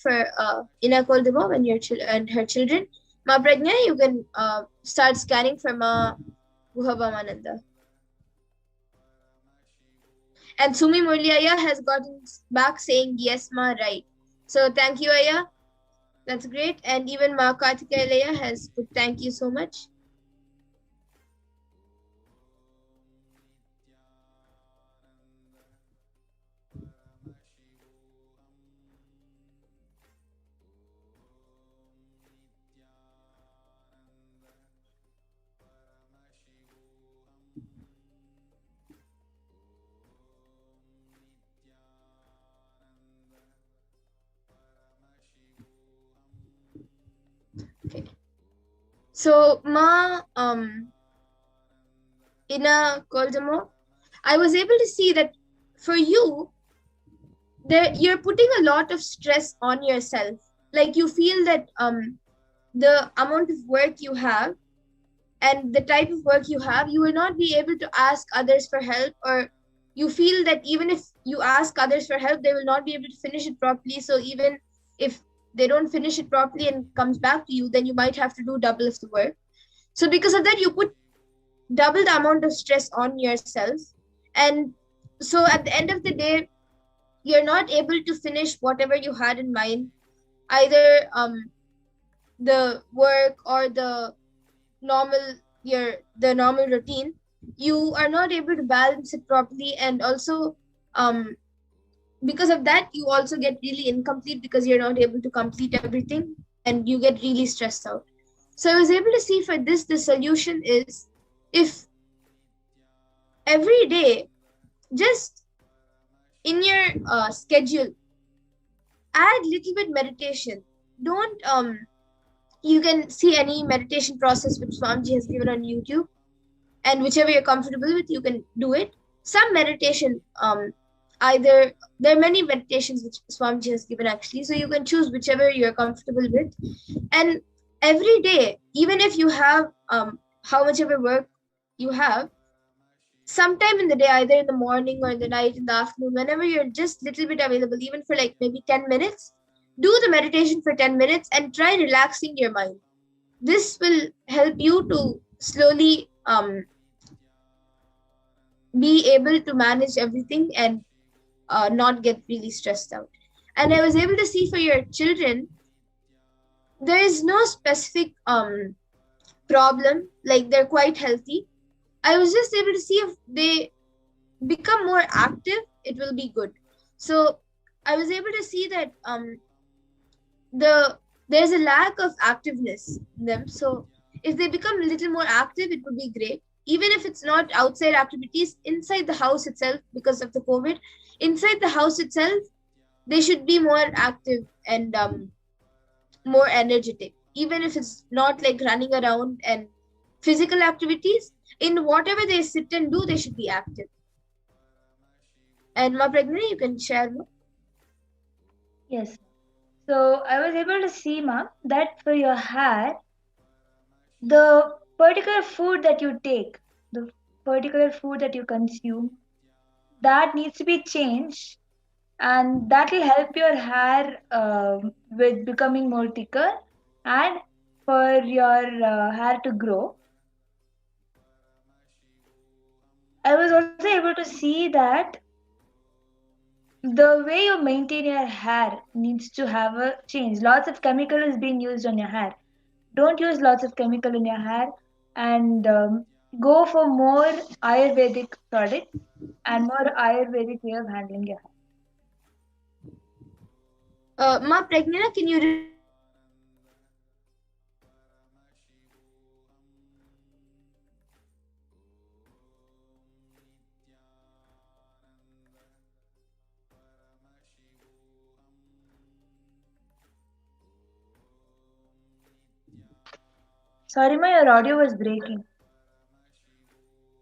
for Ina Koldemo and and her children. Ma Prajna, you can start scanning for Ma Guhabamananda. And Sumi Murli Aya has gotten back saying yes, ma, right. So thank you, Aya. That's great. And even Ma Kartika Elaya has put thank you so much. Okay. So Ma Ina Koldemo, I was able to see that for you, you're putting a lot of stress on yourself. Like you feel that the amount of work you have and the type of work you have, you will not be able to ask others for help, or you feel that even if you ask others for help, they will not be able to finish it properly. So even if they don't finish it properly and comes back to you, then you might have to do double of the work. So because of that, you put double the amount of stress on yourself. And so at the end of the day, you're not able to finish whatever you had in mind, either the work or the normal routine. You are not able to balance it properly, and also because of that, you also get really incomplete because you're not able to complete everything, and you get really stressed out. So I was able to see for this, the solution is, if every day, just in your schedule, add little bit meditation. Don't you can see any meditation process which Swamiji has given on YouTube, and whichever you're comfortable with, you can do it. Some meditation, either there are many meditations which Swamiji has given actually, so you can choose whichever you're comfortable with. And every day, even if you have how much ever work you have, sometime in the day, either in the morning or in the night, in the afternoon, whenever you're just little bit available, even for like maybe 10 minutes, do the meditation for 10 minutes and try relaxing your mind. This will help you to slowly be able to manage everything and not get really stressed out. And I was able to see for your children, there is no specific problem, like they're quite healthy. I was just able to see if they become more active, it will be good. So I was able to see that there's a lack of activeness in them. So if they become a little more active, it would be great. Even if it's not outside activities, inside the house itself, because of the COVID, inside the house itself, they should be more active and more energetic. Even if it's not like running around and physical activities, in whatever they sit and do, they should be active. And Ma Pragna, you can share more. Yes. So I was able to see, Ma, that for your hair, the particular food that you take, the particular food that you consume, that needs to be changed, and that will help your hair with becoming more thicker and for your hair to grow. I was also able to see that the way you maintain your hair needs to have a change. Lots of chemical is being used on your hair. Don't use lots of chemical in your hair, and go for more Ayurvedic products and more Ayurvedic way of handling your hair. Ma Pragna, can you repeat the last one or two lines which you had said for Sorry, my your audio was breaking.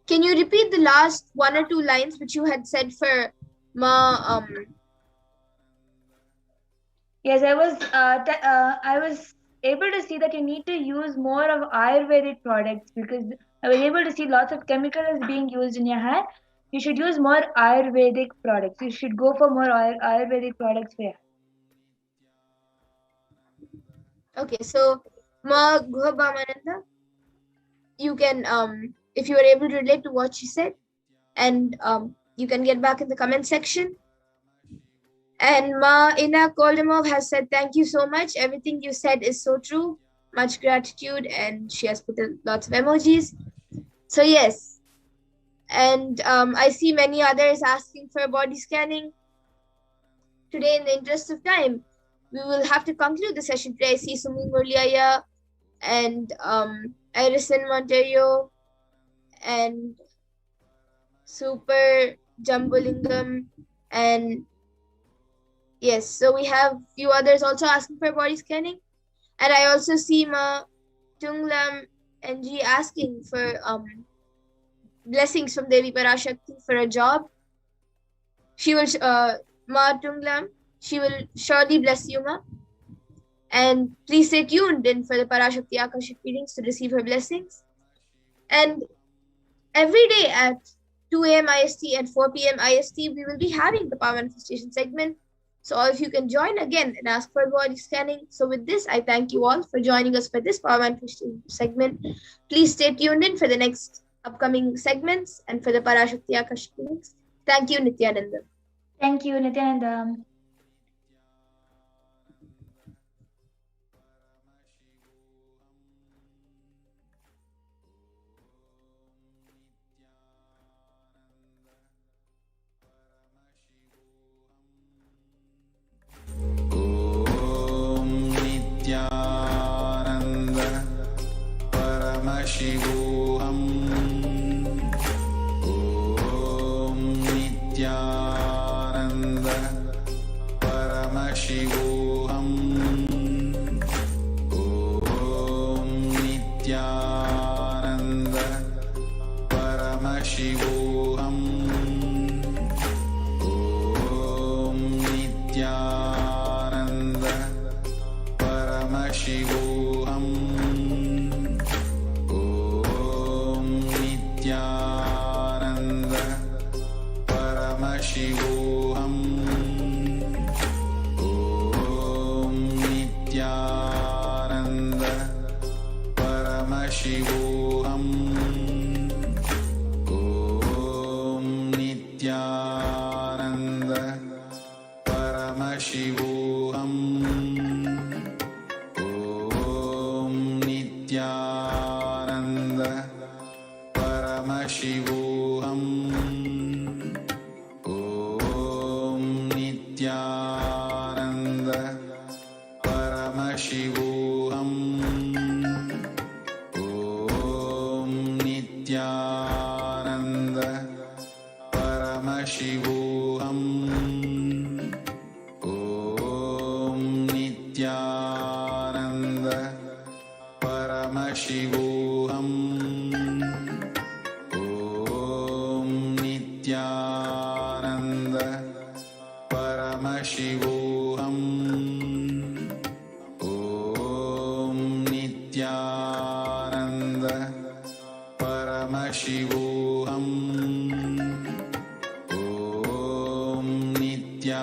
Can you repeat the last one or two lines which you had said for Ma? Yes, I was able to see that you need to use more of Ayurvedic products because I was able to see lots of chemicals being used in your hair. You should use more Ayurvedic products. You should go for more Ayurvedic products for your hair. Okay, so Ma Guhabamananda, you can if you are able to relate to what she said, and you can get back in the comment section. And Ma Ina Koldamov has said, thank you so much. Everything you said is so true. Much gratitude. And she has put lots of emojis. So, yes. And I see many others asking for body scanning. Today, in the interest of time, we will have to conclude the session today. I see Sumi Murliaya and Irison Monterio and Super Jambulingam and yes, so we have few others also asking for body scanning. And I also see Ma Tunglam NG asking for blessings from Devi Parashakti for a job. She will Ma Tunglam, she will surely bless you, Ma. And please stay tuned in for the Parashakti Akashic readings to receive her blessings. And every day at 2 a.m. IST and 4 p.m. IST, we will be having the Power Manifestation segment. So all of you can join again and ask for body scanning. So with this, I thank you all for joining us for this Power Manifestation segment. Please stay tuned in for the next upcoming segments and for the Parashakti Akashic readings. Thank you, Nithyananda. Thank you, Nithyananda. Paramashivoham. Om Nithyananda Paramashivoham. Om Nithyananda Paramashivoham. Om Nithyananda Paramashivoham. Nithyananda Paramashivoham. Om Nithyananda Paramashivoham. Om Nithyananda Paramashivoham. Om Nithyananda Paramashivoham. Om Nithyananda Paramashivoham. Om Nithyananda Paramashivoham. Om Nithyananda Paramashivoham. Om Nithyananda Paramashivoham. Om Nithyananda Paramashivoham. Om Nithyananda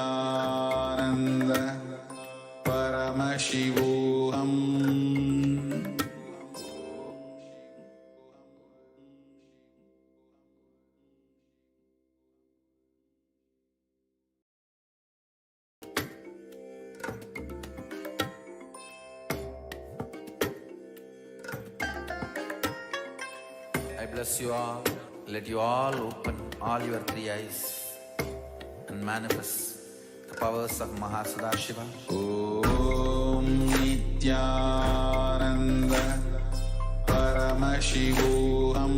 Paramashivoham. I bless you all. Let you all open all your three eyes and manifest the powers of Mahasadashiva. Om Nithyananda Paramashivoham.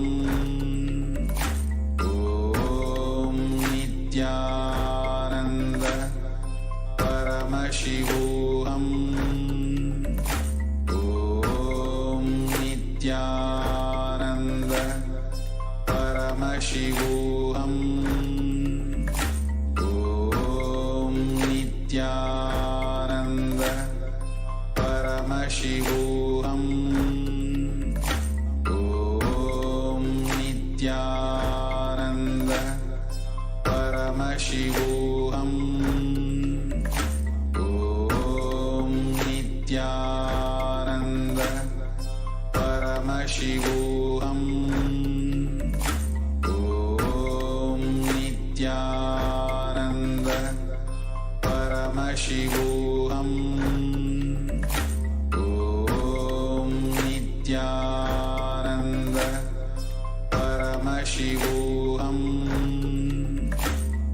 Om Nithyananda Paramashivoham. Om Nithyananda Paramashivoham. Om Nithyananda Paramashivoham. Om Nithyananda Paramashivoham. Om Nithyananda Paramashivoham. Om Nithyananda Paramashivoham. Om Nithyananda Paramashivoham.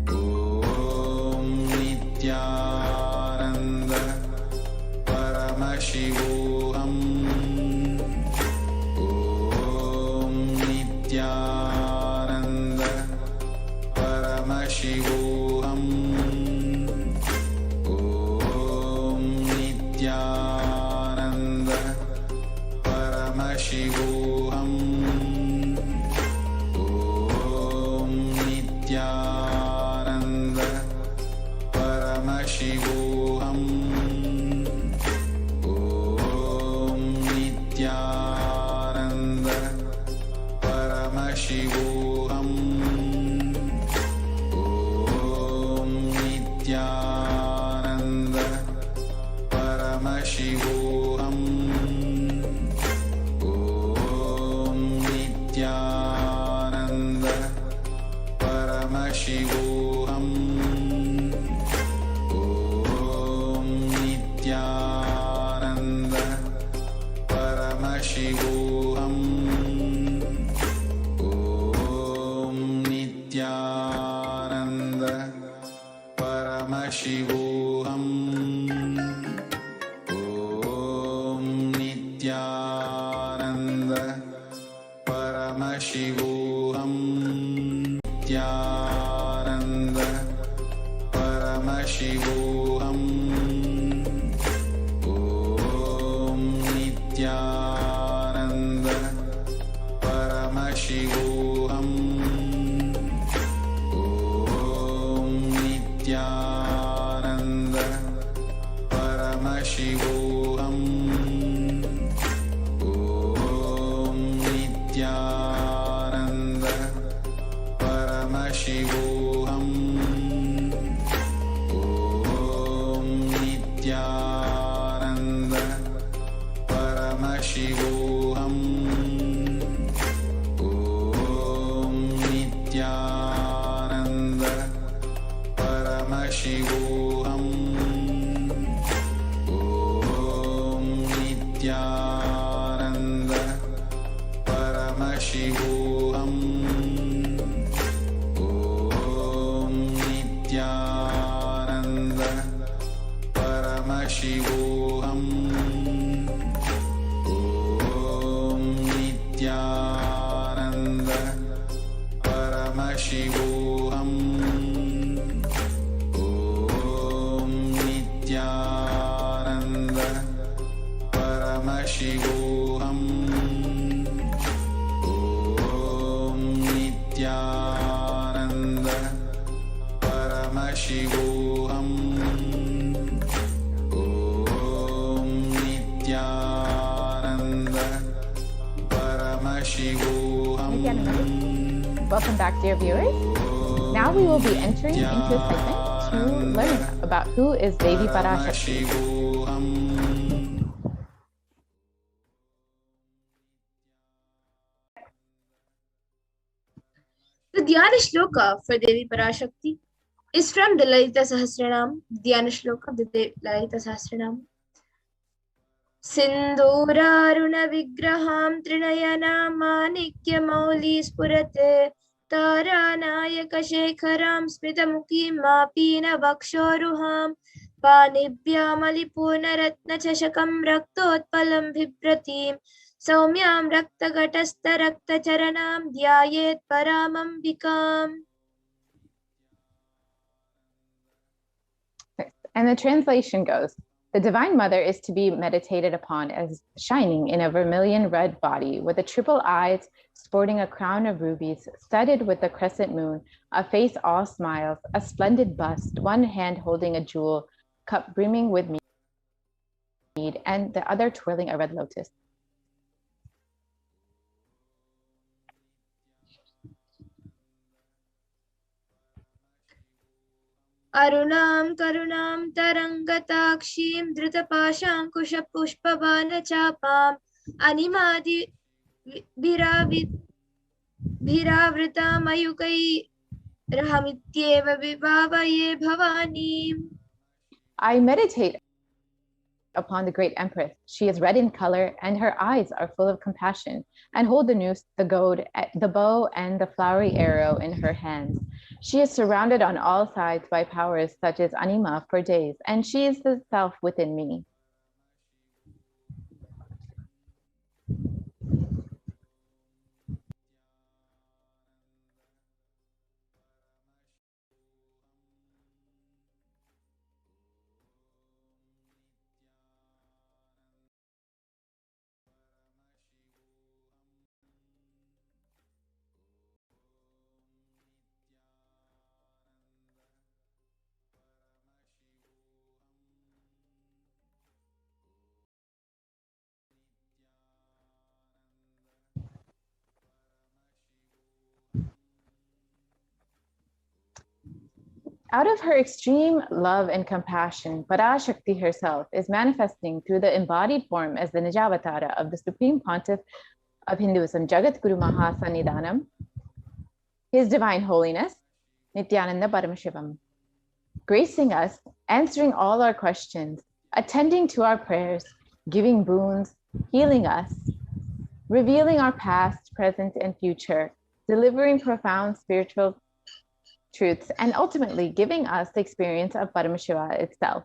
Om Nithyananda Paramashivoham. Om Nithyananda Paramashivoham. Om Nithyananda Paramashivoham. Om Nithyananda Paramashivoham. Om Nithyananda Paramashivoham. Om Nithyananda Paramashivoham. Om Nithyananda Paramashivoham. Om Nithyananda Paramashivoham. Om Nithyananda Paramashivoham. Om Nithyananda Paramashivoham. Nithyananda Paramashivoham. Om Nithyananda Paramashivoham. Om Nithyananda Paramashivoham. Om Nithyananda Paramashivoham. Om Nithyananda Paramashivoham. Om Nithyananda Paramashivoham. Om Nithyananda Paramashivoham. Om Nithyananda Paramashivoham. Om Nithyananda Paramashivoham. Om Nithyananda Paramashivoham. Om Nithyananda Paramashivoham. Om Nithyananda Paramashivoham. Welcome back, dear viewers. Now we will be entering into a segment to learn about who is Devi Parashakti. The Dhyana Shloka for Devi Parashakti is from the Lalita Sahasranam, Dhyana Shloka of the Lalita Sahasranam. Sindhuraruna Vigraham Trinayana Manikya Mauli Spurate Taranayaka Shekharam Smitamuki Mapina Vakshoruham Panibhyam Alipuna Ratna Chashakam Raktotpalam Vibratim Saumyam Raktagatasta Raktacharanam Dhyayet Paramambikam. And the translation goes, the Divine Mother is to be meditated upon as shining in a vermilion red body with a triple eyes, sporting a crown of rubies, studded with the crescent moon, a face all smiles, a splendid bust, one hand holding a jewel, cup brimming with mead, and the other twirling a red lotus. Arunam karunam tarangatakshim dhrutapashankusha pushpavana chapam animadi भिरावृतमयुकैरहमित्येव विभावये भवानीम्. I meditate upon the great empress. She is red in color, and her eyes are full of compassion, and hold the noose, the goad, the bow, and the flowery arrow in her hands. She is surrounded on all sides by powers such as Anima for days, and she is the self within me. Out of her extreme love and compassion, Parashakti herself is manifesting through the embodied form as the Nijavatara of the Supreme Pontiff of Hinduism, Jagat Guru Mahasannidhanam, His Divine Holiness, Nithyananda Paramashivam, gracing us, answering all our questions, attending to our prayers, giving boons, healing us, revealing our past, present, and future, delivering profound spiritual truths, and ultimately giving us the experience of Paramashiva itself.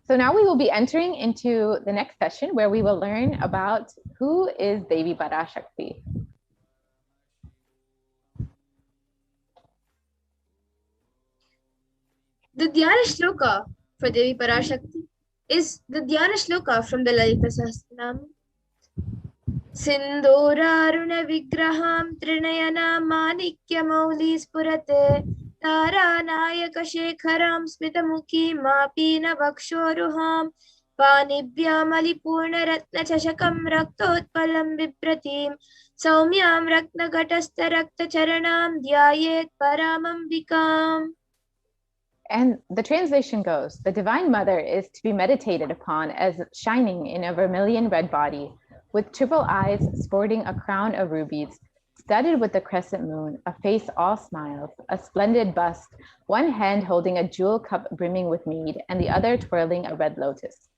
So now we will be entering into the next session where we will learn about who is Devi Parashakti. The Dhyana Shloka for Devi Parashakti is the Dhyana Shloka from the Lalita Sahasranam. Sindhoraruna Vigraham Trinayana Manikya Mauli Spurate Tara Nayaka Shekharam Smitamuki Mapina Vakshoruham Panibhyam Alipurna Ratna Chashakam Raktotpalam Vipratim Saumyam Ratna Gatasta Rakta Charanam Dhyayet Paramambikam. And the translation goes, the Divine Mother is to be meditated upon as shining in a vermilion red body, with triple eyes sporting a crown of rubies, studded with the crescent moon, a face all smiles, a splendid bust, one hand holding a jewel cup brimming with mead, and the other twirling a red lotus.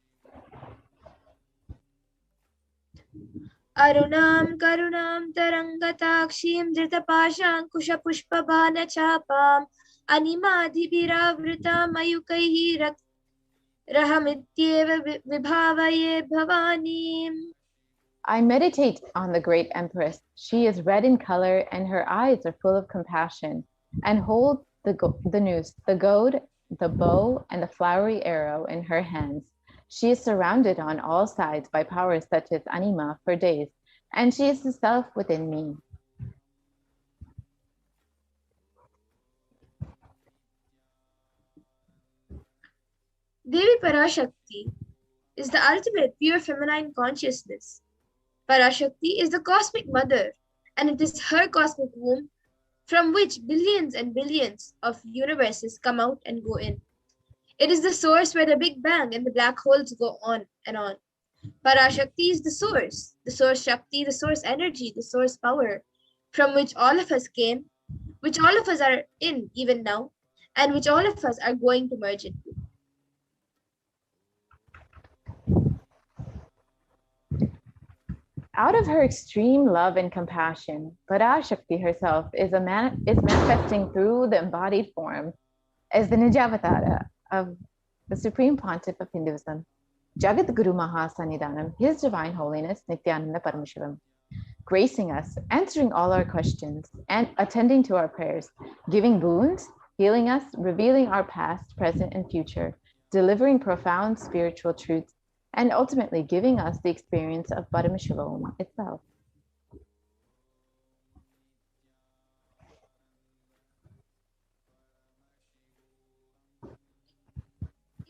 Arunam Karunam Tarangatakshim Dritapashankusha Pushpabhana Chapam Animadhibhiravritam Mayukaihi Rahamityeva Vibhavaye Bhavanim. I meditate on the great Empress. She is red in color and her eyes are full of compassion, and hold the noose, the goad, the bow, and the flowery arrow in her hands. She is surrounded on all sides by powers such as Anima for days, and she is the self within me. Devi Parashakti is the ultimate pure feminine consciousness. Parashakti is the cosmic mother, and it is her cosmic womb from which billions and billions of universes come out and go in. It is the source where the Big Bang and the black holes go on and on. Parashakti is the source Shakti, the source energy, the source power, from which all of us came, which all of us are in even now, and which all of us are going to merge into. Out of her extreme love and compassion, Parashakti herself is manifesting through the embodied form as the Nijavatara of the Supreme Pontiff of Hinduism, Jagat Guru Mahasannidhanam, His Divine Holiness Nithyananda Paramashivam, gracing us, answering all our questions, and attending to our prayers, giving boons, healing us, revealing our past, present, and future, delivering profound spiritual truths, and ultimately giving us the experience of Paramashivoham itself.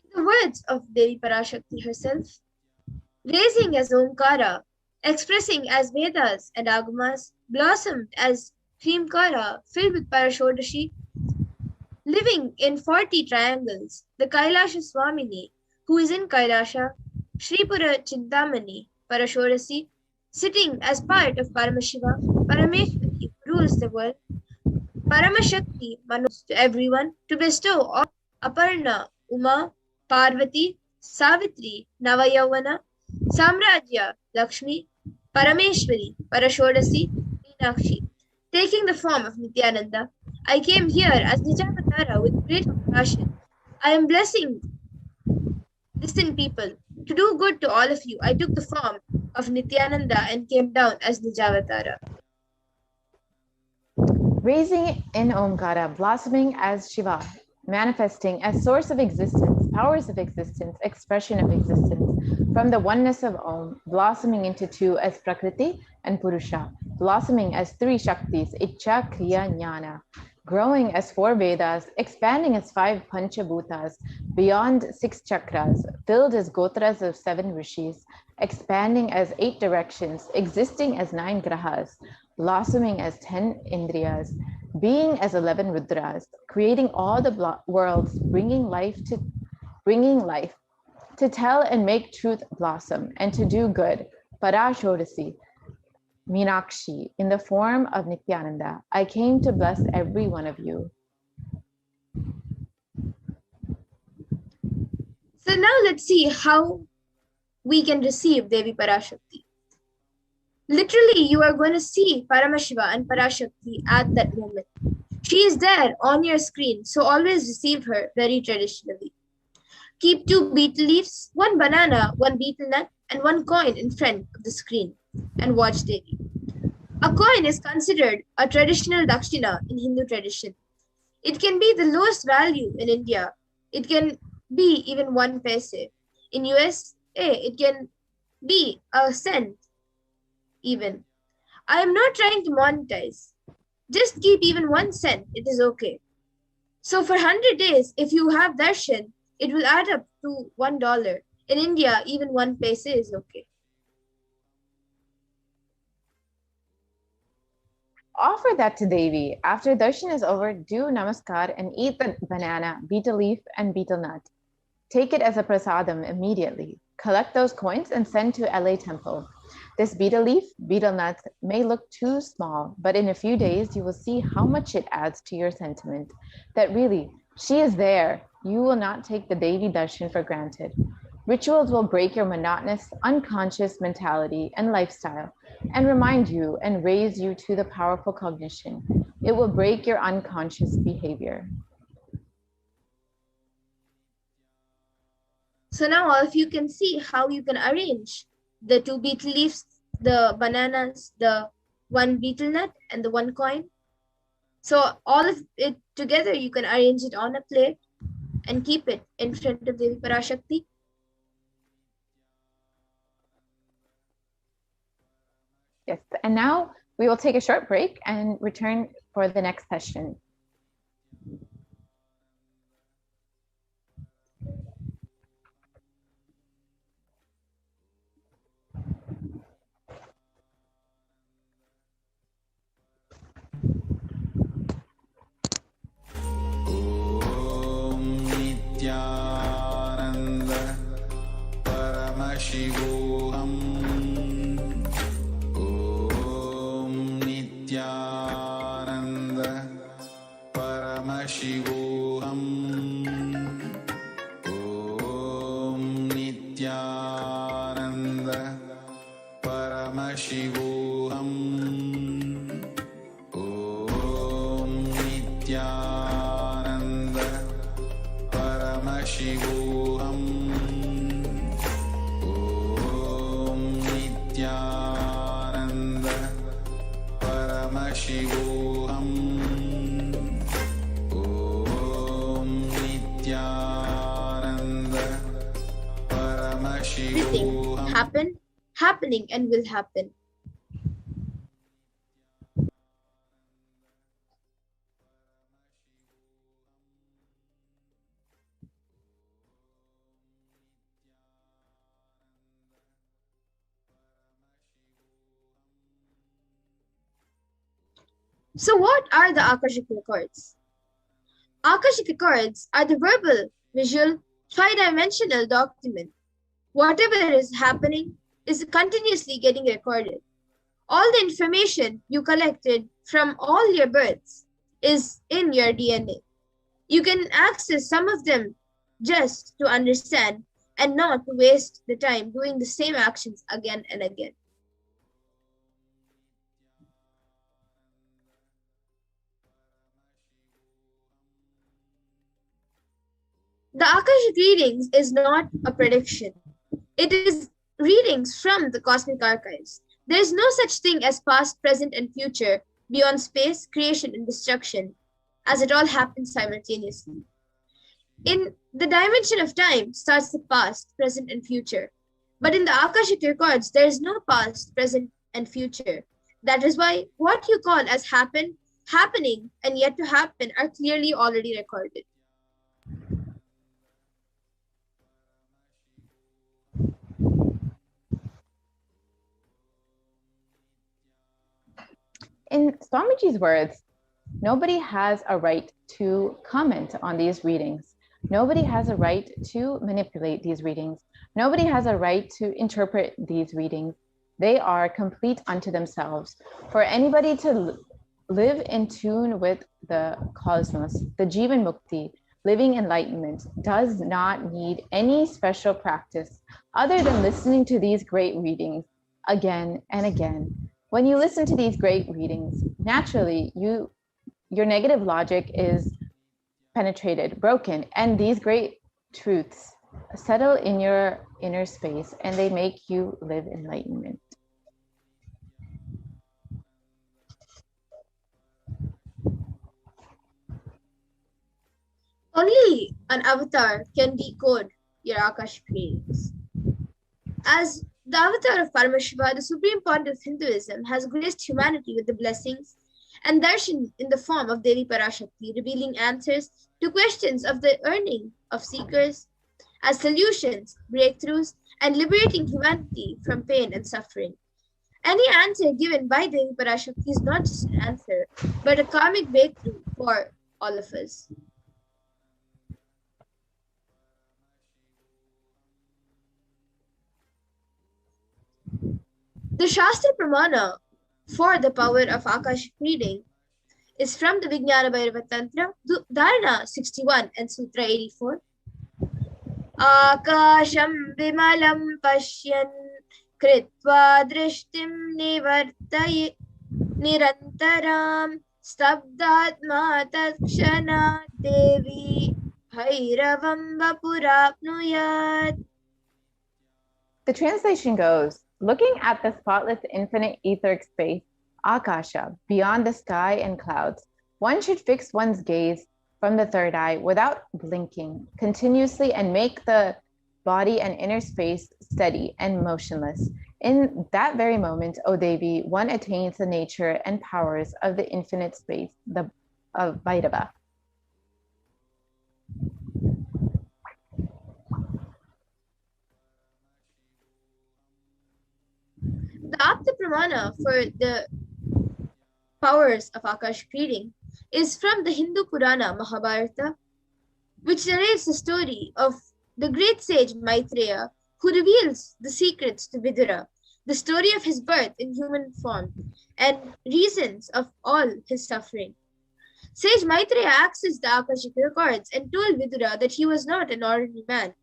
In the words of Devi Parashakti herself, raising as Omkara, expressing as Vedas and Agamas, blossomed as Hrimkara, filled with Parashodashi, living in 40 triangles, the Kailasa Swamini, who is in Kailasa, Shripura Chintamani, Parashorasi, sitting as part of Paramashiva, Parameshwari, who rules the world, Paramashakti, Manus to everyone, to bestow all Aparna, Uma, Parvati, Savitri, Navayavana, Samrajya, Lakshmi, Parameshwari, Parashodasi, Meenakshi. Taking the form of Nithyananda, I came here as Nijavatara with great compassion. I am blessing distant people. To do good to all of you, I took the form of Nithyananda and came down as Nijavatara. Raising in Omkara, blossoming as Shiva, manifesting as source of existence, powers of existence, expression of existence, from the oneness of Om, blossoming into two as Prakriti and Purusha, blossoming as three Shaktis, Icha, Kriya, Jnana, growing as 4 Vedas, expanding as 5 Panchabhutas, beyond 6 chakras, filled as Gotras of 7 rishis, expanding as 8 directions, existing as 9 grahas, blossoming as 10 Indriyas, being as 11 Rudras, creating all the worlds, bringing life to tell and make truth blossom, and to do good, Parashodasi, Meenakshi, in the form of Nithyananda, I came to bless every one of you. So now let's see how we can receive Devi Parashakti. Literally, you are going to see Paramashiva and Parashakti at that moment. She is there on your screen, so always receive her very traditionally. Keep 2 betel leaves, 1 banana, 1 betel nut, and 1 coin in front of the screen and watch daily. A coin is considered a traditional dakshina in Hindu tradition. It can be the lowest value in India. It can be even 1 paise. In USA, it can be a cent even. I am not trying to monetize. Just keep even 1 cent, it is okay. So for 100 days, if you have darshan, it will add up to $1. In India, even 1 paise is okay. Offer that to Devi. After darshan is over, do namaskar and eat the banana, betel leaf, and betel nut. Take it as a prasadam immediately. Collect those coins and send to LA Temple. This betel leaf, betel nut may look too small, but in a few days, you will see how much it adds to your sentiment. That really, she is there. You will not take the Devi darshan for granted. Rituals will break your monotonous, unconscious mentality and lifestyle and remind you and raise you to the powerful cognition. It will break your unconscious behavior. So now all of you can see how you can arrange the 2 betel leaves, the bananas, the 1 betel nut, and the 1 coin. So all of it together, you can arrange it on a plate and keep it in front of Devi Parashakti. Yes, and now we will take a short break and return for the next session. Nithyananda Paramashivoham. Om Nithyananda Paramashivoham. Om Nithyananda Paramashivoham. Om Nithyananda Paramashivoham. Om Nithyananda Paramashivoham. Om Nithyananda Everything Paramashivoham. happened, happening, and will happen. So what are the Akashic records? Akashic records are the verbal, visual, tri-dimensional document. Whatever is happening is continuously getting recorded. All the information you collected from all your births is in your DNA. You can access some of them just to understand and not to waste the time doing the same actions again and again. The Akashic readings is not a prediction. It is readings from the cosmic archives. There is no such thing as past, present, and future beyond space, creation, and destruction, as it all happens simultaneously. In the dimension of time starts the past, present, and future. But in the Akashic records, there is no past, present, and future. That is why what you call as happen, happening, and yet to happen are clearly already recorded. In Swamiji's words, nobody has a right to comment on these readings. Nobody has a right to manipulate these readings. Nobody has a right to interpret these readings. They are complete unto themselves. For anybody to live in tune with the cosmos, the Jivan Mukti, living enlightenment, does not need any special practice other than listening to these great readings again and again. When you listen to these great readings, naturally, your negative logic is penetrated, broken, and these great truths settle in your inner space, and they make you live enlightenment. Only an avatar can decode your Akashic readings. As the avatar of Paramashiva, the supreme point of Hinduism, has graced humanity with the blessings and darshan in the form of Devi Parashakti, revealing answers to questions of the earning of seekers as solutions, breakthroughs, and liberating humanity from pain and suffering. Any answer given by Devi Parashakti is not just an answer, but a karmic breakthrough for all of us. The Shastra Pramana for the power of Akashic reading is from the Vijnana Bhairava Tantra, Dharana 61 and Sutra 84. Akasham vimalam pashyan kritva drishtim nirantaram stabdatma takshana devi bhairavam vapurapnuyat. The translation goes, looking at the spotless infinite etheric space, Akasha, beyond the sky and clouds, one should fix one's gaze from the third eye without blinking continuously and make the body and inner space steady and motionless. In that very moment, O Devi, one attains the nature and powers of the infinite space, of Vairava. The Apta Pramana for the powers of Akashic reading is from the Hindu Purana Mahabharata, which narrates the story of the great sage Maitreya, who reveals the secrets to Vidura, the story of his birth in human form, and reasons of all his suffering. Sage Maitreya accessed the Akashic records and told Vidura that he was not an ordinary man,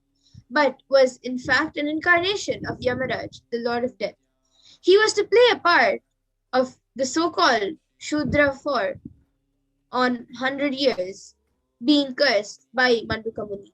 but was in fact an incarnation of Yamaraj, the Lord of Death. He was to play a part of the so-called Shudra 4 on 100 years, being cursed by Manduka Muni.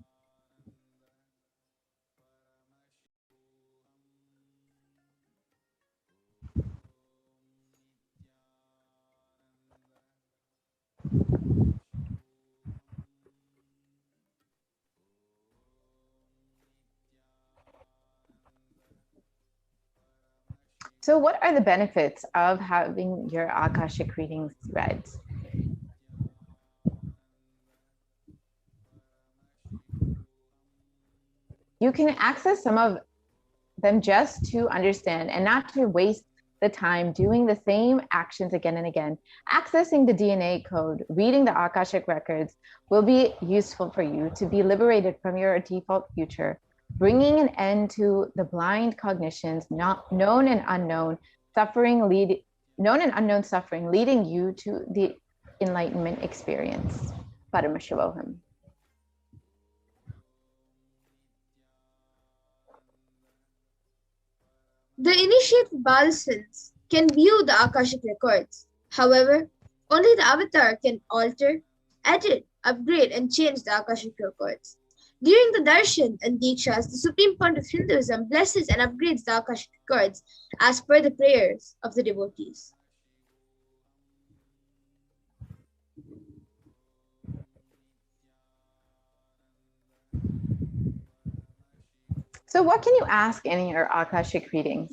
So what are the benefits of having your Akashic readings read? You can access some of them just to understand and not to waste the time doing the same actions again and again. Accessing the DNA code, reading the Akashic records will be useful for you to be liberated from your default future, bringing an end to the blind cognitions, known and unknown suffering, leading you to the enlightenment experience. Paramashivoham. The initiated Balasins can view the Akashic records. However, only the avatar can alter, edit, upgrade, and change the Akashic records. During the darshan and dikshas, the supreme point of Hinduism blesses and upgrades the Akashic records as per the prayers of the devotees. So what can you ask in your Akashic readings?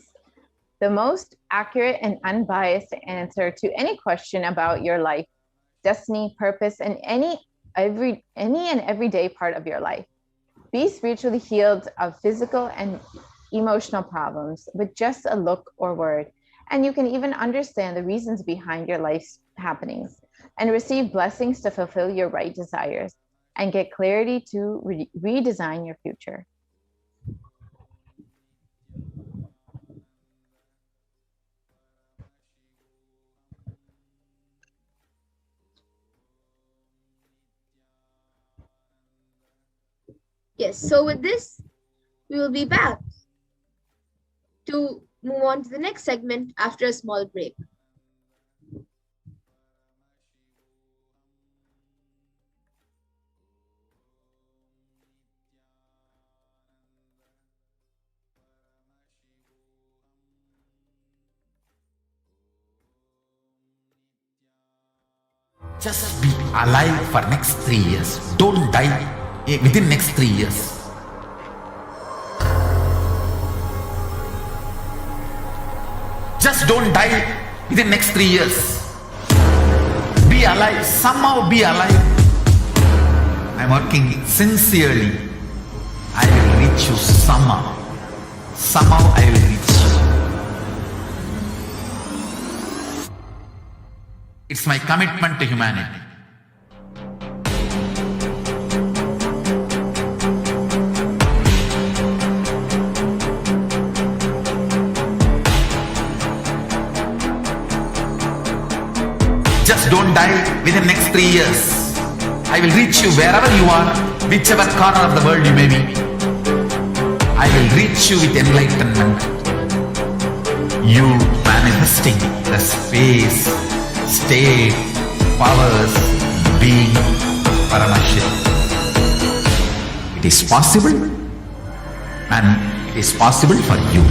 The most accurate and unbiased answer to any question about your life, destiny, purpose, and any and everyday part of your life. Be spiritually healed of physical and emotional problems with just a look or word, and you can even understand the reasons behind your life's happenings and receive blessings to fulfill your right desires and get clarity to redesign your future. Yes, so with this, we will be back to move on to the next segment after a small break. Just be alive for next 3 years. Don't die within next 3 years. Just don't die within next 3 years. Be alive. Somehow be alive. I'm working sincerely. I will reach you somehow. Somehow I will reach you. It's my commitment to humanity. Just don't die within next 3 years. I will reach you wherever you are, whichever corner of the world you may be. I will reach you with enlightenment. You manifesting the space, state, powers, being Paramashivoham. It is possible, and it is possible for you.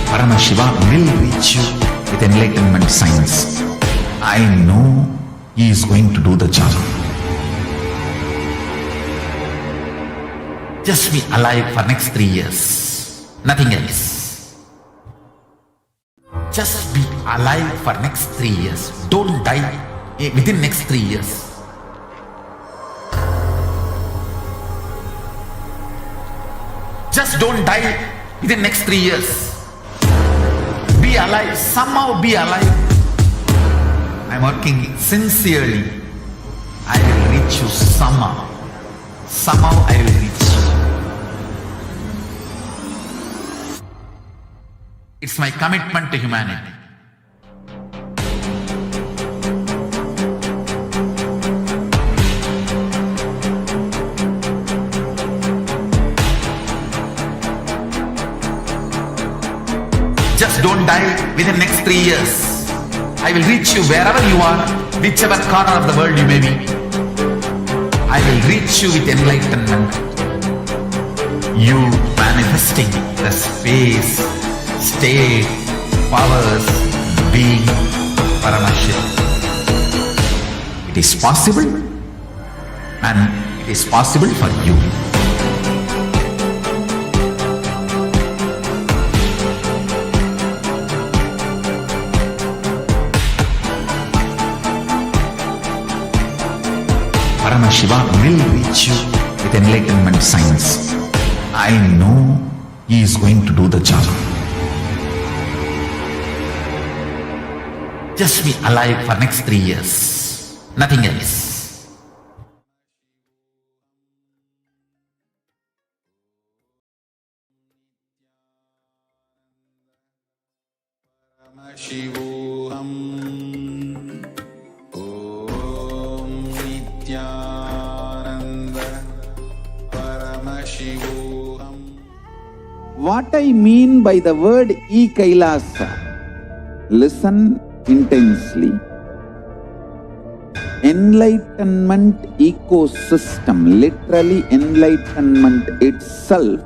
Paramashivoham will reach you with enlightenment science. I know he is going to do the job. Just be alive for next 3 years. Nothing else. Just be alive for next 3 years. Don't die within next 3 years. Just don't die within next 3 years. Be alive. Somehow be alive. I'm working sincerely. I will reach you somehow. Somehow I will reach you. It's my commitment to humanity. Just don't die within next 3 years. I will reach you wherever you are, whichever corner of the world you may be. I will reach you with enlightenment. You manifesting the space, state, powers, being Paramashivoham. It is possible, and it is possible for you. Paramashivoham will reach you with enlightenment science. I know he is going to do the job. Just be alive for next 3 years. Nothing else. Paramashivoham. Om Nithyananda Paramashivoham. What I mean by the word Kailasa, listen intensely. Enlightenment ecosystem, literally enlightenment itself,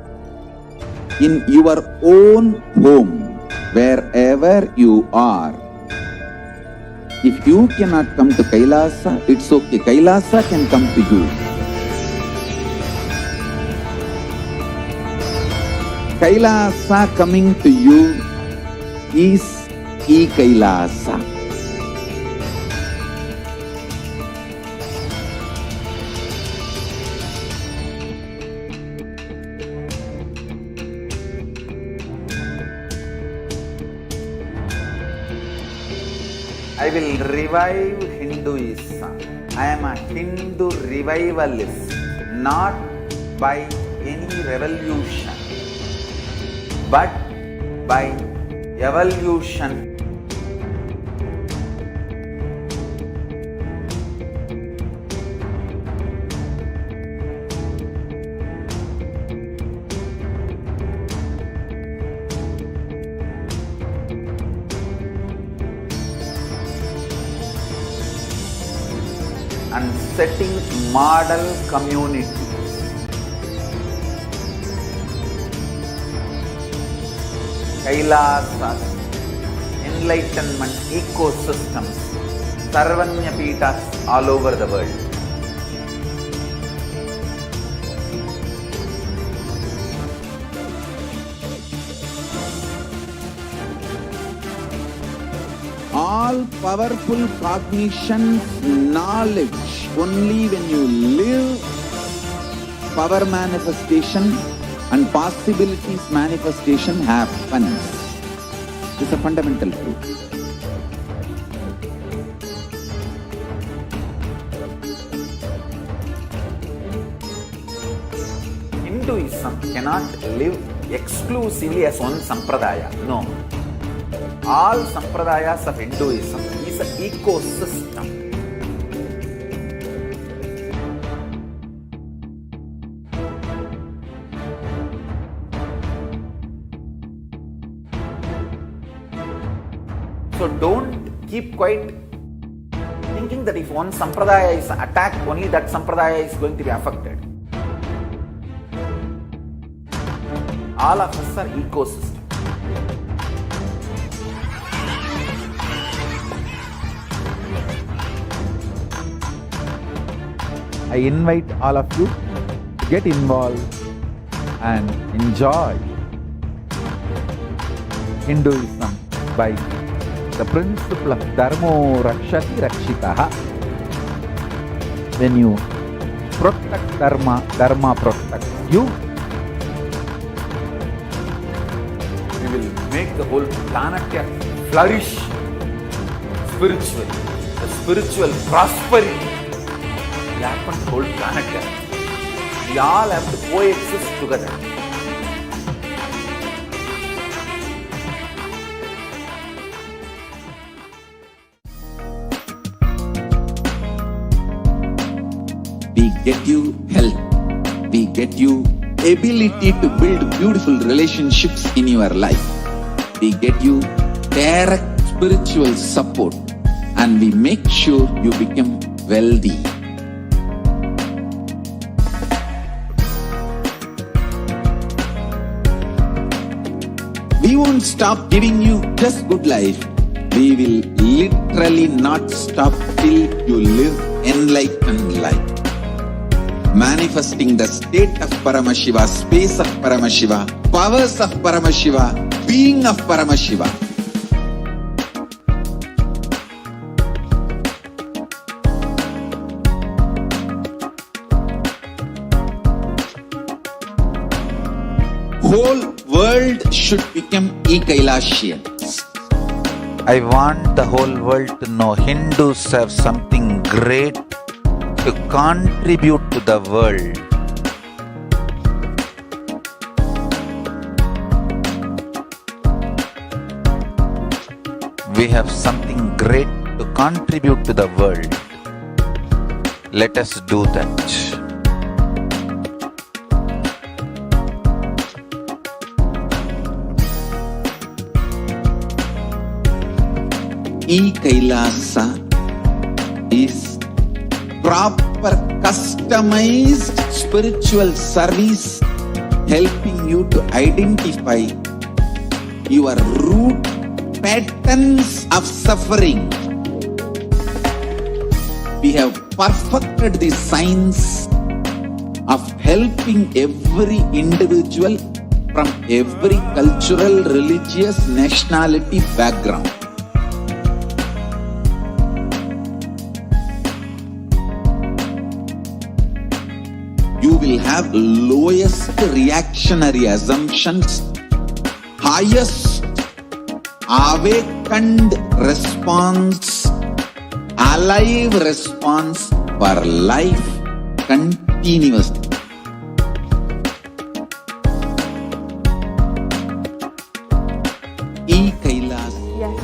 in your own home, wherever you are. If you cannot come to Kailasa, it's okay. Kailasa can come to you. Kailasa coming to you is Kailasa. I will revive Hinduism. I am a Hindu revivalist, not by any revolution, but by evolution. And setting model community. Kailasas, enlightenment ecosystems, Sarvanya Peethas all over the world. All powerful cognition, knowledge, only when you live, power manifestation and possibilities manifestation happens. It's a fundamental truth. Hinduism cannot live exclusively as one sampradaya. No. All sampradayas of Hinduism is an ecosystem. So don't keep quiet thinking that if one sampradaya is attacked, only that sampradaya is going to be affected. All of us are ecosystem. I invite all of you to get involved and enjoy Hinduism by the principle of Dharmo Rakshati Rakshitaha. When you protect Dharma, Dharma protects you. We will make the whole planet flourish spiritually, the spiritual prosperity. We happen to whole planet Earth. We all have to coexist together. We get you health. We get you ability to build beautiful relationships in your life. We get you direct spiritual support, and we make sure you become wealthy. We won't stop giving you just good life. We will literally not stop till you live enlightened life. Manifesting the state of Paramashiva, space of Paramashiva, powers of Paramashiva, being of Paramashiva. Whole world should become Kailasians. I want the whole world to know Hindus have something great to contribute to the world. We have something great to contribute to the world. Let us do that. Kailasa is proper customized spiritual service helping you to identify your root patterns of suffering. We have perfected the science of helping every individual from every cultural, religious, nationality background. You will have lowest reactionary assumptions, highest awakened response, alive response for life continuously. Yes.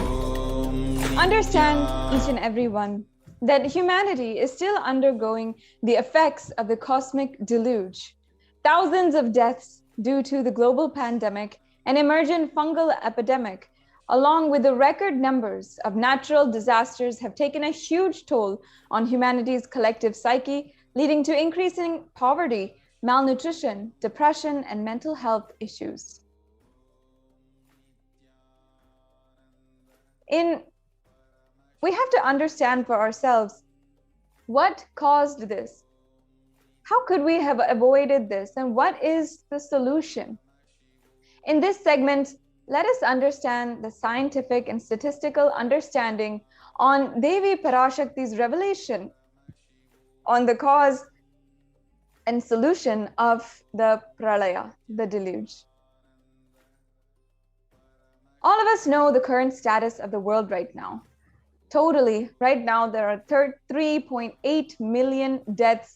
Understand, each and every one, that humanity is still undergoing the effects of the cosmic deluge. Thousands of deaths due to the global pandemic and emergent fungal epidemic, along with the record numbers of natural disasters, have taken a huge toll on humanity's collective psyche, leading to increasing poverty, malnutrition, depression, and mental health issues. we have to understand for ourselves what caused this. How could we have avoided this, and what is the solution? In this segment, let us understand the scientific and statistical understanding on Devi Parashakti's revelation on the cause and solution of the pralaya, the deluge. All of us know the current status of the world right now. Totally, right now there are 3.8 million deaths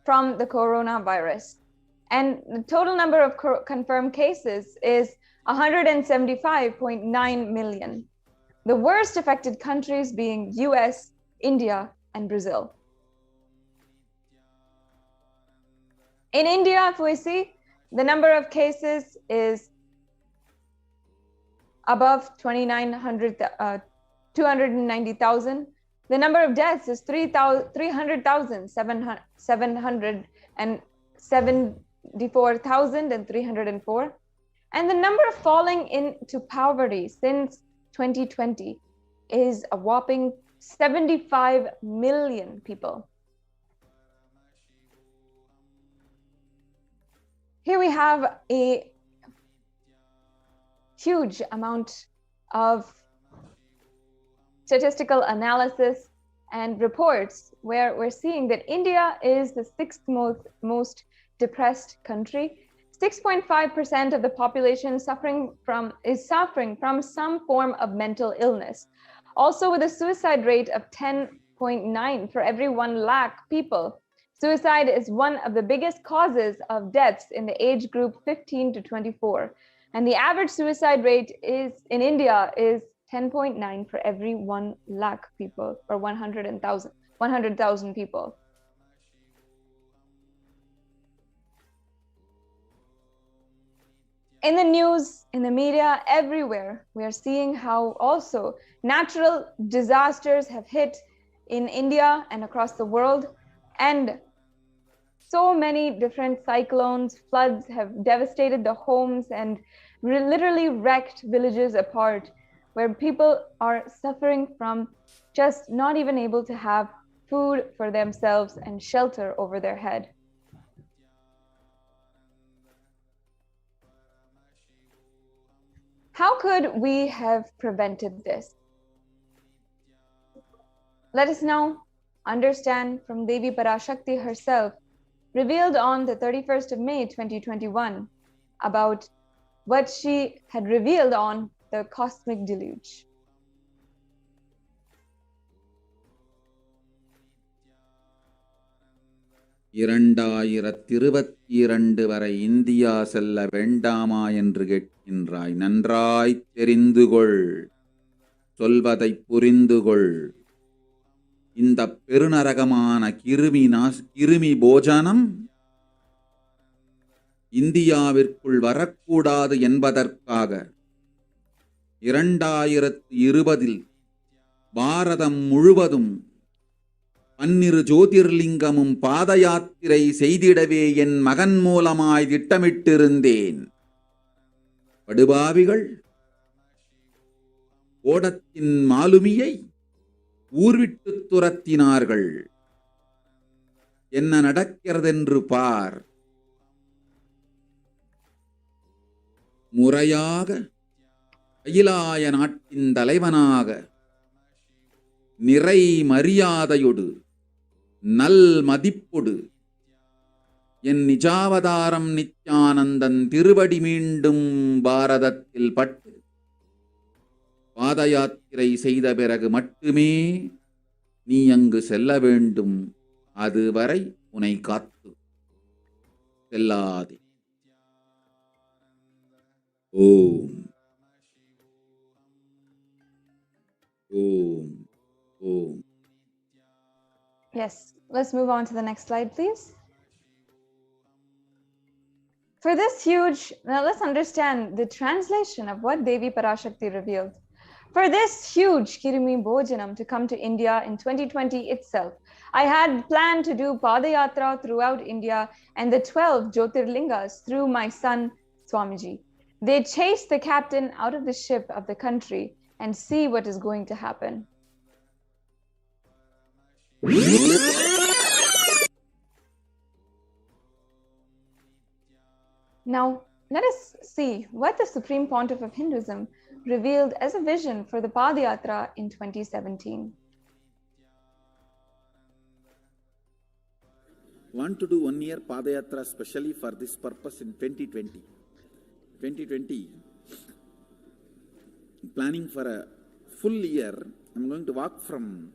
from the coronavirus. And the total number of confirmed cases is 175.9 million. The worst affected countries being US, India, and Brazil. In India, if we see, the number of cases is above 290,000. The number of deaths is 374,304. And the number of falling into poverty since 2020 is a whopping 75 million people. Here we have a huge amount of statistical analysis and reports where we're seeing that India is the sixth most depressed country. 6.5% of the population is suffering from some form of mental illness. Also, with a suicide rate of 10.9 for every 1 lakh people. Suicide is one of the biggest causes of deaths in the age group 15 to 24. And the average suicide rate in India is 10.9 for every 1 lakh people, or 100,000 people. In the news, in the media, everywhere, we are seeing how also natural disasters have hit in India and across the world. And so many different cyclones, floods have devastated the homes and literally wrecked villages apart, where people are suffering from just not even able to have food for themselves and shelter over their head. How could we have prevented this? Let us now understand from Devi Parashakti herself, revealed on the 31st of May 2021, about what she had revealed on the cosmic deluge. வரை India செல்ல வேண்டாமா என்று கேட்கின்றாய். நன்றாய் தெரிந்து கொள், சொல்வதை புரிந்து கொள். இந்த பெருநரகமான கிருமி போஜனம் இந்தியாவிற்குள் வரக்கூடாது என்பதற்காக 2020 பாரதம் முழுவதும் 12 ஜோதிர்லிங்கமும் பாத யாத்திரை செய்திடவே என் மகன் மூலமாய் திட்டமிட்டிருந்தேன். படுபாவிகள் ஓடத்தின் மாலுமியை ஊர்விட்டு துரத்தினார்கள். என்ன நடக்கிறதென்று பார். முறையாக கைலாய நாட்டின் தலைவனாக நிறை மரியாதையொடு நல் மதிப்பொடு என் நிஜாவதாரம் நித்யானந்தன் திருவடி மீண்டும் பாரதத்தில் பட்டு பாத யாத்திரை செய்த பிறகு மட்டுமே நீ அங்கு செல்ல வேண்டும். அதுவரை உன்னை காத்து செல்லாதே. ஓம் ஓம் ஓம். Yes, let's move on to the next slide, please. For this huge, now let's understand the translation of what Devi Parashakti revealed. For this huge Kirimi Bhojanam to come to India in 2020 itself, I had planned to do Padayatra throughout India and the 12 Jyotirlingas through my son Swamiji. They chased the captain out of the ship of the country and see what is going to happen. Now, let us see what the Supreme Pontiff of Hinduism revealed as a vision for the Padayatra in 2017. Want to do 1 year Padayatra specially for this purpose in 2020. 2020, planning for a full year. I'm going to walk from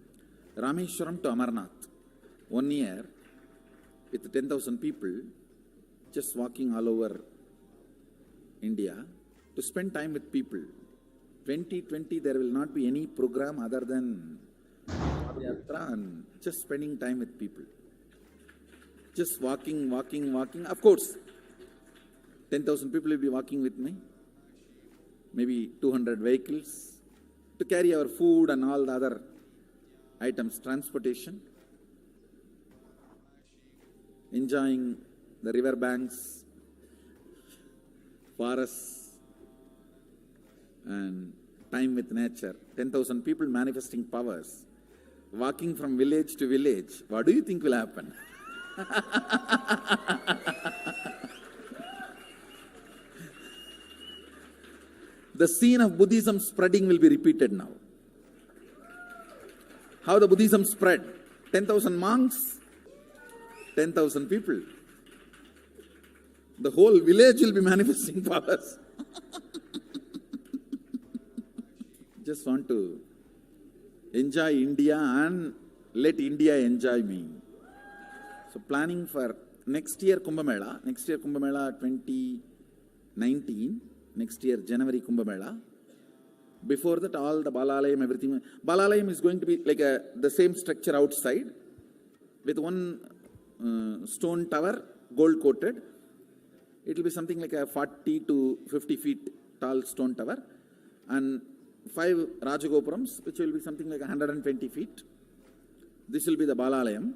Rameshwaram to Amarnath. 1 year with 10,000 people, just walking all over India to spend time with people. 2020, there will not be any program other than Padayatra and just spending time with people. Just walking. Of course, 10,000 people will be walking with me. Maybe 200 vehicles to carry our food and all the other items, transportation. Enjoying the river banks, forests, and time with nature. 10,000 people manifesting powers, walking from village to village. What do you think will happen? The scene of Buddhism spreading will be repeated now. How the Buddhism spread? 10,000 monks, 10,000 people. The whole village will be manifesting powers. Just want to enjoy India and let India enjoy me. So planning for next year Kumbh Mela 2019, next year January Kumbh Mela. Before that, all the Balalayam, everything. Balalayam is going to be like the same structure outside with one stone tower, gold coated. It will be something like a 40 to 50 feet tall stone tower and 5 Rajagopurams, which will be something like 120 feet. This will be the Balalayam.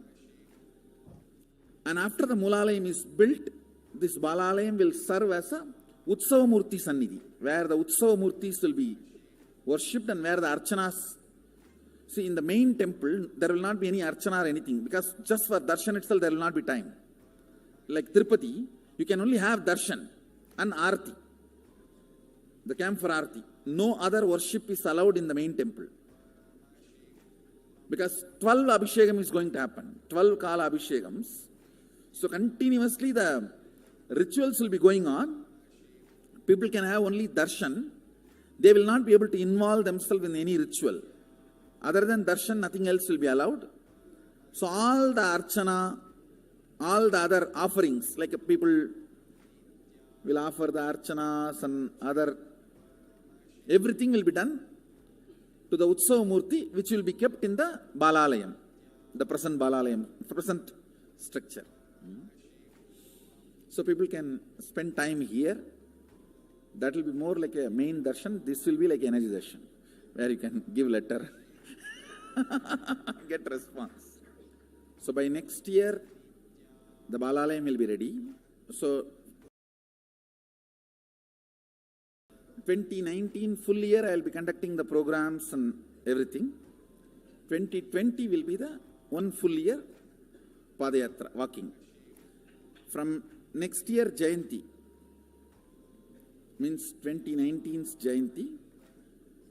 And after the Mulalayam is built, this Balalayam will serve as a Utsava Murti Sannidhi, where the Utsava Murtis will be worshipped and where the Archanas. See, in the main temple, there will not be any Archana or anything, because just for Darshan itself, there will not be time. Like Tirupati, you can only have Darshan and Arati, the camp for Arati. No other worship is allowed in the main temple. Because 12 Abhishekam is going to happen, 12 Kala Abhishekams. So continuously the rituals will be going on. People can have only darshan. They will not be able to involve themselves in any ritual. Other than darshan, nothing else will be allowed. So all the archana, all the other offerings, like people will offer the archanas and other, everything will be done to the Utsava Murti, which will be kept in the Balalayam, the present Balalayam, present structure. So people can spend time here. That will be more like a main darshan. This will be like energy darshan, where you can give letter, get response. So by next year, the Balalayam will be ready. So 2019 full year, I will be conducting the programs and everything. 2020 will be the one full year Padayatra, walking. From next year Jayanti, means 2019's Jayanti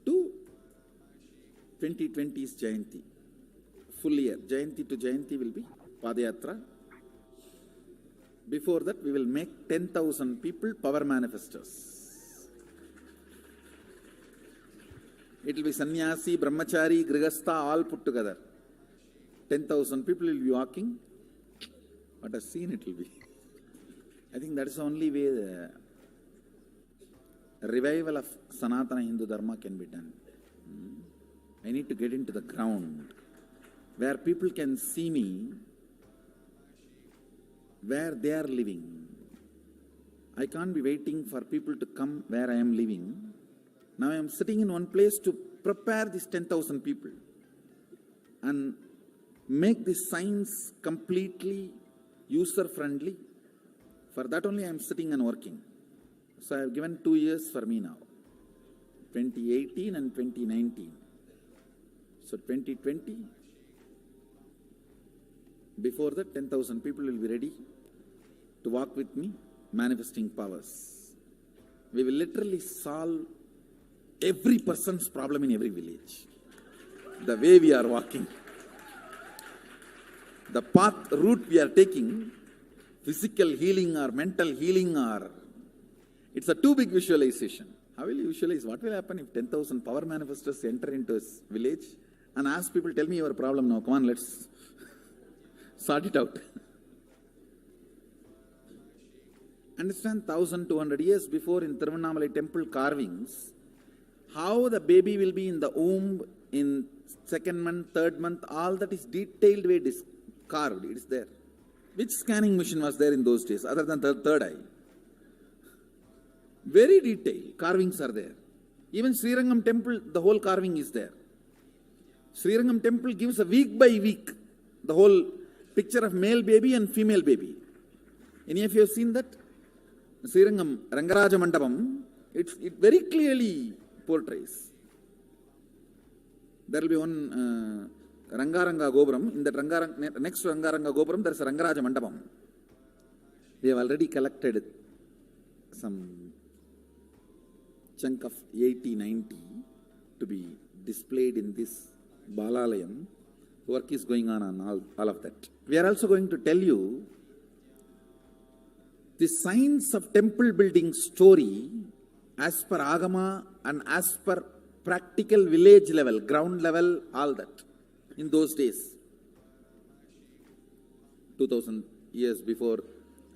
to 2020's Jayanti. Full year, Jayanti to Jayanti will be Padayatra. Before that, we will make 10,000 people power manifestors. It will be sannyasi, brahmachari, grihastha, all put together. 10,000 people will be walking. What a scene it will be. I think that is the only way the revival of Sanatana Hindu Dharma can be done. I need to get into the ground where people can see me, where they are living. I can't be waiting for people to come where I am living. Now I am sitting in one place to prepare these 10,000 people and make this science completely user-friendly. For that only I am sitting and working. So I have given 2 years for me now. 2018 and 2019. So 2020, before that 10,000 people will be ready to walk with me, manifesting powers. We will literally solve every person's problem in every village. The way we are walking, the route we are taking, physical healing or mental healing, or it's a too big visualization. How will you visualize? What will happen if 10,000 power manifestors enter into a village and ask people, tell me your problem now, come on, let's sort it out. Understand, 1,200 years before in Tiruvannamalai temple carvings, how the baby will be in the womb in second month, third month, all that is detailed way carved, it is there. Which scanning machine was there in those days other than the third eye? Very detailed carvings are there. Even Srirangam temple, the whole carving is there. Srirangam temple gives a week by week the whole picture of male baby and female baby. Any of you have seen that? Srirangam Rangaraja Mandapam, it very clearly portrays. There will be one Rangaranga Gopuram. In that next to Rangaranga Gopuram, there is a Rangaraja Mandapam. We have already collected some chunk of 80-90 to be displayed in this Balalayam. Work is going on all of that. We are also going to tell you the science of temple building story as per Agama and as per practical village level, ground level, all that. In those days, 2000 years before,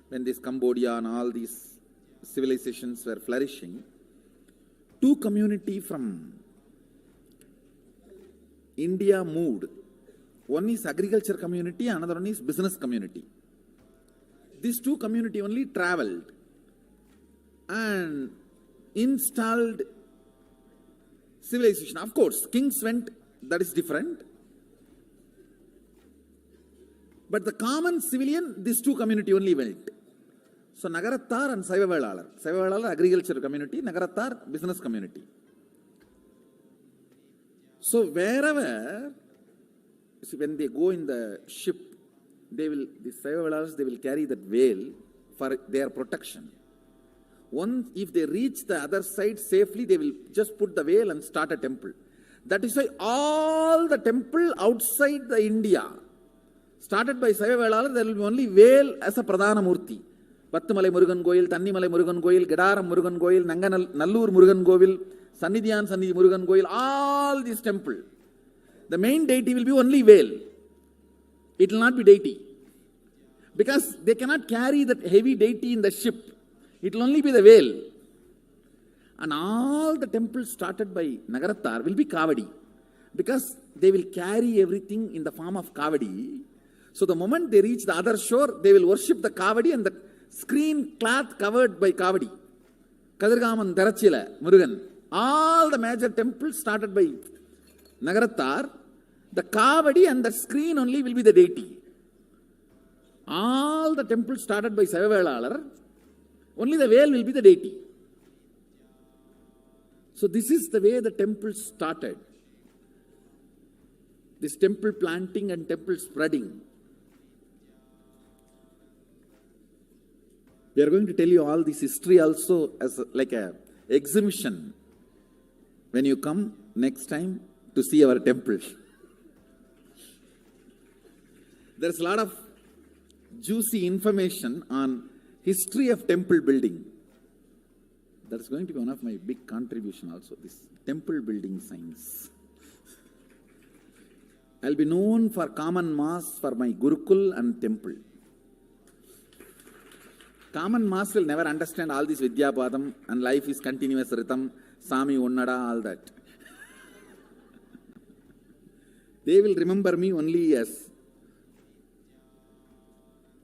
when this Cambodia and all these civilizations were flourishing, two communities from India moved. One is agriculture community, another one is business community. These two community only traveled and installed civilization. Of course, kings went, that is different. But the common civilian, these two community only went. So Nagarattar and Saivavelalar. Saivavelalar agriculture community, Nagarattar business community. So wherever, see, when they go in the ship, the Saivavelalars, they will carry that veil for their protection. Once, if they reach the other side safely, they will just put the veil and start a temple. That is why all the temple outside the India, started by Saivavelalar, there will be only veil as a Pradhana Murti. Pattumalai Murugan Goil, Tannimalai Murugan Goil, Gedaram Murugan Goil, Nallur Murugan Govil, Sannidhyan Sannidhi Murugan Goil, all these temple. The main deity will be only veil. It will not be deity. Because they cannot carry that heavy deity in the ship. It will only be the veil. And all the temples started by Nagarattar will be Kavadi. Because they will carry everything in the form of Kavadi. So the moment they reach the other shore, they will worship the Kavadi and the screen cloth covered by Kavadi. Kadirgaman, Darachila, Murugan. All the major temples started by Nagarattar. The Kavadi and the screen only will be the deity. All the temples started by Saivavelalar, only the veil will be the deity. So this is the way the temple started. This temple planting and temple spreading. We are going to tell you all this history also as like a exhibition when you come next time to see our temple. There's a lot of juicy information on history of temple building. That's going to be one of my big contribution also, this temple building science. I'll be known for common mass for my Gurukul and temple. Common mass will never understand all this Vidyapadam and life is continuous rhythm, Sami Unnada, all that. They will remember me only as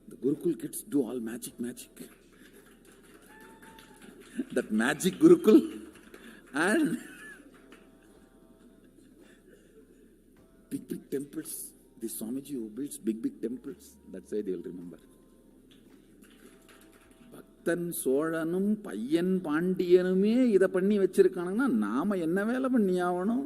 the Gurukul kids do all magic. That magic Gurukul and big temples. This Swamiji who builds big temples, that's why they will remember. அத்தன் சோழனும் பையன் பாண்டியனுமே இதை பண்ணி வச்சிருக்கானுங்கன்னா நாம என்ன வேலை பண்ணி ஆகணும்?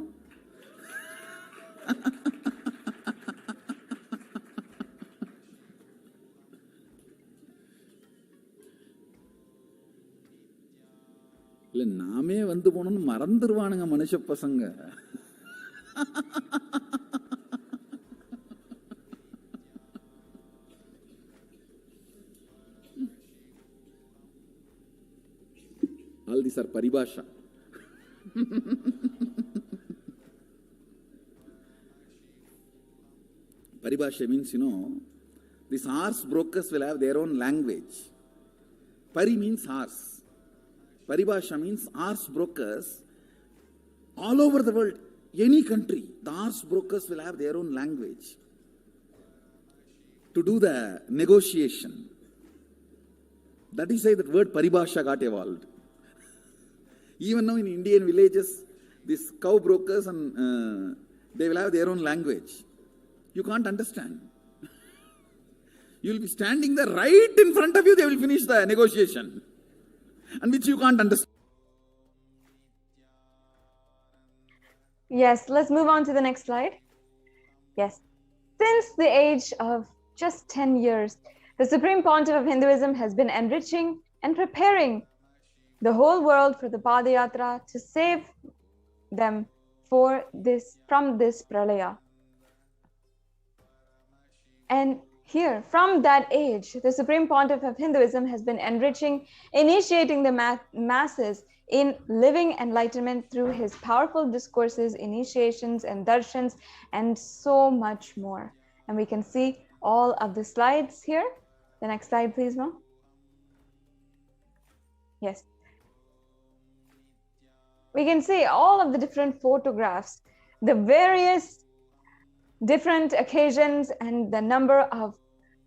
இல்ல நாமே வந்து போனோம்னு மறந்துடுவானுங்க மனுஷ பசங்க. All these are paribhasha. Paribhasha means, these horse brokers will have their own language. Pari means horse. Paribhasha means horse brokers all over the world, any country. The horse brokers will have their own language to do the negotiation. That is why that word paribhasha got evolved. Even now in Indian villages, these cow brokers and they will have their own language. You can't understand. You will be standing there right in front of you, they will finish the negotiation, and which you can't understand. Yes, let's move on to the next slide. Yes. Since the age of just 10 years, the Supreme Pontiff of Hinduism has been enriching and preparing the whole world for the Padayatra to save them from this pralaya. And here, from that age, the Supreme Pontiff of Hinduism has been enriching, initiating the masses in living enlightenment through his powerful discourses, initiations, and darshans, and so much more. And we can see all of the slides here. The next slide, please, Mom. Yes. We can see all of the different photographs, the various different occasions, and the number of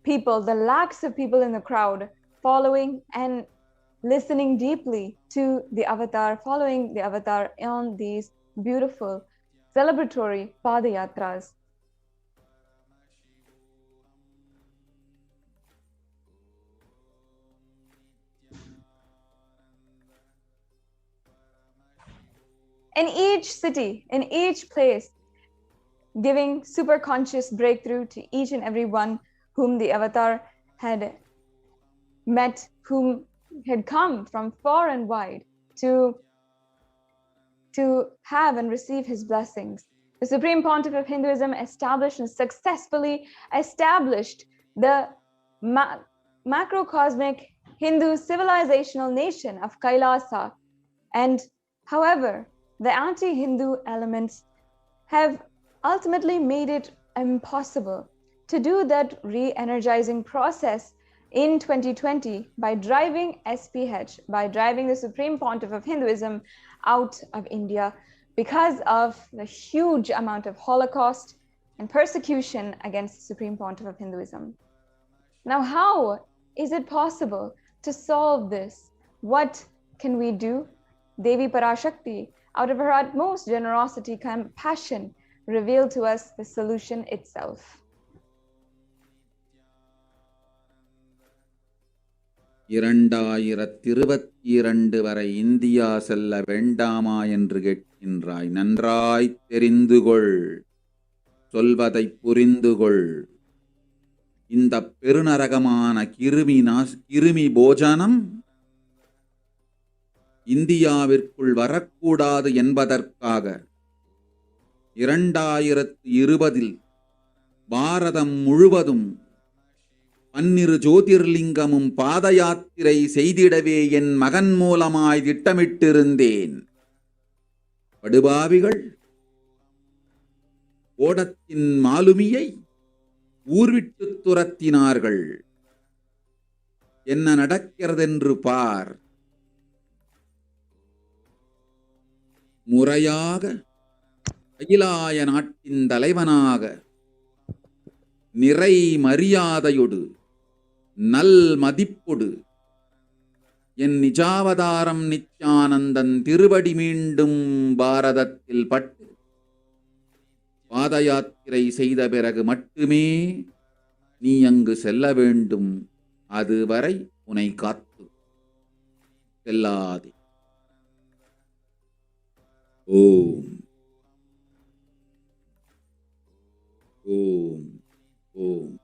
people, the lakhs of people in the crowd following and listening deeply to the avatar, following the avatar on these beautiful celebratory Padayatras. In each city, in each place, giving super conscious breakthrough to each and every one whom the avatar had met, whom had come from far and wide to have and receive his blessings. The Supreme Pontiff of Hinduism established and successfully established the macrocosmic Hindu civilizational nation of Kailasa. And however, the anti-Hindu elements have ultimately made it impossible to do that re-energizing process in 2020 by driving SPH, by driving the Supreme Pontiff of Hinduism out of India because of the huge amount of Holocaust and persecution against the Supreme Pontiff of Hinduism. Now, how is it possible to solve this? What can we do? Devi Parashakti, out of her utmost generosity, compassion, revealed to us the solution itself. இரண்டாயிரத்திருபத்திரண்டு வரை India செல்ல வேண்டாமா என்று கேட்கின்றாய். நன்றாய் தெரிந்துகொள், சொல்வதை புரிந்துகொள். இந்த பெருநரகமான கிருமி போஜனம் இந்தியாவிற்குள் வரக்கூடாது என்பதற்காக 2020 பாரதம் முழுவதும் 12 ஜோதிர்லிங்கமும் பாத யாத்திரை செய்திடவே என் மகன் மூலமாய் திட்டமிட்டிருந்தேன். படுபாவிகள் ஓடத்தின் மாலுமியை ஊர்விட்டு துரத்தினார்கள். என்ன நடக்கிறதென்று பார். முறையாக அகிலாய நாட்டின் தலைவனாக நிறை மரியாதையொடு நல் மதிப்பொடு என் நிஜாவதாரம் நித்யானந்தன் திருவடி மீண்டும் பாரதத்தில் பட்டு பாத யாத்திரை செய்த பிறகு மட்டுமே நீ அங்கு செல்ல வேண்டும். அதுவரை உன்னை காத்து செல்லாதே. ஓம் ஓம் ஓம்.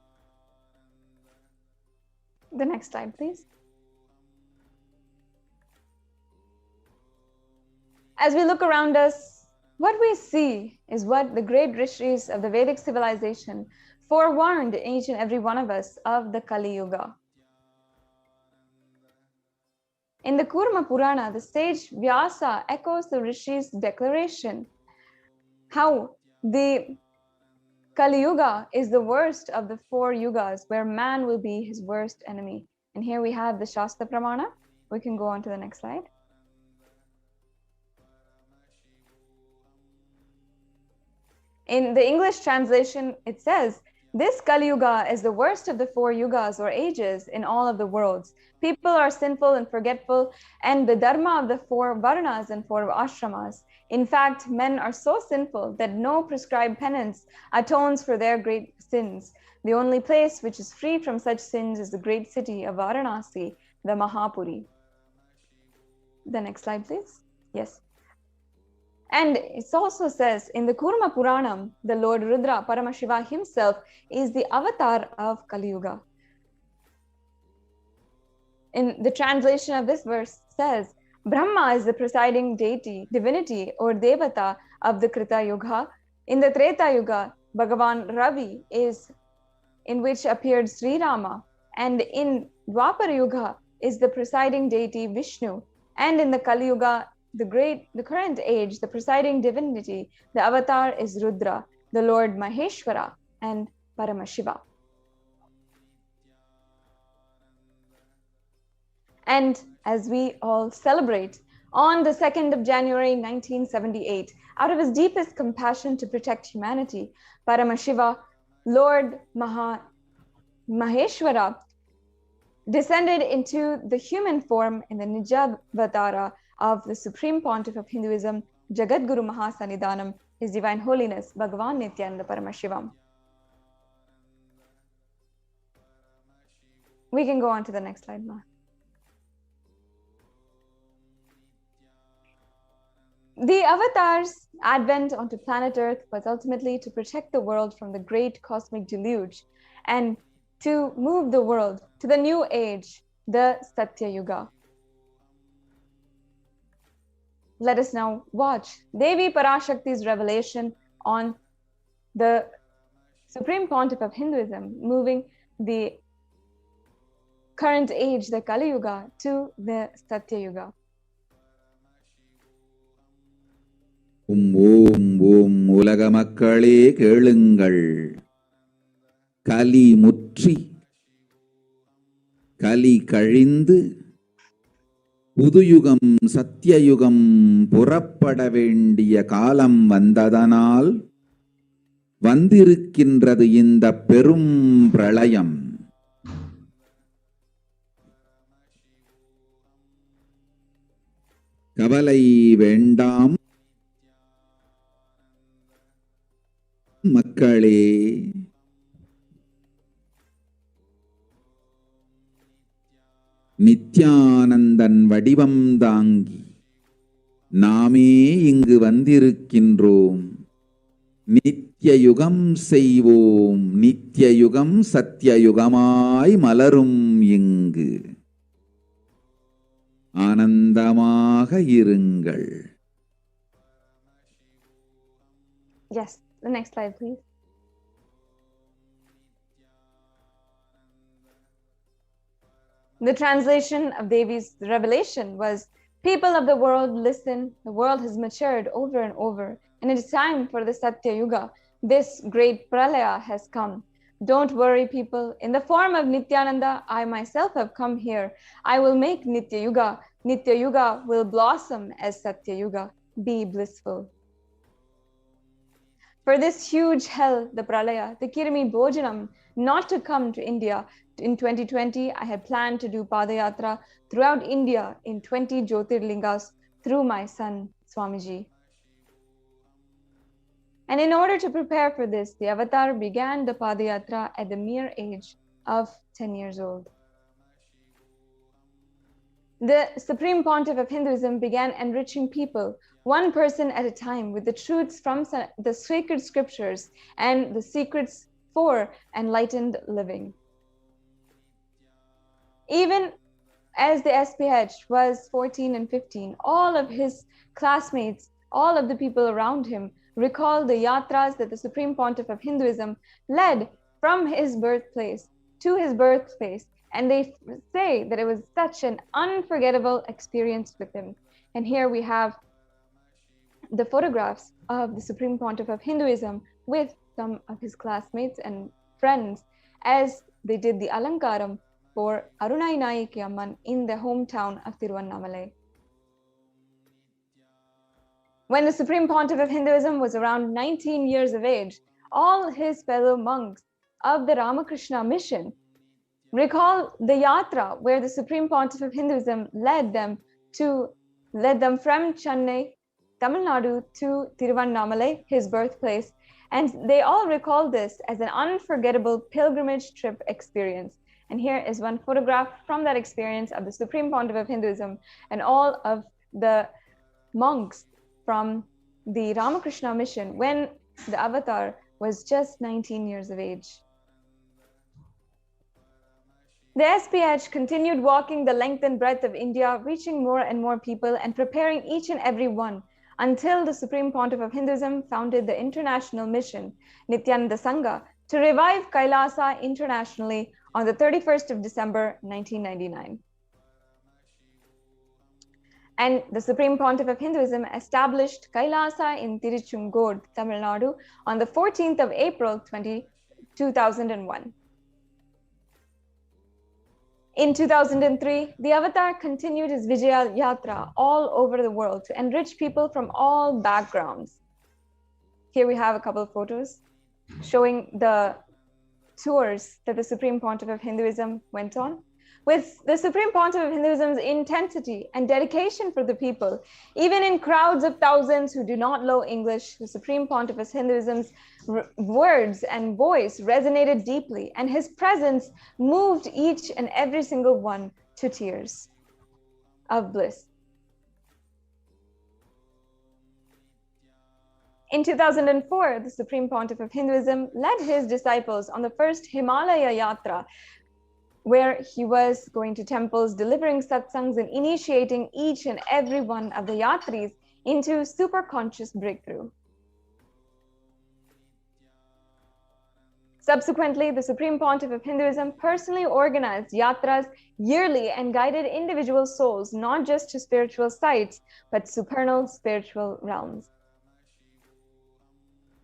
The next slide, please. As we look around us, what we see is what the great rishis of the Vedic civilization forewarned each and every one of us of the Kali Yuga. In the Kurma Purana, the sage Vyasa echoes the rishis' declaration how the Kali Yuga is the worst of the 4 yugas, where man will be his worst enemy. And here we have the Shastra Pramana. We can go on to the next slide. In the English translation, it says, this Kali Yuga is the worst of the 4 yugas or ages in all of the worlds. People are sinful and forgetful, and the dharma of the 4 varnas and 4 ashramas. In fact, men are so sinful that no prescribed penance atones for their great sins. The only place which is free from such sins is the great city of Varanasi, the Mahapuri. The next slide, please. Yes. And it also says in the Kurma Puranam, the Lord Rudra, Paramashiva himself, is the avatar of Kali Yuga. In the translation of this verse says, Brahma is the presiding deity, divinity or devata of the Krita Yuga. In the Treta Yuga, Bhagavan Ravi is in which appeared Sri Rama. And in Dwapar Yuga is the presiding deity Vishnu. And in the Kali Yuga, the current age, the presiding divinity, the avatar is Rudra, the Lord Maheshwara and Paramashiva. And as we all celebrate on the 2nd of January 1978, out of his deepest compassion to protect humanity, Paramashiva, Lord Maheshwara, descended into the human form in the Nijavatara of the Supreme Pontiff of Hinduism, Jagadguru Mahasannidhanam, His Divine Holiness, Bhagavan Nithyananda Paramashivam. We can go on to the next slide, Ma. The avatar's advent onto planet Earth was ultimately to protect the world from the great cosmic deluge and to move the world to the new age, the Satya Yuga. Let us now watch Devi Parashakti's revelation on the Supreme Pontiff of Hinduism, moving the current age, the Kali Yuga, to the Satya Yuga. ஓம் ஓம் ஓம் உலக மக்களே கேளுங்கள். கலி முற்றி கலி கழிந்து புதுயுகம் சத்தியயுகம் புறப்பட வேண்டிய காலம் வந்ததனால் வந்திருக்கின்றது இந்த பெரும் பிரளயம். கவலை வேண்டாம் மக்களே. நித்யானந்தன் வடிவம் தாங்கி நாமே இங்கு வந்திருக்கின்றோம். நித்திய யுகம் செய்வோம், நித்திய யுகம் சத்தியயுகமாய் மலரும் இங்கு. ஆனந்தமாக இருங்கள். Yes, the next slide, please. The translation of Devi's revelation was, people of the world, listen, the world has matured over and over, and it is time for the Satya Yuga. This great pralaya has come. Don't worry, people. In the form of Nithyananda, I myself have come here. I will make Nitya Yuga. Nitya Yuga will blossom as Satya Yuga. Be blissful. For this huge hell, the pralaya, the Kirmi Bhojanam, not to come to India. In 2020, I had planned to do Padayatra throughout India in 20 Jyotirlingas through my son, Swamiji. And in order to prepare for this, the avatar began the Padayatra at the mere age of 10 years old. the Supreme Pontiff of Hinduism began enriching people, one person at a time, with the truths from the sacred scriptures and the secrets for enlightened living. Even as the SPH was 14 and 15, all of his classmates, all of the people around him recall the yatras that the Supreme Pontiff of Hinduism led from his birthplace to his birthplace. And they say that it was such an unforgettable experience with him. And here we have the photographs of the Supreme Pontiff of Hinduism with some of his classmates and friends as they did the Alankaram for Arunai Nayaki Amman in their hometown of Tiruvannamalai. When the Supreme Pontiff of Hinduism was around 19 years of age, all his fellow monks of the Ramakrishna mission recall the yatra where the Supreme Pontiff of Hinduism led them from Chennai, Tamil Nadu to Tiruvannamalai, his birthplace, and they all recall this as an unforgettable pilgrimage trip experience. And here is one photograph from that experience of the Supreme Pontiff of Hinduism and all of the monks from the Ramakrishna mission when the avatar was just 19 years of age. The SPH continued walking the length and breadth of India, reaching more and more people and preparing each and every one until the Supreme Pontiff of Hinduism founded the international mission, Nithyananda Sangha, to revive Kailasa internationally on the 31st of December, 1999. And the Supreme Pontiff of Hinduism established Kailasa in Tiruchungod, Tamil Nadu on the 14th of April, 2001. In 2003, the Avatar continued his Vijaya Yatra all over the world to enrich people from all backgrounds. Here we have a couple of photos showing the tours that the Supreme Pontiff of Hinduism went on. With the Supreme Pontiff of Hinduism's intensity and dedication for the people, even in crowds of thousands who do not know English, the Supreme Pontiff of Hinduism's words and voice resonated deeply, and his presence moved each and every single one to tears of bliss. In 2004, the Supreme Pontiff of Hinduism led his disciples on the first Himalaya Yatra, where he was going to temples, delivering satsangs and initiating each and every one of the yatris into super conscious breakthrough. Subsequently, the Supreme Pontiff of Hinduism personally organized yatras yearly and guided individual souls not just to spiritual sites, but supernal spiritual realms.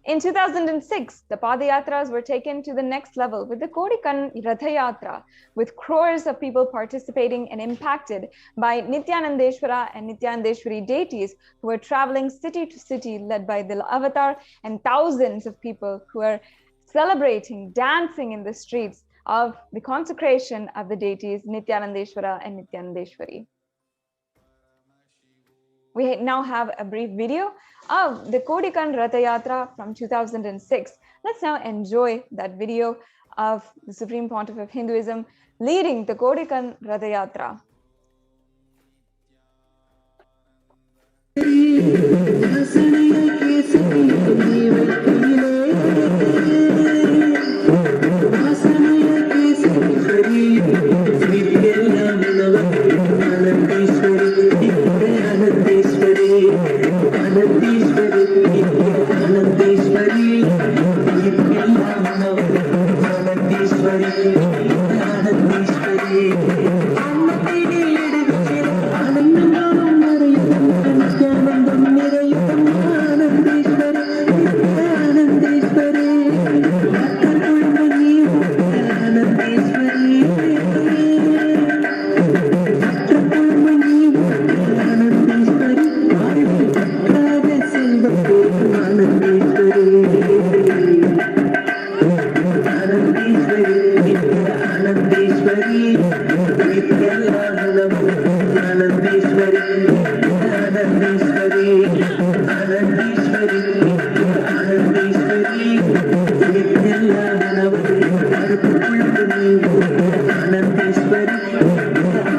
In 2006, the Padayatras were taken to the next level with the Kodikan Ratha Yatra, with crores of people participating and impacted by Nithyanandeshwara and Nithyanandeshwari deities who were traveling city to city led by the Avatar, and thousands of people who are celebrating, dancing in the streets of the consecration of the deities Nithyanandeshwara and Nithyanandeshwari. We now have a brief video of the Kodikan Ratha Yatra from 2006. Let's now enjoy that video of the Supreme Pontiff of Hinduism leading the Kodikan Ratha Yatra.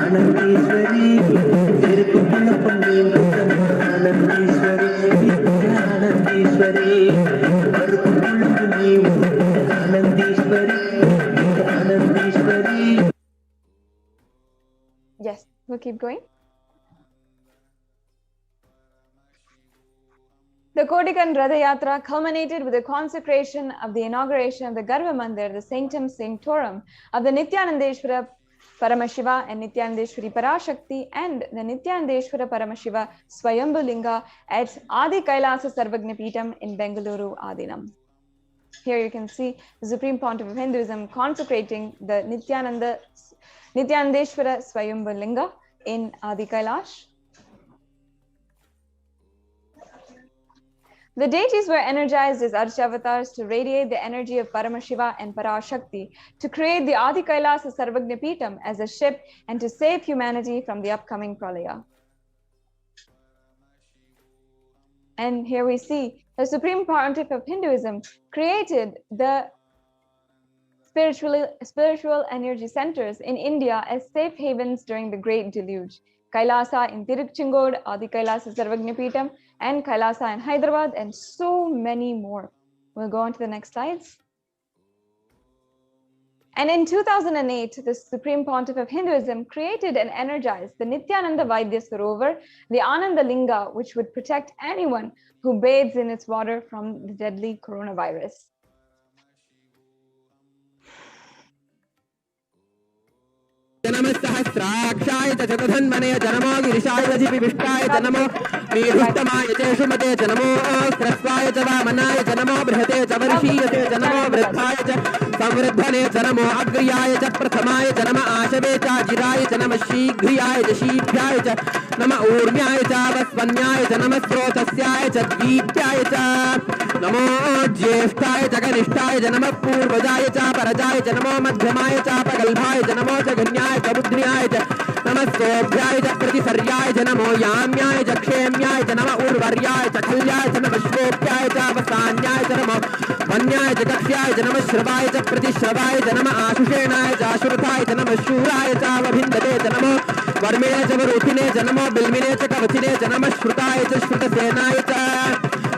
Anandeshwari Yes, we'll keep going. The Kodikan Ratha Yatra culminated with the consecration of the inauguration of the Garbha Mandir, the sanctum sanctorum of the Nithyanandeshwara Paramashiva and Nithyanandeshwari Parashakti and the Nithyanandeshwara Paramashiva Swayambhu Linga at Adi Kailasa Sarvagna Peetham in Bengaluru, Adinam. Here you can see the Supreme Pontiff of Hinduism consecrating the Nithyanandeshwara Swayambhu Linga in Adi Kailash. The deities were energized as Archavatars to radiate the energy of Paramashiva and Parashakti, to create the Adi Kailasa Sarvagna Peetham as a ship and to save humanity from the upcoming Pralaya. And here we see the Supreme Pontiff of Hinduism created the spiritual energy centers in India as safe havens during the Great Deluge. Kailasa in Tiruchengod, Adi Kailasa Sarvagna Peetham, and Kailasa in Hyderabad, and so many more. We'll go on to the next slides. And in 2008, the Supreme Pontiff of Hinduism created and energized the Nithyananda Vaidya Sarovar, the Ananda Linga, which would protect anyone who bathes in its water from the deadly coronavirus. जनमस्सहस्राक्षाय च चतुर्धन्वने जनमो गिरिशाय च जिपिविष्टाय जनमो मेघुष्टमाय च सुमते जनमो ह्रस्वाय च वामनाय जनमो बृहते च वर्षीयते जनमो वृद्धाय च संवृद्धने जनमो अग्र्याय च प्रथमाय जनम आशवे च जिराय च नमः शीघ्रियाय च शीघ्राय च नम ऊर्म्याय च वस्वन्याय च नमः स्रोतस्याय च दीप्याय च नमो ज्येष्ठाय च कनिष्ठाय च नमः पूर्वजाय च परजाय च नमो मध्यमाय च पगल्भाय च नमो च घन्याय च बुद्ध्याय च नमः सोभ्याय च प्रतिसर्याय च नमो याम्याय च क्षेम्याय च नमः उर्वर्याय च खल्याय च नमः श्वोप्याय च वसान्याय च नमो वन्याय च कक्ष्याय च नमः श्रवाय च प्रतिश्रवाय च नमः आशुषेणाय च आशुरथाय च नमः शूराय च वभिन्दते च नमो वर्मिणे च वरुथिने च नमो बिल्मिने च कवचिने च नमः श्रुताय च श्रुतसेनाय च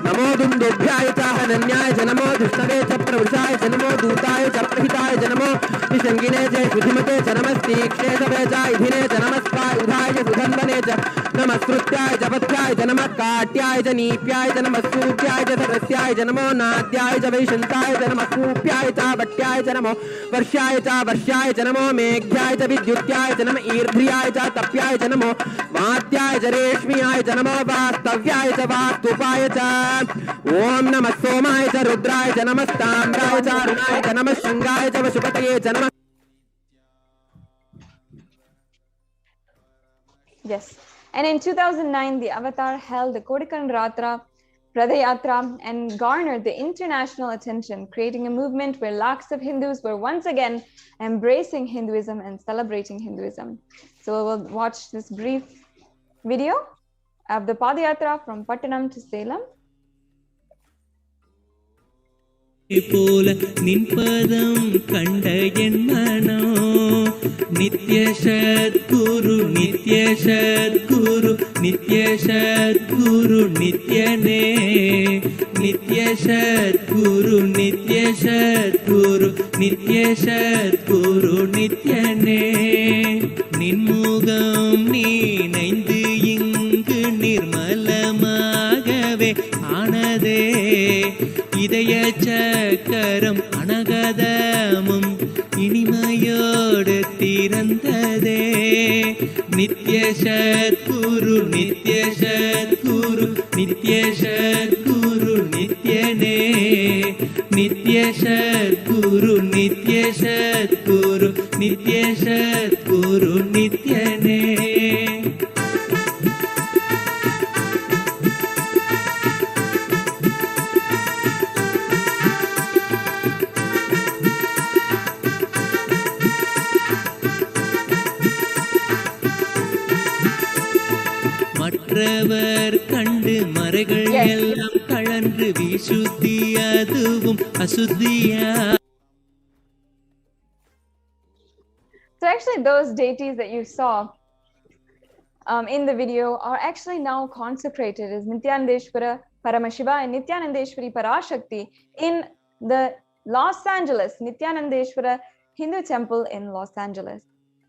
नमो दुन्दुभ्याय च हनन्याय च नमो धृष्णवे च प्रवृषाय च नमो दूताय च प्रहिताय च नमो निषङ्गिने च शुधिमते च नमस्तीक्ष्णे च वेजायुधिने च नमस्कायुधाय च सुधन्वने च नमः श्रुत्याय च पथ्याय च नमः काट्याय च नीप्याय च नमः सूप्याय च सरस्याय च नमो नाद्याय च वैशन्ताय च नमः कूप्याय च भट्याय च नमो वर्ष्याय च नमो मेघ्याय च विद्युत्याय च नमः ईर्ध्याय च तप्याय च नमो वात्याय च रेश्म्याय च नमो वास्तव्याय च वास्तुपाय च ओम नमः सोमाय च रुद्राय च नमः ताम्राय च अरुणाय च नमः शृंगाय च वशुपतये च नमः. Yes. And in 2009, the Avatar held the Kodikan Ratha Yatra and garnered the international attention, creating a movement where lakhs of Hindus were once again embracing Hinduism and celebrating Hinduism. So we'll watch this brief video of the Padayatra from Pattanam to Salem. போல நின்பதம் கண்ட என் மனோ நித்ய சத்குரு நித்ய சத்குரு நித்ய சத்குரு நித்யனே நித்ய சத்குரு நித்ய சத்குரு நித்ய சத்குரு நித்யனே நின்முகம் நீனைந்து இங்கு நிர்மலமாகவே ஆனதே இதய சக்கரம் அனகதமும் இனிமையோடு திறந்ததே நித்ய சத்குரு நித்ய சத்குரு நித்ய சத்குரு நித்யனே நித்ய சத்குரு நித்ய சத்குரு நித்ய சத்குரு நித்யனே. மற்றவர் கண்டு மறைகள் எல்லாம் கழன்று விசுத்தி அதுவும் அசுத்தியா. So actually those deities that you saw in the video are actually now consecrated as Nithyanandeshwara Paramashiva and Nithyanandeshwari Parashakti in the Los Angeles Nithyanandeshwara Hindu temple in Los Angeles.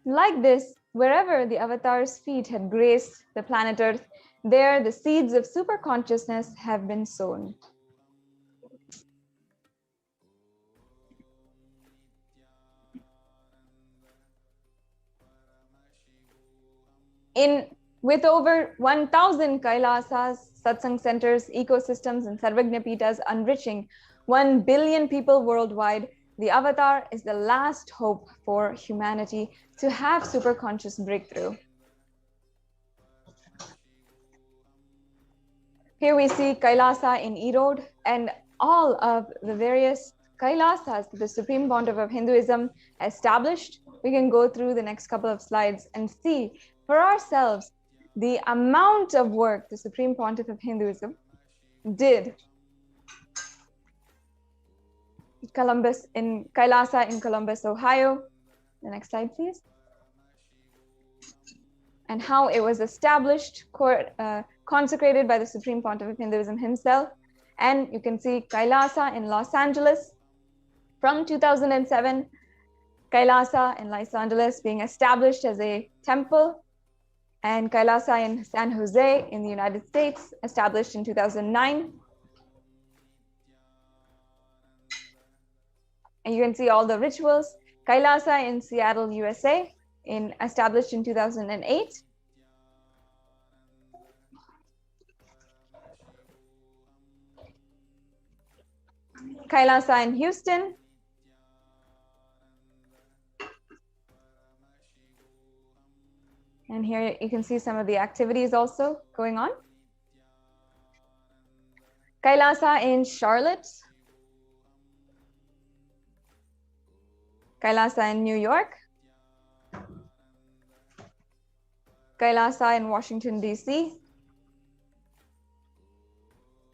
Like this, Wherever the avatar's feet had graced the planet Earth, there the seeds of super consciousness have been sown. With over 1,000 Kailasas, satsang centers, ecosystems, and Sarvagnapitas enriching 1 billion people worldwide, the avatar is the last hope for humanity to have superconscious breakthrough. Here we see Kailasa in Erode and all of the various Kailasas that the Supreme Pontiff of Hinduism established. We can go through the next couple of slides and see for ourselves the amount of work the Supreme Pontiff of Hinduism did. Kailasa in Columbus, Ohio. The next slide, please. And how it was established, consecrated by the Supreme Pontiff of Hinduism himself. And you can see Kailasa in Los Angeles from 2007. Kailasa in Los Angeles being established as a temple, and Kailasa in San Jose in the United States, established in 2009. And you can see all the rituals. Kailasa in Seattle, USA, established in 2008. Kailasa in Houston. And here you can see some of the activities also going on. Kailasa in Charlotte. Kailasa in New York. Kailasa in Washington, D.C.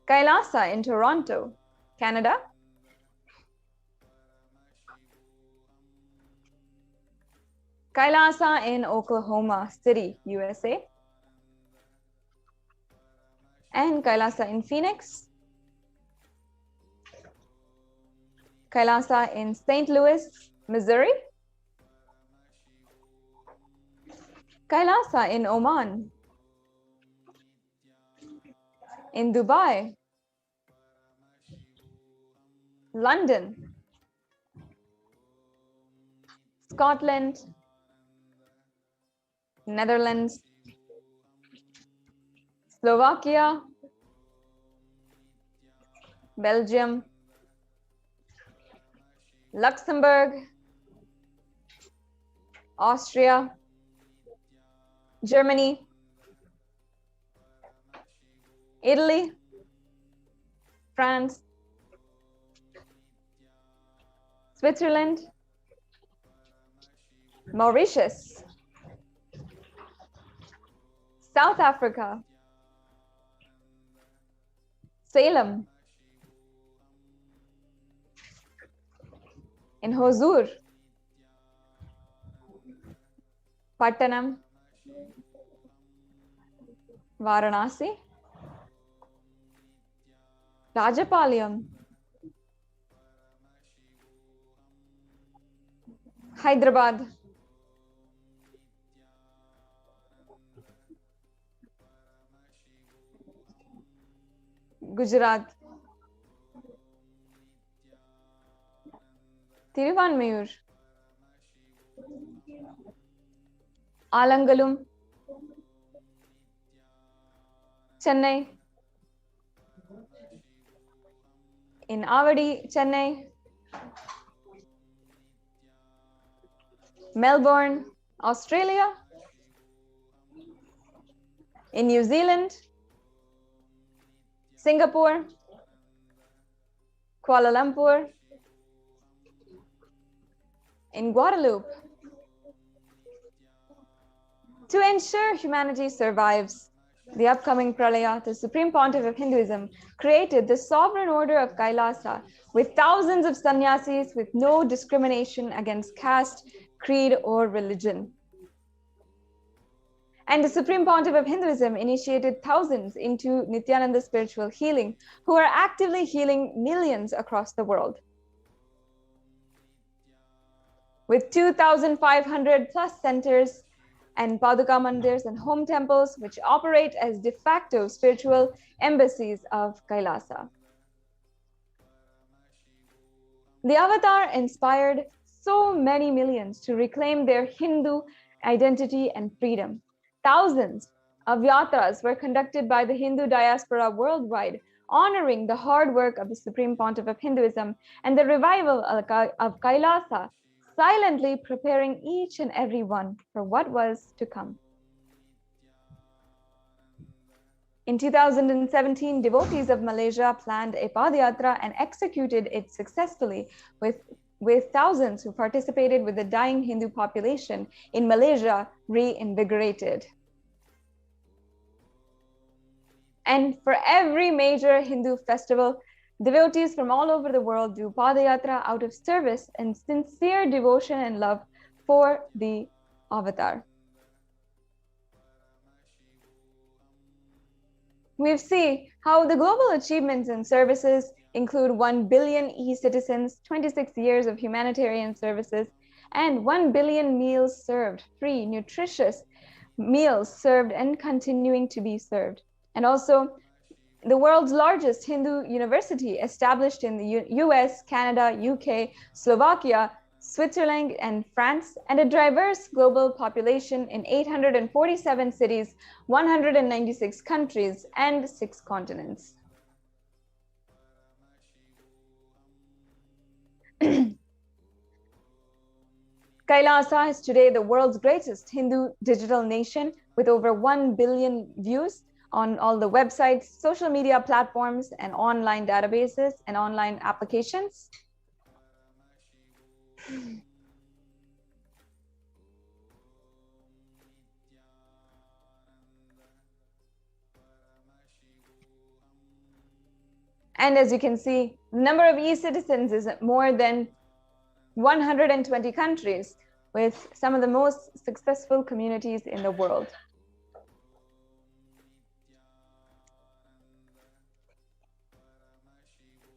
Kailasa in Toronto, Canada. Kailasa in Oklahoma City, USA. And Kailasa in Phoenix. Kailasa in St. Louis, Missouri. Kailasa in Oman. In Dubai. London. Scotland. Netherlands, Slovakia, Belgium, Luxembourg, Austria, Germany, Italy, France, Switzerland, Mauritius, South Africa, Salem, in Hosur, Pattanam, Varanasi, Rajapalayam, Hyderabad, Gujarat, Tiruvanmayur, Alangalum, Chennai, in Avadi, Chennai, Melbourne, Australia, in New Zealand, Singapore, Kuala Lumpur, in Guadeloupe. To ensure humanity survives the upcoming Pralaya, the Supreme Pontiff of Hinduism created the sovereign order of Kailasa with thousands of sannyasis with no discrimination against caste, creed, or religion. And the Supreme Pontiff of Hinduism initiated thousands into Nithyananda spiritual healing, who are actively healing millions across the world. With 2,500 plus centers and Paduka mandirs and home temples, which operate as de facto spiritual embassies of Kailasa. The avatar inspired so many millions to reclaim their Hindu identity and freedom. Thousands of yatras were conducted by the Hindu diaspora worldwide, honoring the hard work of the Supreme Pontiff of Hinduism and the revival of Kailasa, silently preparing each and every one for what was to come. In 2017, devotees of Malaysia planned a Padayatra and executed it successfully with thousands who participated with the dying Hindu population in Malaysia reinvigorated. And for every major Hindu festival, devotees from all over the world do Padayatra out of service and sincere devotion and love for the avatar. We see how the global achievements and services include 1 billion e-citizens, 26 years of humanitarian services, and 1 billion meals served, free, nutritious meals served and continuing to be served. And also the world's largest Hindu university established in the US, Canada, UK, Slovakia, Switzerland, and France, and a diverse global population in 847 cities, 196 countries, and 6 continents. Kailasa is today the world's greatest Hindu digital nation with over 1 billion views on all the websites, social media platforms, and online databases and online applications. And as you can see, the number of e-citizens is more than 120 countries, with some of the most successful communities in the world.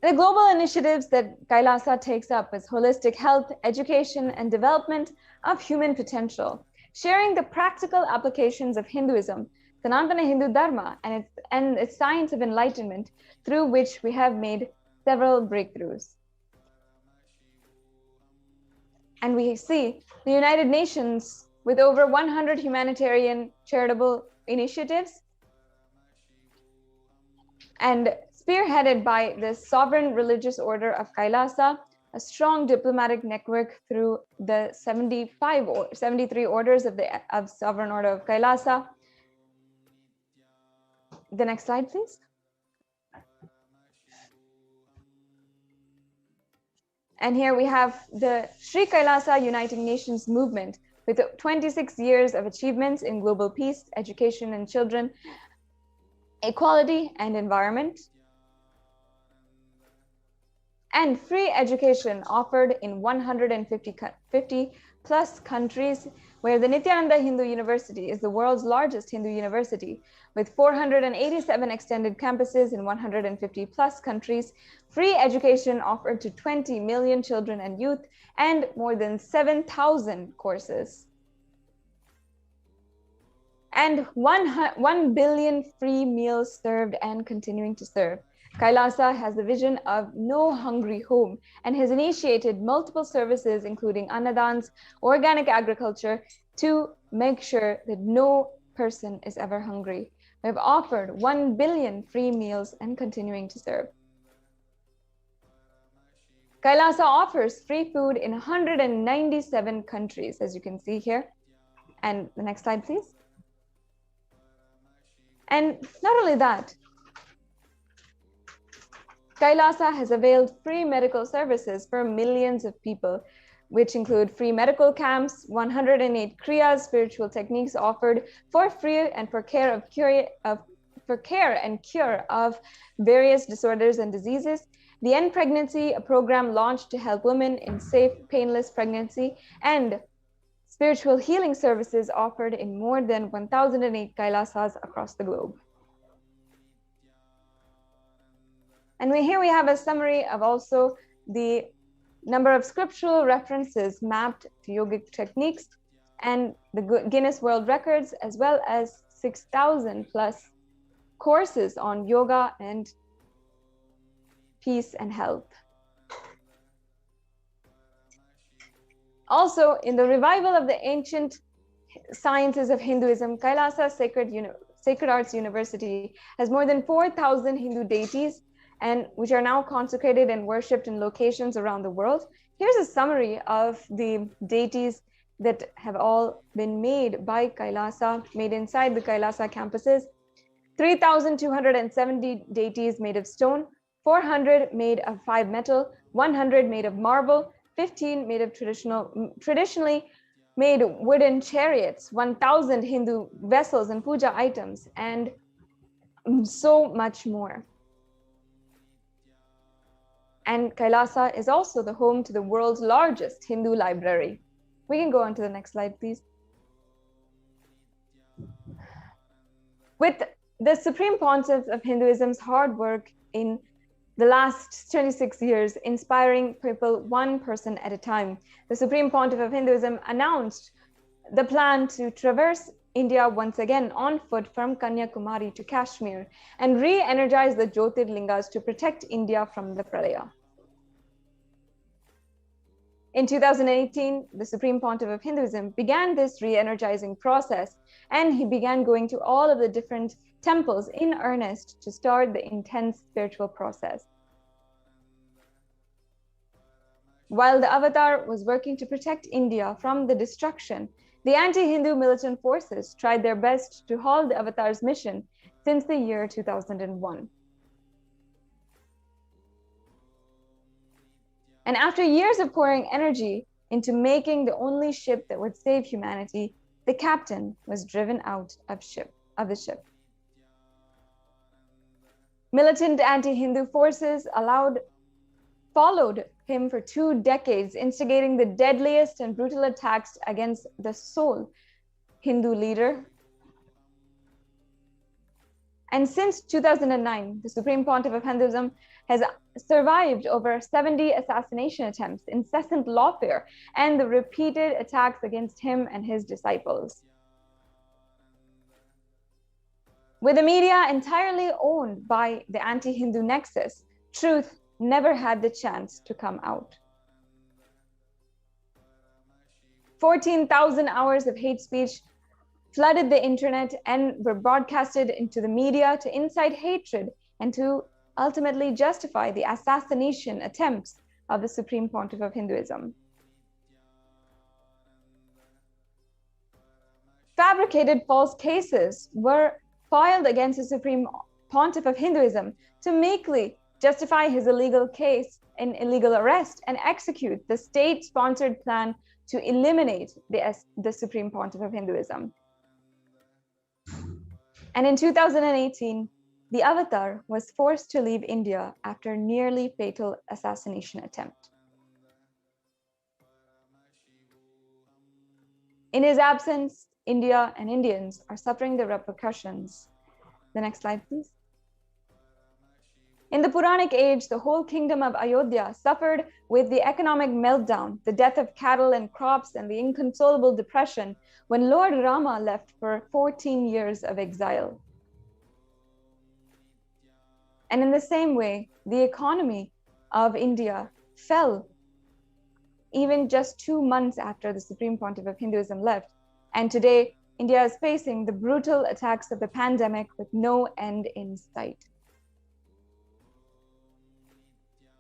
The global initiatives that Kailasa takes up is holistic health, education, and development of human potential, sharing the practical applications of Hinduism, Sanatana Hindu Dharma, and its science of enlightenment, through which we have made several breakthroughs. And we see the United Nations with over 100 humanitarian charitable initiatives, and spearheaded by the Sovereign Religious Order of Kailasa, a strong diplomatic network through the 73 orders of Sovereign Order of Kailasa. The next slide, please. And here we have the Sri Kailasa United Nations movement with 26 years of achievements in global peace, education and children, equality and environment, and free education offered in 150 plus countries, where the Nithyananda Hindu University is the world's largest Hindu university, with 487 extended campuses in 150 plus countries, free education offered to 20 million children and youth, and more than 7,000 courses. And 1 billion free meals served and continuing to serve. Kailasa has the vision of no hungry home and has initiated multiple services, including annadans, organic agriculture, to make sure that no person is ever hungry. We have offered 1 billion free meals and continuing to serve. Kailasa offers free food in 197 countries, as you can see here. And the next slide, please. And not only that, Kailasa has availed free medical services for millions of people, which include free medical camps, 108 kriyas, spiritual techniques offered for free and for care and cure of various disorders and diseases. The End Pregnancy, a program launched to help women in safe, painless pregnancy, and spiritual healing services offered in more than 1,008 Kailasas across the globe. And here we have a summary of also the number of scriptural references mapped to yogic techniques and the Guinness World Records, as well as 6,000 plus courses on yoga and peace and health. Also, in the revival of the ancient sciences of Hinduism, Kailasa Sacred Arts University has more than 4,000 Hindu deities, and which are now consecrated and worshipped in locations around the world. Here's a summary of the deities that have all been made by Kailasa, made inside the Kailasa campuses. 3,270 deities made of stone, 400 made of 5 metal, 100 made of marble, 15 made of traditionally made wooden chariots, 1,000 Hindu vessels and puja items, and so much more. And Kailasa is also the home to the world's largest Hindu library. We can go on to the next slide, please. With the Supreme Pontiff of Hinduism's hard work in the last 26 years, inspiring people one person at a time, the Supreme Pontiff of Hinduism announced the plan to traverse India once again on foot from Kanyakumari to Kashmir and re-energize the Jyotirlingas to protect India from the Pralaya. In 2018, the Supreme Pontiff of Hinduism began this re-energizing process, and he began going to all of the different temples in earnest to start the intense spiritual process. While the Avatar was working to protect India from the destruction, the anti-Hindu militant forces tried their best to halt the Avatar's mission since the year 2001. And after years of pouring energy into making the only ship that would save humanity, the captain was driven out of the ship. Militant anti-Hindu forces followed him for 2 decades, instigating the deadliest and brutal attacks against the sole Hindu leader. And since 2009, the Supreme Pontiff of Hinduism has survived over 70 assassination attempts, incessant lawfare, and the repeated attacks against him and his disciples. With the media entirely owned by the anti-Hindu nexus, truth never had the chance to come out. 14,000 hours of hate speech flooded the internet and were broadcasted into the media to incite hatred and to ultimately justify the assassination attempts of the Supreme Pontiff of Hinduism. Fabricated false cases were filed against the Supreme Pontiff of Hinduism to meekly justify his illegal case and illegal arrest and execute the state-sponsored plan to eliminate the Supreme Pontiff of Hinduism. And in 2018, the Avatar was forced to leave India after a nearly fatal assassination attempt. In his absence, India and Indians are suffering the repercussions. The next slide, please. In the Puranic age, the whole kingdom of Ayodhya suffered with the economic meltdown, the death of cattle and crops, and the inconsolable depression when Lord Rama left for 14 years of exile. And in the same way, the economy of India fell even just 2 months after the Supreme Pontiff of Hinduism left. And today, India is facing the brutal attacks of the pandemic with no end in sight.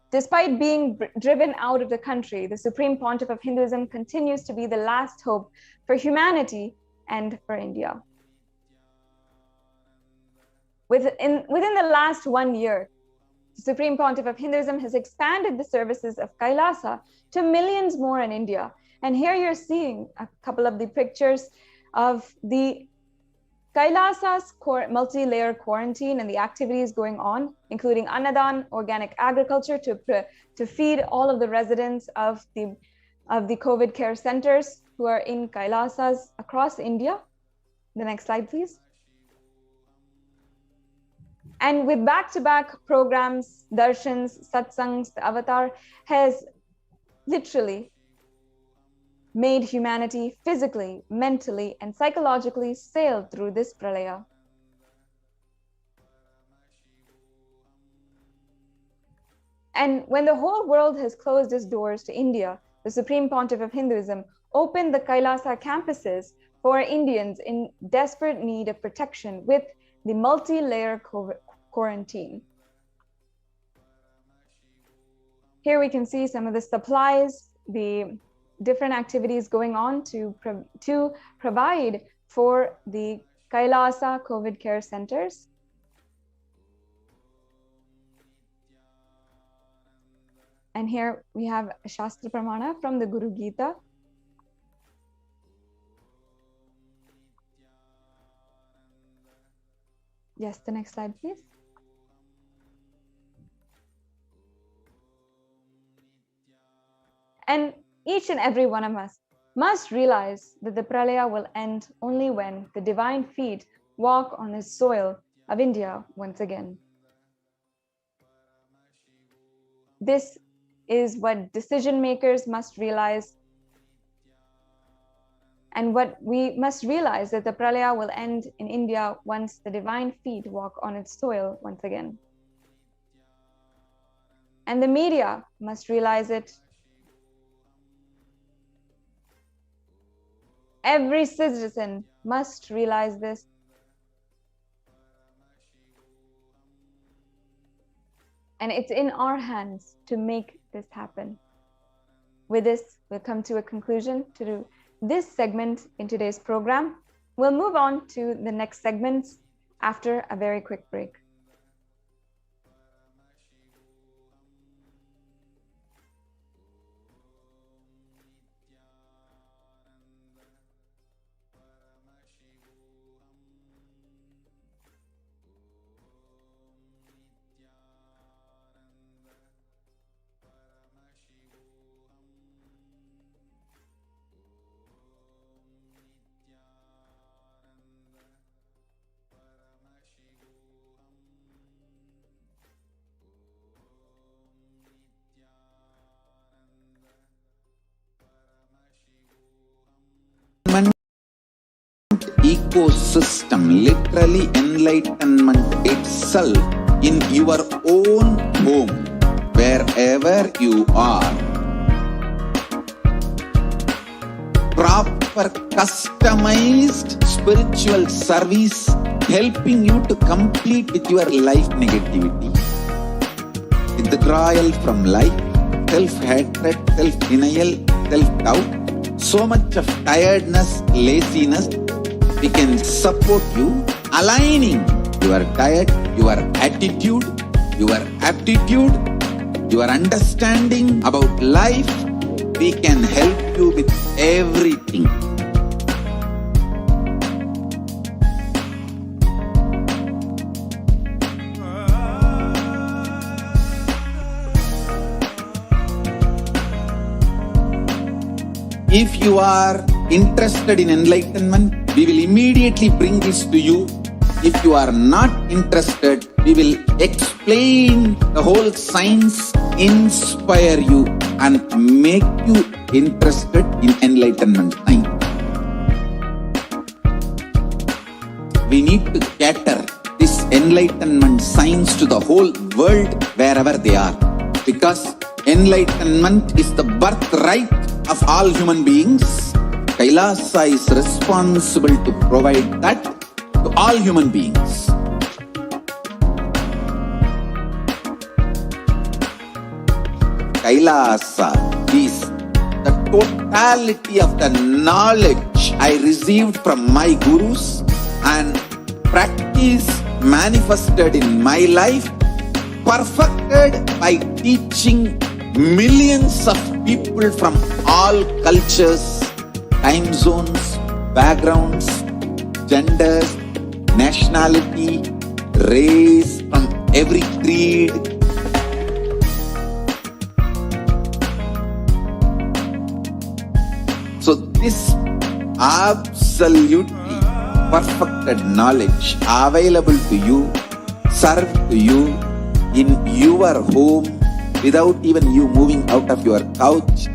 Despite being driven out of the country, the Supreme Pontiff of Hinduism continues to be the last hope for humanity and for India. Within the last 1 year, the Supreme Pontiff of Hinduism has expanded the services of Kailasa to millions more in India. And here you're seeing a couple of the pictures of the Kailasa's multi-layer quarantine and the activities going on, including Annadan, organic agriculture to feed all of the residents of the COVID care centers who are in Kailasas across India. The next slide, please. And with back-to-back programs, darshans, satsangs, the Avatar has literally made humanity physically, mentally, and psychologically sail through this pralaya. And when the whole world has closed its doors to India, the Supreme Pontiff of Hinduism opened the Kailasa campuses for Indians in desperate need of protection with the multi-layer quarantine. Here we can see some of the supplies, the different activities going on to provide for the Kailasa COVID care centers. And here we have a Shastra Pramana from the Guru Gita. Yes, the next slide, please. And each and every one of us must realize that the pralaya will end only when the divine feet walk on the soil of India once again. This is what decision makers must realize, and what we must realize, that the pralaya will end in India once the divine feet walk on its soil once again. And the media must realize it. Every citizen must realize this. And it's in our hands to make this happen. With this, we'll come to a conclusion to this segment in today's program. We'll move on to the next segments after a very quick break. Ecosystem, literally enlightenment itself in your own home, wherever you are. Proper customized spiritual service helping you to complete with your life negativity. Withdrawal from life, self-hatred, self-denial, self-doubt, so much of tiredness, laziness. We can support you, aligning your diet, your attitude, your aptitude, your understanding about life. We can help you with everything. If you are interested in enlightenment, we will immediately bring this to you. If you are not interested, we will explain the whole science, inspire you and make you interested in enlightenment science. We need to cater this enlightenment science to the whole world wherever they are, because enlightenment is the birthright of all human beings. Kailasa is responsible to provide that to all human beings. Kailasa is the totality of the knowledge I received from my gurus and practice manifested in my life, perfected by teaching millions of people from all cultures, time zones, backgrounds, genders, nationality, race, from every creed. So this absolutely perfected knowledge available to you, served to you in your home without even you moving out of your couch,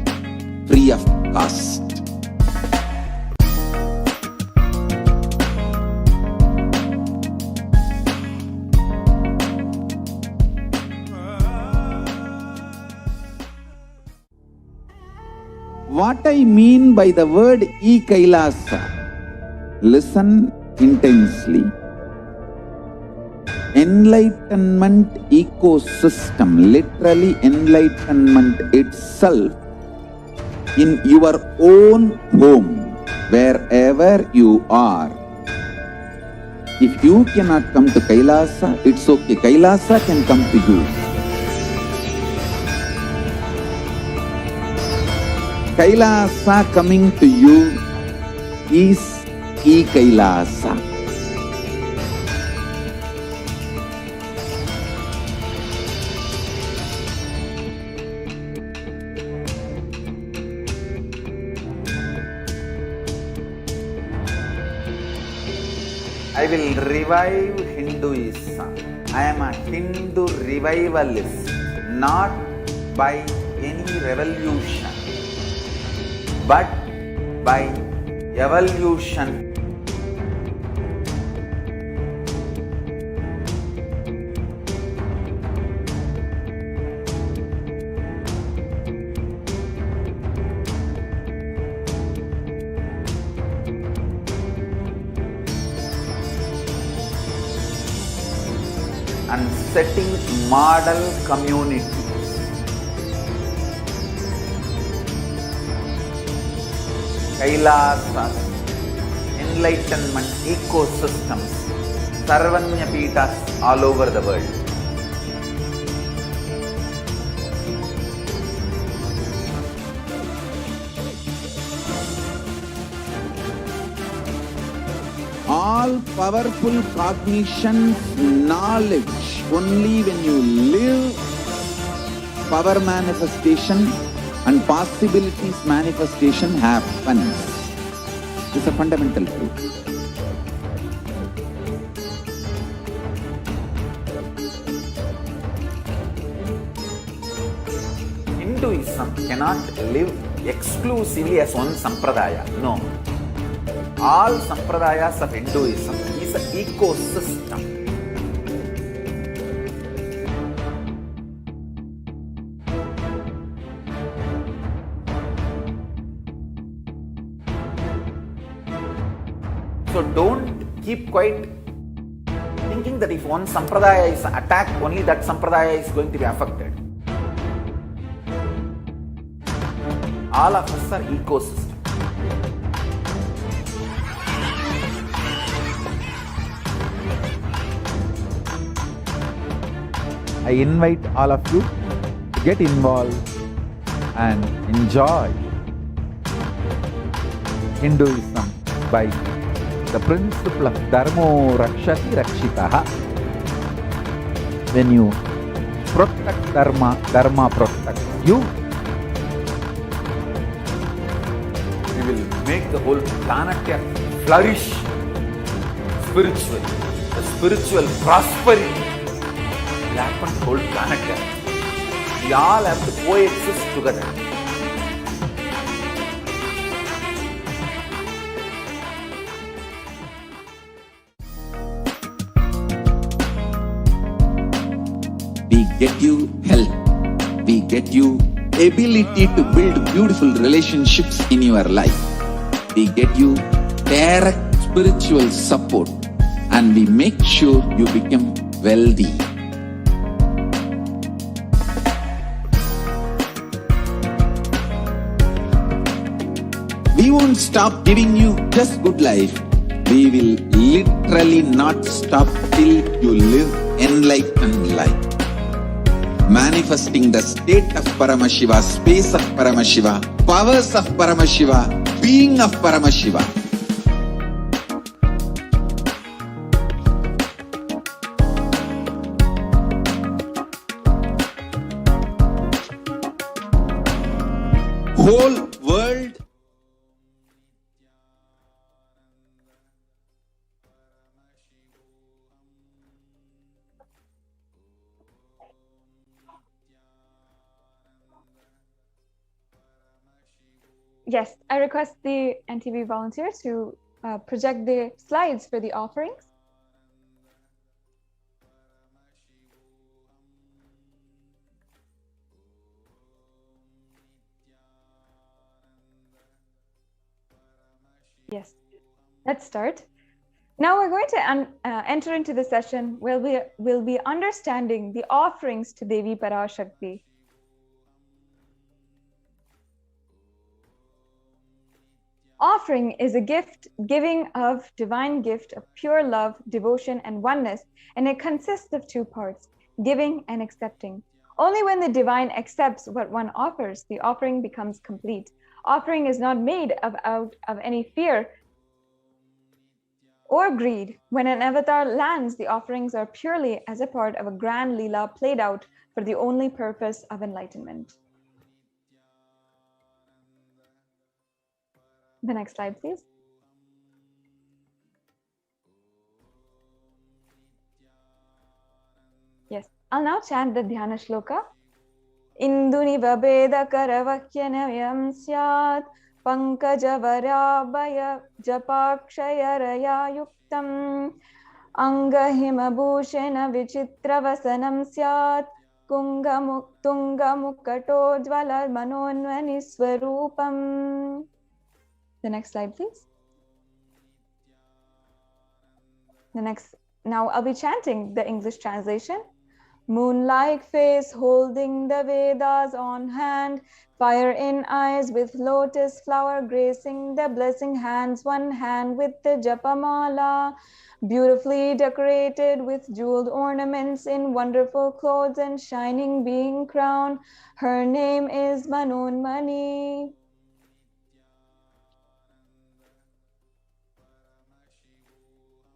free of cost. What I mean by the word Kailasa, listen intensely. Enlightenment ecosystem, literally enlightenment itself, in your own home, wherever you are. If you cannot come to Kailasa, it's okay. Kailasa can come to you. Kailasa coming to you is Kailasa. I will revive Hinduism. I am a Hindu revivalist, not by any revolution, but by evolution. And setting model community. Kailasas, enlightenment ecosystems, Sarvanya Pitas all over the world. All powerful cognition, knowledge, only when you live, power manifestation and possibilities manifestation happens. This is a fundamental truth. Hinduism cannot live exclusively as one sampradaya. No. All sampradayas of Hinduism is an ecosystem. So don't keep quiet thinking that if one sampradaya is attacked, only that sampradaya is going to be affected. All of us are ecosystems. I invite all of you to get involved and enjoy Hinduism by the principle of Dharmo Rakshati Rakshitaha. When you protect Dharma, Dharma protects you. We will make the whole planet flourish spiritually. The spiritual prosperity will happen to the whole planet Earth. We all have to coexist together. We get you health. We get you ability to build beautiful relationships in your life. We get you direct spiritual support, and we make sure you become wealthy. We won't stop giving you just good life. We will literally not stop till you live enlightened life. Manifesting the state of Paramashiva, space of Paramashiva, powers of Paramashiva, being of Paramashiva. Whole world Yes, I request the NTV volunteer to project the slides for the offerings. Yes, let's start. Now we're going to enter into the session where we will be understanding the offerings to Devi Parashakti. Offering is a gift, giving of divine gift of pure love, devotion, and oneness, and it consists of two parts, giving and accepting. Only when the divine accepts what one offers, the offering becomes complete. Offering is not made out of any fear or greed. When an avatar lands, the offerings are purely as a part of a grand lila played out for the only purpose of enlightenment. The next slide, please. Yes, I'll now chant the Dhyana Shloka. Induniva Veda Karavakyanayam Syat Pankajavaraabhaya Japakshayaraya Yuktam Angahimabhushena Vichitravasanam Syat Tungamukatojvala Manonvani Swarupam. The next slide, please. Now I'll be chanting the English translation. Moon-like face holding the Vedas on hand, fire in eyes with lotus flower gracing the blessing hands, one hand with the Japamala, beautifully decorated with jeweled ornaments in wonderful clothes and shining being crown. Her name is Manonmani.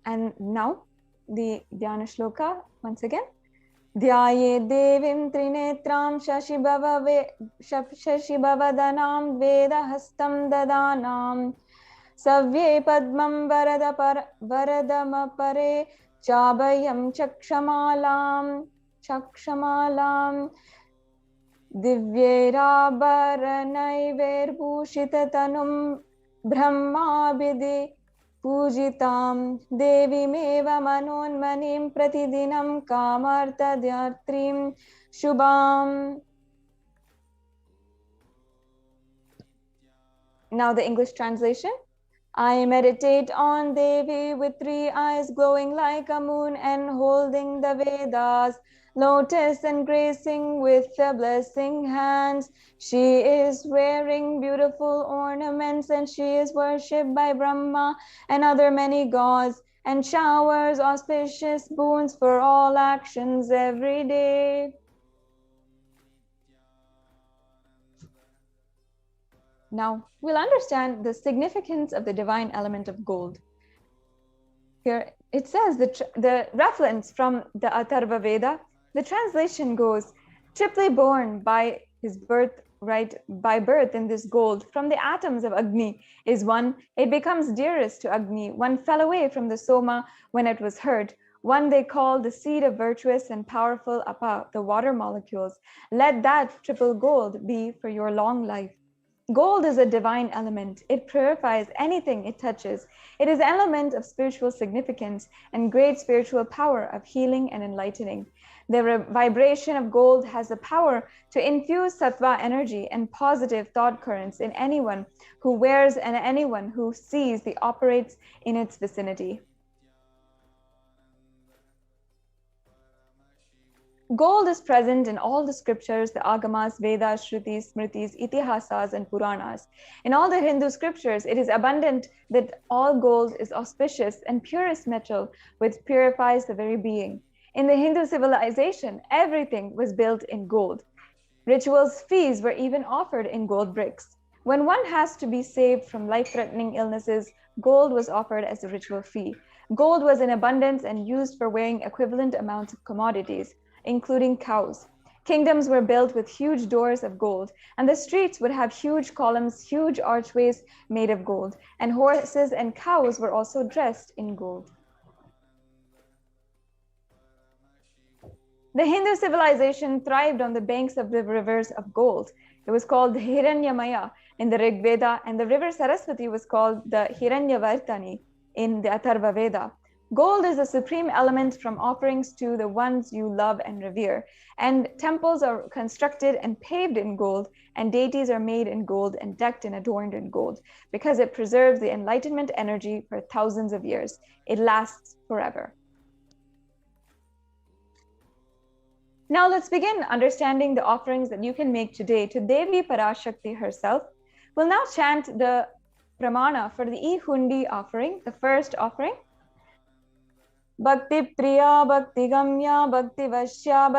And now the Dhyana Shloka once again. Dhyaye devim trinetram shashibhavadanam vedahastam dadanam savye padmam varadamapare chabhayam chakshamalam divyerabaranaiverbhushitatanum brahmabhidi Pujitam Devimeva Manonmanim Pratidinam Kamartadhyatrim Shubham. Now the English translation. I meditate on Devi with three eyes glowing like a moon and holding the Vedas, lotus and gracing with the blessing hands. She is wearing beautiful ornaments and she is worshipped by Brahma and other many gods and showers auspicious boons for all actions every day. Now we'll understand the significance of the divine element of gold. Here it says the reference from the Atharva Veda. The translation goes, triply born by his birth, right, by birth in this gold, from the atoms of Agni is one, it becomes dearest to Agni. One fell away from the Soma when it was heard. One they call the seed of virtuous and powerful Apa, the water molecules. Let that triple gold be for your long life. Gold is a divine element. It purifies anything it touches. It is an element of spiritual significance and great spiritual power of healing and enlightening. The vibration of gold has the power to infuse sattva energy and positive thought currents in anyone who wears and anyone who sees the operates in its vicinity. Gold is present in all the scriptures, the Agamas, Vedas, Shrutis, Smritis, Itihasas, and Puranas. In all the Hindu scriptures, it is abundant that all gold is auspicious and purest metal, which purifies the very being. In the Hindu civilization, everything was built in gold. Rituals fees were even offered in gold bricks. When one has to be saved from life-threatening illnesses, gold was offered as a ritual fee. Gold was in abundance and used for weighing equivalent amounts of commodities, including cows. Kingdoms were built with huge doors of gold, and the streets would have huge columns, huge archways made of gold, and horses and cows were also dressed in gold. The Hindu civilization thrived on the banks of the rivers of gold. It was called Hiranyamaya in the Rig Veda, and the river Saraswati was called the Hiranyavartani in the Atharva Veda. Gold is the supreme element from offerings to the ones you love and revere. And temples are constructed and paved in gold, and deities are made in gold and decked and adorned in gold, because it preserves the enlightenment energy for thousands of years. It lasts forever. Now let's begin understanding the offerings that you can make today to Devi Parashakti herself. We'll now chant the pramana for the E-Hundi offering, the first offering. Bhakti Priya, Bhakti Gamya, Bhakti Vashya,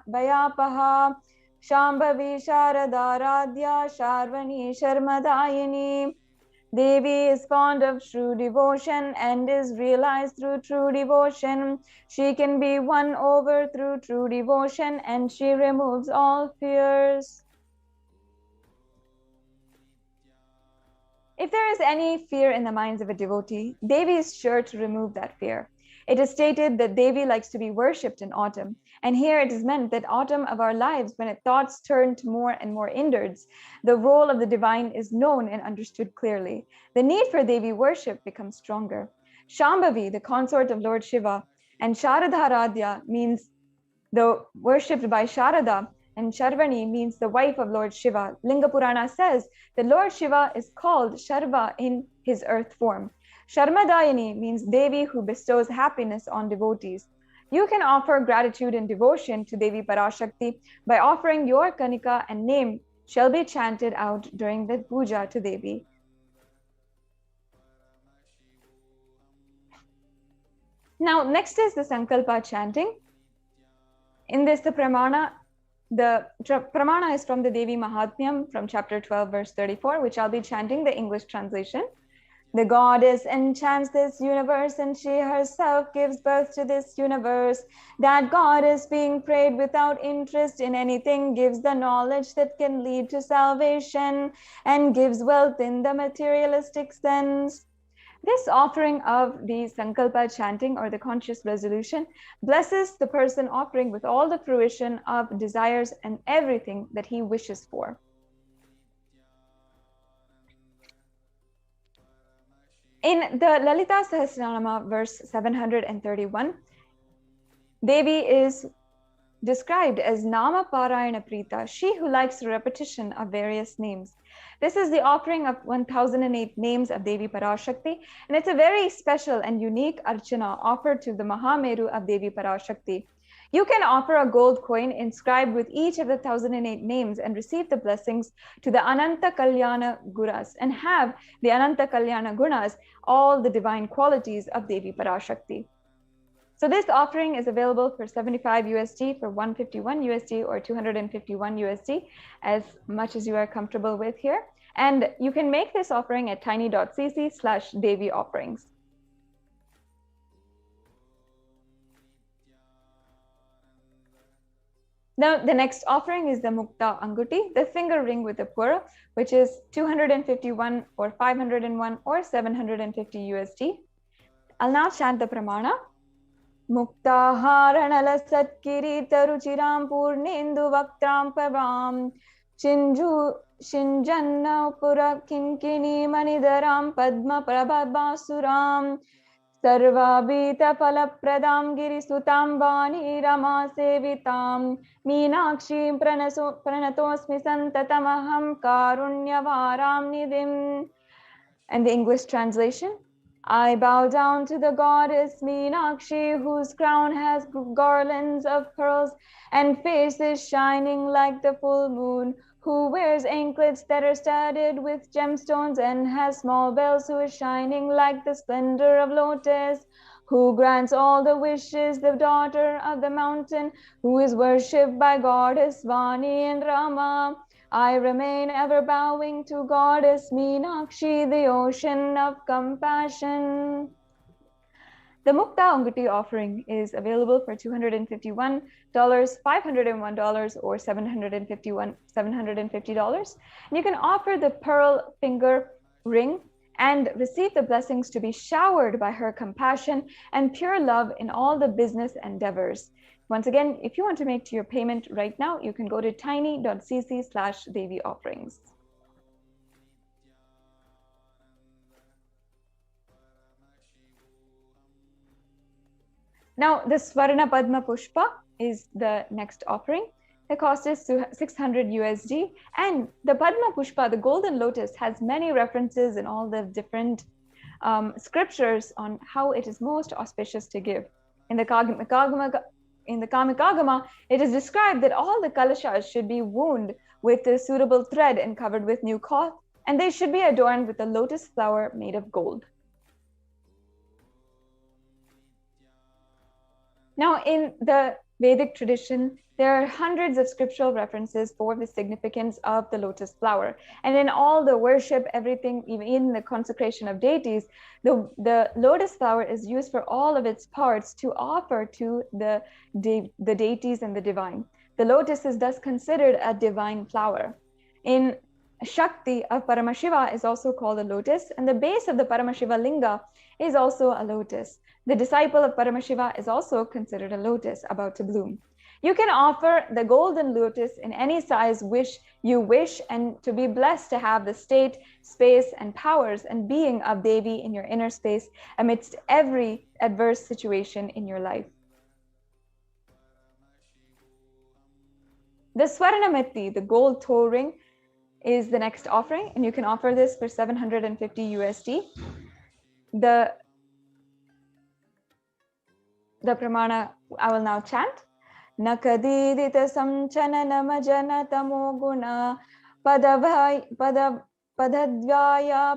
Bhayapaha, Shambhavi Sharadaradhya, Sharvani Sharmadayini. Devi is fond of true devotion and is realized through true devotion. She can be won over through true devotion, and she removes all fears. If there is any fear in the minds of a devotee, Devi is sure to remove that fear. It is stated that Devi likes to be worshipped in autumn, and here it is meant that autumn of our lives, when thoughts turn to more and more inwards, the role of the divine is known and understood clearly. The need for Devi worship becomes stronger. Shambhavi, the consort of Lord Shiva, and Sharadharadhya means the worshipped by Sharada, and Sharvani means the wife of Lord Shiva. Linga Purana says that Lord Shiva is called Sharva in his earth form. Sharmadayini means Devi who bestows happiness on devotees. You can offer gratitude and devotion to Devi Parashakti by offering your Kanika, and name shall be chanted out during the puja to Devi. Now, next is the Sankalpa chanting. In this, the pramana is from the Devi Mahatmyam from chapter 12, verse 34, which I'll be chanting the English translation. The goddess enchants this universe, and she herself gives birth to this universe. That goddess, being prayed without interest in anything, gives the knowledge that can lead to salvation and gives wealth in the materialistic sense. This offering of the Sankalpa chanting, or the conscious resolution, blesses the person offering with all the fruition of desires and everything that he wishes for. In the Lalita Sahasranama, verse 731, Devi is described as Nama Parayana Prita, she who likes the repetition of various names. This is the offering of 1008 names of Devi Parashakti, and it's a very special and unique archana offered to the Mahameru of Devi Parashakti. You can offer a gold coin inscribed with each of the 1008 names and receive the blessings to the Ananta Kalyana Gunas, and have the Ananta Kalyana Gunas, all the divine qualities of Devi Parashakti. So this offering is available for 75 USD, for 151 USD, or 251 USD, as much as you are comfortable with here. And you can make this offering at tiny.cc/Devi offerings. Now, the next offering is the Mukta Anguti, the finger ring with the pura, which is 251 or 501 or 750 USD. I'll now chant the pramana. Muktaharanala satkirita ruchiram purnendu vaktram pavam Shinjanna pura kinkini manidaram padma prabhabasuram Sarvabhita palapradam girisutam vani rama sevitam Meenakshim pranatosmi santatamaham karunyavaram nidhim. And the English translation. I bow down to the goddess Meenakshi, whose crown has garlands of pearls and face is shining like the full moon, who wears anklets that are studded with gemstones and has small bells, who is shining like the splendor of lotus, who grants all the wishes, the daughter of the mountain, who is worshipped by goddess Vani and Rama. I remain ever bowing to goddess Meenakshi, the ocean of compassion. The Mukta Anguti offering is available for $251, $501, or $750. And you can offer the pearl finger ring and receive the blessings to be showered by her compassion and pure love in all the business endeavors. Once again, if you want to make your payment right now, you can go to tiny.cc/Devi offerings. Now, the Swarna Padma Pushpa is the next offering. The cost is 600 USD. And the Padma Pushpa, the golden lotus, has many references in all the different scriptures on how it is most auspicious to give. In the Kamikagama, it is described that all the kalashas should be wound with a suitable thread and covered with new cloth, and they should be adorned with a lotus flower made of gold. Now, in the Vedic tradition, there are hundreds of scriptural references for the significance of the lotus flower. And in all the worship, everything, even in the consecration of deities, the lotus flower is used for all of its parts to offer to the deities and the divine. The lotus is thus considered a divine flower. In Shakti of Paramashiva is also called a lotus, and the base of the Paramashiva linga is also a lotus. The disciple of Paramashiva is also considered a lotus about to bloom. You can offer the golden lotus in any size you wish, and to be blessed to have the state, space, and powers and being of Devi in your inner space amidst every adverse situation in your life. The Swarnamati, the gold toe ring, is the next offering, and you can offer this for 750 USD. The pramana I will now chant. Nakadidita samchana namajana tamoguna padadvyaya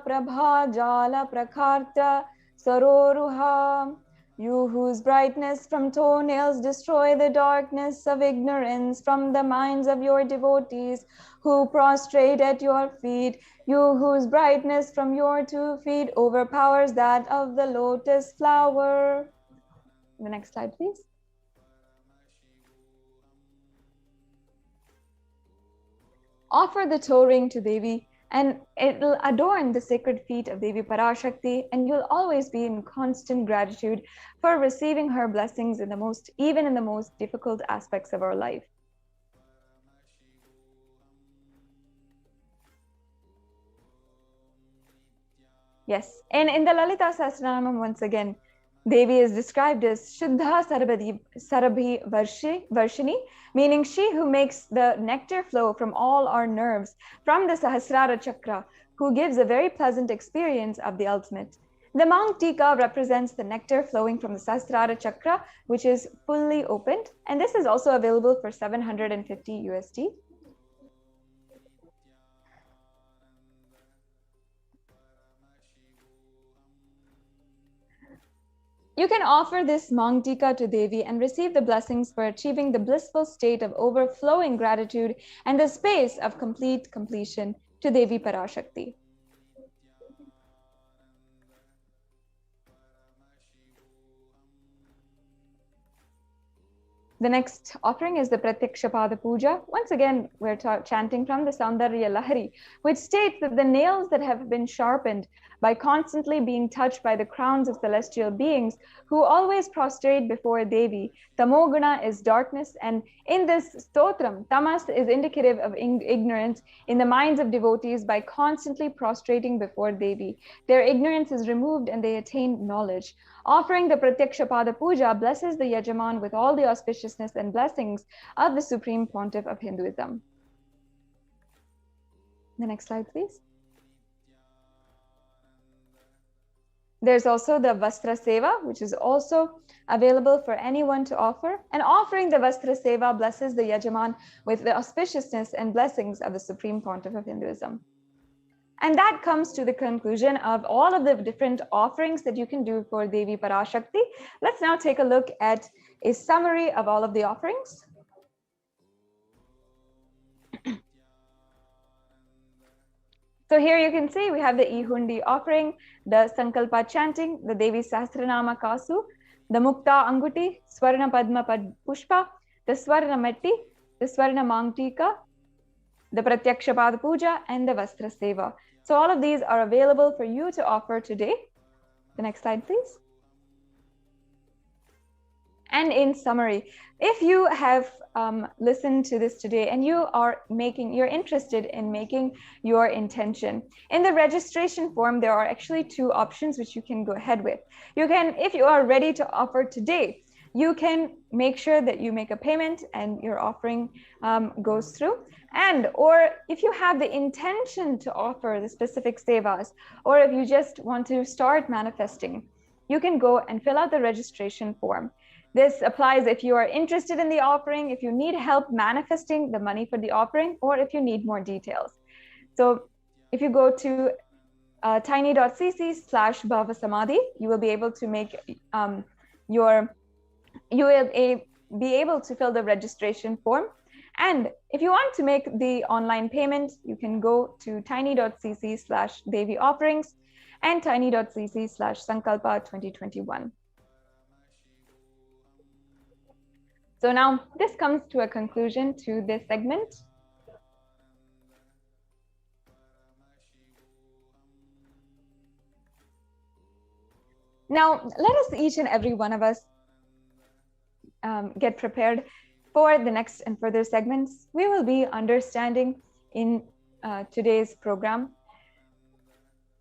prabha jala prakarta saroruha. You whose brightness from toenails destroy the darkness of ignorance from the minds of your devotees who prostrate at your feet. You whose brightness from your 2 feet overpowers that of the lotus flower. The next slide, please. Offer the toe ring to Devi, and it will adorn the sacred feet of Devi Parashakti, and you'll always be in constant gratitude for receiving her blessings even in the most difficult aspects of our life. Yes, and in the Lalita Sahasranamam, once again, Devi is described as Shuddha Sarabhi Varshini, meaning she who makes the nectar flow from all our nerves from the Sahasrara Chakra, who gives a very pleasant experience of the ultimate. The Mount Tika represents the nectar flowing from the Sahasrara Chakra, which is fully opened, and this is also available for 750 USD. You can offer this Mangtika to Devi and receive the blessings for achieving the blissful state of overflowing gratitude and the space of complete completion to Devi Parashakti. The next offering is the Pratyakshapada Puja. Once again, we're chanting from the Saundarya Lahari, which states that the nails that have been sharpened by constantly being touched by the crowns of celestial beings who always prostrate before Devi. Tamoguna is darkness, and in this stotram, tamas is indicative of ignorance in the minds of devotees by constantly prostrating before Devi. Their ignorance is removed and they attain knowledge. Offering the Pratyakshapada Puja blesses the Yajaman with all the auspiciousness and blessings of the Supreme Pontiff of Hinduism. The next slide, please. There's also the Vastra Seva, which is also available for anyone to offer. And offering the Vastra Seva blesses the Yajaman with the auspiciousness and blessings of the Supreme Pontiff of Hinduism. And that comes to the conclusion of all of the different offerings that you can do for Devi Parashakti. Let's now take a look at a summary of all of the offerings. So here you can see we have the Ihundi offering, the Sankalpa chanting, the Devi Sahasranama Kasu, the Mukta Anguti, Swarna Padma Pushpa, the Swarna Metti, the Swarna Mangtika, the Pratyakshapada Puja, and the Vastra Seva. So all of these are available for you to offer today. The next slide, please. And in summary, if you have listened to this today and you're interested in making your intention, in the registration form, there are actually two options which you can go ahead with. You can, if you are ready to offer today, you can make sure that you make a payment and your offering goes through. And or if you have the intention to offer the specific sevas, or if you just want to start manifesting, you can go and fill out the registration form. This applies if you are interested in the offering, if you need help manifesting the money for the offering, or if you need more details. So if you go to tiny.cc/bhavasamadhi, you will be able to make you will be able to fill the registration form. And if you want to make the online payment, you can go to tiny.cc/Devi offerings and tiny.cc/Sankalpa 2021. So now this comes to a conclusion to this segment. Now, let us, each and every one of us, get prepared for the next and further segments. We will be understanding in today's program.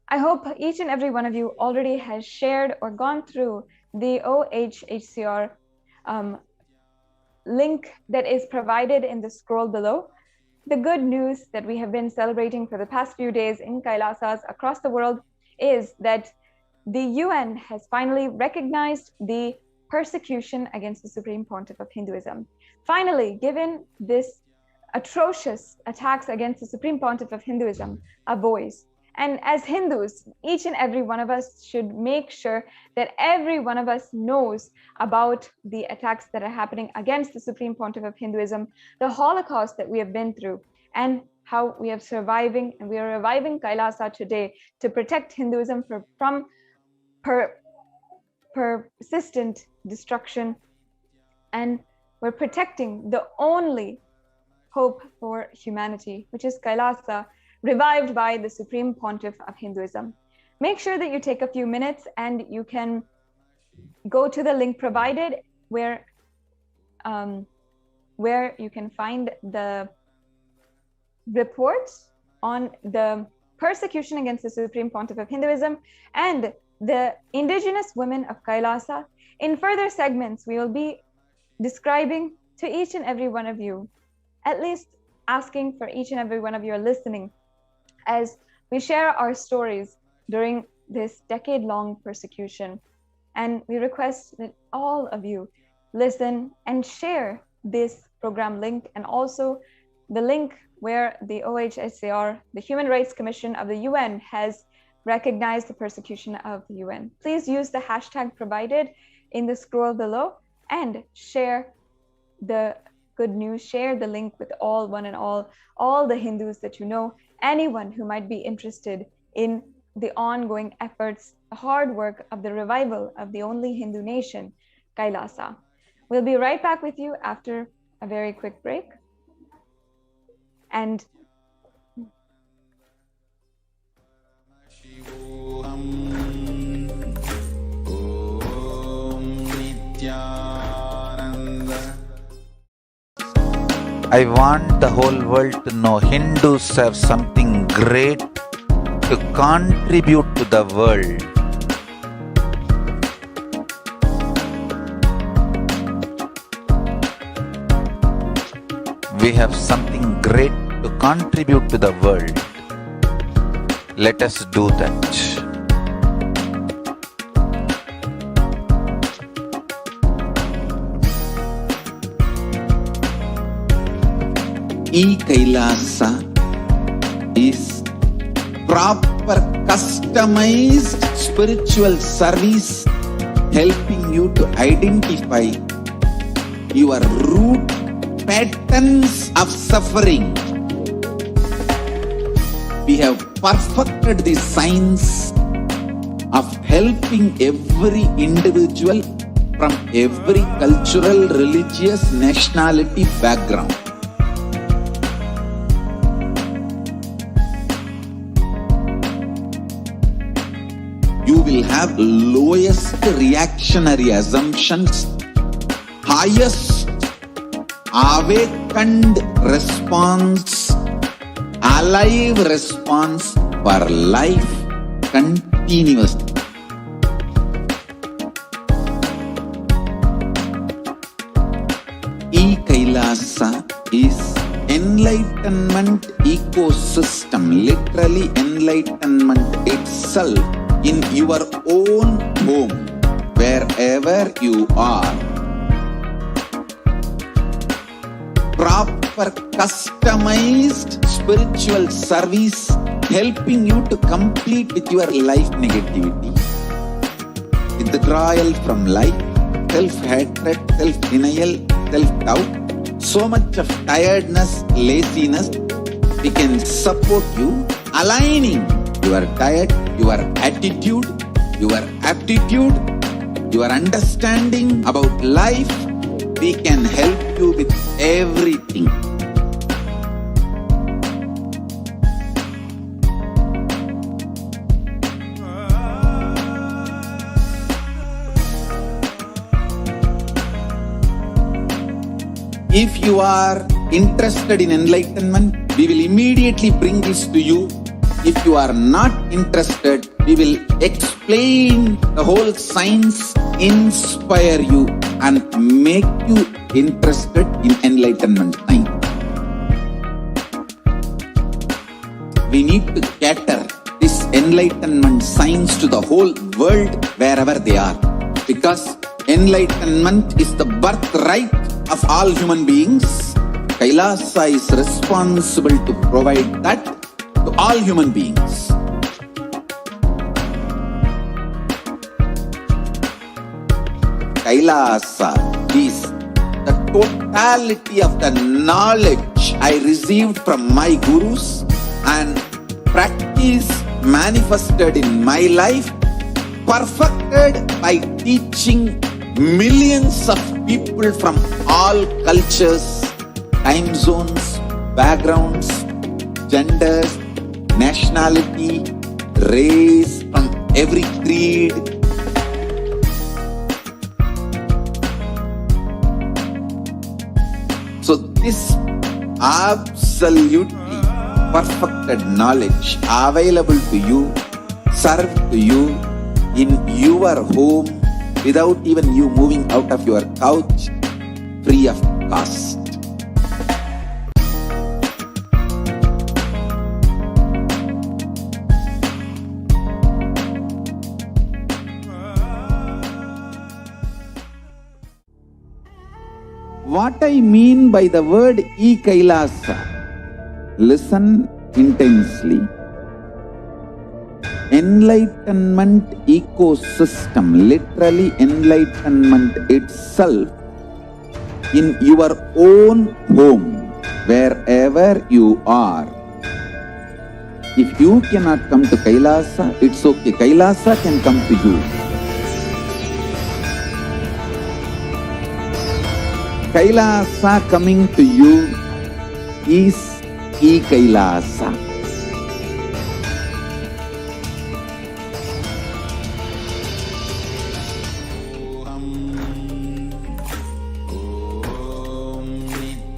I hope each and every one of you already has shared or gone through the OHHCR link that is provided in the scroll below. The good news that we have been celebrating for the past few days in Kailasas across the world is that the UN has finally recognized the persecution against the Supreme Pontiff of Hinduism. Finally, given this atrocious attacks against the Supreme Pontiff of Hinduism a voice. And as Hindus, each and every one of us should make sure that every one of us knows about the attacks that are happening against the Supreme Pontiff of Hinduism, the Holocaust that we have been through, and how we are surviving, and we are reviving Kailasa today to protect Hinduism from persistent destruction. And we're protecting the only hope for humanity, which is Kailasa, revived by the Supreme Pontiff of Hinduism. Make sure that you take a few minutes and you can go to the link provided where you can find the reports on the persecution against the Supreme Pontiff of Hinduism and the indigenous women of Kailasa. In further segments, we will be describing to each and every one of you, at least asking for each and every one of you listening, as we share our stories during this decade-long persecution. And we request that all of you listen and share this program link, and also the link where the OHHCR, the Human Rights Commission of the UN, has recognized the persecution of the UN. Please use the hashtag provided in the scroll below and share the good news, share the link with one and all the Hindus that you know, anyone who might be interested in the ongoing efforts, the hard work of the revival of the only Hindu nation, Kailasa. We'll be right back with you after a very quick break. And Paramashivoham. Om Nithyananda. I want the whole world to know Hindus have something great to contribute to the world. We have something great to contribute to the world. Let us do that. Kailasa is proper customized spiritual service helping you to identify your root patterns of suffering. We have perfected the science of helping every individual from every cultural, religious, nationality background. You will have lowest reactionary assumptions, highest awakened response, alive response for life continuously. Kailasa is enlightenment ecosystem, literally enlightenment itself in your own home, wherever you are. Proper customized spiritual service helping you to complete with your life negativity, withdrawal from life, self-hatred, self-denial, self-doubt, so much of tiredness, laziness. We can support you aligning your diet, your attitude, your aptitude, your understanding about life. We can help you with everything. If you are interested in enlightenment, we will immediately bring this to you. If you are not interested, we will explain the whole science, inspire you and make you interested in enlightenment time. We need to cater this enlightenment science to the whole world wherever they are, because enlightenment is the birthright of all human beings. Kailasa is responsible to provide that to all human beings. Kailasa is the totality of the knowledge I received from my gurus and practice manifested in my life, perfected by teaching millions of people from all cultures, time zones, backgrounds, genders, nationality, race, from every creed. So this absolutely perfected knowledge available to you, served to you in your home without even you moving out of your couch, free of cost. What I mean by the word Kailasa, listen intensely. Enlightenment ecosystem, literally enlightenment itself in your own home, wherever you are. If you cannot come to Kailasa, it's okay. Kailasa can come to you. Kailasa coming to you is Kailasa.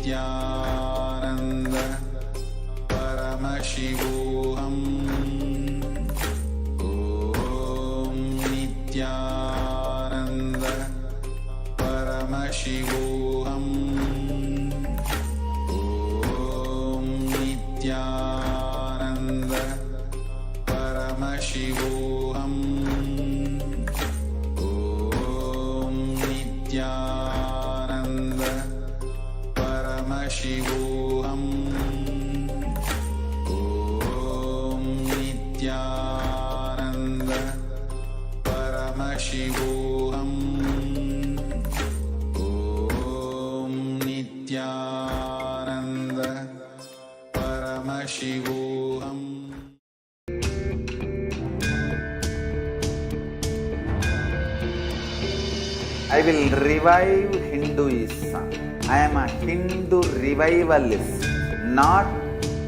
Nithyananda Paramashivoham. Om Nithyananda Paramashivoham. Om Nithyananda Paramashivoham. Om Nithyananda Paramashivoham. Om Nithyananda Paramashivoham. Om Nithyananda Paramashivoham. I will revive Hinduism. I am a Hindu revivalist, not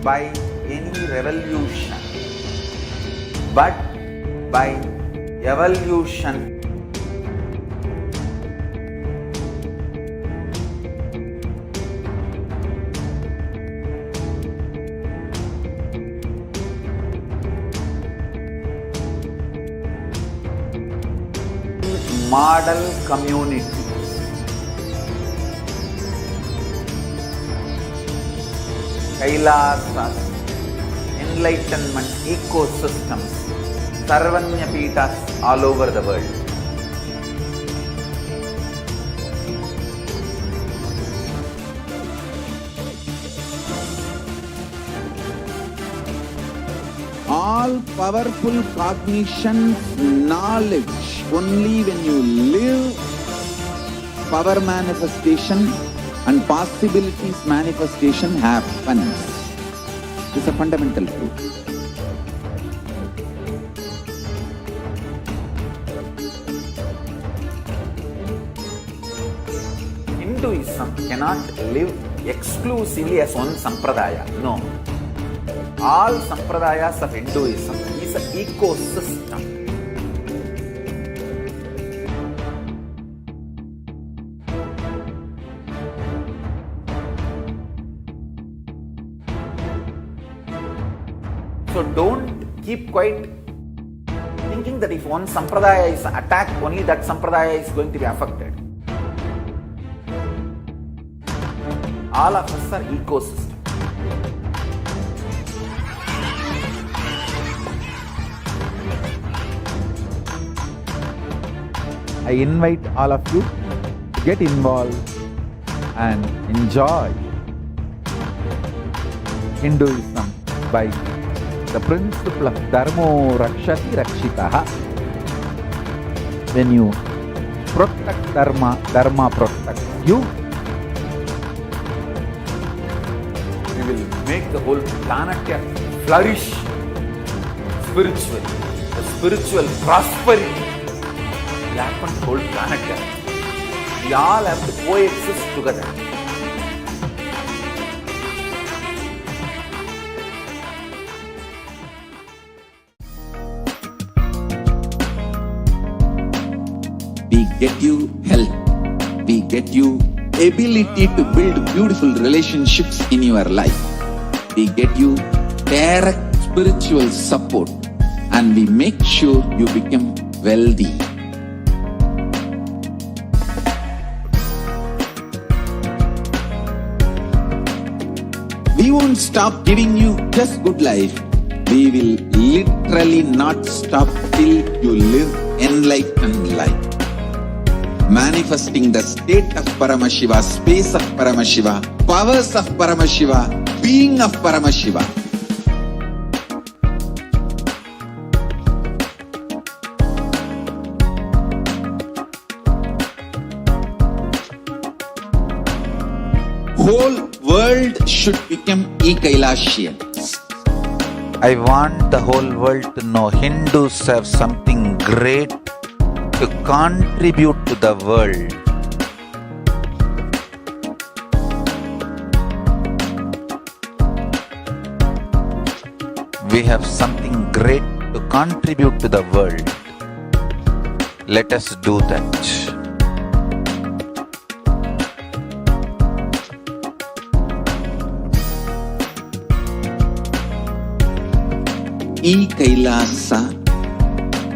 by any revolution, but by evolution. Model community. Kailasas, enlightenment ecosystems, Sarvanya Peethas all over the world. All powerful cognition, knowledge, only when you live, power manifestation and possibilities manifestation happens. It's a fundamental truth. Hinduism cannot live exclusively as one sampradaya. No. All sampradayas of Hinduism is an ecosystem. So don't keep quiet thinking that if one sampradaya is attacked, only that sampradaya is going to be affected. All of us are ecosystem. I invite all of you to get involved and enjoy Hinduism by the principle of Dharmo Rakshati Rakshitaha. When you protect Dharma, Dharma protects you. We will make the whole planet flourish spiritually. The spiritual prosperity will happen to the whole planet. We all have to coexist together. We get you health. We get you ability to build beautiful relationships in your life. We get you direct spiritual support, and we make sure you become wealthy. We won't stop giving you just good life. We will literally not stop till you live enlightened life. Manifesting the state of Paramashiva, space of Paramashiva, powers of Paramashiva, being of Paramashiva. Whole world should become Kailasians. I want the whole world to know Hindus have something great to contribute to the world. We have something great to contribute to the world. Let us do that. Kailasa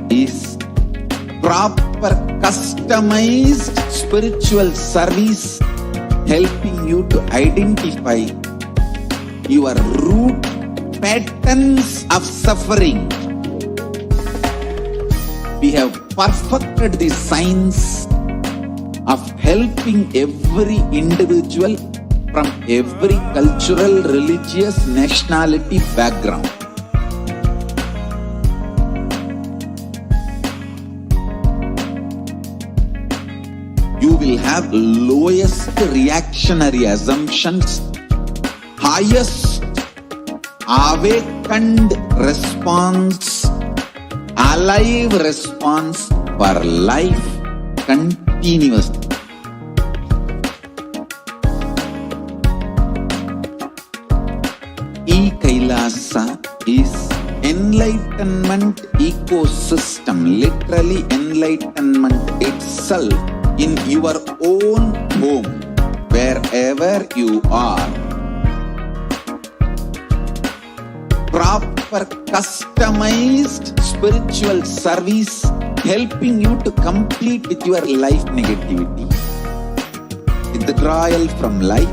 is proper customized spiritual service helping you to identify your root patterns of suffering. We have perfected the science of helping every individual from every cultural, religious, nationality background. You will have lowest reactionary assumptions, highest awakened response, alive response for life continuously. Kailasa is enlightenment ecosystem, literally enlightenment itself in your own home, wherever you are. Proper customized spiritual service helping you to complete with your life negativity. Withdrawal from life,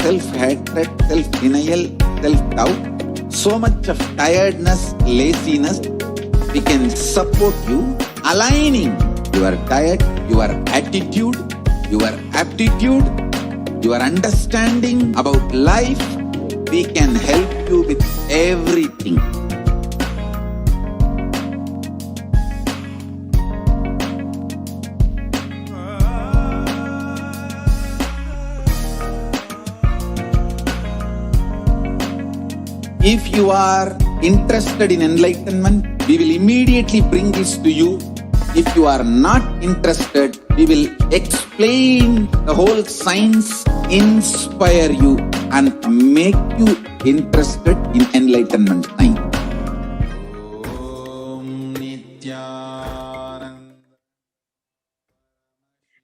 self-hatred, self-denial, self-doubt, so much of tiredness, laziness. We can support you, aligning your diet, your attitude, your aptitude, your understanding about life. We can help you with everything. If you are interested in enlightenment, we will immediately bring this to you. If you are not interested, we will explain the whole science, inspire you, and make you interested in enlightenment science.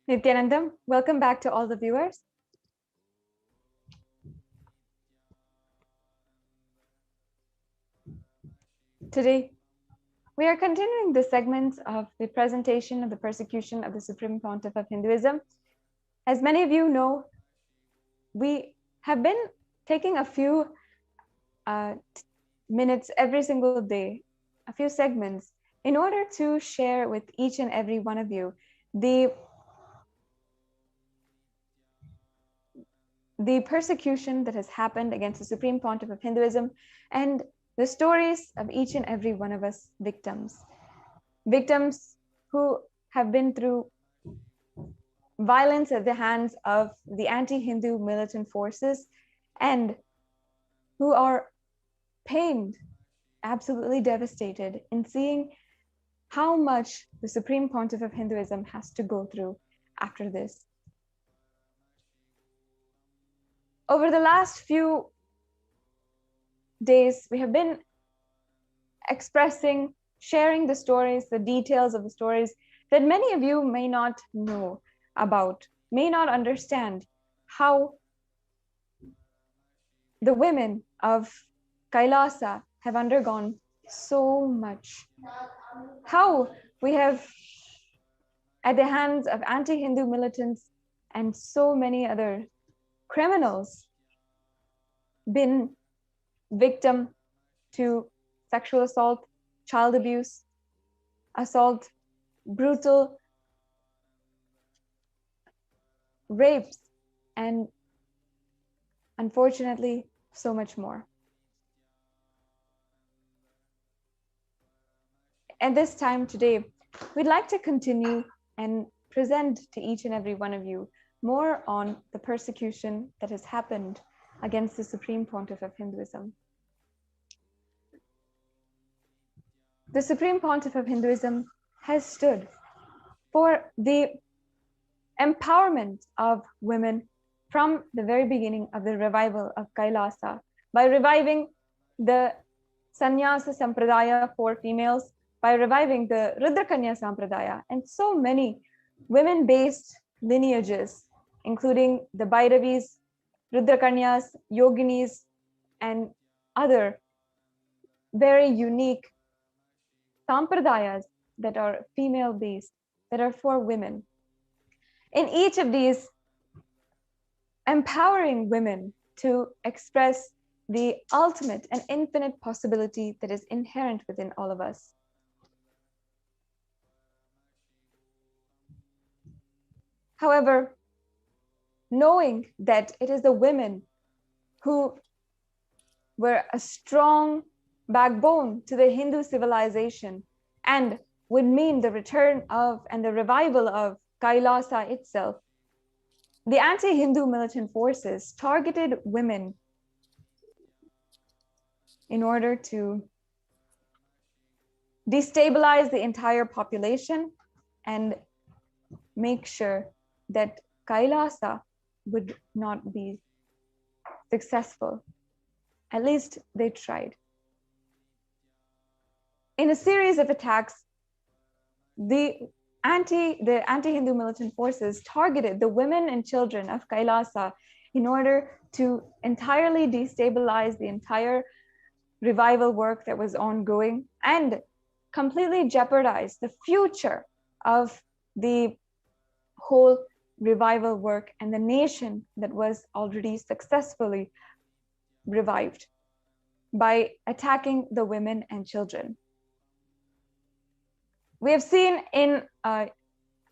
Nithyanandam, welcome back to all the viewers. Today, we are continuing the segments of the presentation of the persecution of the Supreme Pontiff of Hinduism. As many of you know, we have been taking a few minutes every single day, a few segments, in order to share with each and every one of you the persecution that has happened against the Supreme Pontiff of Hinduism and the stories of each and every one of us victims who have been through violence at the hands of the anti-Hindu militant forces and who are pained, absolutely devastated in seeing how much the Supreme Pontiff of Hinduism has to go through after this. Over the last few days, we have been expressing, sharing the stories, the details of the stories that many of you may not know about, may not understand how the women of Kailasa have undergone so much. How we have, at the hands of anti-Hindu militants and so many other criminals, been victim to sexual assault, child abuse, assault, brutal rapes, and unfortunately, so much more. At this time today, we'd like to continue and present to each and every one of you more on the persecution that has happened against the Supreme Pontiff of Hinduism. The Supreme Pontiff of Hinduism has stood for the empowerment of women from the very beginning of the revival of Kailasa by reviving the Sannyasa Sampradaya for females, by reviving the Rudrakanya Sampradaya, and so many women-based lineages, including the Bhairavis, Rudrakanyas, Yoginis, and other very unique sampradayas that are female-based, that are for women. In each of these, empowering women to express the ultimate and infinite possibility that is inherent within all of us. However, knowing that it is the women who were a strong backbone to the Hindu civilization and would mean the return of and the revival of Kailasa itself, the anti-Hindu militant forces targeted women in order to destabilize the entire population and make sure that Kailasa would not be successful. At least they tried. In a series of attacks, the anti-Hindu militant forces targeted the women and children of Kailasa in order to entirely destabilize the entire revival work that was ongoing and completely jeopardize the future of the whole revival work and the nation that was already successfully revived. by attacking the women and children. We have seen in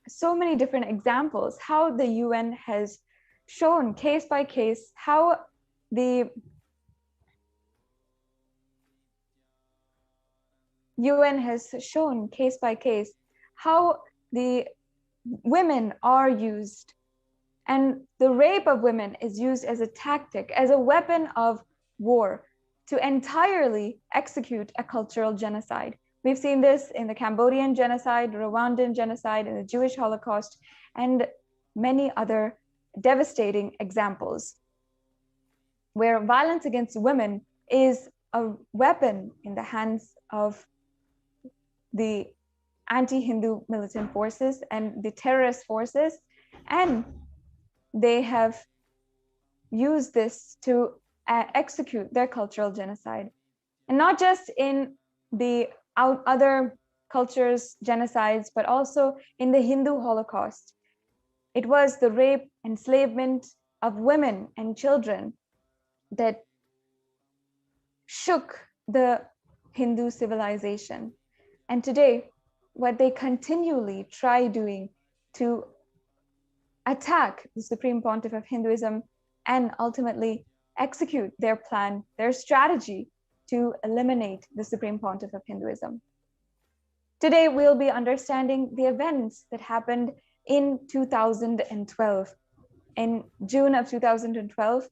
so many different examples how the UN has shown case by case how the UN has shown case by case how the women are used, and the rape of women is used as a tactic, as a weapon of war to entirely execute a cultural genocide. We've seen this in the Cambodian genocide, Rwandan genocide, and the Jewish Holocaust, and many other devastating examples where violence against women is a weapon in the hands of the anti-Hindu militant forces and the terrorist forces, and they have used this to execute their cultural genocide. And not just in the other cultures' genocides, but also in the Hindu Holocaust. It was the rape, enslavement of women and children that shook the Hindu civilization. And today, what they continually try doing to attack the Supreme Pontiff of Hinduism and ultimately execute their plan, their strategy to eliminate the Supreme Pontiff of Hinduism. Today, we'll be understanding the events that happened in 2012. In June of 2012,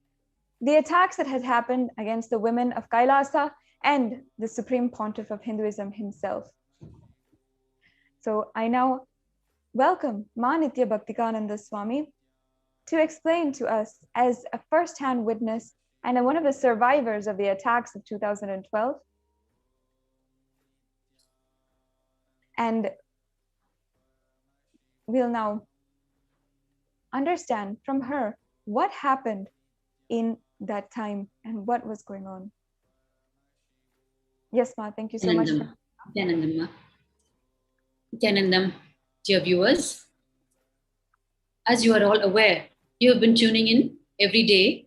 the attacks that had happened against the women of Kailasa and the Supreme Pontiff of Hinduism himself. So I now welcome Ma Nitya Bhaktikananda Swami to explain to us, as a first-hand witness and one of the survivors of the attacks of 2012. And we'll now understand from her what happened in that time and what was going on. Yes, Ma, thank you so much. Nityanandam, dear viewers, as you are all aware, you have been tuning in every day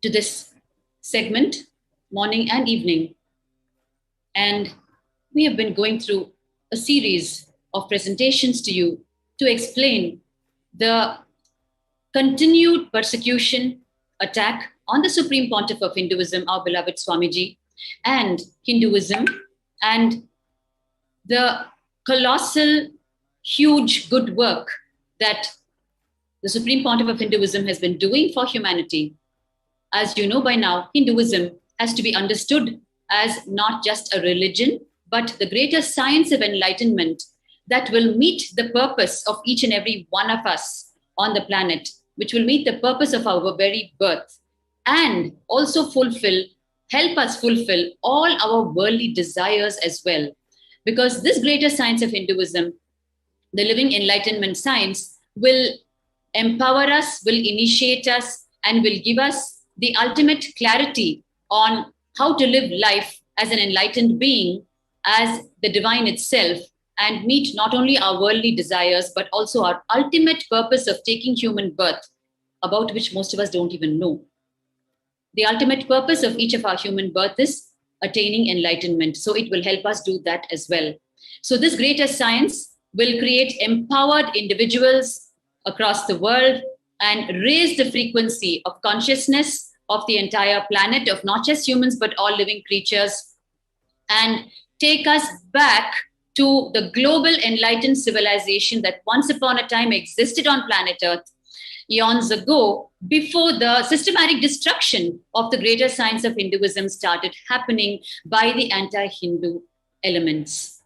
to this segment, morning and evening. And we have been going through a series of presentations to you to explain the continued persecution, attack on the Supreme Pontiff of Hinduism, our beloved Swamiji, and Hinduism, and the colossal, huge good work that the Supreme Pontiff of Hinduism has been doing for humanity. As you know by now, Hinduism has to be understood as not just a religion, but the greater science of enlightenment that will meet the purpose of each and every one of us on the planet, which will meet the purpose of our very birth, and also help us fulfill all our worldly desires as well. Because this greater science of Hinduism, the living enlightenment science, will empower us, will initiate us, and will give us the ultimate clarity on how to live life as an enlightened being, as the divine itself, and meet not only our worldly desires, but also our ultimate purpose of taking human birth, about which most of us don't even know. The ultimate purpose of each of our human birth is attaining enlightenment. So it will help us do that as well. So this greater science will create empowered individuals across the world and raise the frequency of consciousness of the entire planet, of not just humans, but all living creatures, and take us back to the global enlightened civilization that once upon a time existed on planet Earth eons ago, before the systematic destruction of the greater science of Hinduism started happening by the anti-Hindu elements.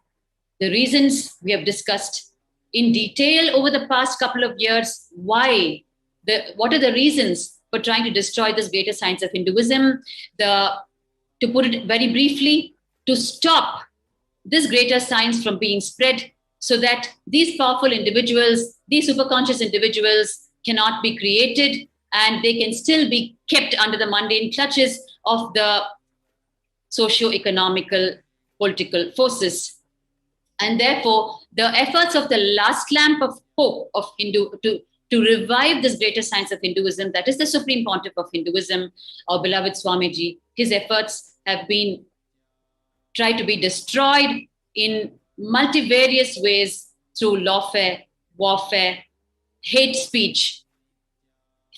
The reasons we have discussed in detail over the past couple of years. What are the reasons for trying to destroy this greater science of Hinduism? To put it very briefly, to stop this greater science from being spread, so that these powerful individuals, these superconscious individuals, cannot be created, and they can still be kept under the mundane clutches of the socio-economical political forces. And therefore, the efforts of the last lamp of hope of Hindu to revive this greater science of Hinduism, that is the Supreme Pontiff of Hinduism, our beloved Swamiji, his efforts have been tried to be destroyed in multivarious ways through lawfare, warfare, hate speech,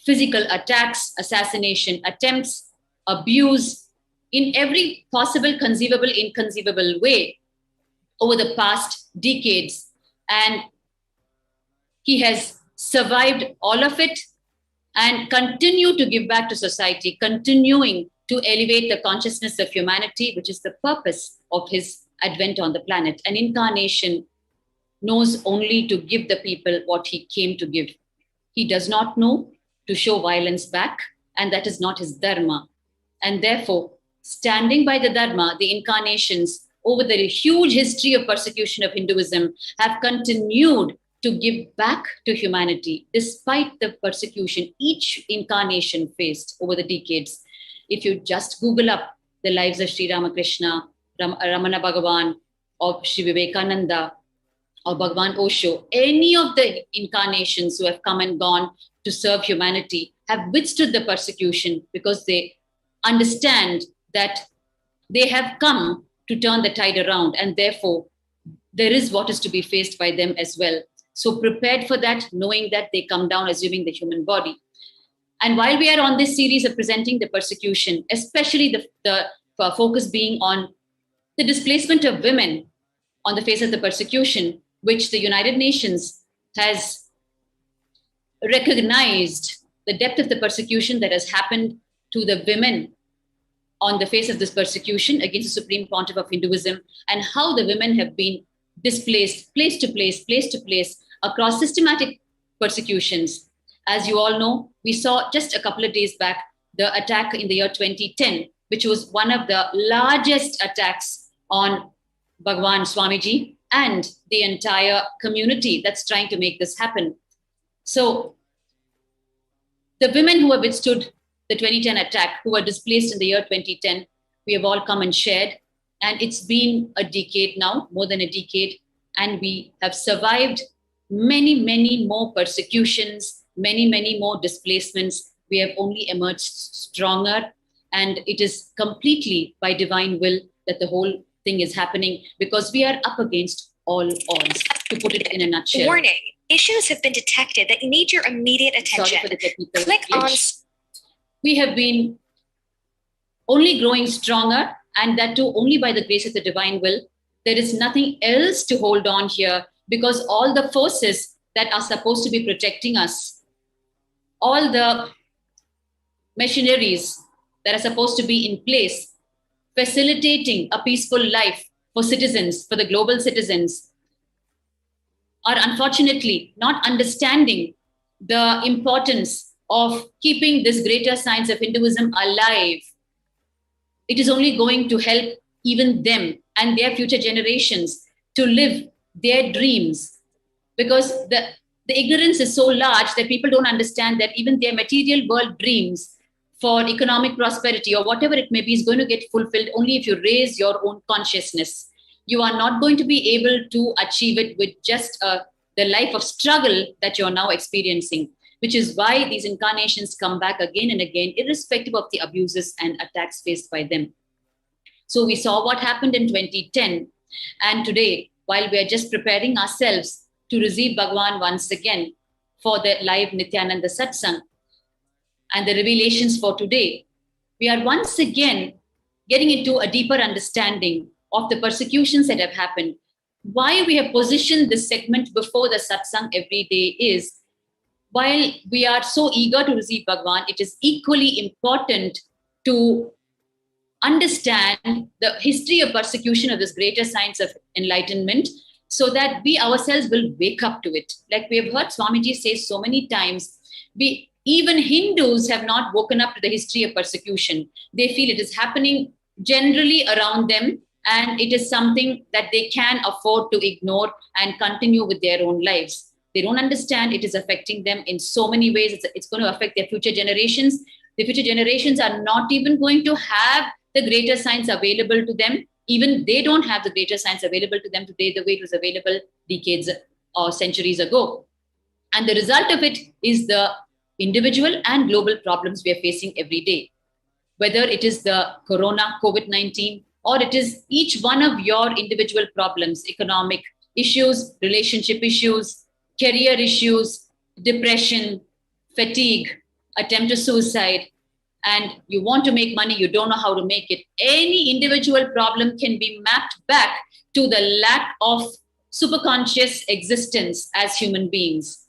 physical attacks, assassination attempts, abuse, in every possible, conceivable, inconceivable way over the past decades. And he has survived all of it and continue to give back to society, continuing to elevate the consciousness of humanity, which is the purpose of his advent on the planet. An incarnation knows only to give the people what he came to give. He does not know to show violence back, and that is not his dharma. And therefore, standing by the dharma, the incarnations over the huge history of persecution of Hinduism have continued to give back to humanity despite the persecution each incarnation faced over the decades. If you just Google up the lives of Sri Ramakrishna, Ramana Bhagavan, or Sri Vivekananda, or Bhagavan Osho, any of the incarnations who have come and gone to serve humanity have withstood the persecution because they understand that they have come to turn the tide around, and therefore there is what is to be faced by them as well. So prepared for that, knowing that they come down assuming the human body. And while we are on this series of presenting the persecution, especially the focus being on the displacement of women on the face of the persecution, which the United Nations has recognized the depth of the persecution that has happened to the women on the face of this persecution against the Supreme Pontiff of Hinduism, and how the women have been displaced place to place across systematic persecutions. As you all know, we saw just a couple of days back the attack in the year 2010, which was one of the largest attacks on Bhagwan Swamiji and the entire community that's trying to make this happen. So the women who have withstood the 2010 attack, who were displaced in the year 2010, we have all come and shared. And it's been a decade now, more than a decade. And we have survived many, many more persecutions, many, many more displacements. We have only emerged stronger. And it is completely by divine will that the whole thing is happening, because we are up against all odds, to put it in a nutshell. Warning, issues have been detected that need your immediate attention. Sorry for the technical Click glitch. on... We have been only growing stronger, and that too only by the grace of the divine will. There is nothing else to hold on here, because all the forces that are supposed to be protecting us, all the machineries that are supposed to be in place, facilitating a peaceful life for citizens, for the global citizens, are unfortunately not understanding the importance of keeping this greater science of Hinduism alive. It is only going to help even them and their future generations to live their dreams, because the ignorance is so large that people don't understand that even their material world dreams for economic prosperity or whatever it may be is going to get fulfilled only if you raise your own consciousness. You are not going to be able to achieve it with just the life of struggle that you're now experiencing, which is why these incarnations come back again and again, irrespective of the abuses and attacks faced by them. So we saw what happened in 2010. And today, while we are just preparing ourselves to receive Bhagwan once again for the live Nithyananda Satsang and the revelations for today, we are once again getting into a deeper understanding of the persecutions that have happened. Why we have positioned this segment before the Satsang every day is, while we are so eager to receive Bhagwan, it is equally important to understand the history of persecution of this greater science of enlightenment, so that we ourselves will wake up to it. Like we have heard Swamiji say so many times, even Hindus have not woken up to the history of persecution. They feel it is happening generally around them, and it is something that they can afford to ignore and continue with their own lives. They don't understand it is affecting them in so many ways. It's going to affect their future generations. The future generations are not even going to have the greater science available to them. Even they don't have the greater science available to them today the way it was available decades or centuries ago. And the result of it is the individual and global problems we are facing every day. whether it is the corona, COVID-19, or it is each one of your individual problems, economic issues, relationship issues, career issues, depression, fatigue, attempt to suicide, and you want to make money, you don't know how to make it. Any individual problem can be mapped back to the lack of superconscious existence as human beings.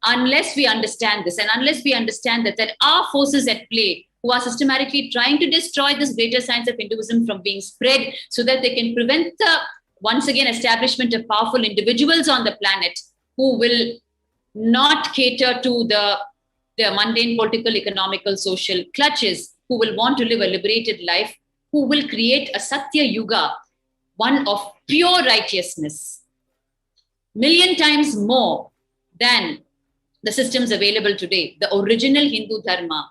Unless we understand this, and unless we understand that there are forces at play who are systematically trying to destroy this greater science of Hinduism from being spread so that they can prevent the, once again, establishment of powerful individuals on the planet who will not cater to the mundane political, economical, social clutches, who will want to live a liberated life, who will create a Satya Yuga, one of pure righteousness, million times more than the systems available today, the original Hindu Dharma,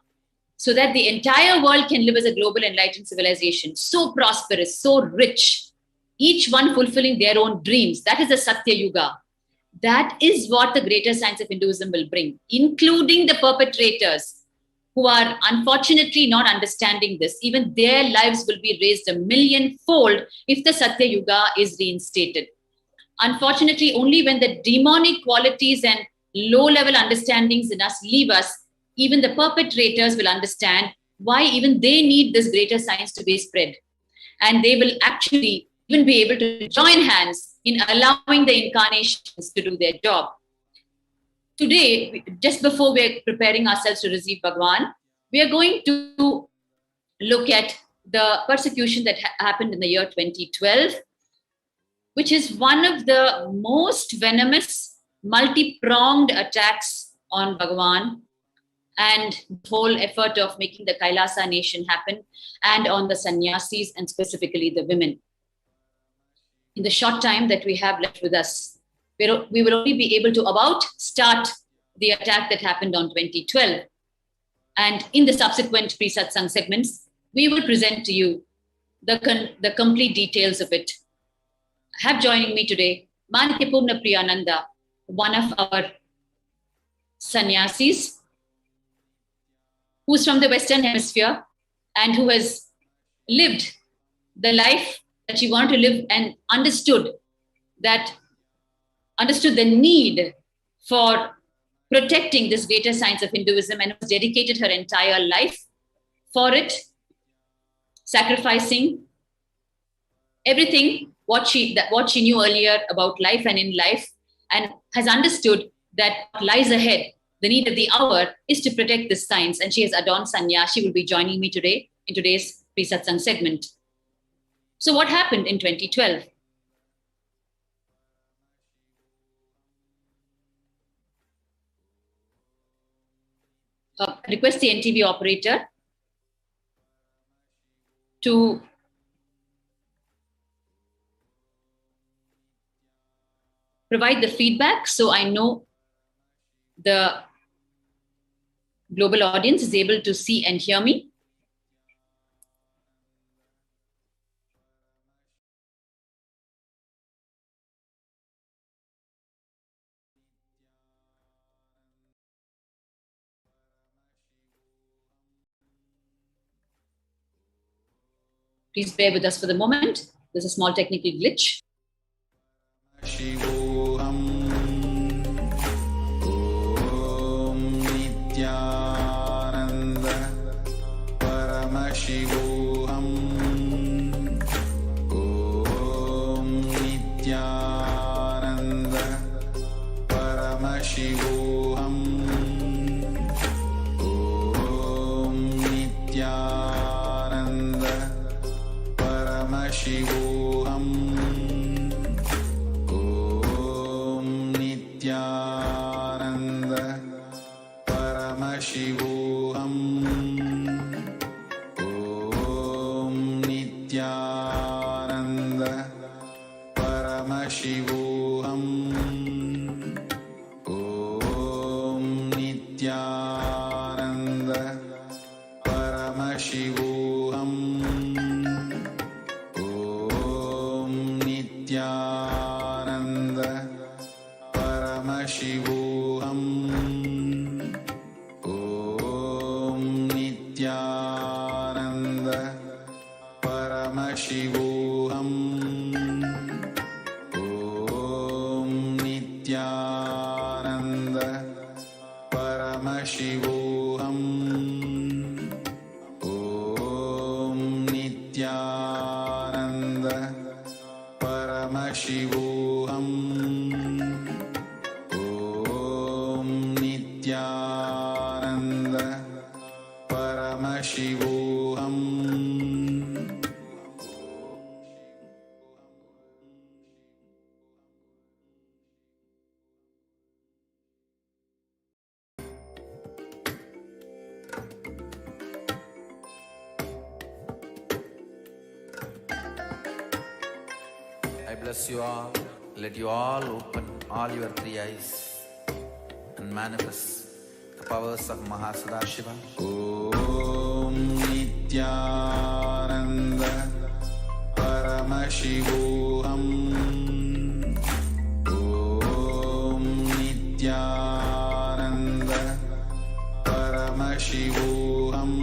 so that the entire world can live as a global enlightened civilization, so prosperous, so rich, each one fulfilling their own dreams. That is the Satya Yuga. That is what the greater science of Hinduism will bring, including the perpetrators who are unfortunately not understanding this. Even their lives will be raised a millionfold if the Satya Yuga is reinstated. Unfortunately, only when the demonic qualities and low-level understandings in us leave us, even the perpetrators will understand why even they need this greater science to be spread. And they will actually even be able to join hands in allowing the incarnations to do their job. Today, just before we're preparing ourselves to receive Bhagwan, we are going to look at the persecution that happened in the year 2012, which is one of the most venomous, multi-pronged attacks on Bhagwan and the whole effort of making the Kailasa nation happen, and on the sannyasis and specifically the women. In the short time that we have left with us, we will only be able to about start the attack that happened on 2012. And in the subsequent pre-satsang segments, we will present to you the complete details of it. I have joining me today, Manitya Purna Priyananda, one of our sannyasis, who's from the Western Hemisphere and who has lived the life that she wanted to live and understood the need for protecting this greater science of Hinduism, and has dedicated her entire life for it, sacrificing everything, what she knew earlier about life and in life, and has understood that what lies ahead, the need of the hour, is to protect this science. And she has adorned Sanya. She will be joining me today in today's pre-satsang segment. So what happened in 2012? Request the NTV operator to provide the feedback so I know the global audience is able to see and hear me. Please bear with us for the moment. There's a small technical glitch. Paramashivoham. Om Nithyananda Paramashivoham. Om Nithyananda Paramashivoham. Om Nithyananda Paramashivoham. Om Nithyananda Paramashivoham. Om Nithyananda Paramashivoham. Om Nithyananda Paramashivoham. Om Nithyananda Paramashivoham. Om Nithyananda Paramashivoham. Om Nithyananda Paramashivoham. Om Nithyananda Paramashivoham. Om Nithyananda Paramashivoham. I bless you all. Let you all open all your three eyes and manifest the powers of Mahasudashiva. Om Nithyananda Paramashivoham. Om Nithyananda Paramashivoham.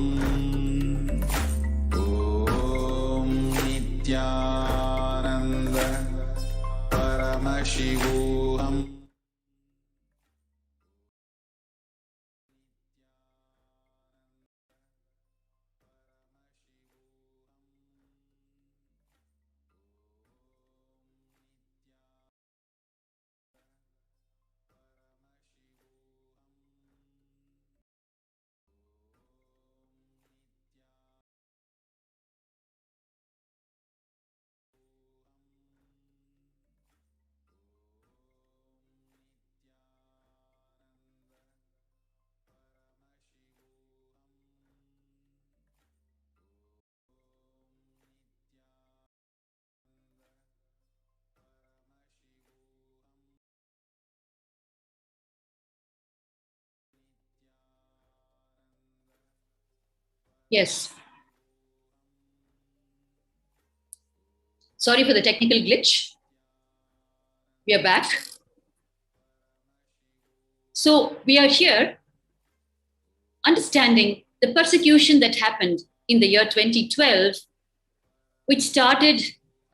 Om Nithyananda Paramashivoham. Yes. Sorry for the technical glitch. We are back. So we are here understanding the persecution that happened in the year 2012, which started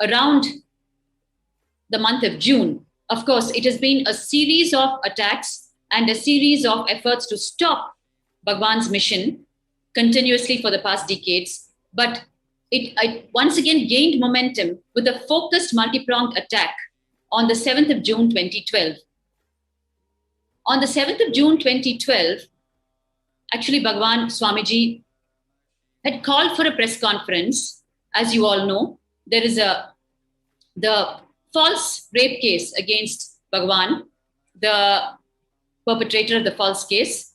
around the month of June. Of course, it has been a series of attacks and a series of efforts to stop Bhagwan's mission continuously for the past decades. But it once again gained momentum with a focused multi-pronged attack on the 7th of June 2012. On the 7th of June 2012, actually Bhagwan Swamiji had called for a press conference. As you all know, there is the false rape case against Bhagwan, the perpetrator of the false case,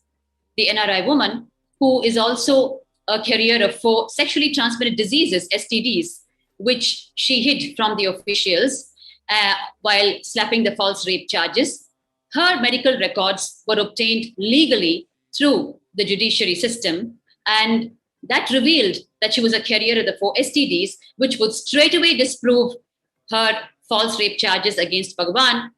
the NRI woman, who is also a carrier of 4 sexually transmitted diseases, STDs, which she hid from the officials while slapping the false rape charges. Her medical records were obtained legally through the judiciary system, and that revealed that she was a carrier of the 4 STDs, which would straightaway disprove her false rape charges against Bhagwan,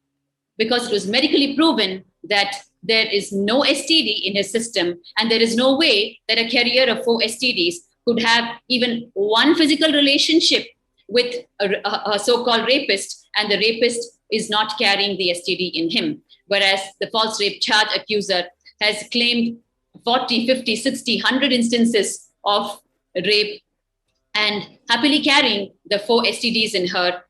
because it was medically proven that there is no STD in his system, and there is no way that a carrier of 4 STDs could have even one physical relationship with a so-called rapist, and the rapist is not carrying the STD in him. Whereas the false rape charge accuser has claimed 40, 50, 60, 100 instances of rape and happily carrying the 4 STDs in her,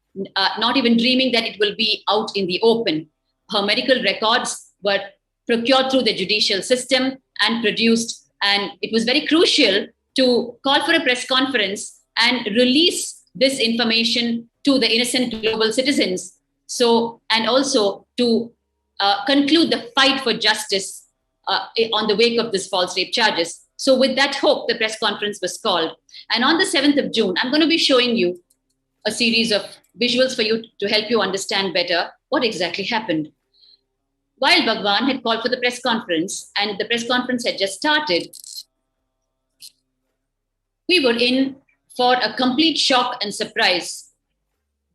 not even dreaming that it will be out in the open. Her medical records were procured through the judicial system and produced, and it was very crucial to call for a press conference and release this information to the innocent global citizens. So, and also to conclude the fight for justice on the wake of this false rape charges. So with that hope, the press conference was called. And on the 7th of June, I'm going to be showing you a series of visuals for you to help you understand better what exactly happened. While Bhagwan had called for the press conference and the press conference had just started, we were in for a complete shock and surprise.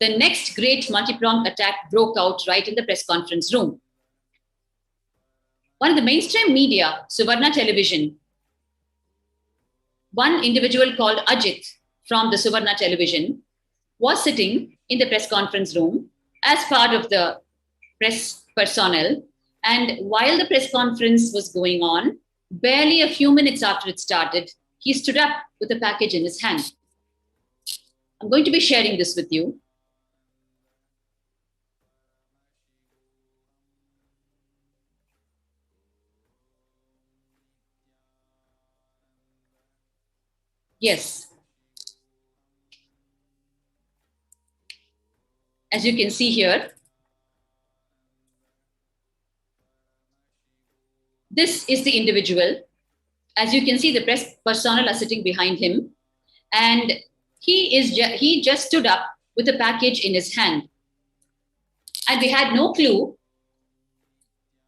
The next great multi-pronged attack broke out right in the press conference room. One of the mainstream media, Suvarna Television, one individual called Ajit from the Suvarna Television was sitting in the press conference room as part of the press personnel. And while the press conference was going on, barely a few minutes after it started, he stood up with a package in his hand. I'm going to be sharing this with you. Yes. As you can see here, this is the individual. As you can see, the press personnel are sitting behind him, and he just stood up with a package in his hand. And we had no clue.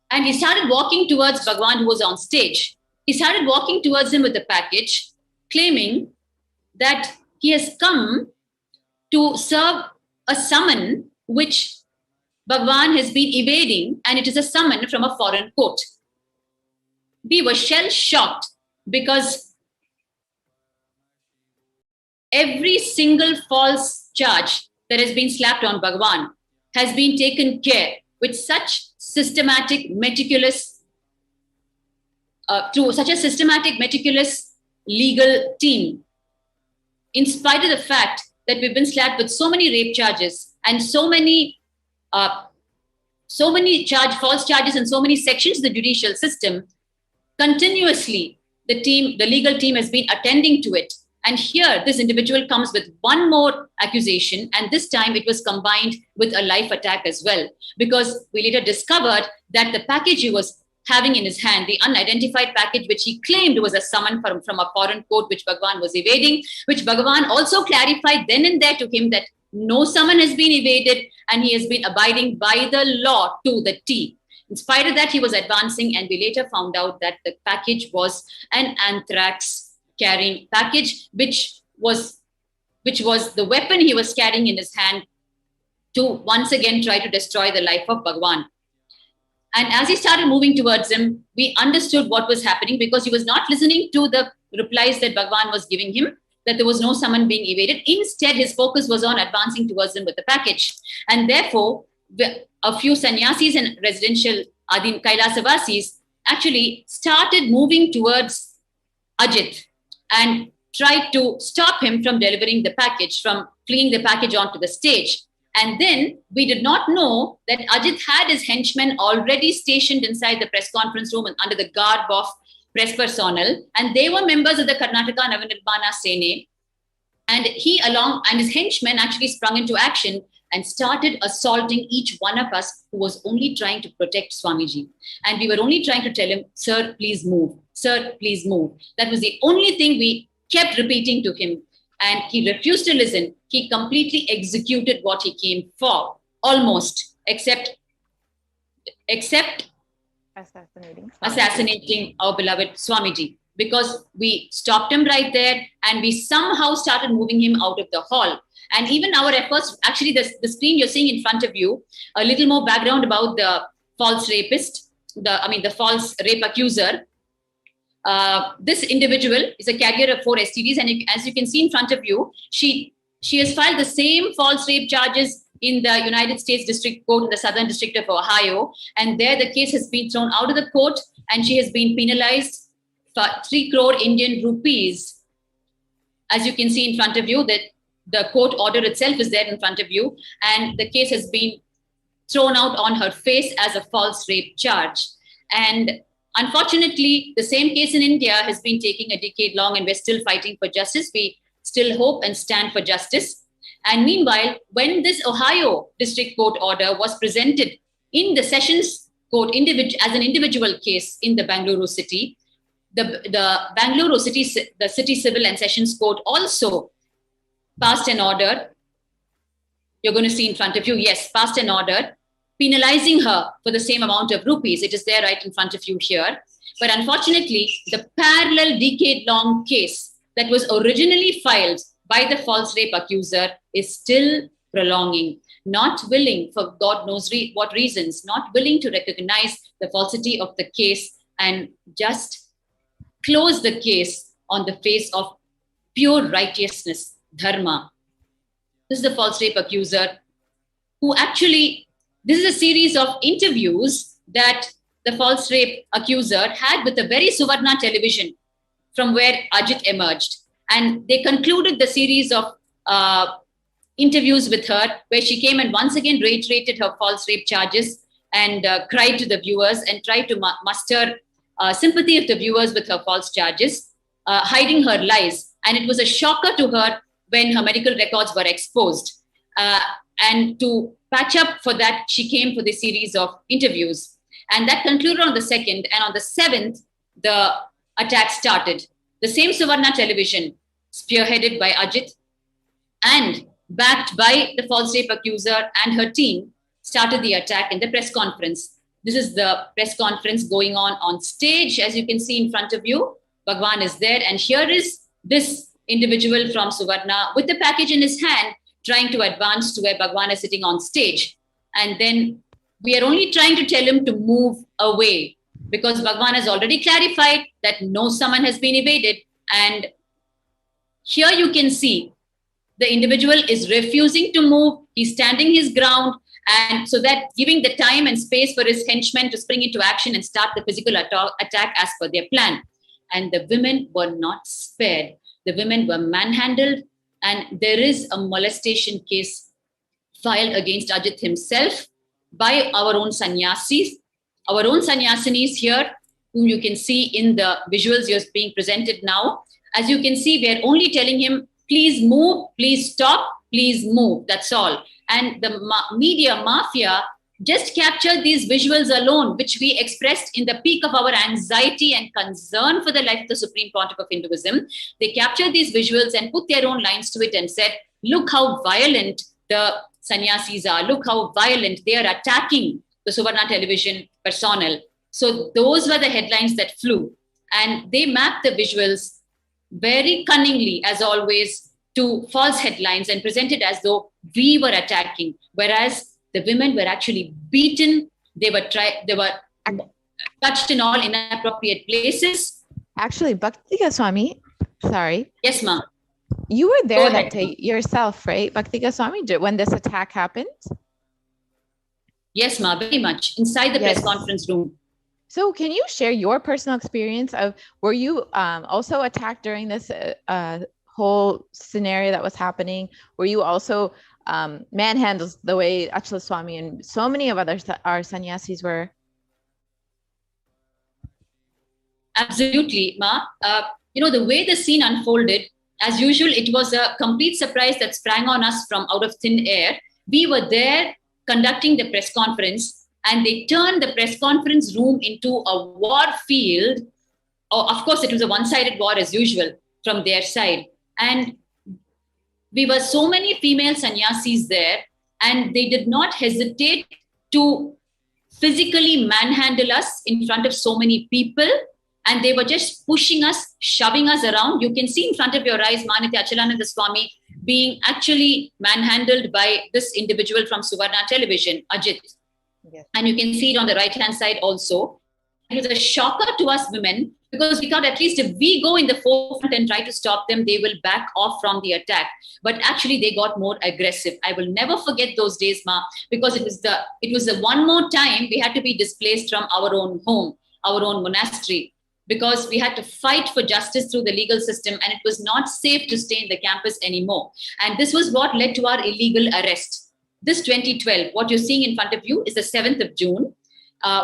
And he started walking towards Bhagwan, who was on stage. He started walking towards him with the package, claiming that he has come to serve a summon which Bhagwan has been evading, and it is a summon from a foreign court. We were shell-shocked because every single false charge that has been slapped on Bhagwan has been taken care with such systematic, meticulous, through such a systematic, meticulous legal team. In spite of the fact that we've been slapped with so many rape charges and so many false charges and so many sections of the judicial system, continuously the legal team has been attending to it. And here, this individual comes with one more accusation, and this time it was combined with a life attack as well, because we later discovered that the package he was having in his hand, the unidentified package which he claimed was a summon from a foreign court which Bhagwan was evading, which Bhagwan also clarified then and there to him that no summon has been evaded and he has been abiding by the law to the T. In spite of that, he was advancing, and we later found out that the package was an anthrax carrying package, which was the weapon he was carrying in his hand to once again try to destroy the life of Bhagwan. And as he started moving towards him, we understood what was happening, because he was not listening to the replies that Bhagwan was giving him, that there was no summon being evaded. Instead, his focus was on advancing towards him with the package. And therefore, a few sannyasis and residential Adim Kailasa Vasis actually started moving towards Ajit and tried to stop him from delivering the package, from flinging the package onto the stage. And then we did not know that Ajit had his henchmen already stationed inside the press conference room and under the garb of press personnel. And they were members of the Karnataka Navanirmana Sene. And his henchmen actually sprung into action and started assaulting each one of us who was only trying to protect Swamiji. And we were only trying to tell him, "Sir, please move. Sir, please move." That was the only thing we kept repeating to him. And he refused to listen. He completely executed what he came for, almost, except assassinating our beloved Swamiji. Because we stopped him right there, and we somehow started moving him out of the hall. And even our efforts, actually the screen you're seeing in front of you, a little more background about the false rapist, the false rape accuser. This individual is a carrier of 4 STDs, and as you can see in front of you, she has filed the same false rape charges in the United States District Court in the Southern District of Ohio. And there the case has been thrown out of the court, and she has been penalized for 3 crore Indian rupees. As you can see in front of you, that the court order itself is there in front of you, and the case has been thrown out on her face as a false rape charge. And unfortunately, the same case in India has been taking a decade long, and we're still fighting for justice. We still hope and stand for justice. And meanwhile, when this Ohio District Court order was presented in the Sessions Court as an individual case in the Bangalore city, the Bangalore city, the City Civil and Sessions Court also passed an order. You're going to see in front of you, yes, passed an order penalizing her for the same amount of rupees. It is there right in front of you here. But unfortunately, the parallel decade-long case that was originally filed by the false rape accuser is still prolonging, not willing, for God knows what reasons, not willing to recognize the falsity of the case and just close the case on the face of pure righteousness, dharma. This is the false rape accuser who actually, this is a series of interviews that the false rape accuser had with the very Suvarna television from where Ajit emerged. And they concluded the series of interviews with her, where she came and once again reiterated her false rape charges and cried to the viewers and tried to muster sympathy of the viewers with her false charges, hiding her lies. And it was a shocker to her when her medical records were exposed. And to patch up for that, she came for the series of interviews. And that concluded on the 2nd. And on the 7th, the attack started. The same Suvarna television, spearheaded by Ajit and backed by the false rape accuser and her team, started the attack in the press conference. This is the press conference going on stage. As you can see in front of you, Bhagwan is there. And here is this individual from Suvarna with the package in his hand, trying to advance to where Bhagwan is sitting on stage. And then we are only trying to tell him to move away because Bhagwan has already clarified that no summon has been evaded. And here you can see the individual is refusing to move. He's standing his ground. And so that giving the time and space for his henchmen to spring into action and start the physical attack as per their plan. And the women were not spared. The women were manhandled. And there is a molestation case filed against Ajit himself by our own sannyasis. Our own sannyasinis here, whom you can see in the visuals you're being presented now. As you can see, we are only telling him, please move, please stop, please move. That's all. And the media mafia just captured these visuals alone, which we expressed in the peak of our anxiety and concern for the life of the Supreme Pontiff of Hinduism. They captured these visuals and put their own lines to it and said, look how violent the sannyasis are. Look how violent they are attacking the Suvarna television personnel. So those were the headlines that flew. And they mapped the visuals very cunningly, as always, to false headlines and presented as though we were attacking, whereas the women were actually beaten. They were touched in all inappropriate places. Actually, Bhakti Goswami, sorry. Yes, ma'am. You were there that day yourself, right, Bhakti Goswami, when this attack happened? Yes, ma'am, very much. Inside the press conference room. So can you share your personal experience of, were you also attacked during this whole scenario that was happening? Were you also manhandled the way Achal Swami and so many of others that our sannyasis were? Absolutely, Ma. The way the scene unfolded, as usual, it was a complete surprise that sprang on us from out of thin air. We were there conducting the press conference, and they turned the press conference room into a war field. Oh, of course, it was a one-sided war as usual from their side. And we were so many female sannyasis there, and they did not hesitate to physically manhandle us in front of so many people. And they were just pushing us, shoving us around. You can see in front of your eyes, Manitya Achalananda Swami being actually manhandled by this individual from Suvarna television, Ajit. Yes. And you can see it on the right-hand side also. It was a shocker to us women, because we thought at least if we go in the forefront and try to stop them, they will back off from the attack. But actually they got more aggressive. I will never forget those days, Ma, because it was the one more time we had to be displaced from our own home, our own monastery, because we had to fight for justice through the legal system, and it was not safe to stay in the campus anymore. And this was what led to our illegal arrest. This 2012, what you're seeing in front of you is the 7th of June,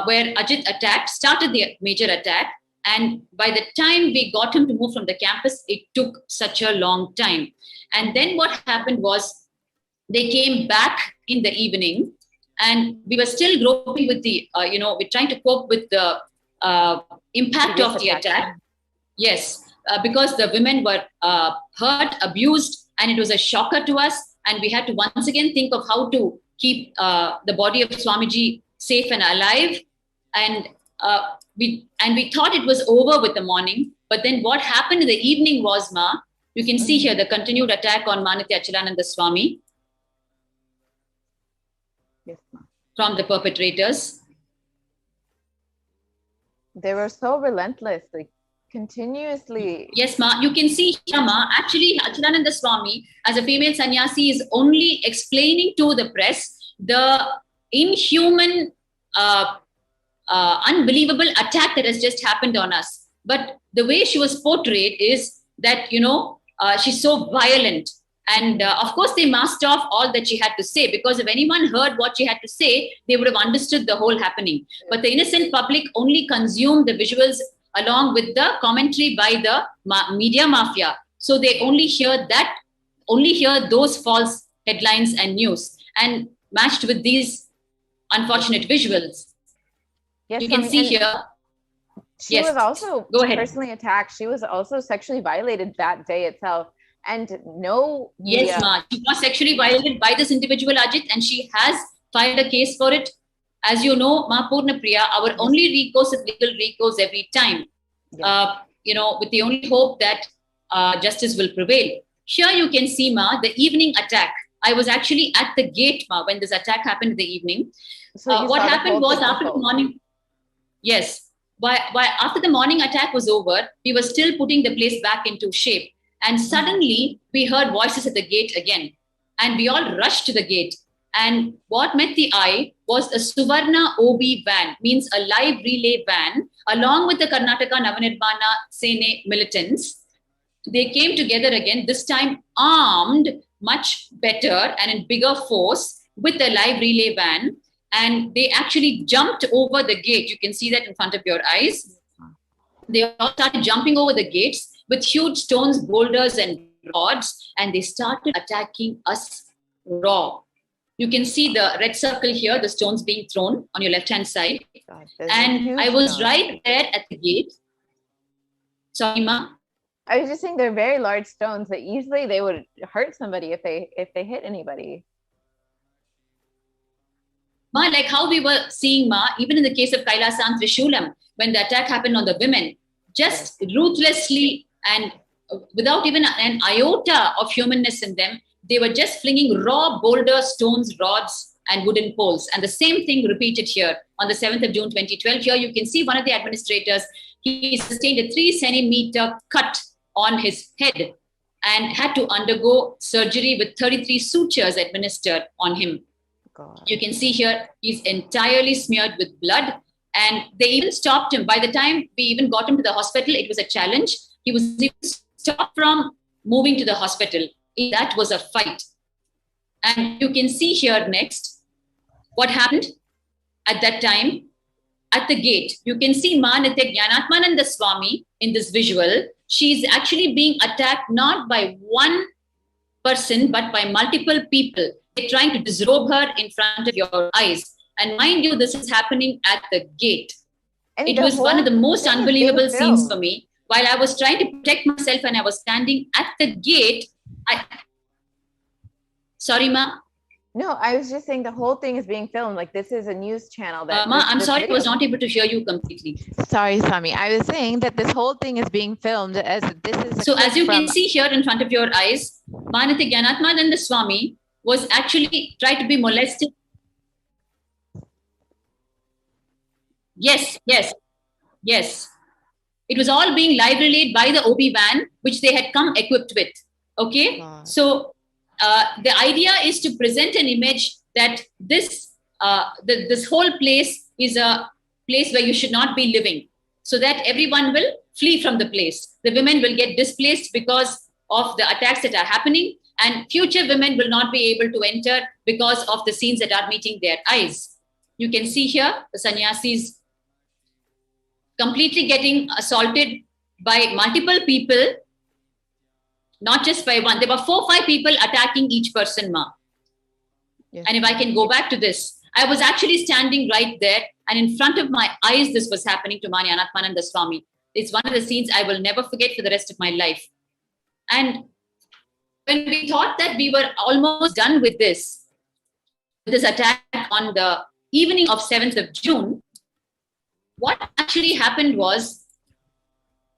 where Ajit started the major attack. And by the time we got him to move from the campus, it took such a long time. And then what happened was they came back in the evening, and we were still groping with the, we're trying to cope with the impact of the attack. Yes, because the women were hurt, abused, and it was a shocker to us. And we had to once again think of how to keep the body of Swamiji safe and alive. And we thought it was over with the morning. But then what happened in the evening was, Ma, you can see here the continued attack on Manitya Achalananda Swami. Yes, Ma. From the perpetrators. They were so relentless. Like, Continuously. Yes, ma. You can see here, ma. Actually, Achyutananda Swami, as a female sannyasi, is only explaining to the press the inhuman, unbelievable attack that has just happened on us. But the way she was portrayed is that, she's so violent. And of course, they masked off all that she had to say, because if anyone heard what she had to say, they would have understood the whole happening. But the innocent public only consumed the visuals along with the commentary by the media mafia. So they only hear those false headlines and news, and matched with these unfortunate visuals. Yes, you can see here. She was also personally attacked. She was also sexually violated that day itself. And no media. Yes, ma. She was sexually violated by this individual, Ajit, and she has filed a case for it. As you know, Ma Purna Priya, our only recourse is legal recourse every time. Yes. With the only hope that justice will prevail. Here you can see, ma, the evening attack. I was actually at the gate, ma, when this attack happened in the evening. So what happened was after the morning. Yes. After the morning attack was over, we were still putting the place back into shape. And suddenly we heard voices at the gate again. And we all rushed to the gate. And what met the eye was a Suvarna OB van, means a live relay van, along with the Karnataka Navanirmana Sene militants. They came together again, this time armed much better and in bigger force with the live relay van. And they actually jumped over the gate. You can see that in front of your eyes. They all started jumping over the gates with huge stones, boulders, and rods, and they started attacking us raw. You can see the red circle here, the stones being thrown on your left-hand side. God, and I was right there at the gate. Sorry, ma. I was just saying they're very large stones that easily they would hurt somebody if they hit anybody. Ma, like how we were seeing, ma, even in the case of Kailasa and Trishulam, when the attack happened on the women, just ruthlessly and without even an iota of humanness in them, they were just flinging raw boulders, stones, rods, and wooden poles. And the same thing repeated here on the 7th of June, 2012. Here you can see one of the administrators, he sustained a 3-centimeter cut on his head and had to undergo surgery with 33 sutures administered on him. God. You can see here, he's entirely smeared with blood. And they even stopped him. By the time we even got him to the hospital, it was a challenge. He was even stopped from moving to the hospital. That was a fight. And you can see here next what happened at that time at the gate. You can see Ma Nithyananda Swami in this visual. She's actually being attacked not by one person, but by multiple people. They're trying to disrobe her in front of your eyes. And mind you, this is happening at the gate. And it was one of the most unbelievable scenes for me. While I was trying to protect myself and I was standing at the gate, Sorry, ma? No, I was just saying the whole thing is being filmed. Like this is a news channel. That ma, I'm sorry, I was not able to hear you completely. Sorry, Swami. I was saying that this whole thing is being filmed as this is. So as you can see here in front of your eyes, Ma Nithyananda Swami was actually tried to be molested. Yes. It was all being live relayed by the OB van, which they had come equipped with. Okay. Wow. So the idea is to present an image that this whole place is a place where you should not be living, so that everyone will flee from the place. The women will get displaced because of the attacks that are happening, and future women will not be able to enter because of the scenes that are meeting their eyes. You can see here the sannyasis completely getting assaulted by multiple people, not just by one. There were 4 or 5 people attacking each person, ma. Yes. And if I can go back to this, I was actually standing right there, and in front of my eyes, this was happening to Mani Anatmananda Swami. It's one of the scenes I will never forget for the rest of my life. And when we thought that we were almost done with this attack on the evening of 7th of June, what actually happened was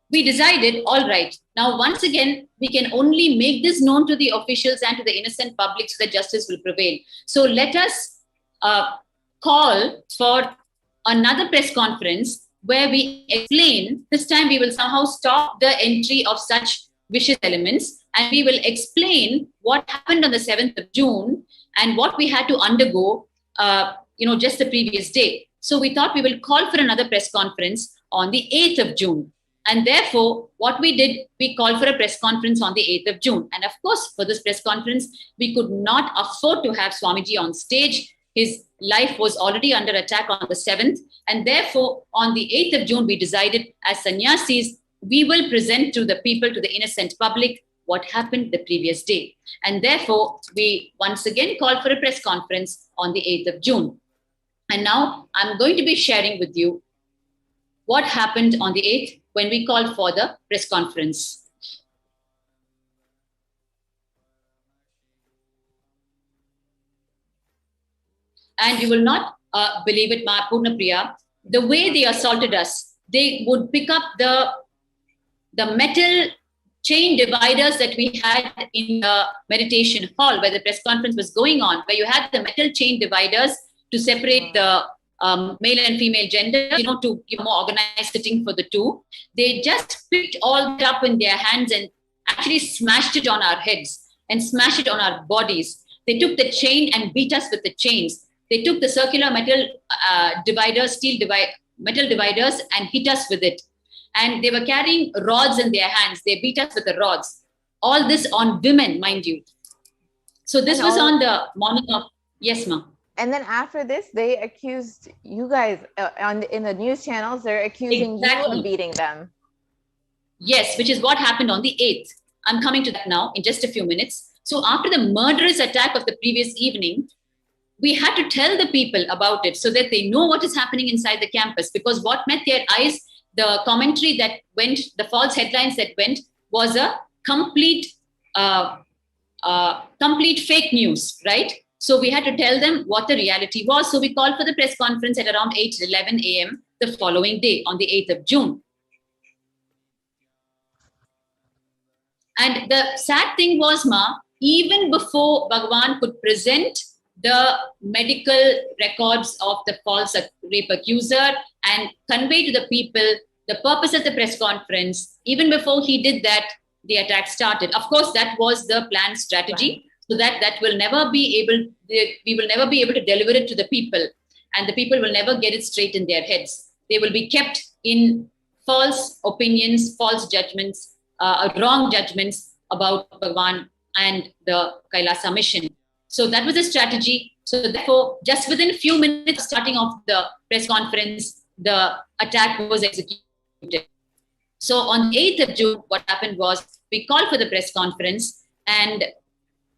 we decided, all right, now once again, we can only make this known to the officials and to the innocent public so that justice will prevail. So let us call for another press conference where we explain, this time we will somehow stop the entry of such vicious elements, and we will explain what happened on the 7th of June and what we had to undergo, just the previous day. So we thought we will call for another press conference on the 8th of June. And therefore, what we did, we called for a press conference on the 8th of June. And of course, for this press conference, we could not afford to have Swamiji on stage. His life was already under attack on the 7th. And therefore, on the 8th of June, we decided as sannyasis, we will present to the people, to the innocent public, what happened the previous day. And therefore, we once again called for a press conference on the 8th of June. And now I'm going to be sharing with you what happened on the 8th when we called for the press conference. And you will not believe it, Ma Purna Priya, the way they assaulted us. They would pick up the metal chain dividers that we had in the meditation hall where the press conference was going on, where you had the metal chain dividers to separate the male and female gender, to give more organized sitting for the two. They just picked all that up in their hands and actually smashed it on our heads and smashed it on our bodies. They took the chain and beat us with the chains. They took the circular metal dividers, metal dividers, and hit us with it. And they were carrying rods in their hands. They beat us with the rods. All this on women, mind you. So this was on the morning of, yes, ma'am. And then after this, they accused you guys in the news channels. They're accusing you of beating them. Yes, which is what happened on the 8th. I'm coming to that now in just a few minutes. So after the murderous attack of the previous evening, we had to tell the people about it so that they know what is happening inside the campus. Because what met their eyes, the commentary that went, the false headlines that went, was a complete fake news, right? So we had to tell them what the reality was. So we called for the press conference at around 8:11 a.m. the following day on the 8th of June. And the sad thing was, Ma, even before Bhagavan could present the medical records of the false rape accuser and convey to the people the purpose of the press conference, even before he did that, the attack started. Of course, that was the planned strategy. So that will never be able, we will never be able to deliver it to the people, and the people will never get it straight in their heads. They will be kept in false opinions, false judgments, wrong judgments about Bhagavan and the Kailasa mission. So that was the strategy. So therefore, just within a few minutes of starting off the press conference, the attack was executed. So on 8th of June, what happened was we called for the press conference, and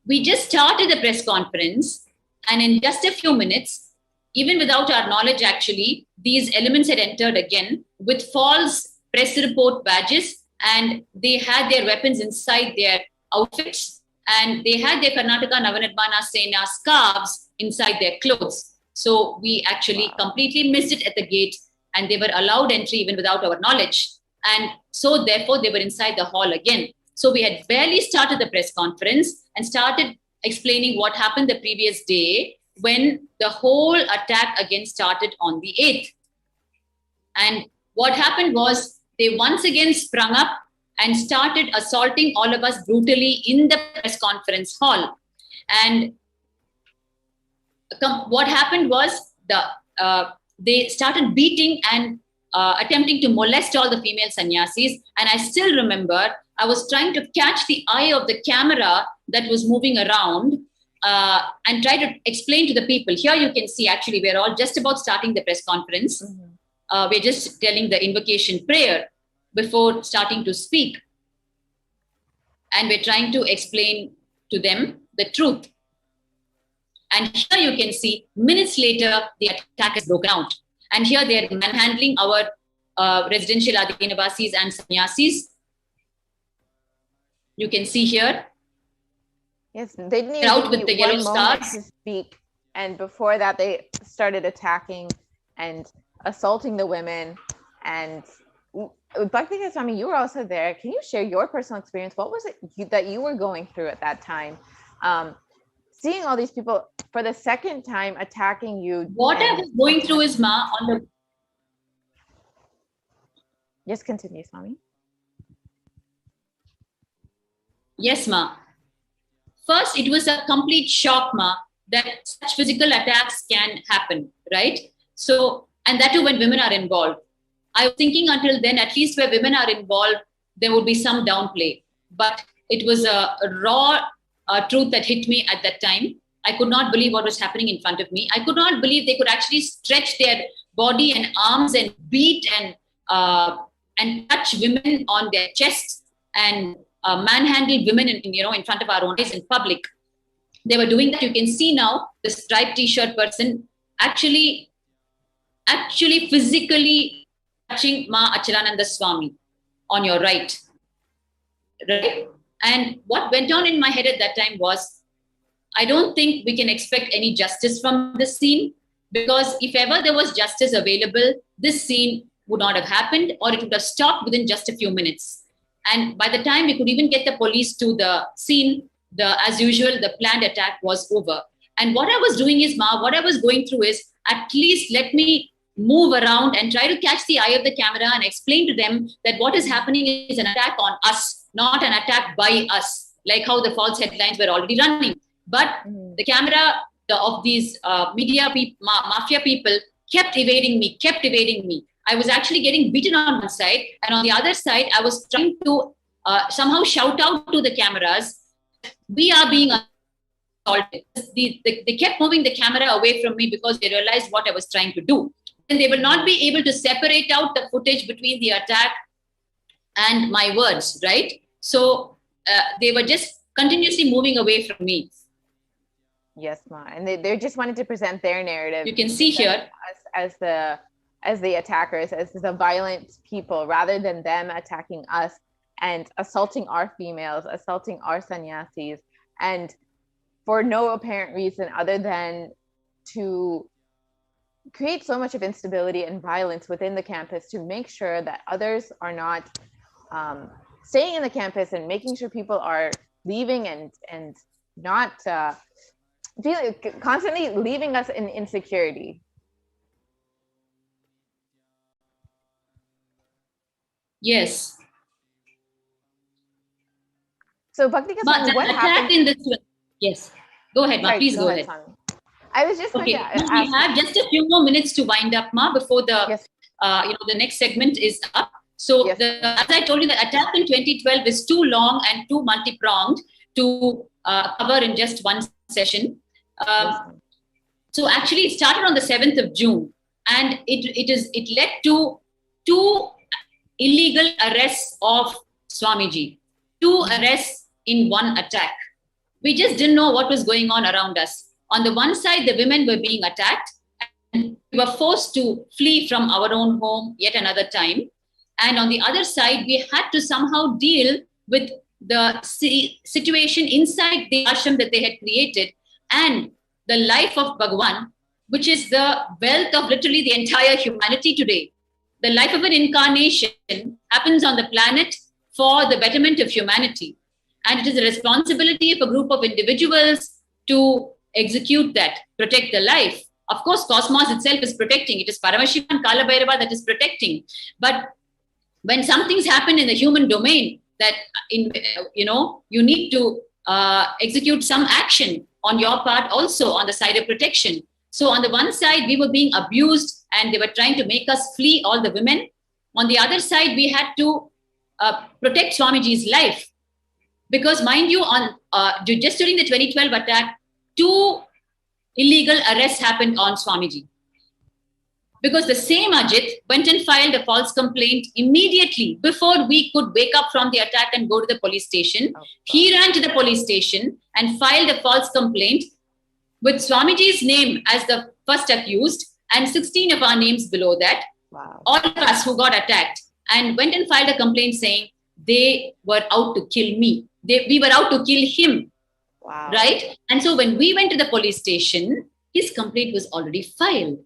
we just started the press conference, and in just a few minutes, even without our knowledge actually, these elements had entered again with false press report badges, and they had their weapons inside their outfits, and they had their Karnataka Navanirmana Sena scarves inside their clothes. So we actually completely missed it at the gate, and they were allowed entry even without our knowledge. And so therefore, they were inside the hall again. So we had barely started the press conference and started explaining what happened the previous day when the whole attack again started on the 8th. And what happened was they once again sprung up and started assaulting all of us brutally in the press conference hall. And what happened was they started beating and attempting to molest all the female sannyasis. And I still remember I was trying to catch the eye of the camera that was moving around and try to explain to the people. Here you can see, actually, we're all just about starting the press conference. Mm-hmm. We're just telling the invocation prayer before starting to speak. And we're trying to explain to them the truth. And here you can see, minutes later, the attack is broken out. And here they're manhandling our residential Adinavasis and sannyasis. You can see here. Yes, they didn't even out with the yellow stars to speak. And before that, they started attacking and assaulting the women. And Bhakti Swami, you were also there. Can you share your personal experience? What was it that you were going through at that time? Seeing all these people for the second time attacking you. What I was going through is, Ma, on the... Yes, continue, Swami. Yes, ma. First, it was a complete shock, ma, that such physical attacks can happen, right? So, and that too when women are involved. I was thinking until then, at least where women are involved, there would be some downplay. But it was a raw truth that hit me at that time. I could not believe what was happening in front of me. I could not believe they could actually stretch their body and arms and beat and touch women on their chests and manhandle women in front of our own eyes in public. They were doing that. You can see now the striped t-shirt person actually physically touching Ma Achalananda Swami on your right. And what went on in my head at that time was, I don't think we can expect any justice from this scene, because if ever there was justice available, this scene would not have happened, or it would have stopped within just a few minutes. And by the time we could even get the police to the scene, as usual, the planned attack was over. And what I was doing is, what I was going through is, at least let me move around and try to catch the eye of the camera and explain to them that what is happening is an attack on us, not an attack by us, like how the false headlines were already running. But the camera of these mafia people kept evading me. I was actually getting beaten on one side, and on the other side, I was trying to somehow shout out to the cameras, we are being assaulted. They kept moving the camera away from me because they realized what I was trying to do. And they will not be able to separate out the footage between the attack and my words, right? So they were just continuously moving away from me. Yes, Ma. And they just wanted to present their narrative. You can see here as the attackers, as the violent people, rather than them attacking us and assaulting our females, assaulting our sannyasis, and for no apparent reason other than to create so much of instability and violence within the campus to make sure that others are not staying in the campus and making sure people are leaving and not constantly leaving us in insecurity. Yes. So Bhakti Kasami, what happened in this one? Yes. Go ahead, Ma. Please go ahead. I was just okay. We have just a few more minutes to wind up, Ma, before the the next segment is up. So as I told you, the attack in 2012 is too long and too multi-pronged to cover in just one session. So actually, it started on the 7th of June, and it led to 2 illegal arrests of Swamiji, 2 arrests in one attack. We just didn't know what was going on around us. On the one side, the women were being attacked, and we were forced to flee from our own home yet another time. And on the other side, we had to somehow deal with the situation inside the ashram that they had created and the life of Bhagavan, which is the wealth of literally the entire humanity today. The life of an incarnation happens on the planet for the betterment of humanity. And it is the responsibility of a group of individuals to execute that, protect the life. Of course, cosmos itself is protecting. It is Paramashivoham and Kala Bhairava that is protecting. But when some things happen in the human domain, that you need to execute some action on your part also on the side of protection. So on the one side, we were being abused and they were trying to make us flee, all the women. On the other side, we had to protect Swamiji's life. Because mind you, just during the 2012 attack, 2 illegal arrests happened on Swamiji. Because the same Ajit went and filed a false complaint immediately before we could wake up from the attack and go to the police station. He ran to the police station and filed a false complaint with Swamiji's name as the first accused and 16 of our names below that. Wow. All of us who got attacked, and went and filed a complaint saying they were out to kill me. We were out to kill him. Wow. Right? And so when we went to the police station, his complaint was already filed.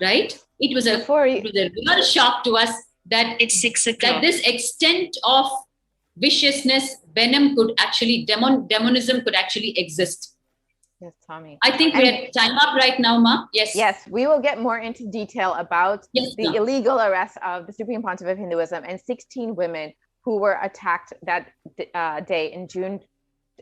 Right? It was a real shock to us that it's 6 o'clock. That this extent of viciousness, venom could actually, demonism could actually exist. Yes, Tommy. I think we're time up right now, Ma. Yes. Yes, we will get more into detail about the illegal arrest of the Supreme Pontiff of Hinduism and 16 women who were attacked that day in June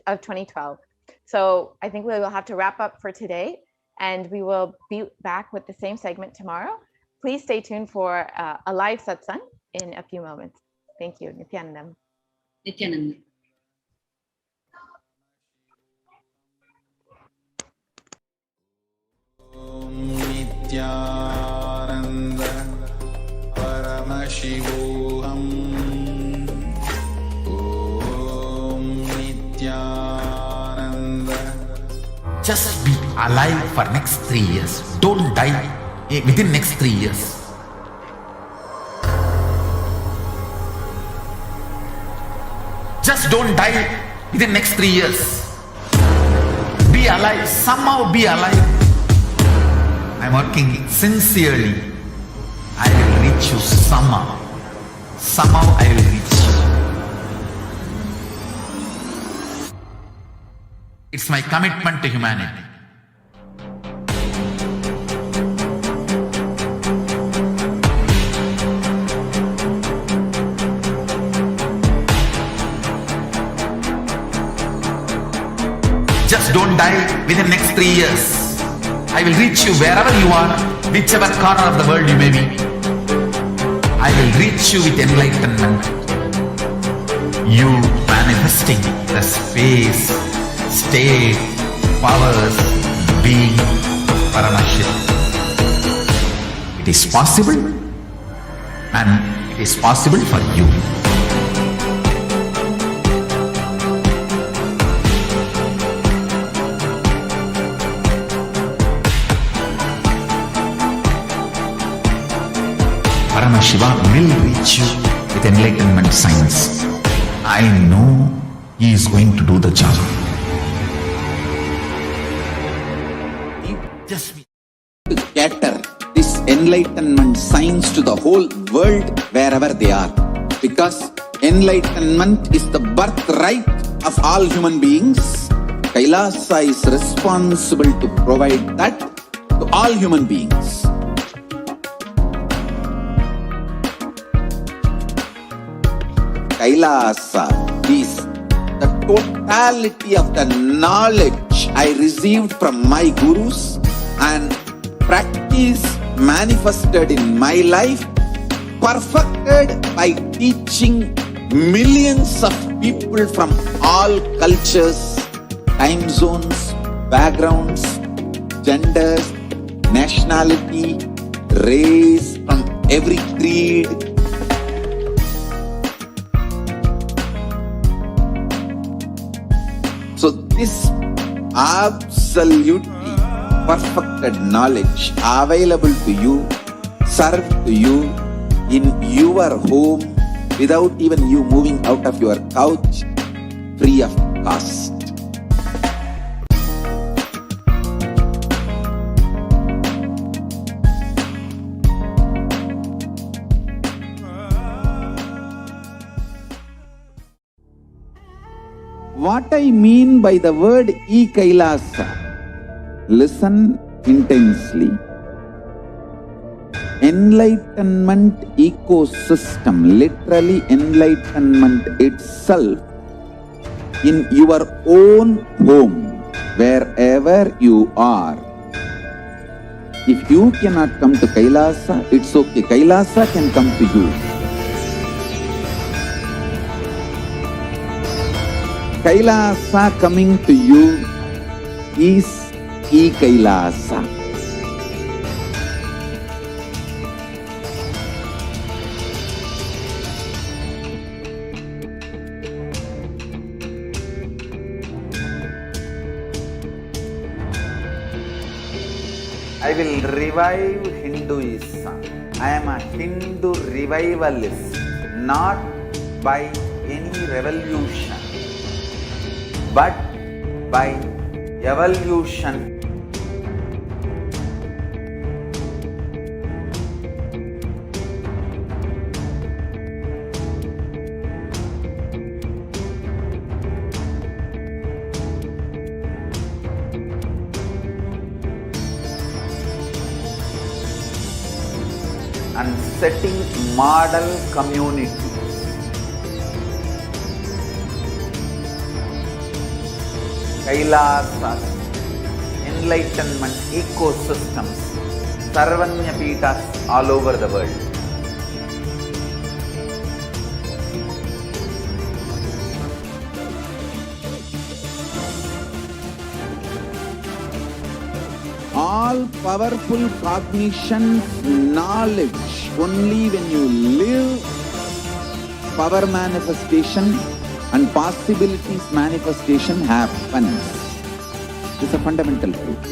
of 2012. So I think we will have to wrap up for today, and we will be back with the same segment tomorrow. Please stay tuned for a live satsang in a few moments. Thank you. Nithyanandam. Nithyanandam. Nithyananda Paramashivoham. Om Nithyananda. Just be alive for next 3 years. Don't die within next 3 years. Just don't die within next 3 years. Be alive. Somehow be alive. I'm working sincerely. I will reach you somehow. Somehow I will reach you. It's my commitment to humanity. Just don't die within next 3 years. I will reach you wherever you are, whichever corner of the world you may be. I will reach you with enlightenment. You manifesting the space, state, powers, being Paramashivoham. It is possible, and it is possible for you. Paramashivoham will reach you with enlightenment science. I know he is going to do the job. Just to cater this enlightenment science to the whole world wherever they are. Because enlightenment is the birthright of all human beings. Kailasa is responsible to provide that to all human beings. Kailasa is the totality of the knowledge I received from my gurus and practice manifested in my life, perfected by teaching millions of people from all cultures, time zones, backgrounds, genders, nationality, race, from every creed. So this absolutely perfected knowledge available to you, served to you in your home without even you moving out of your couch, free of cost. What I mean by the word Kailasa, listen intensely. Enlightenment ecosystem, literally enlightenment itself, in your own home, wherever you are. If you cannot come to Kailasa, it's okay. Kailasa can come to you. Kailasa coming to you is Kailasa. I will revive Hinduism. I am a Hindu revivalist, not by any revolution, but by evolution. setting model community. Kailasa, enlightenment ecosystems, Sarvanya Peethas all over the world. All powerful cognition, knowledge, only when you live, power manifestation and possibilities manifestation happens. It's a fundamental truth.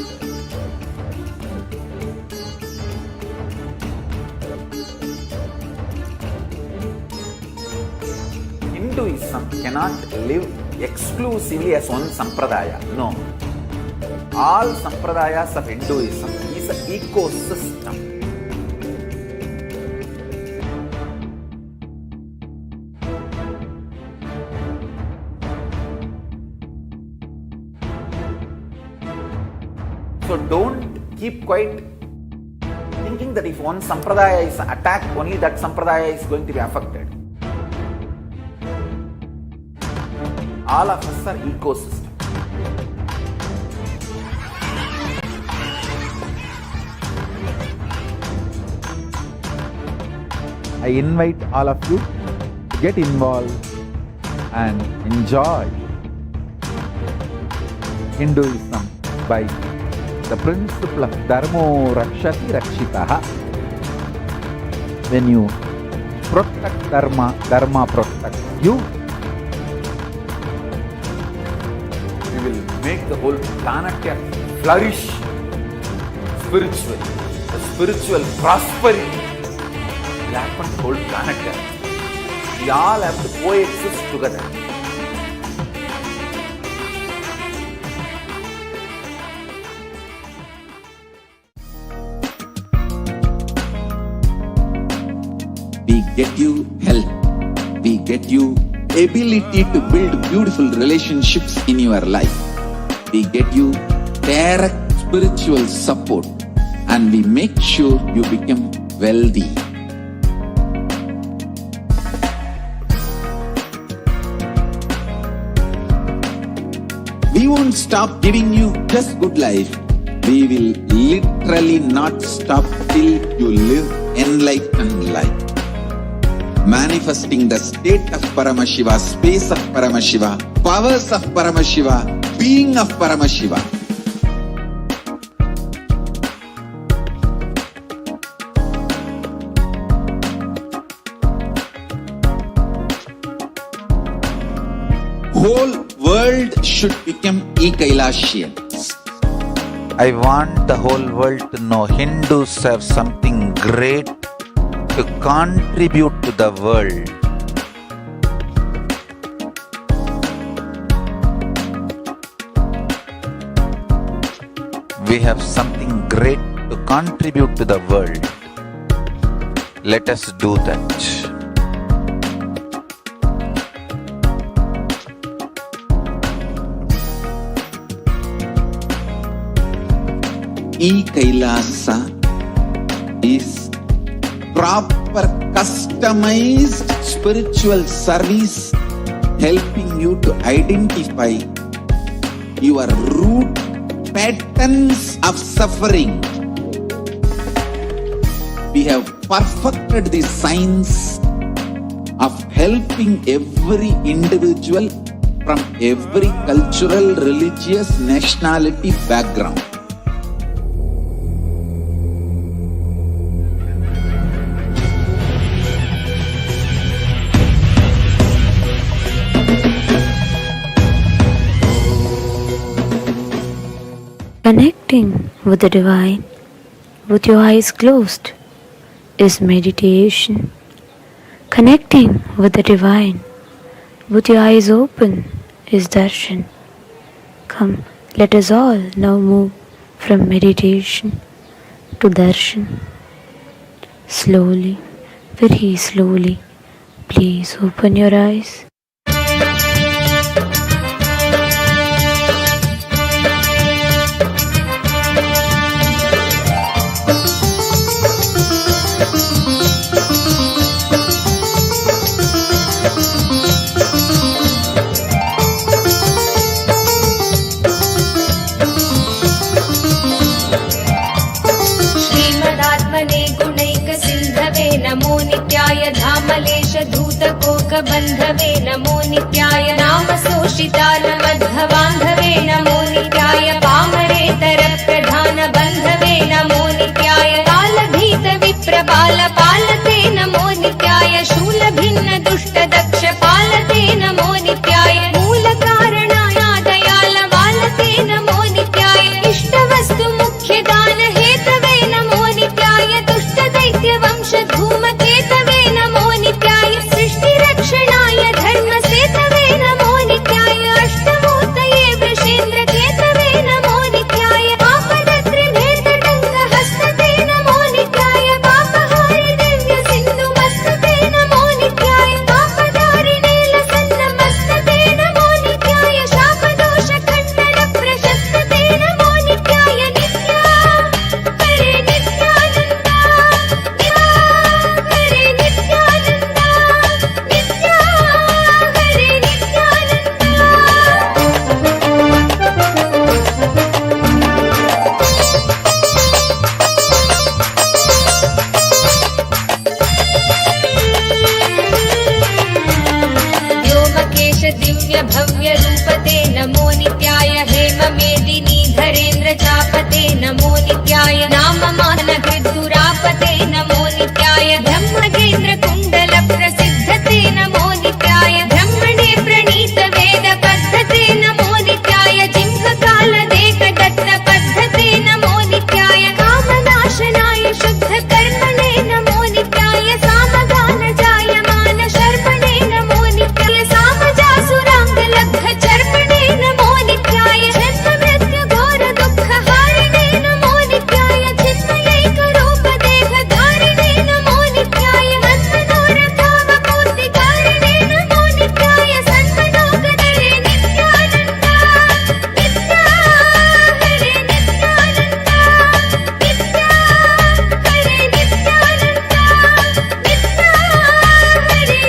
Hinduism cannot live exclusively as one sampradaya. No. All sampradayas of Hinduism is an ecosystem. So don't keep quiet thinking that if one sampradaya is attacked, only that sampradaya is going to be affected. All of us are ecosystem. I invite all of you to get involved and enjoy Hinduism by the principle of Dharmo Rakshati Rakshitaha. When you protect Dharma, Dharma protects you. We will make the whole planet flourish spiritually. The spiritual prosperity will happen to the whole planet. We all have to coexist together. We get you health. We get you ability to build beautiful relationships in your life. We get you direct spiritual support, and we make sure you become wealthy. We won't stop giving you just good life. We will literally not stop till you live enlightened life. Manifesting the state of Paramashiva, space of Paramashiva, powers of Paramashiva, being of Paramashiva. Whole world should become Kailasians. I want the whole world to know Hindus have something great to contribute to the world. We have something great to contribute to the world. Let us do that. Kailasa is proper customized spiritual service helping you to identify your root patterns of suffering. We have perfected the science of helping every individual from every cultural, religious, nationality background. Connecting with the divine with your eyes closed is meditation. Connecting with the divine with your eyes open is darshan. Come, let us all now move from meditation to darshan. Slowly, very slowly, please open your eyes. लोकबन्धवे नमो नित्याय नाम शोषितालमध्वबान्धवे नमो नित्याय पामरेतर प्रधान बन्धवे नमो नित्याय कालभीत विप्रबाल पालते नमो नित्याय शूलभिन्न दुष्ट दक्ष पालते नमो नित्याय मूल कारणाय दयाल वालते नमो नित्याय इष्टवस्तु मुख्य दान हेतवे नमो नित्याय दुष्ट दैत्य वंश धूमकेतवे नमो नित्याय सृष्टि रक्षणाय धर्म सेतवे नमो नित्याय अष्टमूर्तये वृषेन्द्र केतवे नमो नित्याय आपदत्रिभेद टङ्क हस्तते नमो नित्याय पापहारि दिव्य सिन्धु मस्तते नमो नित्याय पापधारिणे लसन्न मस्तते नमो नित्याय शापदोष खण्डन प्रशस्तते नमो नित्याय नित्या हरे नित्यानन्दा हरे नित्यानन्दा नित्या हरे व्योमकेश दिव्य भव्य रूपते नमो नित्याय हेम मेदिनी धरेन्द्र चापते नमो नित्याय नाम मान हृद्दुरापते नमो नित्याय ब्रह्मगेन्द्र कुण्डल प्रसिद्धते नमो नित्याय ब्रह्मणे प्रणीत वेद पद्धते नमो नित्याय जिह्व काल देह दत्त पद्धते नमो नित्याय कामनाशनाय शुद्ध कर्मणे नमो नित्याय सामगान जायमान शर्मणे नमो नित्याय सामजासुरांग लब्ध चर्मणे नमो नित्याय जन्म मृत्यु घोर दुःख हारिणे नमो नित्याय चिन्मयैक रूप देह धारिणे नमो नित्याय मन्मनोरथावपूर्तिकारिणे नमो नित्याय सन्मनोगतये नित्यानन्दा नित्या हरे नित्यानन्दा नित्या हरे नित्यानन्दा नित्या हरे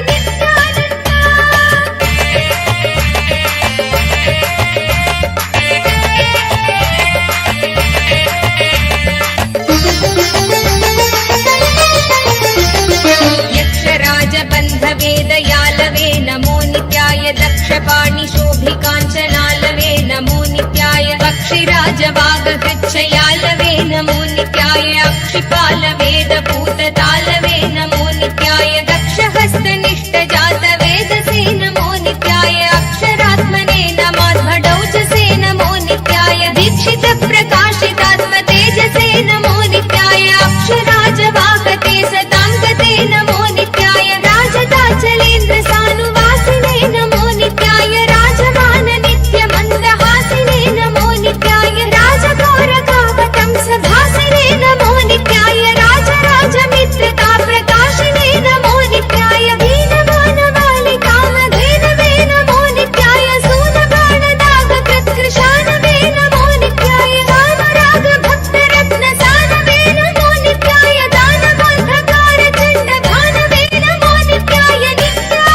यक्षराज बन्धवे दयालवे नमो नित्याय दक्षपाणि शोभिकाञ्चनालवे नमो नित्याय पक्षिराज वागहृच्छयालवे नमो नित्याय अक्षिपाल वेद पूततालवे नमो नित्याय दक्षहस्तनिष्ठ जात वेदसे नमो नित्याय अक्षरात्मने नमाध्वडौचसे नमो नित्याय दीक्षित प्रकाशितात्म तेजसे नमो नित्याय अक्षराज वाहते सताङ्गते नमो नित्याय राजदाचलेन्द्र सानुवासिने नमो नित्याय राजमान नित्य मन्दहासिने नमो नित्याय राजगौरकावतं सभासिने नमो नित्याय राजराज मित्रता प्रकाशिने नमो नित्याय दीनमानवालि कामधेनवे नमो नित्याय सूनबाणदाग कृत्कृशानवे नमो नित्याय रामराग भक्तरत्न सानवे नमो नित्याय दानबोधकार चण्डघानवे नमो नित्याय नित्या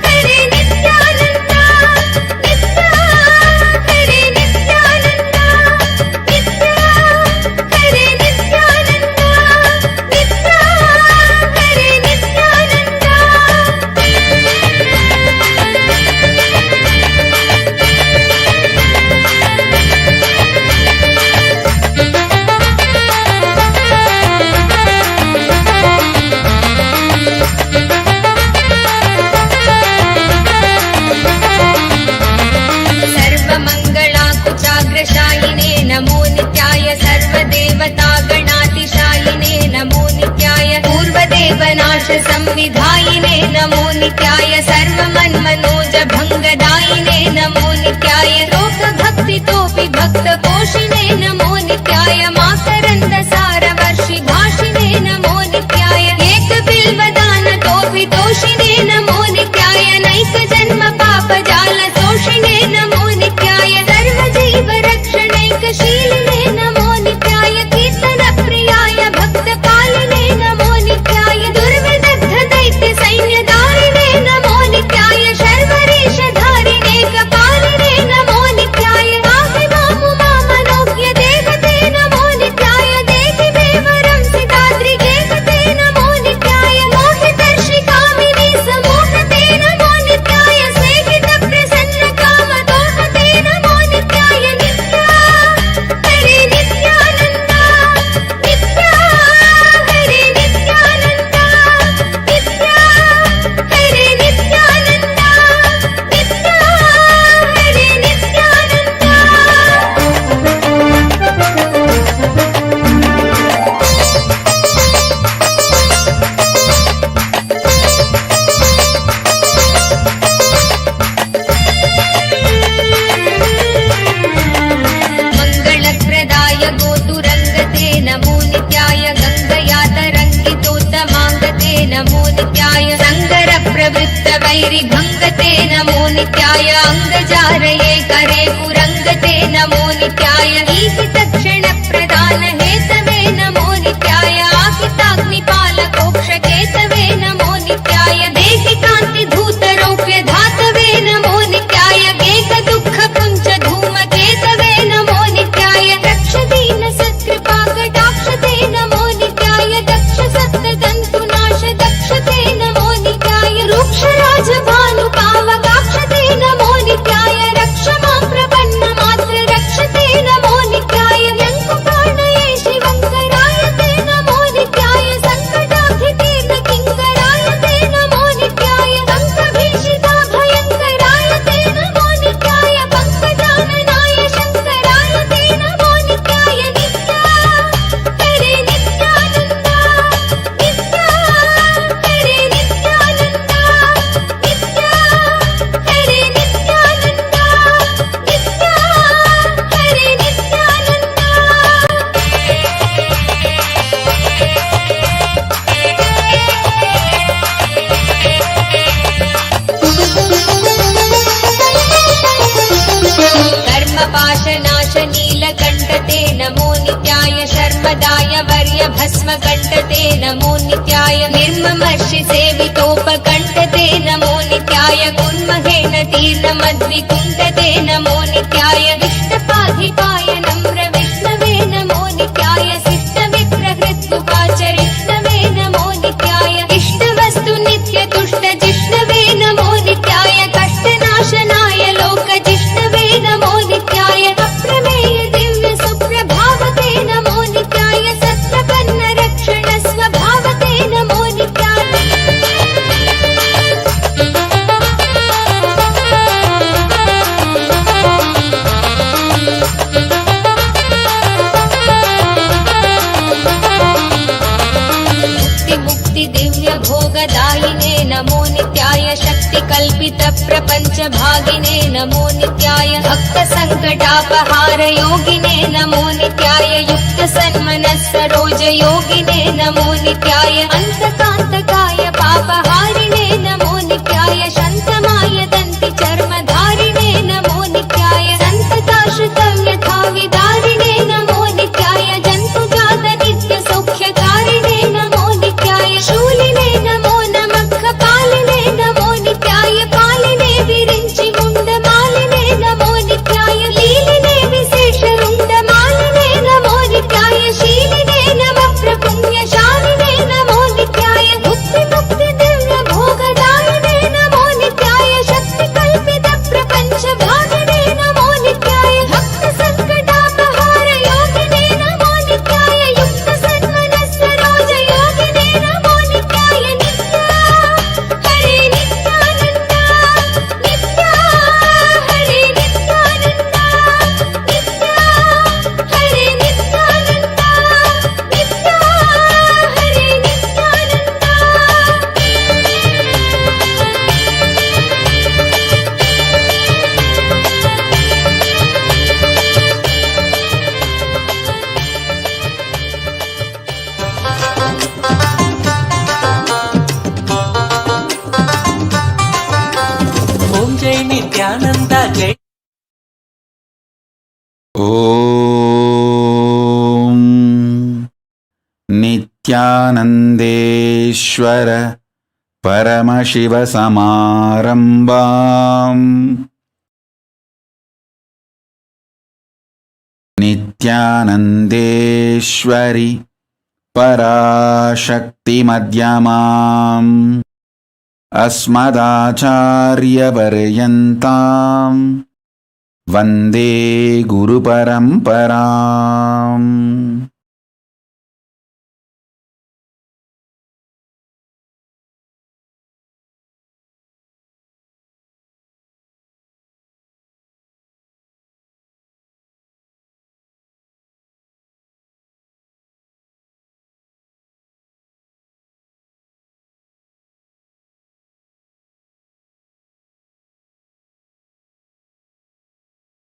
हरे नित्यानन्दा नित्या हरे नित्यानन्दा नित्या हरे नित्यानन्दा नित्या हरे नित्यानन्दा सर्वमङ्गलाकुचाग्रशायिने नमो नित्याय सर्वदेवतागणातिशायिने नमो नित्याय पूर्वदेवनाश संविधायिने नमो नित्याय सर्वमन्मनोज भङ्गदायिने नमो नित्याय लोकभक्तितोऽपि भक्तपोषिणे नमो नित्याय माकरन्द सारवर्षि भाषिणे नमो नित्याय एकबिल्वदानतोऽपि तोषिणे नमो नित्याय नैक जन्म पापजाल शोषिणे नमो नित्याय सर्वजीव रक्षणैकशीलिने नमो नित्याय कीर्तनप्रियाय भक्तपालिने नमो नित्याय दुर्विदग्ध दैत्य सैन्यधारिणे नमो नित्याय शर्वरीशधारिणे कपालिने नमो नित्याय पाहि मामु मामनोज्ञ देवते नमो नित्याय देहि मे वरं सिताद्रिगेहते नमो नित्याय मोहितर्षि कामिनी समोहते नित्याय अङ्गजारये करे पुरङ्गते नमो नित्याय ईशितक्षणप्रदान हेतवे नमो नित्याय आहिताग्निपालकोक्षकेतवे नमो नित्याय देहि कान्तिधूतरौप्य धातवे नमो नित्याय गेकदुःखपुञ्ज धूमकेतवे नमो नित्याय रक्षदीन सत्कृपा कटाक्षते नमो नित्याय दक्ष सप्ततन्तुनाश दक्षते नमो नित्याय रूक्षराजभानुपावकाक्षते नमो नित्याय रक्ष मां प्रपन्नमात्र रक्षते नमो नित्याय यङ्कुपाणये शिवङ्कराय ते नमो नित्याय सङ्कटाभितीर्न किङ्कराय ते नमो नित्याय अङ्कभीषिताभयङ्कराय ते नमो नित्याय पङ्कजाननाय शङ्कराय ते नमो नित्याय नित्या हरे नित्यानन्द नित्या हरे नित्यानन्द नित्या हरे नित्यानन्द नित्या हरे कर्मपाशनाश नीलकण्ठते नमो नित्याय शर्मदाय वर्य भस्मकण्ठते नमो नित्याय निर्ममर्षि सेवितोपकण्ठते नमो नित्याय कुन्महेन तीर्णमद्विकुण्ठते नमो नित्याय विष्णपाधिपाय नम्र विष्णवे नमो नित्याय शिष्टविप्रहृत्कुपाचरिष्णवे नमो नित्याय इष्टवस्तु नित्यतुष्ट जिष्णवे नमो नित्याय कष्टनाशनाय लोकजिष्णवे नमो नित्याय अप्रमेय दिव्य सुप्रभावते नमो नित्याय सत्प्रपन्न रक्षण स्वभावते नमो नित्याय मुक्ति दिव्य भोगदायिने नमो नित्याय शक्ति कल्पित प्रपंच भागिने नमो नित्याय भक्त संकटापहार योगिने नमो नित्याय युक्त सन्मनः सरोज योगिने नमो नित्याय अंतकांतकाय पापहारिणे नमो नित्याय शन्तमाय दन्ति चर्मधारिणे नमो नित्याय संतताश्रितं यथा विदारिणे नमो नित्याय जन्तुजात नित्य सौख्यकारिणे नमो नित्याय शूलिने नमो नमः कपालिने नमो नित्याय पालिने विरिञ्चि मुण्डमालिने नमो नित्याय लीलिने विशेष रुण्डमालिने नमो नित्याय शीलिने नमः प्रपुण्यशालिने नमो नित्याय मुक्ति मुक्ति दिव्य भोगदायिने नमो नित्याय शक्ति कल्पित प्रपंच भागिने नमो नित्याय भक्त संकटापहार योगिने नमो नित्याय युक्त सन्मनः सरोज योगिने नमो नित्याय नित्या हरे नित्यानन्द नित्या हरे नित्यानन्द नित्या हरे नित्यानन्द नित्या हरे ఓం జై నిత్యానంద జై ఓం నిత్యానందేశ్వర పరమశివ సమారంభాం నిత్యానందేశ్వరి పరాశక్తి మధ్యమాం अस्मदाचार्यपर्यन्तां वन्दे गुरुपरम्पराम्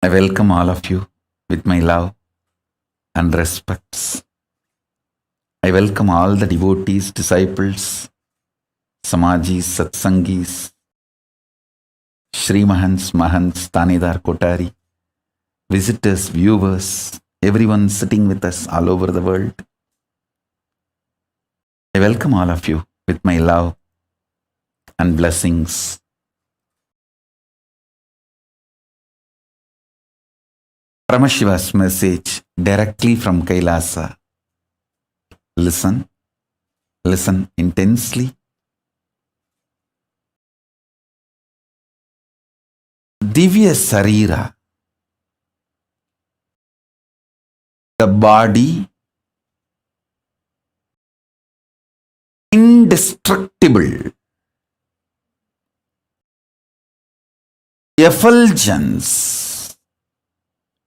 I welcome all of you with my love and respects. I welcome all the devotees, disciples, Samajis, Satsangis, Shri Mahants, Mahants, Tanedar Kotari, visitors, viewers, everyone sitting with us all over the world. I welcome all of you with my love and blessings. Paramashiva's message directly from Kailasa. Listen, listen intensely. Divya Sarira, the body, indestructible, effulgence,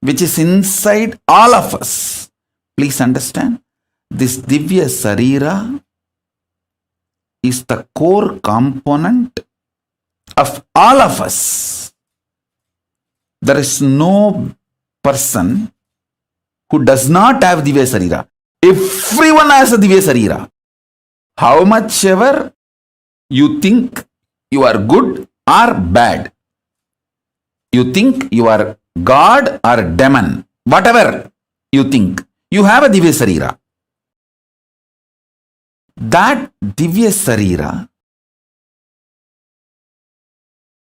which is inside all of us. Please understand, this Divya Sarira is the core component of all of us. There is no person who does not have Divya Sarira. Everyone has a Divya Sarira. How much ever you think you are good or bad, you think you are God or demon, whatever you think, you have a Divya Sarira. That Divya Sarira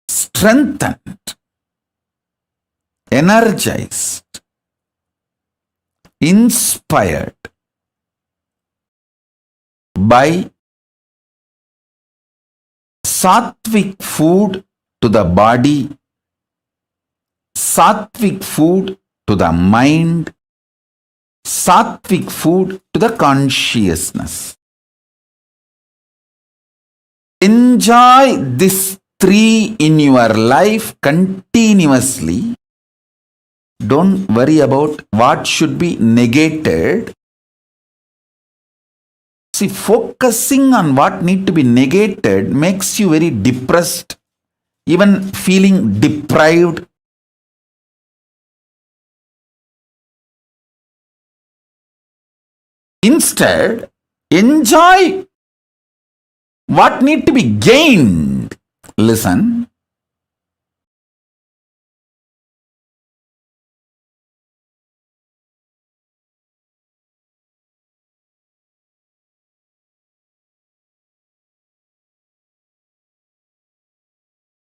strengthened, energized, inspired by sattvic food to the body, sattvic food to the mind, sattvic food to the consciousness. Enjoy this three in your life continuously. Don't worry about what should be negated. See, focusing on what need to be negated makes you very depressed, even feeling deprived. Instead, enjoy what need to be gained. Listen.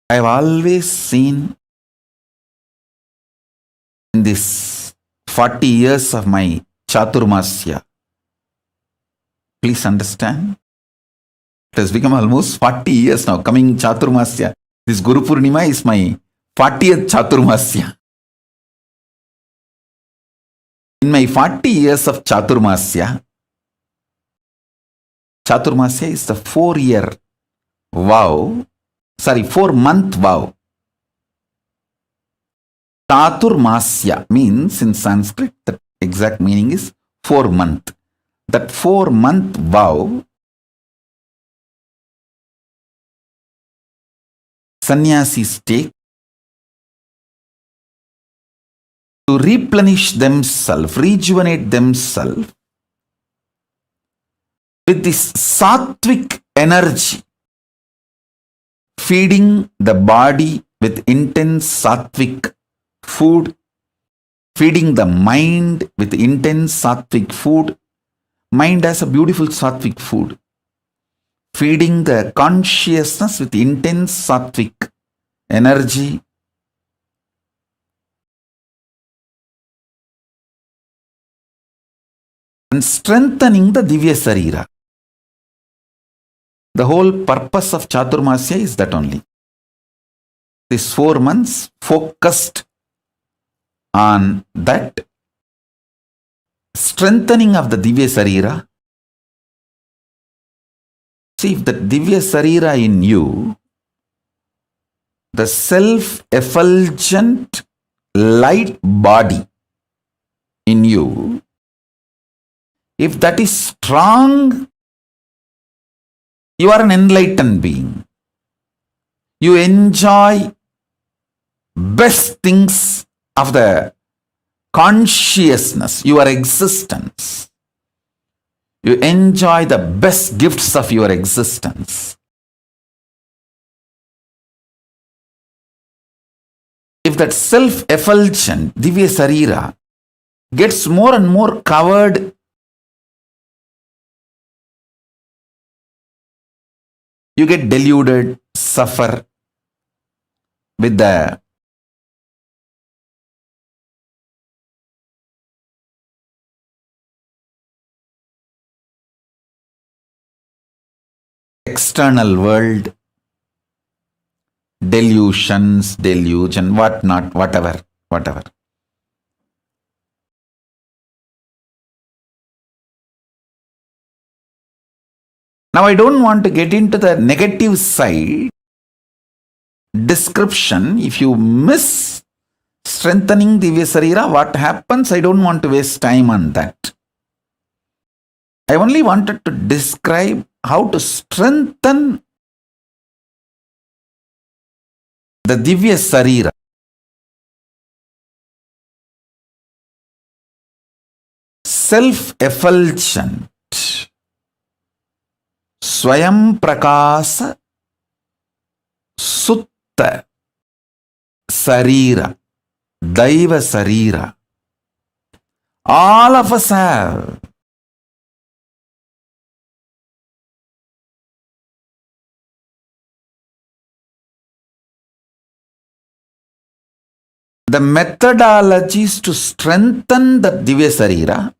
I have always seen in this 40 years of my Chaturmasya, please understand, it has become almost 40 years now, coming Chaturmasya. This Guru Purnima is my 40th Chaturmasya. In my 40 years of Chaturmasya, Chaturmasya is the 4-year vow, 4-month vow. Chaturmasya means in Sanskrit, the exact meaning is 4-month. That 4-month vow, sannyasis take to replenish themselves, rejuvenate themselves with this sattvic energy, feeding the body with intense sattvic food, feeding the mind with intense sattvic food. Mind has a beautiful sattvic food. Feeding the consciousness with intense sattvic energy. And strengthening the Divya Sarira. The whole purpose of Chaturmasya is that only. These 4 months focused on that strengthening of the Divya Sarira. See, if the Divya Sarira in you, the self-effulgent light body in you, if that is strong, you are an enlightened being. You enjoy best things of the consciousness, your existence. You enjoy the best gifts of your existence. if that self-effulgent Divya Sarira gets more and more covered you get deluded, suffer with the external world, delusions, delusion, whatnot, whatever. Now I don't want to get into the negative side description. If you miss strengthening Divya Sarira, what happens? I don't want to waste time on that. I only wanted to describe how to strengthen the Divya Sarira. Self-effulgent, Swayam Prakasa, Sutta Sarira, Daiva Sarira. All of us have. The methodologies to strengthen the Divya Sarira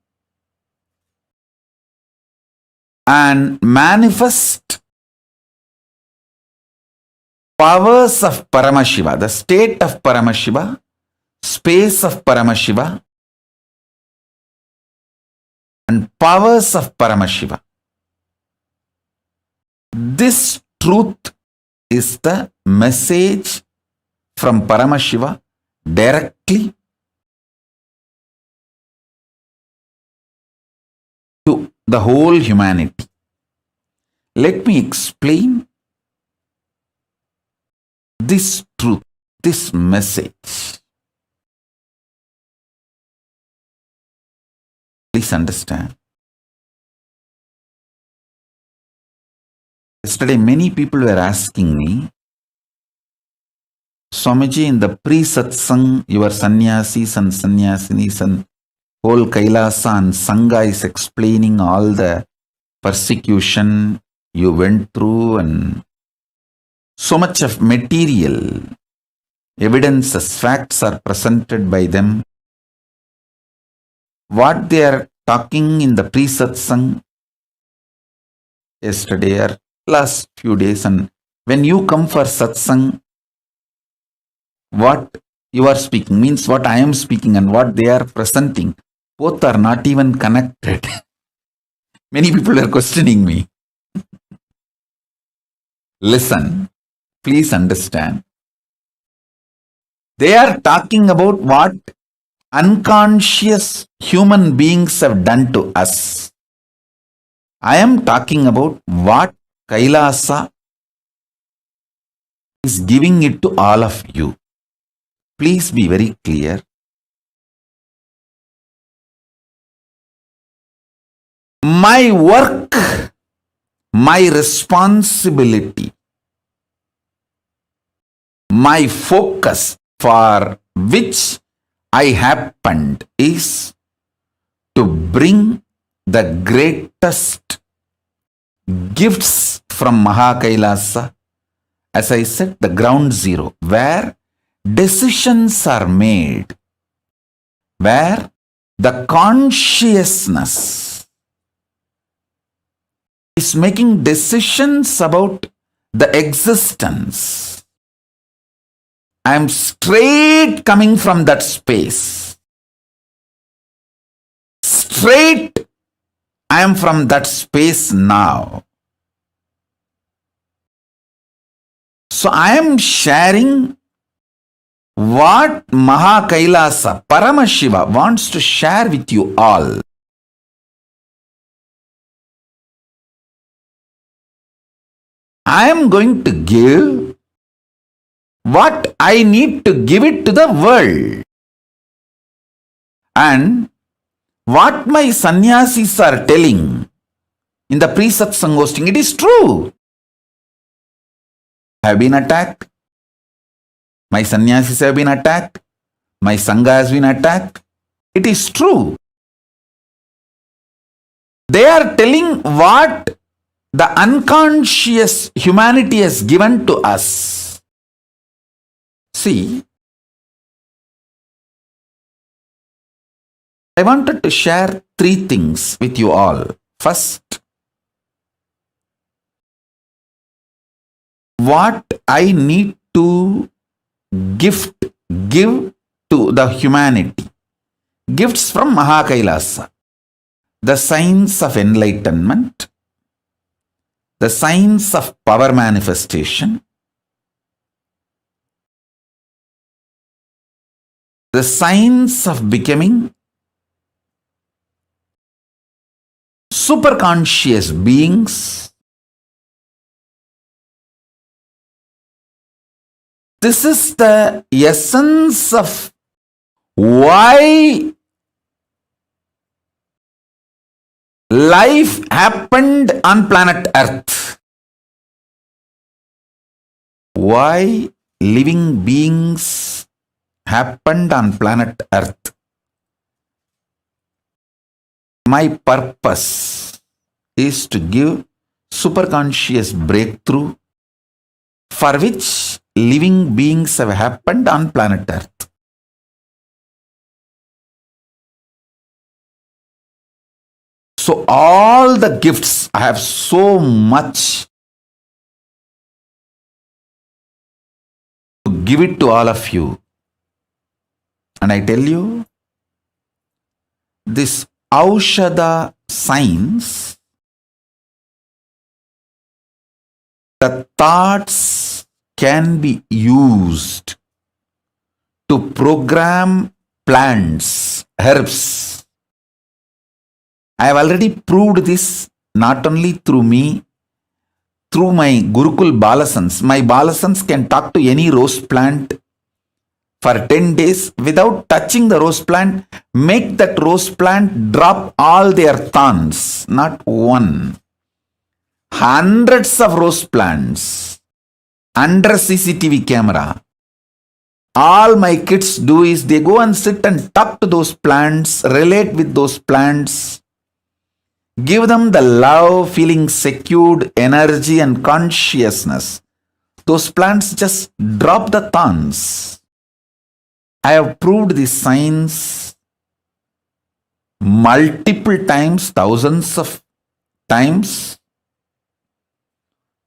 and manifest powers of Paramashiva, the state of Paramashiva, space of Paramashiva, and powers of Paramashiva. This truth is the message from Paramashiva directly to the whole humanity. Let me explain this truth, this message. Please understand. Yesterday, many people were asking me, Swamiji, in the pre-satsang, your sannyasis and sannyasinis and whole Kailasa and Sangha is explaining all the persecution you went through and so much of material evidences, facts are presented by them. What they are talking in the pre-satsang yesterday or last few days, and when you come for satsang, what you are speaking means what I am speaking and what they are presenting, both are not even connected. Many people are questioning me. Listen, please understand. They are talking about what unconscious human beings have done to us. I am talking about what Kailasa is giving it to all of you. Please be very clear. My work, my responsibility, my focus for which I happened is to bring the greatest gifts from Mahakailasa, as I said, the ground zero, where decisions are made, where the consciousness is making decisions about the existence. I am straight coming from that space. Straight I am from that space now. So I am sharing what Mahakailasa, Paramashiva wants to share with you all. I am going to give what I need to give it to the world. And what my sannyasis are telling in the pre-satsang hosting, it is true. I have been attacked. My sannyasis have been attacked. My sangha has been attacked. It is true. They are telling what the unconscious humanity has given to us. See, I wanted to share 3 things with you all. First, what I need to give to the humanity. Gifts from Kailasa. The science of enlightenment, the science of power manifestation, the science of becoming superconscious beings. This is the essence of why life happened on planet Earth. Why living beings happened on planet Earth. My purpose is to give superconscious breakthrough for which living beings have happened on planet Earth. So all the gifts, I have so much to give it to all of you. And I tell you, this Aushadha science, the thoughts can be used to program plants, herbs. I have already proved this not only through me, through my Gurukul Balasans. My Balasans can talk to any rose plant for 10 days without touching the rose plant, make that rose plant drop all their thorns, not one. Hundreds of rose plants under CCTV camera. All my kids do is they go and sit and talk to those plants, relate with those plants, give them the love, feeling secured, energy and consciousness. Those plants just drop the thorns. I have proved this science multiple times, thousands of times,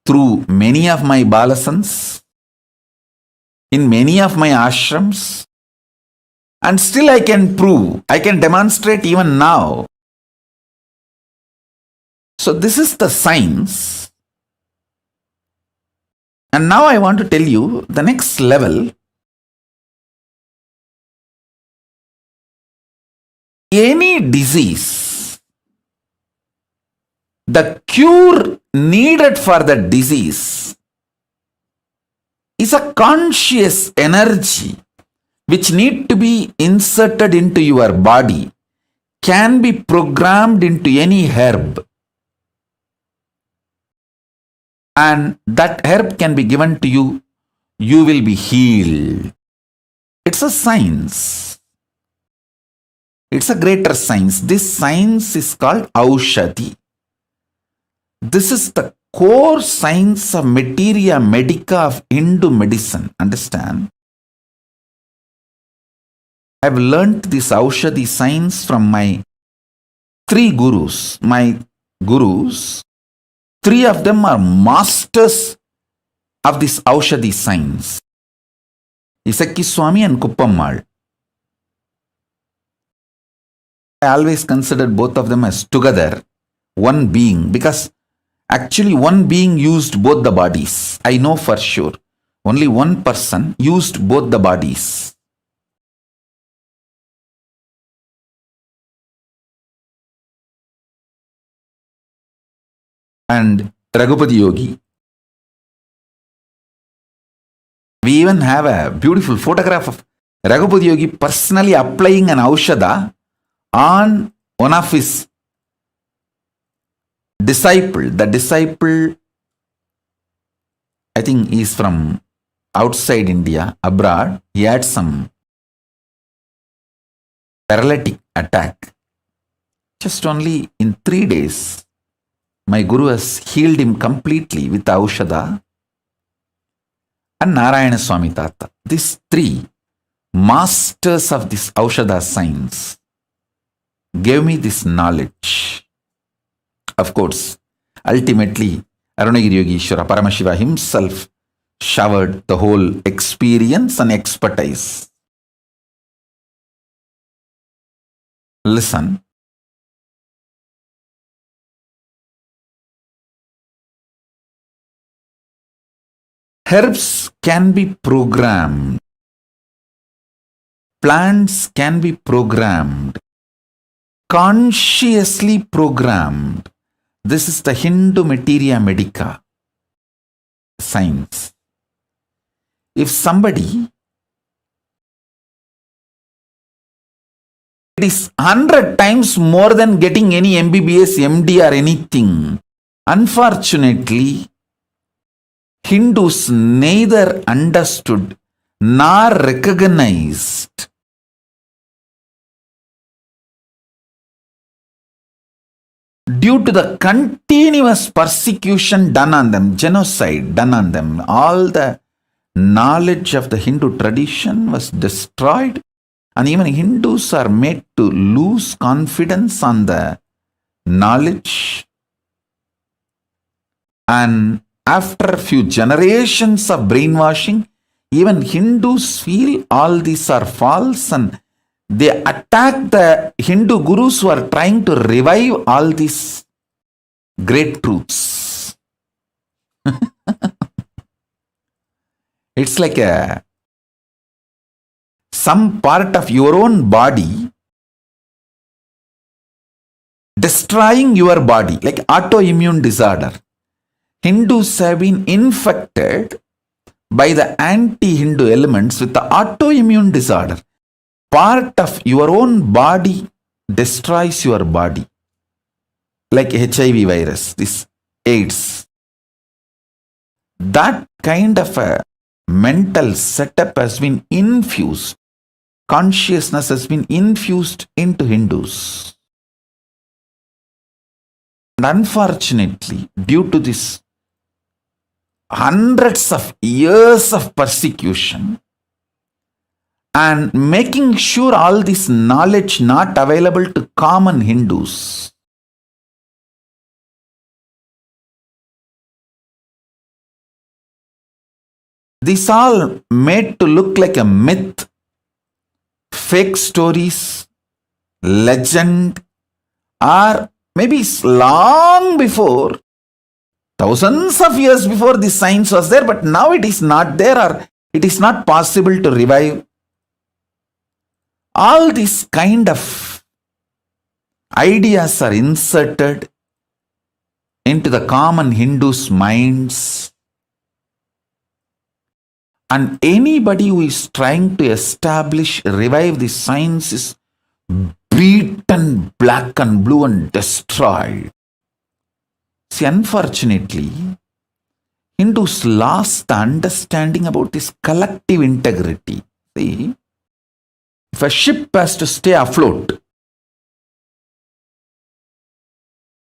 through many of my balasans, in many of my ashrams, and still I can prove, I can demonstrate even now. So this is the science. And now I want to tell you the next level. Any disease, the cure needed for the disease is a conscious energy which need to be inserted into your body, can be programmed into any herb, and that herb can be given to you, you will be healed. It's a science. It's a greater science. This science is called Aushadhi. This is the core science of materia medica of Hindu medicine. Understand? I've learnt this Aushadhi science from my 3 gurus. My gurus, 3 of them are masters of this Aushadhi science. Isakki Swami and Kuppammal. I always considered both of them as together, one being, because actually one being used both the bodies. I know for sure. Only one person used both the bodies. And Raghupati Yogi. We even have a beautiful photograph of Raghupati Yogi personally applying an Aushadha on one of his disciple. The disciple, I think, is from outside India, abroad, he had some paralytic attack. Just only in 3 days, my Guru has healed him completely with Aushadha and Narayana Swami Tata. These three masters of this Aushadha science gave me this knowledge. Of course, ultimately, Arunagiri Yogeshwara Paramashiva himself showered the whole experience and expertise. Listen. Herbs can be programmed. Plants can be programmed. Consciously programmed. This is the Hindu materia medica science. If somebody, it is 100 times more than getting any MBBS, MD or anything. Unfortunately, Hindus neither understood nor recognized due to the continuous persecution done on them, genocide done on them. All the knowledge of the Hindu tradition was destroyed, and even Hindus are made to lose confidence on the knowledge. And after a few generations of brainwashing, even Hindus feel all these are false, and they attack the Hindu gurus who are trying to revive all these great truths. It's like some part of your own body destroying your body, like autoimmune disorder. Hindus have been infected by the anti-Hindu elements with the autoimmune disorder. Part of your own body destroys your body. Like HIV virus, this AIDS. That kind of a mental setup has been infused. Consciousness has been infused into Hindus. And unfortunately, due to this hundreds of years of persecution and making sure all this knowledge not available to common Hindus, this all made to look like a myth, fake stories, legend, or maybe long before, thousands of years before this science was there, but now it is not there, or it is not possible to revive. All these kind of ideas are inserted into the common Hindus' minds. And anybody who is trying to establish, revive this science is beaten black and blue and destroyed. See, unfortunately, Hindus lost the understanding about this collective integrity. See, if a ship has to stay afloat,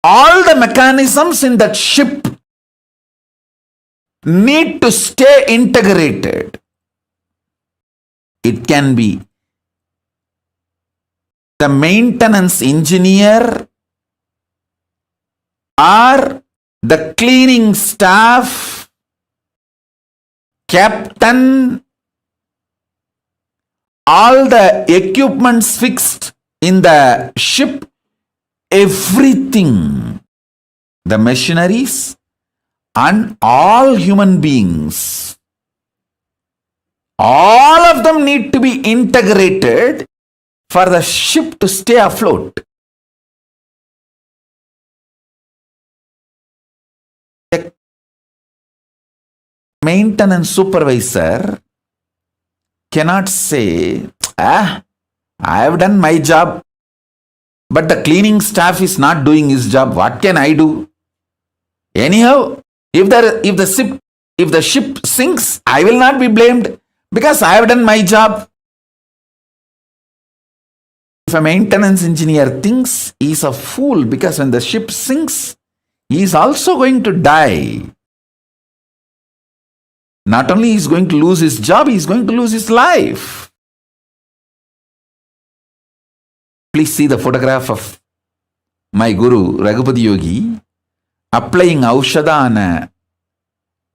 all the mechanisms in that ship need to stay integrated. It can be the maintenance engineer or the cleaning staff, captain, all the equipments fixed in the ship, everything, the machineries, and all human beings, all of them need to be integrated for the ship to stay afloat. The maintenance supervisor cannot say, I have done my job, but the cleaning staff is not doing his job. What can I do? Anyhow, if the ship If the ship sinks, I will not be blamed because I have done my job. If a maintenance engineer thinks he is a fool because when the ship sinks, he is also going to die. Not only he is going to lose his job, he is going to lose his life. Please see the photograph of my Guru Raghupati Yogi applying Aushadha on a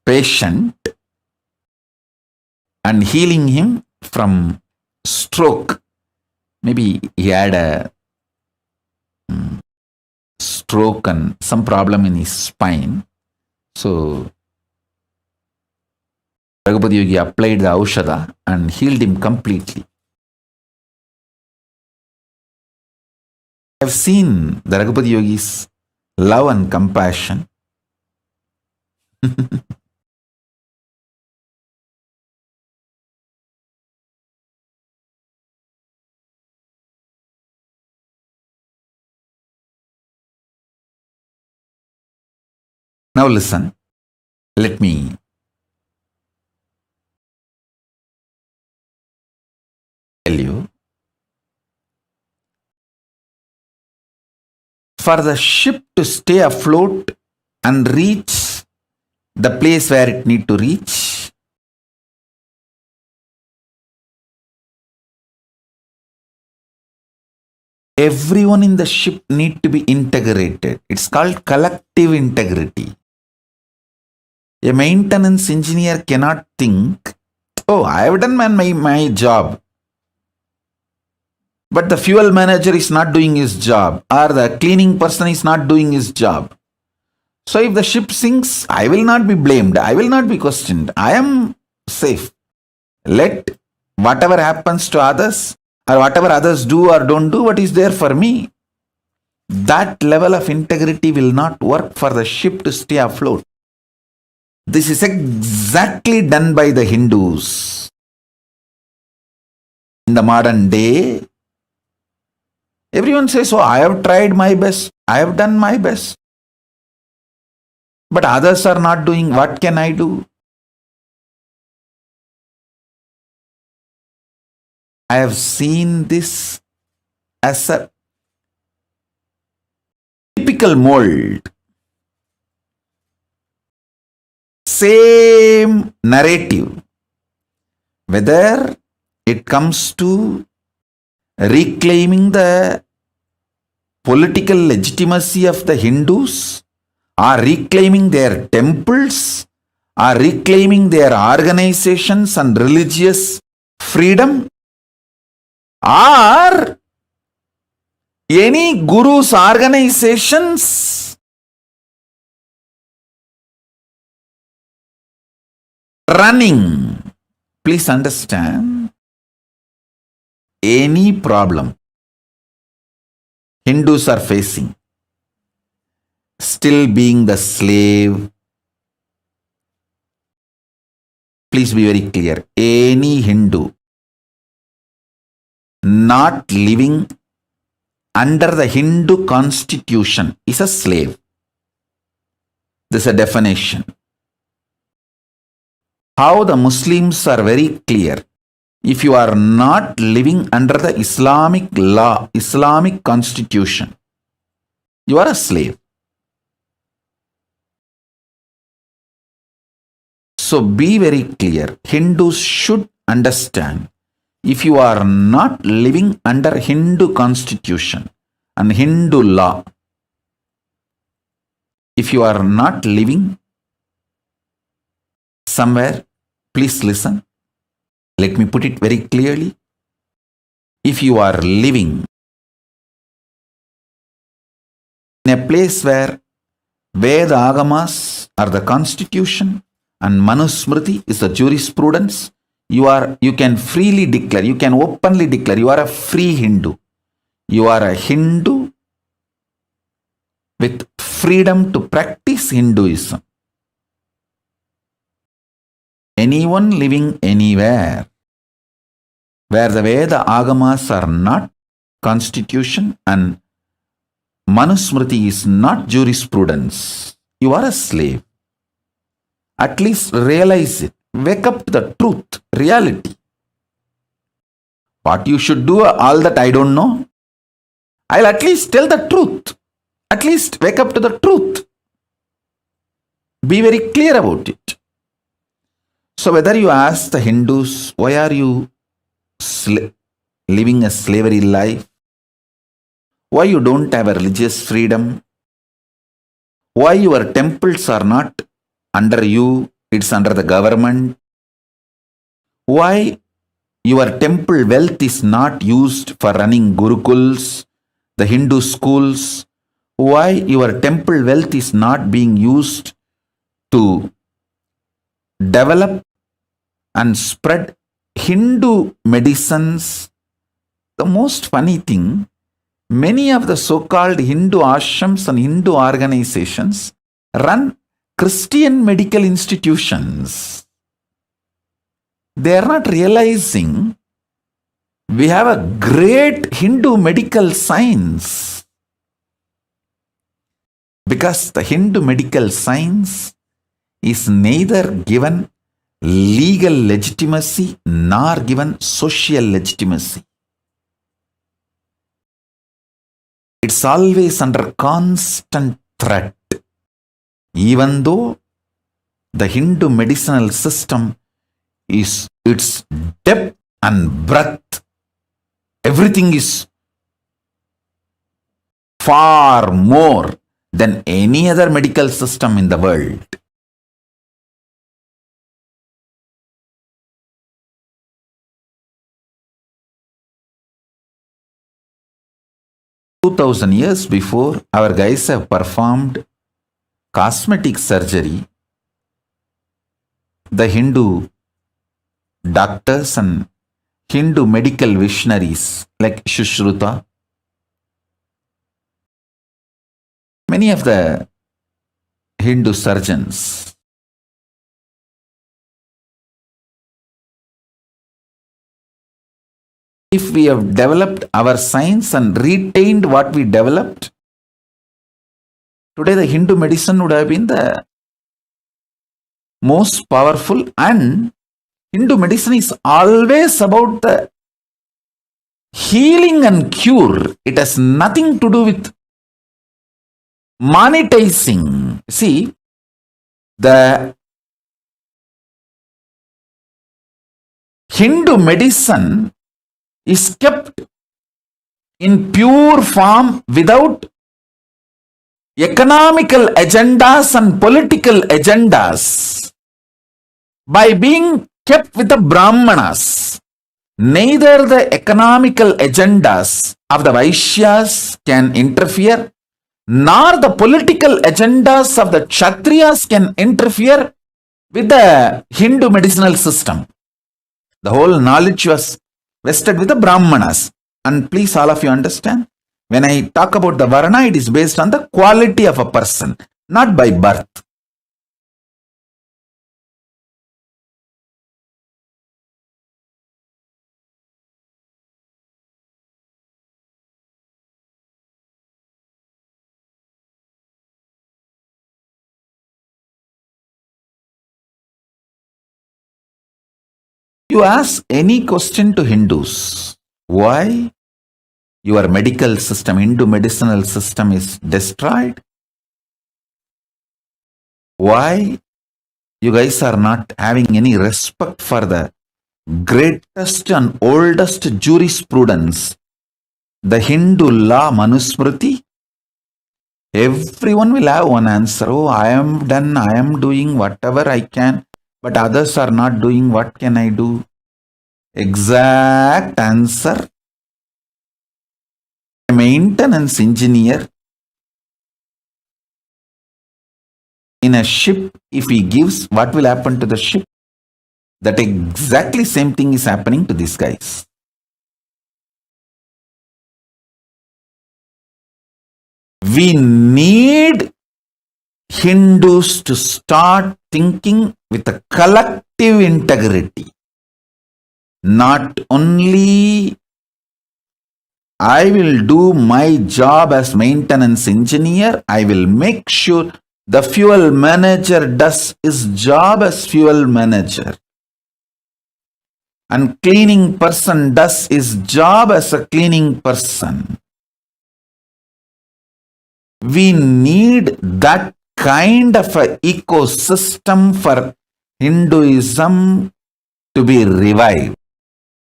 patient and healing him from stroke. Maybe he had a stroke and some problem in his spine. So Raghupati Yogi applied the Aushadha and healed him completely. I have seen the Raghupati Yogi's love and compassion. Now listen, let me tell you. For the ship to stay afloat and reach the place where it need to reach, everyone in the ship need to be integrated. It's called collective integrity. A maintenance engineer cannot think, oh, I have done my job, but the fuel manager is not doing his job, or the cleaning person is not doing his job. So if the ship sinks, I will not be blamed. I will not be questioned. I am safe. Let whatever happens to others, or whatever others do or don't do, what is there for me? That level of integrity will not work for the ship to stay afloat. This is exactly done by the Hindus. In the modern day, everyone says, oh, I have tried my best. I have done my best. But others are not doing. What can I do? I have seen this as a typical mold. Same narrative. Whether it comes to reclaiming the political legitimacy of the Hindus, or reclaiming their temples, or reclaiming their organizations and religious freedom, or any guru's organizations running. Please understand, any problem Hindus are facing, still being the slave. Please be very clear. Any Hindu not living under the Hindu constitution is a slave. This is a definition. How the Muslims are very clear. If you are not living under the Islamic law, Islamic constitution, you are a slave. So be very clear. Hindus should understand, if you are not living under Hindu constitution and Hindu law, if you are not living somewhere, please listen. Let me put it very clearly. If you are living in a place where Veda Agamas are the constitution and Manusmriti is the jurisprudence, you can freely declare, you can openly declare, you are a free Hindu. You are a Hindu with freedom to practice Hinduism. Anyone living anywhere where the Veda Agamas are not constitution and Manusmriti is not jurisprudence, you are a slave. At least realize it. Wake up to the truth, reality. What you should do, all that I don't know. I'll at least tell the truth. At least wake up to the truth. Be very clear about it. So whether you ask the Hindus, why are you living a slavery life? Why you don't have a religious freedom? Why your temples are not under you, it's under the government? Why your temple wealth is not used for running gurukuls, the Hindu schools? Why your temple wealth is not being used to develop and spread Hindu medicines? The most funny thing, many of the so-called Hindu ashrams and Hindu organizations run Christian medical institutions. They are not realizing we have a great Hindu medical science. Because the Hindu medical science is neither given legal legitimacy nor given social legitimacy. It's always under constant threat. Even though the Hindu medicinal system is its depth and breadth, everything is far more than any other medical system in the world. "2,000 years before, our guys have performed cosmetic surgery. The Hindu doctors and Hindu medical visionaries like Shushruta, many of the Hindu surgeons, if we have developed our science and retained what we developed, today the Hindu medicine would have been the most powerful. And Hindu medicine is always about the healing and cure. It has nothing to do with monetizing. See, the Hindu medicine is kept in pure form without economical agendas and political agendas. By being kept with the Brahmanas, neither the economical agendas of the Vaishyas can interfere, nor the political agendas of the Kshatriyas can interfere with the Hindu medicinal system. The whole knowledge was vested with the Brahmanas. And please, all of you understand, when I talk about the Varna, it is based on the quality of a person, not by birth. You ask any question to Hindus, why your medical system, Hindu medicinal system is destroyed? Why you guys are not having any respect for the greatest and oldest jurisprudence, the Hindu law Manusmriti? Everyone will have one answer. Oh, I am done, I am doing whatever I can, but others are not doing. What can I do? Exact answer. A maintenance engineer in a ship, if he gives, what will happen to the ship? That exactly same thing is happening to these guys. We need Hindus to start thinking with a collective integrity. Not only I will do my job as maintenance engineer, I will make sure The fuel manager does his job as fuel manager. And cleaning person does his job as a cleaning person. We need that kind of an ecosystem for Hinduism to be revived.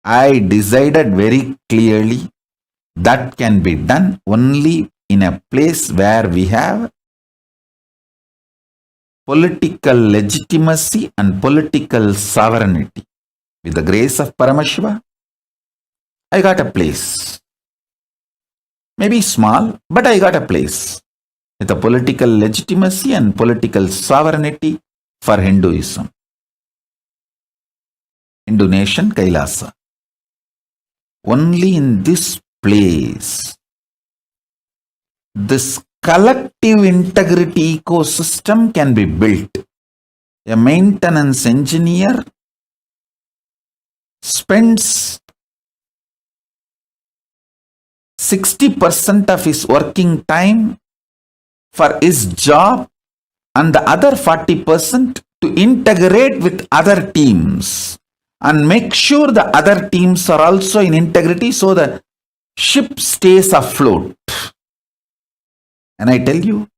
I decided very clearly that can be done only in a place where we have political legitimacy and political sovereignty. With the grace of Paramashiva, I got a place. Maybe small, but I got a place with a political legitimacy and political sovereignty for Hinduism. Hindu nation, Kailasa. Only in this place, this collective integrity ecosystem can be built. A maintenance engineer spends 60% of his working time for his job and the other 40% to integrate with other teams and make sure the other teams are also in integrity so the ship stays afloat. And I tell you,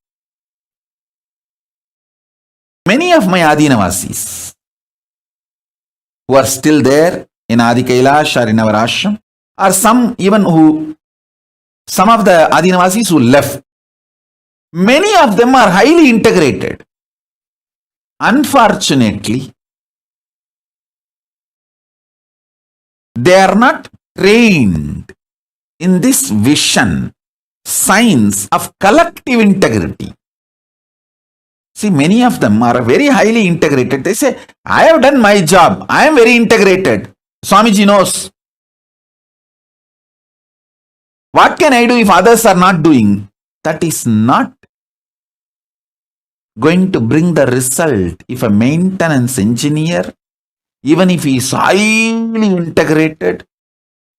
many of my Adinavasis who are still there in Adi Kailash or in our ashram, or some of the Adinavasis who left, many of them are highly integrated. Unfortunately, they are not trained in this vision, science of collective integrity. See, many of them are very highly integrated. They say, I have done my job. I am very integrated. Swamiji knows. What can I do if others are not doing? That is not going to bring the result if a maintenance engineer, even if he is highly integrated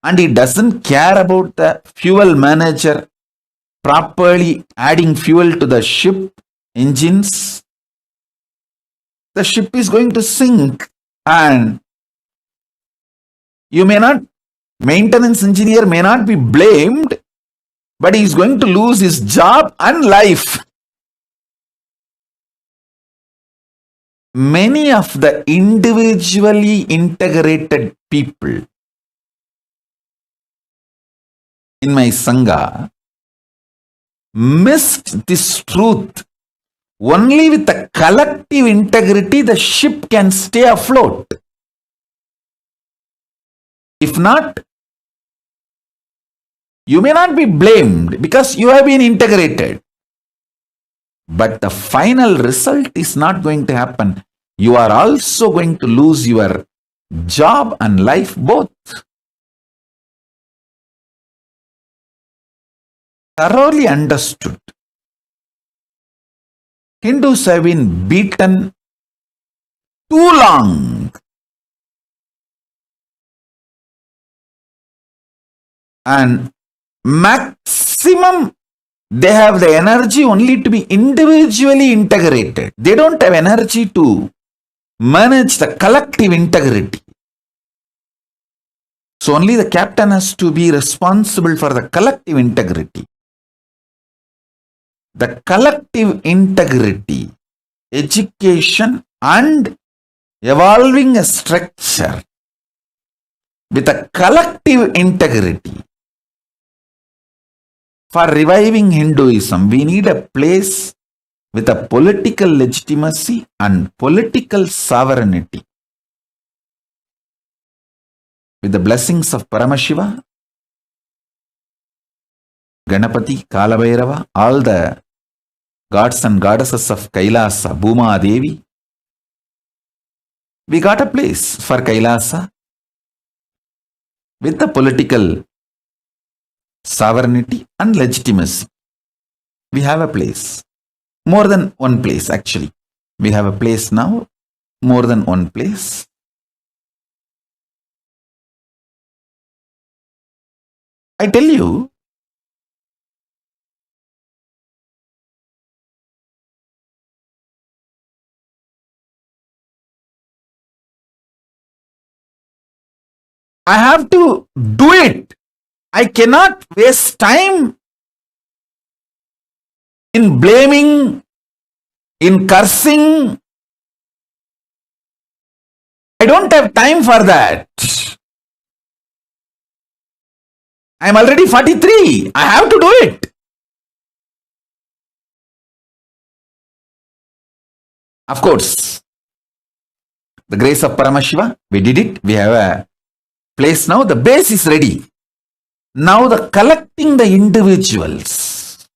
and he doesn't care about the fuel manager properly adding fuel to the ship engines, the ship is going to sink. And maintenance engineer may not be blamed, but he is going to lose his job and life. Many of the individually integrated people in my Sangha missed this truth. Only with the collective integrity, the ship can stay afloat. If not, you may not be blamed because you have been integrated. But the final result is not going to happen. You are also going to lose your job and life both. Thoroughly understood. Hindus have been beaten too long. And maximum, they have the energy only to be individually integrated. They don't have energy to manage the collective integrity. So only the captain has to be responsible for the collective integrity. The collective integrity, education and evolving a structure with a collective integrity. For reviving Hinduism, we need a place with a political legitimacy and political sovereignty. With the blessings of Paramashiva, Ganapati, Kalabhairava, all the gods and goddesses of Kailasa, Bhuma Devi, we got a place for Kailasa with the political sovereignty and legitimacy. We have a place. More than one place, actually. We have a place now, more than one place. I tell you, I have to do it. I cannot waste time in blaming, in cursing. I don't have time for that. I am already 43. I have to do it. Of course, the grace of Paramashiva, we did it. We have a place now. The base is ready. Now the collecting the individuals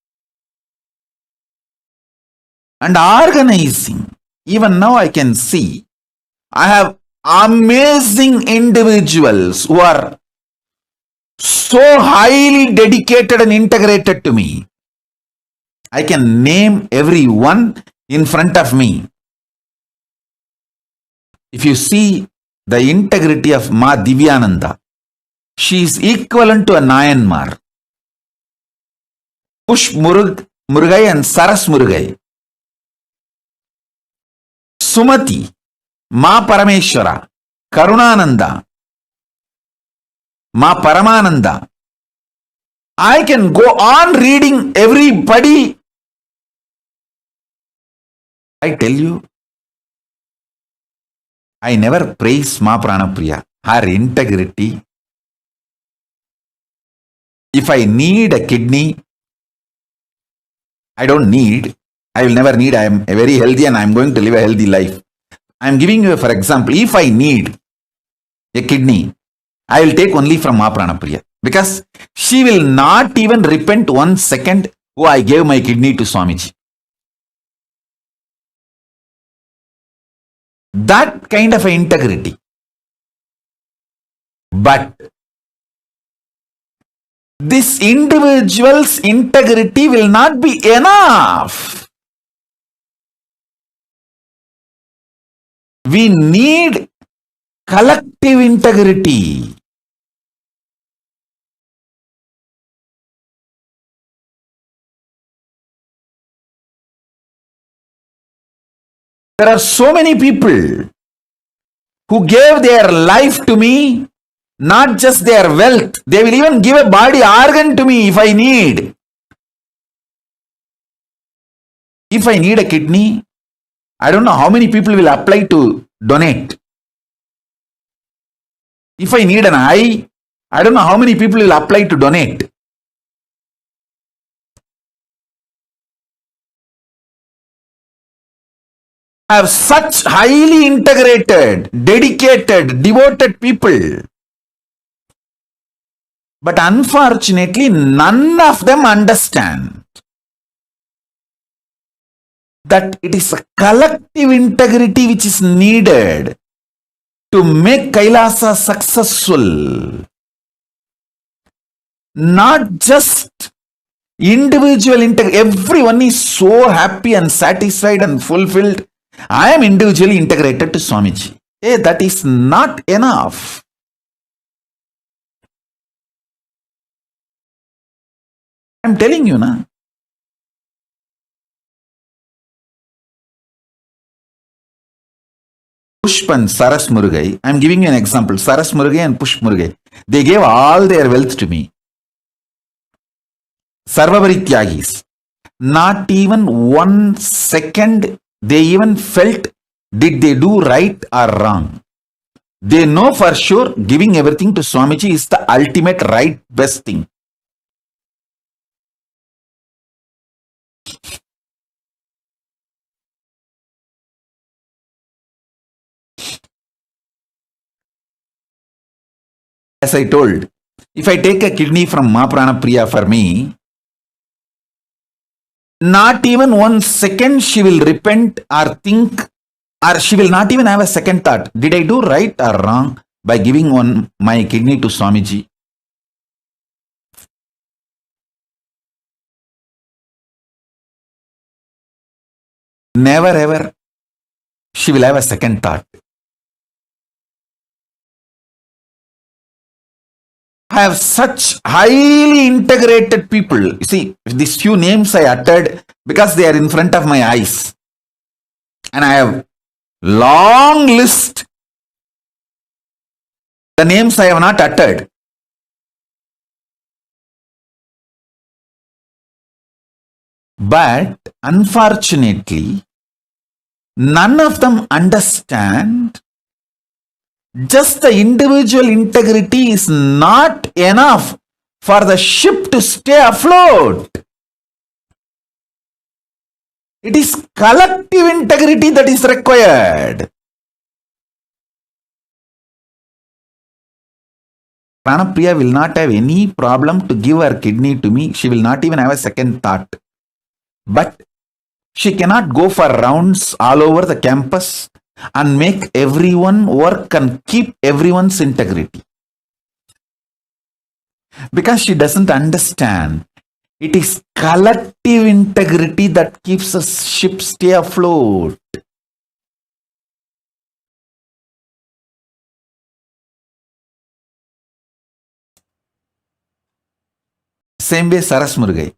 and organizing. Even now I can see I have amazing individuals who are so highly dedicated and integrated to me. I can name every one in front of me. If you see the integrity of Ma Divyananda, she is equivalent to a Nayanmar. Push Murugai and Saras Murugai. Sumati, Ma Parameshwara, Karunananda, Ma Paramananda. I can go on reading everybody. I tell you, I never praise Ma Pranapriya, her integrity. If I need a kidney, I don't need, I will never need, I am very healthy and I am going to live a healthy life. I am giving you, for example, if I need a kidney, I will take only from Ma Pranapriya, because she will not even repent 1 second, oh, I gave my kidney to Swamiji. That kind of integrity. But this individual's integrity will not be enough. We need collective integrity. There are so many people who gave their life to me, not just their wealth. They will even give a body organ to me if I need. If I need a kidney, I don't know how many people will apply to donate. If I need an eye, I don't know how many people will apply to donate. I have such highly integrated, dedicated, devoted people. But unfortunately, none of them understand that it is a collective integrity which is needed to make Kailasa successful. Not just individual integrity. Everyone is so happy and satisfied and fulfilled. I am individually integrated to Swamiji. Hey, that is not enough. I am telling you now. Pushp and Saras Murugai, I am giving you an example. Saras Murugai and Pushp Murugai, they gave all their wealth to me. Sarvavari Tyagis, not even 1 second they even felt did they do right or wrong. They know for sure giving everything to Swamiji is the ultimate right best thing. As I told, if I take a kidney from Ma Pranapriya for me, not even 1 second she will repent or think, or she will not even have a second thought. Did I do right or wrong by giving my kidney to Swamiji? Never ever she will have a second thought. I have such highly integrated people. You see, these few names I uttered because they are in front of my eyes. And I have long list The names I have not uttered. But unfortunately, none of them understand just the individual integrity is not enough for the ship to stay afloat. It is collective integrity that is required. Pranapriya will not have any problem to give her kidney to me. She will not even have a second thought. But she cannot go for rounds all over the campus and make everyone work and keep everyone's integrity. Because she doesn't understand. It is collective integrity that keeps a ship stay afloat. Same way Saras Murugai.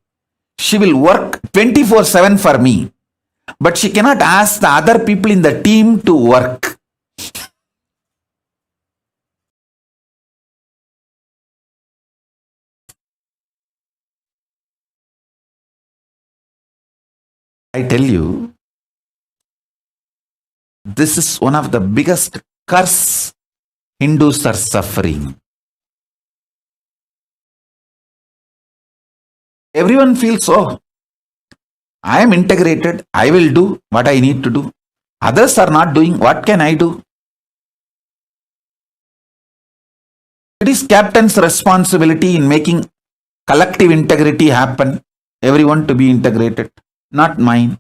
She will work 24/7 for me. But she cannot ask the other people in the team to work. I tell you, this is one of the biggest curse Hindus are suffering. Everyone feels, oh, I am integrated, I will do what I need to do. Others are not doing, what can I do? It is captain's responsibility in making collective integrity happen, everyone to be integrated, not mine.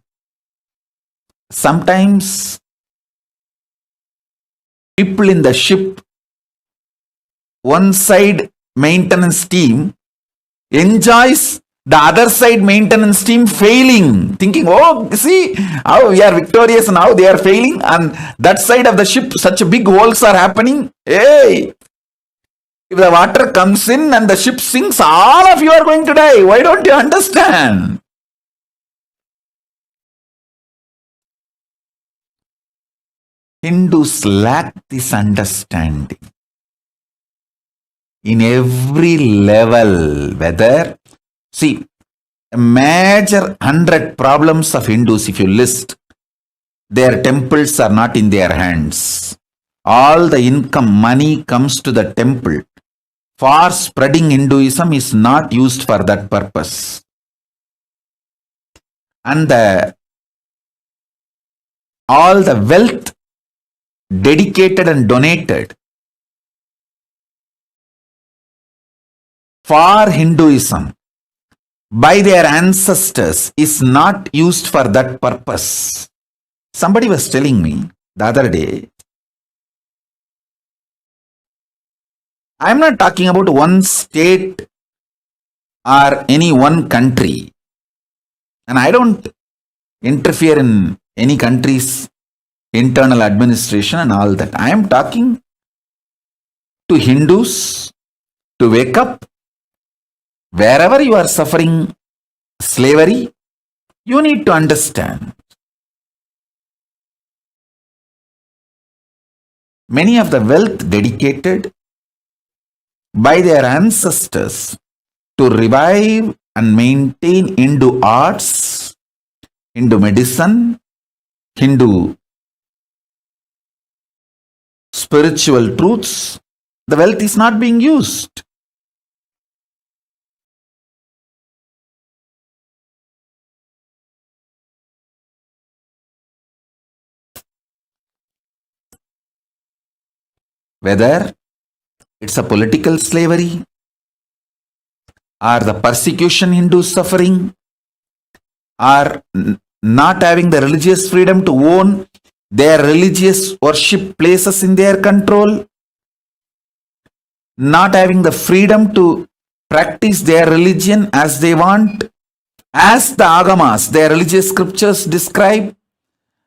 Sometimes people in the ship, one side maintenance team enjoys the other side maintenance team failing, thinking, oh, see how we are victorious now, they are failing, and that side of the ship, such big holes are happening. Hey, if the water comes in and the ship sinks, all of you are going to die. Why don't you understand? Hindus lack this understanding. In every level, whether, see, a major 100 problems of Hindus, if you list, their temples are not in their hands. All the income, money comes to the temple. For spreading Hinduism is not used for that purpose. And all the wealth dedicated and donated for Hinduism by their ancestors is not used for that purpose. Somebody was telling me the other day, I am not talking about one state or any one country, and I don't interfere in any country's internal administration and all that. I am talking to Hindus to wake up. Wherever you are suffering slavery, you need to understand. Many of the wealth dedicated by their ancestors to revive and maintain Hindu arts, Hindu medicine, Hindu spiritual truths, the wealth is not being used. Whether it's a political slavery or the persecution Hindus suffering or not having the religious freedom to own their religious worship places in their control, not having the freedom to practice their religion as they want, as the agamas, their religious scriptures describe,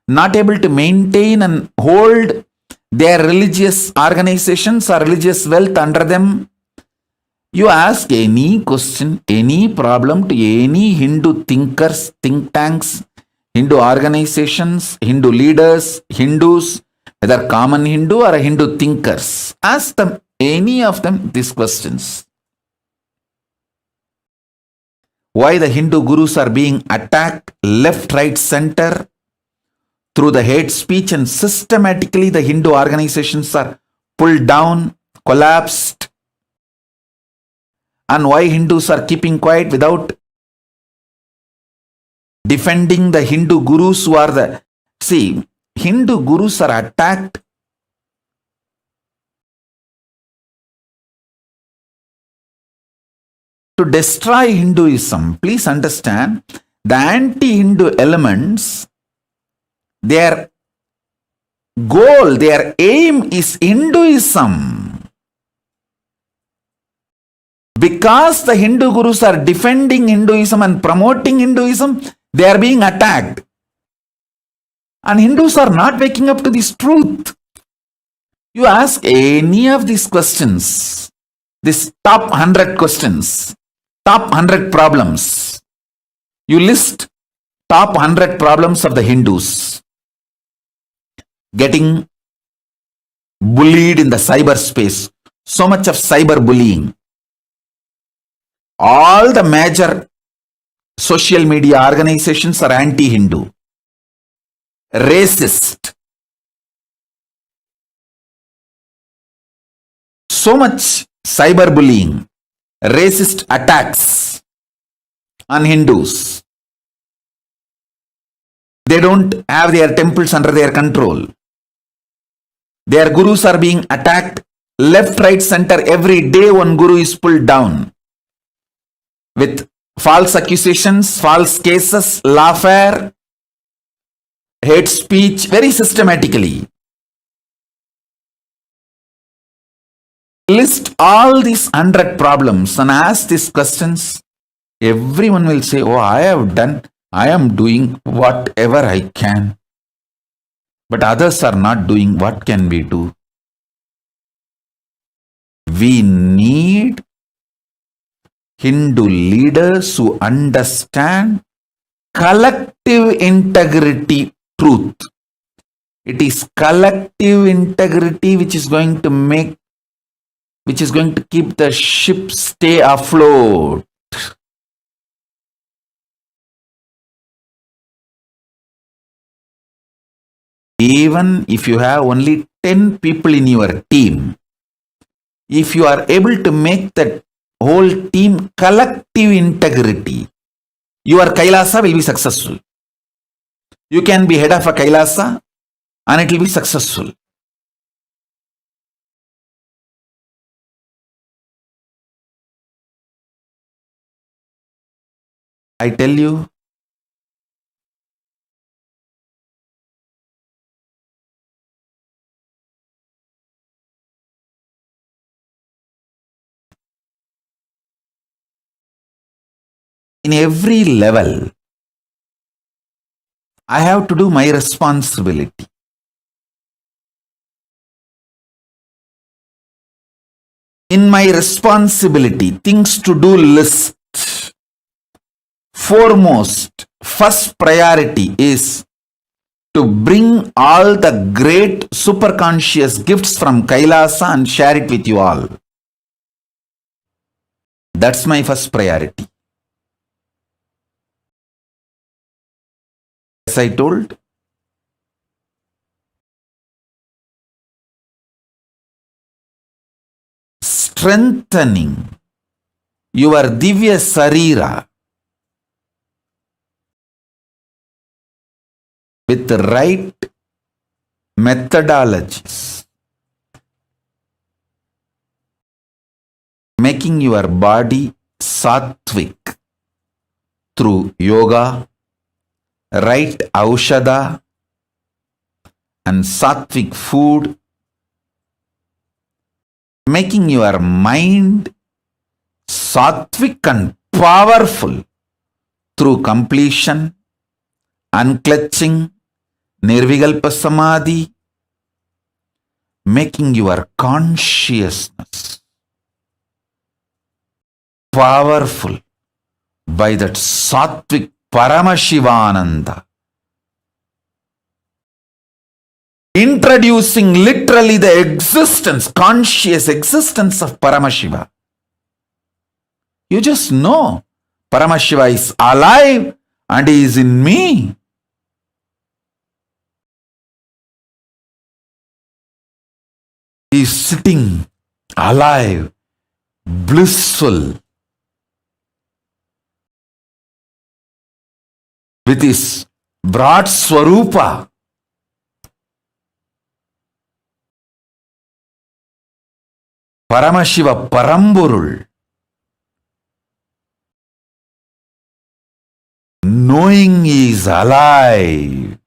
not able to maintain and hold their religious organizations or religious wealth under them. You ask any question, any problem to any Hindu thinkers, think tanks, Hindu organizations, Hindu leaders, Hindus, whether common Hindu or Hindu thinkers, ask them any of them these questions. Why the Hindu gurus are being attacked left, right, center through the hate speech, and systematically the Hindu organizations are pulled down, collapsed, and why Hindus are keeping quiet without defending the Hindu gurus who are the... See, Hindu gurus are attacked to destroy Hinduism. Please understand, the anti-Hindu elements, their goal, their aim is Hinduism. Because the Hindu gurus are defending Hinduism and promoting Hinduism, they are being attacked. And Hindus are not waking up to this truth. You ask any of these questions, this top 100 questions, top 100 problems. You list top 100 problems of the Hindus. Getting bullied in the cyberspace. So much of cyber bullying. All the major social media organizations are anti-Hindu. Racist. So much cyberbullying, racist attacks on Hindus. They don't have their temples under their control. Their gurus are being attacked left, right, center. Every day one guru is pulled down with false accusations, false cases, lawfare, hate speech, very systematically. List all these 100 problems and ask these questions. Everyone will say, oh, I am doing whatever I can. But others are not doing. What can we do? We need Hindu leaders who understand collective integrity truth. It is collective integrity which is going to keep the ship stay afloat. Even if you have only 10 people in your team, if you are able to make that whole team collective integrity, your Kailasa will be successful. You can be head of a Kailasa and it will be successful. I tell you, in every level, I have to do my responsibility. In my responsibility, things to do list, foremost, first priority is to bring all the great superconscious gifts from Kailasa and share it with you all. That's my first priority. As I told, strengthening your Divya Sarira with the right methodologies, making your body sattvic through yoga, right aushadha and sattvic food, making your mind sattvic and powerful through completion, unclutching, nirvikalpa samadhi, making your consciousness powerful by that sattvic Paramashivananda. introducing literally the existence, conscious existence of Paramashiva. You just know Paramashiva is alive and he is in me. He is sitting alive, blissful, with his broad Swarupa. Paramashiva Paramburul. Knowing he is alive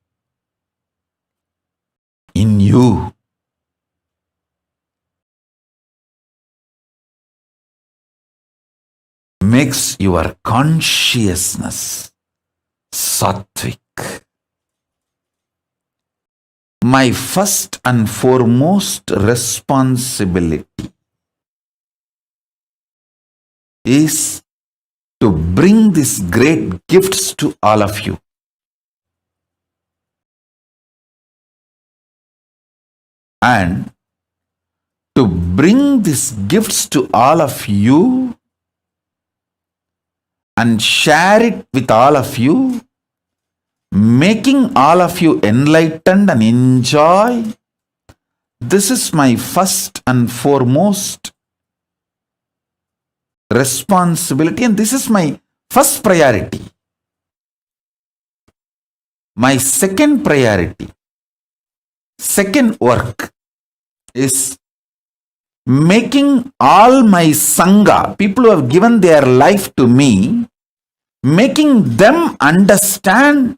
in you. Makes your consciousness sattvic. My first and foremost responsibility is to bring these great gifts to all of you. And to bring these gifts to all of you and share it with all of you, making all of you enlightened and enjoy. This is my first and foremost responsibility, and this is my first priority. My second priority, second work is making all my Sangha, people who have given their life to me, making them understand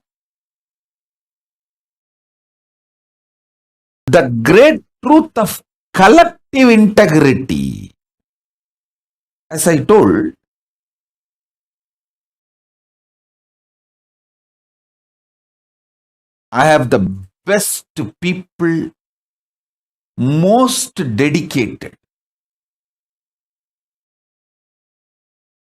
the great truth of collective integrity. As I told, I have the best people, most dedicated.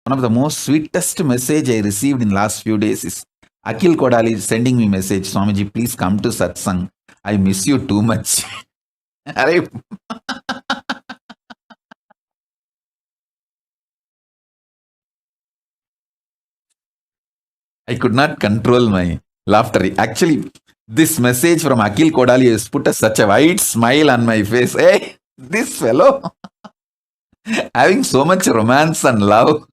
One of the most sweetest message I received in last few days is Akil Kodali sending me message, Swamiji, please come to Satsang. I miss you too much. I could not control my laughter. Actually, this message from Akil Kodali has put such a wide smile on my face. Hey, this fellow having so much romance and love.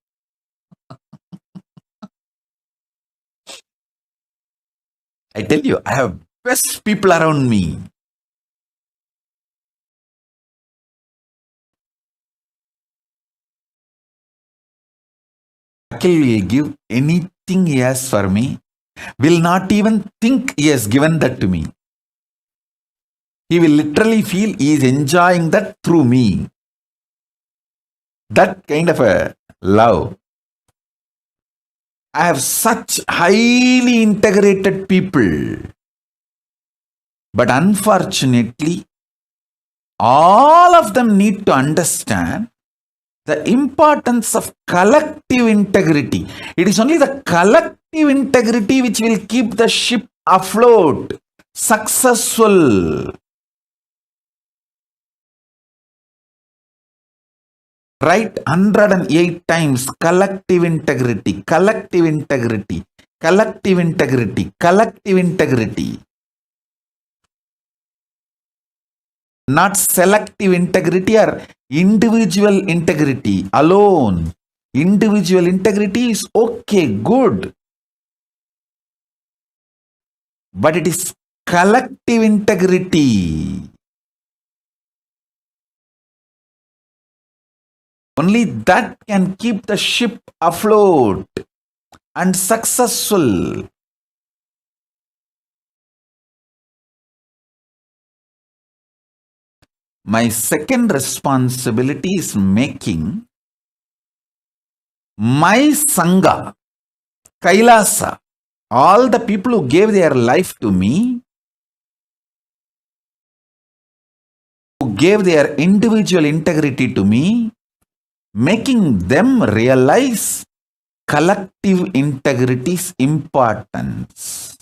I tell you, I have best people around me. Akil will give anything he has for me, will not even think he has given that to me. He will literally feel he is enjoying that through me. That kind of a love. I have such highly integrated people. But unfortunately, all of them need to understand the importance of collective integrity. It is only the collective integrity which will keep the ship afloat, successful. Write 108 times collective integrity, collective integrity, collective integrity, collective integrity. Not selective integrity or individual integrity alone. Individual integrity is okay, good. But it is collective integrity. Only that can keep the ship afloat and successful. My second responsibility is making my Sangha, Kailasa, all the people who gave their life to me, who gave their individual integrity to me, making them realize collective integrity's importance.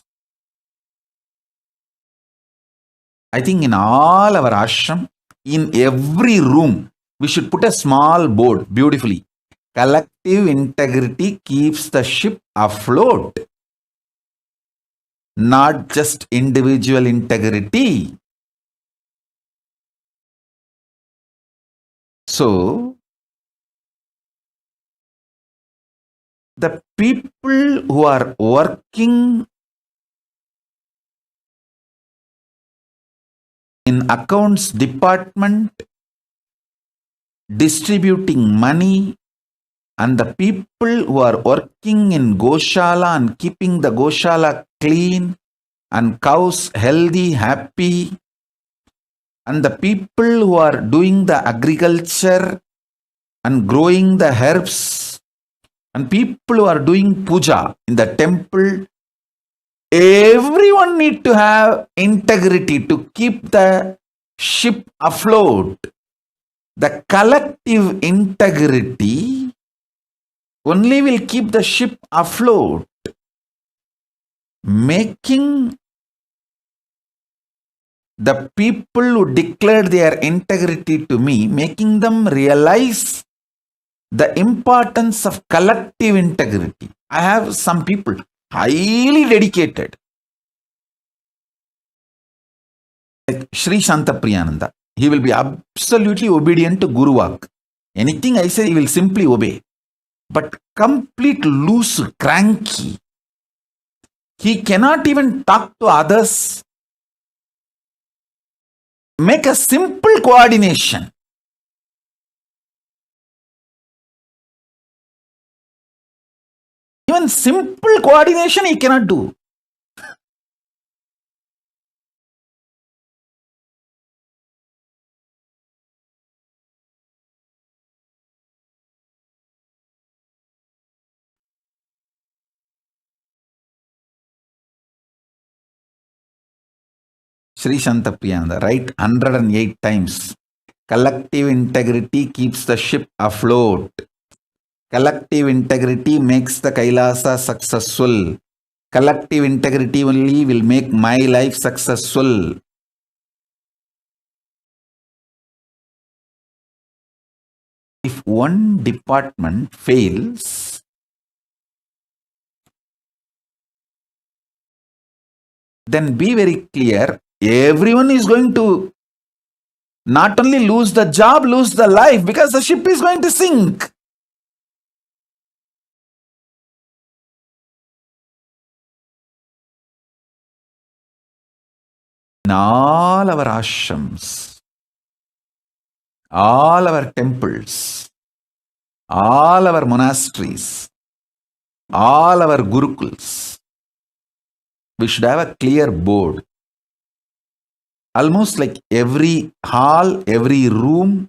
I think in all our ashram, in every room, we should put a small board beautifully. Collective integrity keeps the ship afloat, not just individual integrity. So, the people who are working in accounts department, distributing money, and the people who are working in Goshala and keeping the Goshala clean and cows healthy, happy, and the people who are doing the agriculture and growing the herbs, and people who are doing puja in the temple, everyone need to have integrity to keep the ship afloat. The collective integrity only will keep the ship afloat, making the people who declared their integrity to me, making them realize the importance of collective integrity. I have some people highly dedicated, like Sri Shanta Priyananda. He will be absolutely obedient to Guru Vak. Anything I say, he will simply obey. But complete loose, cranky. He cannot even talk to others. Make a simple coordination. Even simple coordination he cannot do. Sri Shanta Priyananda, write 108 times. Collective integrity keeps the ship afloat. Collective integrity makes the Kailasa successful. Collective integrity only will make my life successful. If one department fails, then be very clear, everyone is going to not only lose the job, lose the life, because the ship is going to sink. In all our ashrams, all our temples, all our monasteries, all our gurukuls, we should have a clear board. Almost like every hall, every room,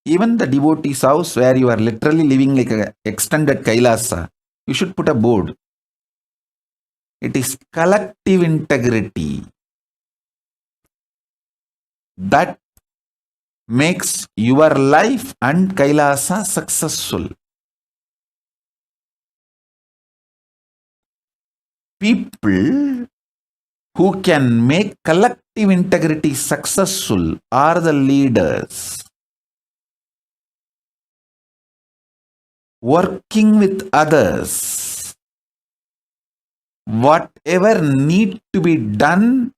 even the devotee's house where you are literally living like an extended Kailasa, you should put a board. It is collective integrity that makes your life and Kailasa successful. People who can make collective integrity successful are the leaders. Working with others, whatever need to be done,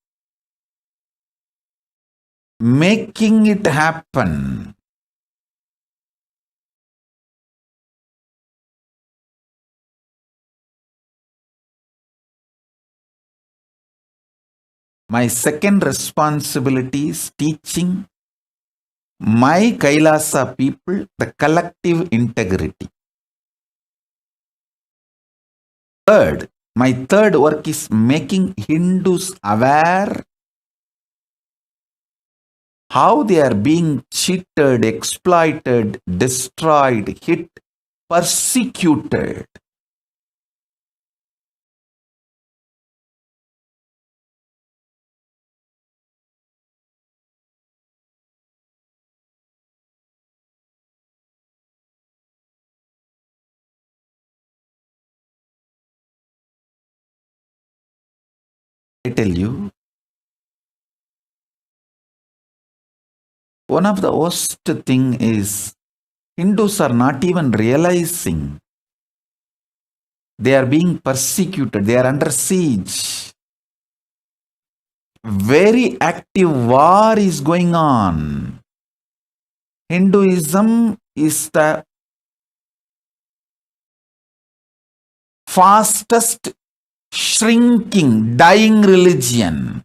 making it happen. My second responsibility is teaching my Kailasa people the collective integrity. My third work is making Hindus aware how they are being cheated, exploited, destroyed, hit, persecuted. I tell you, One of the worst thing is Hindus are not even realizing they are being persecuted. They are under siege. Very active war is going on. Hinduism is the fastest shrinking, dying religion.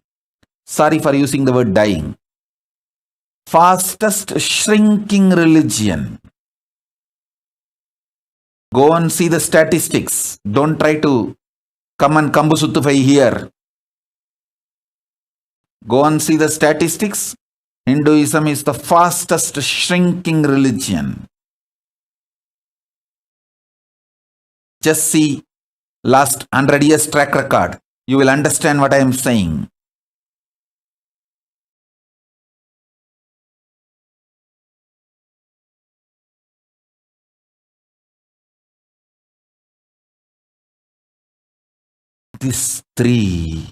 Sorry for using the word dying. Fastest shrinking religion. Go and see the statistics. Don't try to come and kambusutufai here. Go and see the statistics. Hinduism is the fastest shrinking religion. Just see last 100 years track record. You will understand what I am saying. These three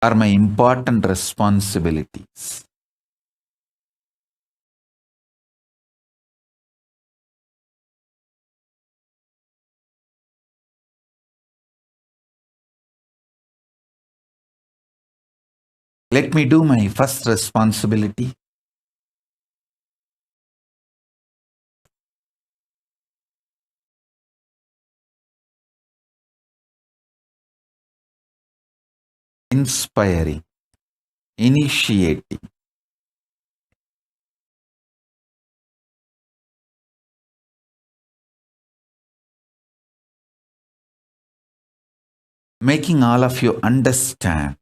are my important responsibilities. Let me do my first responsibility. Inspiring, initiating, making all of you understand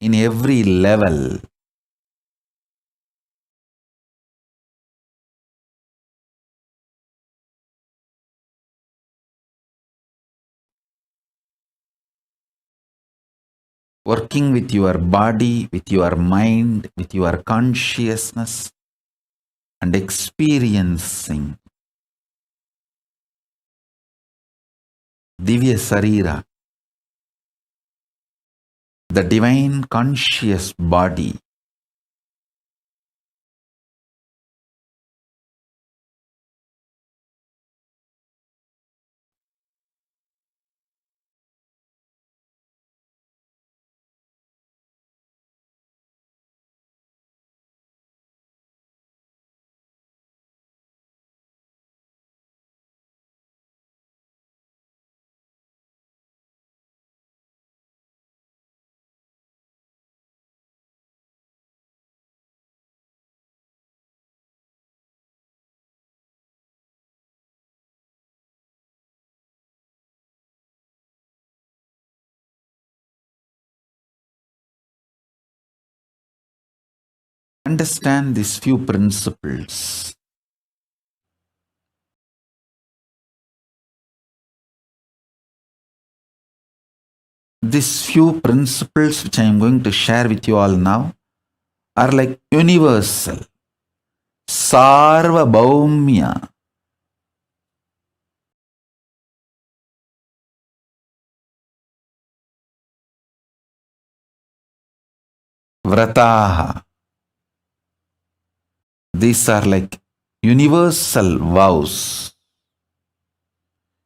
in every level working with your body, with your mind, with your consciousness, and experiencing Divya Sarira, the divine conscious body. Understand these few principles. These few principles which I am going to share with you all now are like universal. Sarva Bhaumya. Vrataha. These are like universal vows,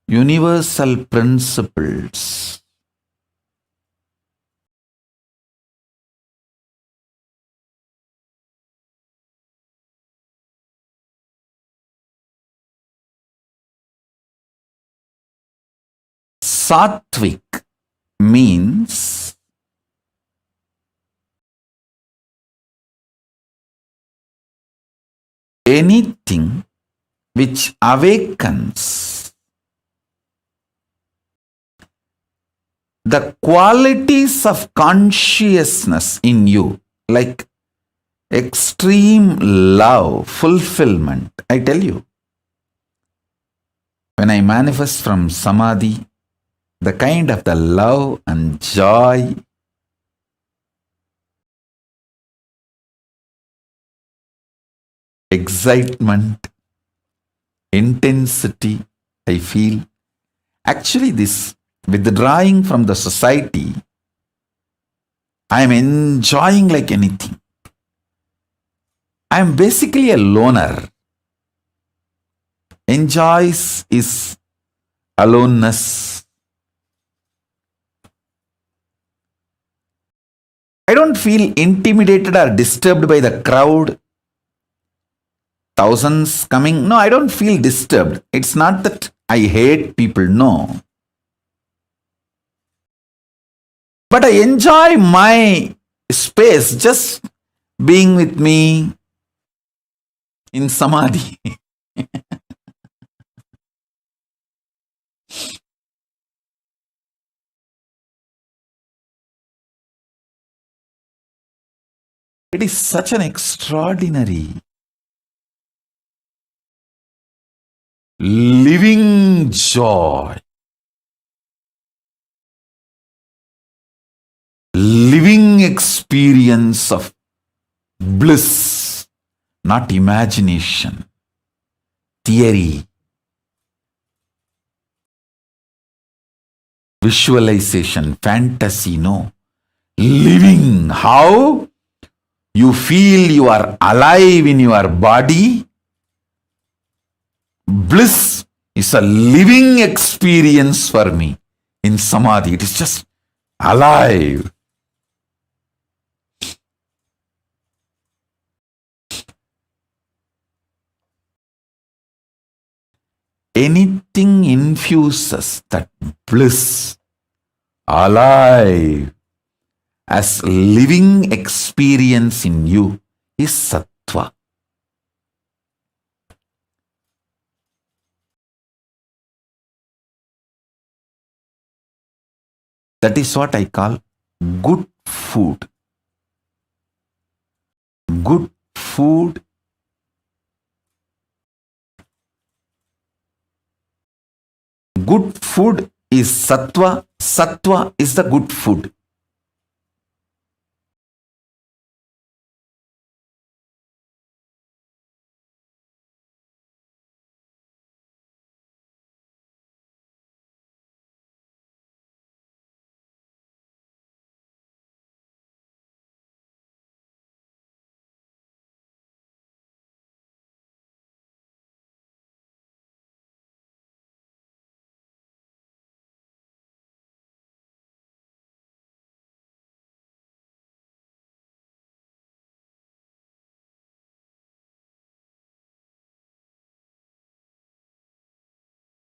universal principles. Sattvic means anything which awakens the qualities of consciousness in you, like extreme love, fulfillment. I tell you, when I manifest from Samadhi, the kind of the love and joy, excitement, intensity I feel. Actually, this withdrawing from the society, I am enjoying like anything. I am basically a loner. Enjoys is aloneness. I don't feel intimidated or disturbed by the crowd. Thousands coming. No, I don't feel disturbed. It's not that I hate people, no. But I enjoy my space, just being with me in samadhi. It is such an extraordinary living joy, living experience of bliss, not imagination, theory, visualization, fantasy, no. Living, how you feel you are alive in your body. Bliss is a living experience for me in samadhi. It is just alive. Anything infuses that bliss, alive, as living experience in you is sattva. That is what I call good food. Good food is sattva. Sattva is the good food.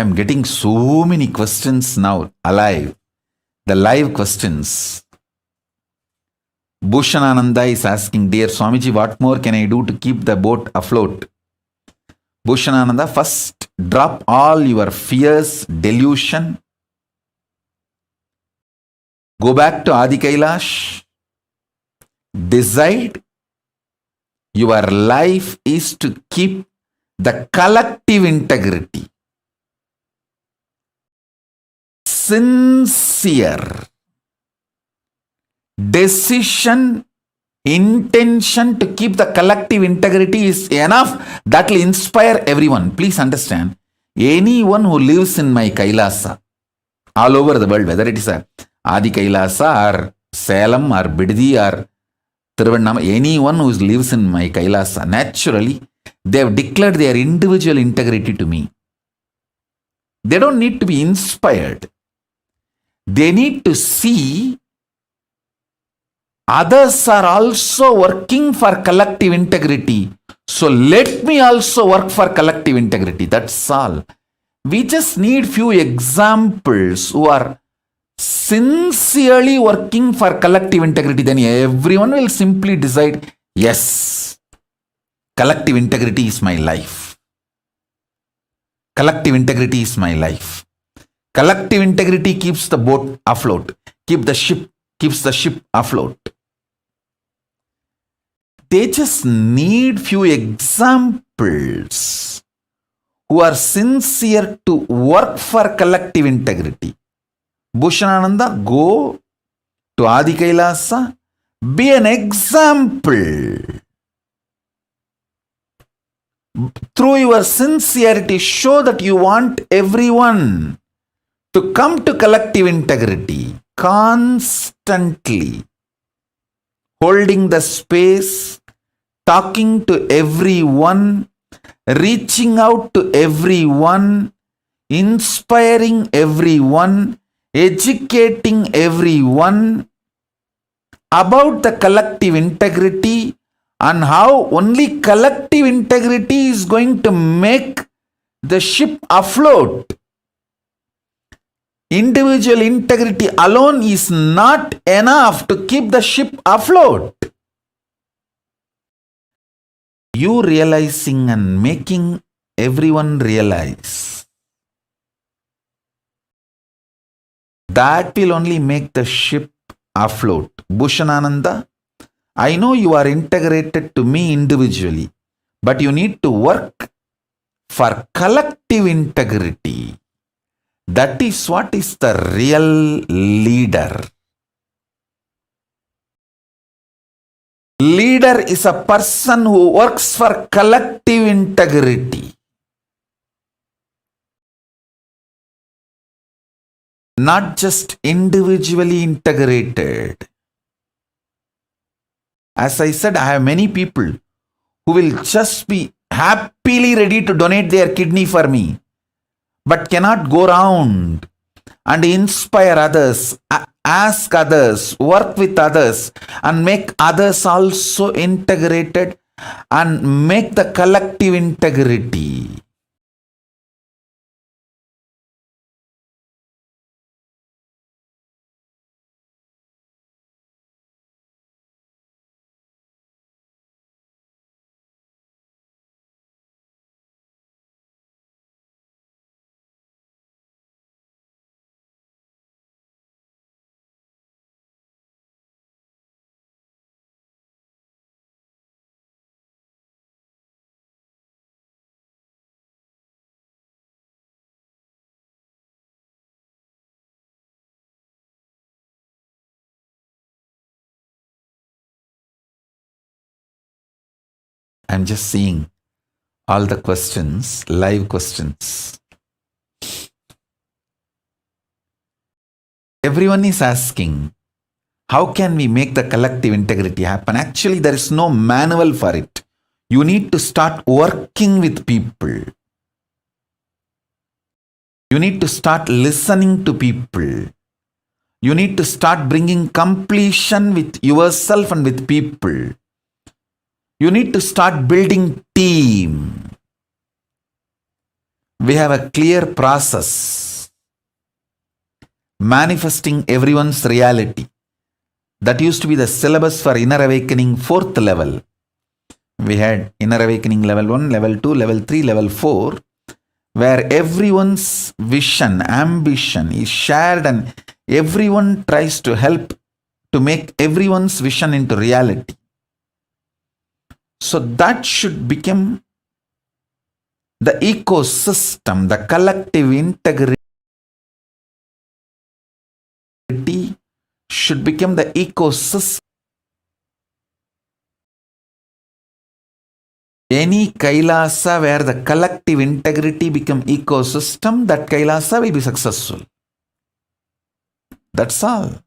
I'm getting so many questions now, alive. The live questions. Bhushanananda is asking, dear Swamiji, what more can I do to keep the boat afloat? Bhushanananda, first drop all your fears, delusion. Go back to Adi Kailash. Decide your life is to keep the collective integrity. Sincere decision, intention to keep the collective integrity is enough. That will inspire everyone. Please understand, anyone who lives in my Kailasa, all over the world, whether it is a Adi Kailasa or Salem or Biddi or Tiruvannama, anyone who lives in my Kailasa, naturally, they have declared their individual integrity to me. They don't need to be inspired. They need to see others are also working for collective integrity. So let me also work for collective integrity. That's all. We just need few examples who are sincerely working for collective integrity. Then everyone will simply decide, yes, collective integrity is my life. Collective integrity is my life. Collective integrity keeps the boat afloat, keeps the ship afloat. They just need few examples who are sincere to work for collective integrity. Bhushanananda, go to Adi Kailasa, be an example. through your sincerity, show that you want everyone to come to collective integrity, constantly holding the space, talking to everyone, reaching out to everyone, inspiring everyone, educating everyone about the collective integrity and how only collective integrity is going to make the ship afloat. Individual integrity alone is not enough to keep the ship afloat. You realizing and making everyone realize, that will only make the ship afloat. Bhushanananda, I know you are integrated to me individually, but you need to work for collective integrity. That is what is the real leader. Leader is a person who works for collective integrity, not just individually integrated. As I said, I have many people who will just be happily ready to donate their kidney for me, but cannot go around and inspire others, ask others, work with others, and make others also integrated and make the collective integrity. I'm just seeing all the questions, live questions. Everyone is asking, how can we make the collective integrity happen? Actually, there is no manual for it. You need to start working with people. You need to start listening to people. You need to start bringing completion with yourself and with people. You need to start building team. We have a clear process. Manifesting everyone's reality. That used to be the syllabus for Inner Awakening 4th level. We had Inner Awakening level 1, level 2, level 3, level 4, where everyone's vision, ambition is shared and everyone tries to help to make everyone's vision into reality. So that should become the ecosystem, the collective integrity should become the ecosystem. Any Kailasa where the collective integrity become ecosystem, that Kailasa will be successful. That's all.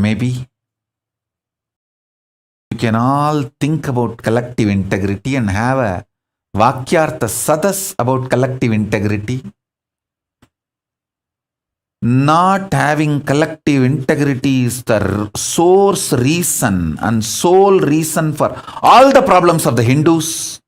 Maybe can all think about collective integrity and have a Vakyartha Sadas about collective integrity. Not having collective integrity is the source reason and sole reason for all the problems of the Hindus.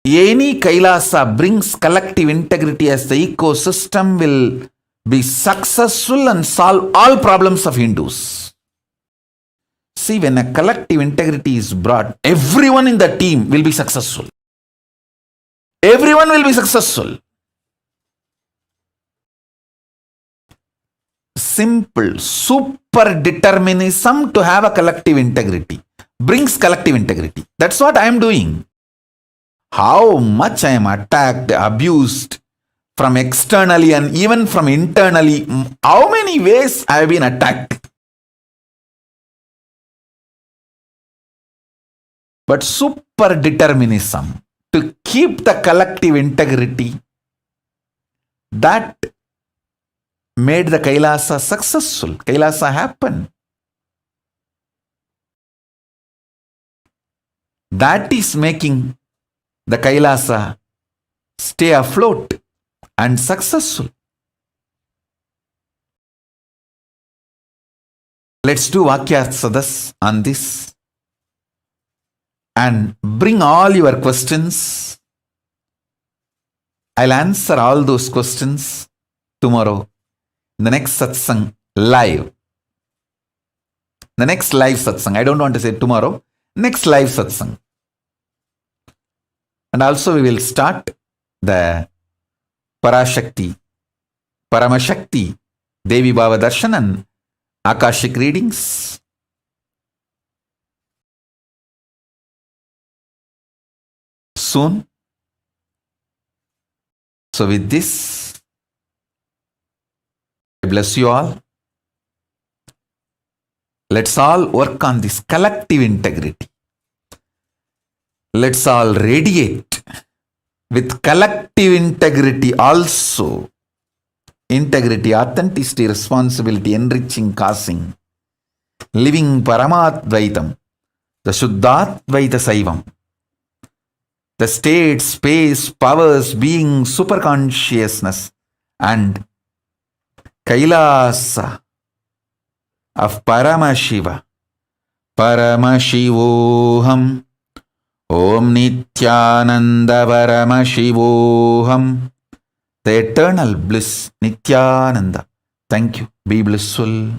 Any Kailasa brings collective integrity as the ecosystem will be successful and solve all problems of Hindus. See, when a collective integrity is brought, everyone in the team will be successful. Everyone will be successful. Simple, super determinism to have a collective integrity brings collective integrity. That's what I am doing. How much I am attacked, abused from externally and even from internally, how many ways I have been attacked. But super determinism to keep the collective integrity, that made the Kailasa successful. Kailasa happened. That is making the Kailasa stay afloat and successful. Let's do Vakya Sadas on this and bring all your questions. I'll answer all those questions tomorrow in the next satsang live. The next live satsang. I don't want to say tomorrow. Next live satsang. And also we will start the Parashakti, Paramashakti, Devi Bhava Darshan and Akashic readings. Soon. So with this, I bless you all. Let's all work on this collective integrity. Let's all radiate with collective integrity also. Integrity, authenticity, responsibility, enriching, causing, living Paramadvaitam, the Shuddhadvaita Saivam, the state, space, powers, being, superconsciousness, and Kailasa of Paramashiva, Paramashivoham, Om Nithyananda Paramashivoham, the eternal bliss, Nithyananda. Thank you. Be blissful.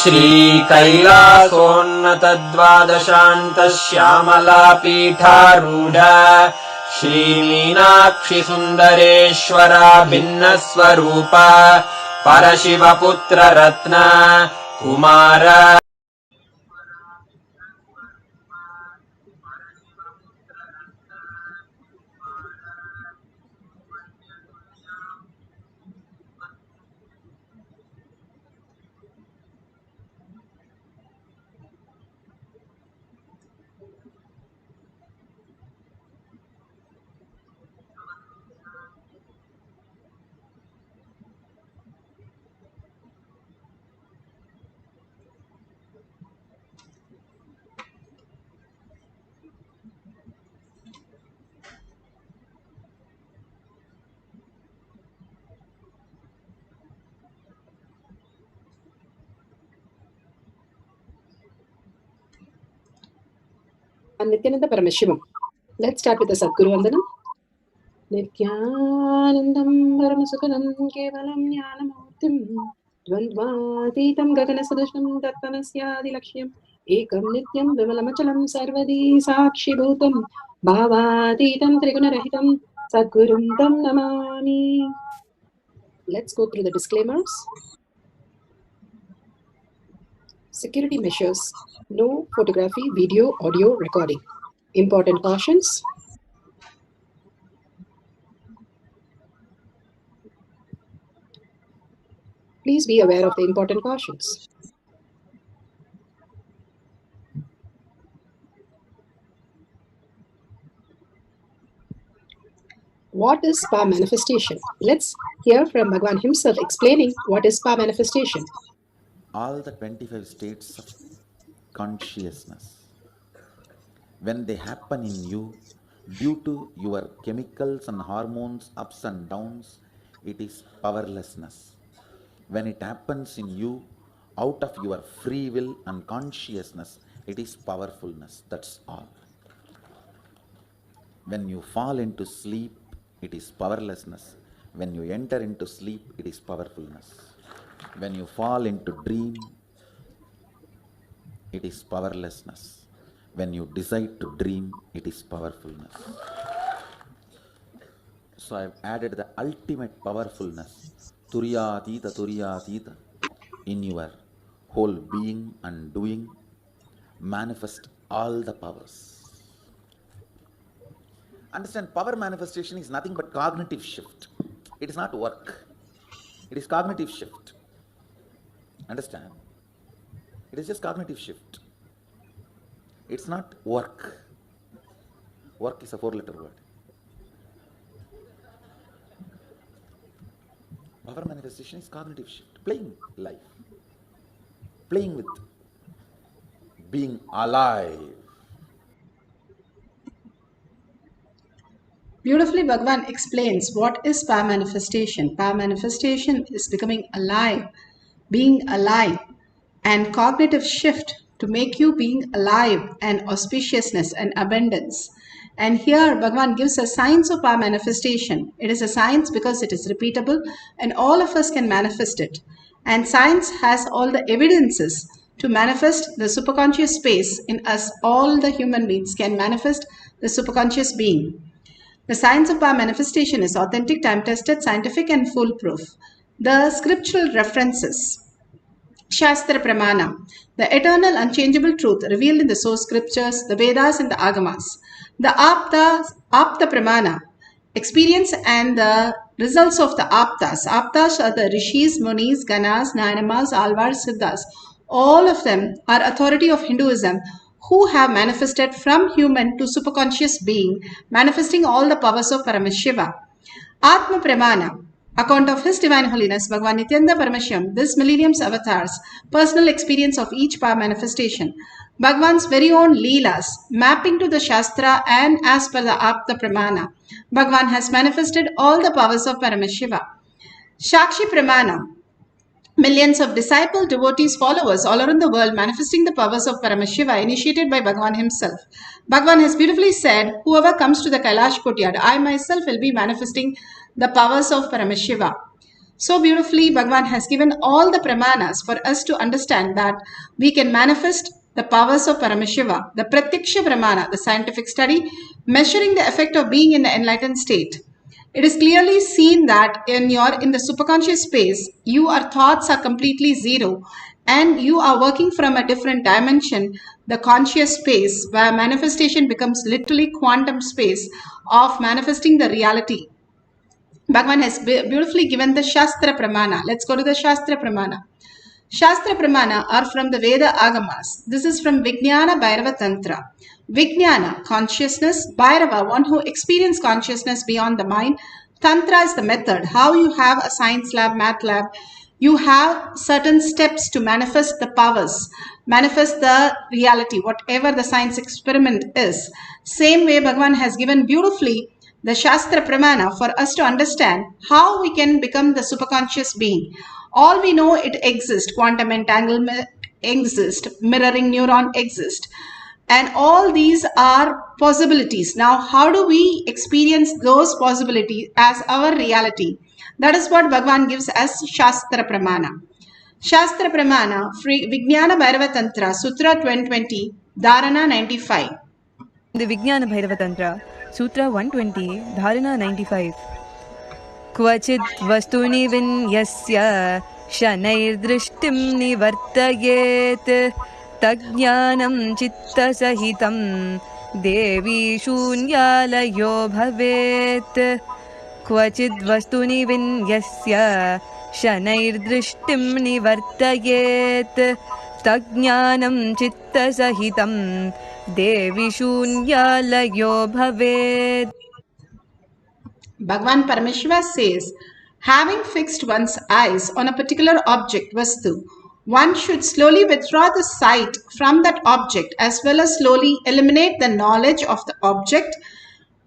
श्रीकैलासोन्नतद्वादशान्तश्यामलापीठारूढ श्रीमीनाक्षिसुन्दरेश्वरा भिन्नस्वरूप परशिवपुत्ररत्न Kumar Nithyananda Paramashivam. Let's start with the Sadguru Vandanam. नित्यानन्दं परमसुखदं केवलं ज्ञानमूर्तिं द्वन्द्वातीतं गगनसदृशं तत्त्वमस्यादिलक्ष्यम् एकं नित्यं विमलमचलं सर्वदी साक्षिभूतं भावातीतं त्रिगुणरहितं सद्गुरुं तं Namami. Let's go through the disclaimers. Security measures. No photography, video, audio recording. Important cautions. Please be aware of the important cautions. What is power manifestation? Let's hear from Bhagwan himself explaining what is power manifestation. All the 25 states of consciousness, when they happen in you, due to your chemicals and hormones ups and downs, it is powerlessness. When it happens in you, out of your free will and consciousness, it is powerfulness. That's all. When you fall into sleep, it is powerlessness. When you enter into sleep, it is powerfulness. When you fall into dream, it is powerlessness. When you decide to dream, it is powerfulness. So I have added the ultimate powerfulness, Turiyatita, in your whole being and doing. Manifest all the powers. Understand, power manifestation is nothing but cognitive shift. It is not work. It is cognitive shift. Understand? It is just cognitive shift. It's not work. Work is a 4-letter word. Power manifestation is cognitive shift. Playing life. Playing with being alive. Beautifully, Bhagwan explains what is power manifestation. Power manifestation is becoming alive, being alive, and cognitive shift to make you being alive and auspiciousness and abundance. And here Bhagwan gives a science of power manifestation. It is a science because it is repeatable and all of us can manifest it. And science has all the evidences to manifest the superconscious space in us. All the human beings can manifest the superconscious being. The science of power manifestation is authentic, time-tested, scientific and foolproof. The scriptural references. Shastra Pramana, the eternal unchangeable truth revealed in the source scriptures, the Vedas and the Agamas. The Apta Pramana, experience and the results of the Aptas. Aptas are the Rishis, Munis, Ganas, Nayanamas, Alvars, Siddhas. All of them are authority of Hinduism who have manifested from human to superconscious being, manifesting all the powers of Paramashiva. Atma Pramana, account of His Divine Holiness Bhagwan Nithyananda Paramashivam, this millennium's avatars, personal experience of each power manifestation, Bhagwan's very own Leelas, mapping to the Shastra and as per the Apta Pramana, Bhagwan has manifested all the powers of Paramashiva. Shakshi Pramana, millions of disciple, devotees, followers all around the world manifesting the powers of Paramashiva initiated by Bhagwan himself. Bhagwan has beautifully said, whoever comes to the Kailasa courtyard, I myself will be manifesting the powers of Paramashiva. So beautifully, Bhagwan has given all the pramanas for us to understand that we can manifest the powers of Paramashiva. The Pratyaksha Pramana, the scientific study, measuring the effect of being in the enlightened state. It is clearly seen that in the superconscious space, your thoughts are completely zero and you are working from a different dimension, the conscious space, where manifestation becomes literally quantum space of manifesting the reality. Bhagwan has beautifully given the Shastra Pramana. Let's go to the Shastra Pramana. Shastra Pramana are from the Veda Agamas. This is from Vijnana Bhairava Tantra. Vijnana, consciousness. Bhairava, one who experiences consciousness beyond the mind. Tantra is the method. How you have a science lab, math lab. You have certain steps to manifest the powers, manifest the reality, whatever the science experiment is. Same way Bhagwan has given beautifully the Shastra Pramana for us to understand how we can become the superconscious being. All we know, it exists. Quantum entanglement exists. Mirroring neuron exists. And all these are possibilities. Now, how do we experience those possibilities as our reality? That is what Bhagavan gives as Shastra Pramana. Shastra Pramana, Vijnana Bhairava Tantra, Sutra 2020, Dharana 95. The Vijnana Bhairava Tantra, Sutra 120, Dharana 95. क्वचित् वस्तुनि विन्यस्य शनैर्दृष्टिं निवर्तयेत् तज्ज्ञानं चित्तसहितं देवी शून्यालयो भवेत् क्वचिद् वस्तुनि विन्यस्य शनैर्दृष्टिं निवर्तयेत् तज्ज्ञानं चित्तसहितं देवी शून्यालयो भवेत्. Bhagavan Paramashiva says, having fixed one's eyes on a particular object, Vastu, one should slowly withdraw the sight from that object as well as slowly eliminate the knowledge of the object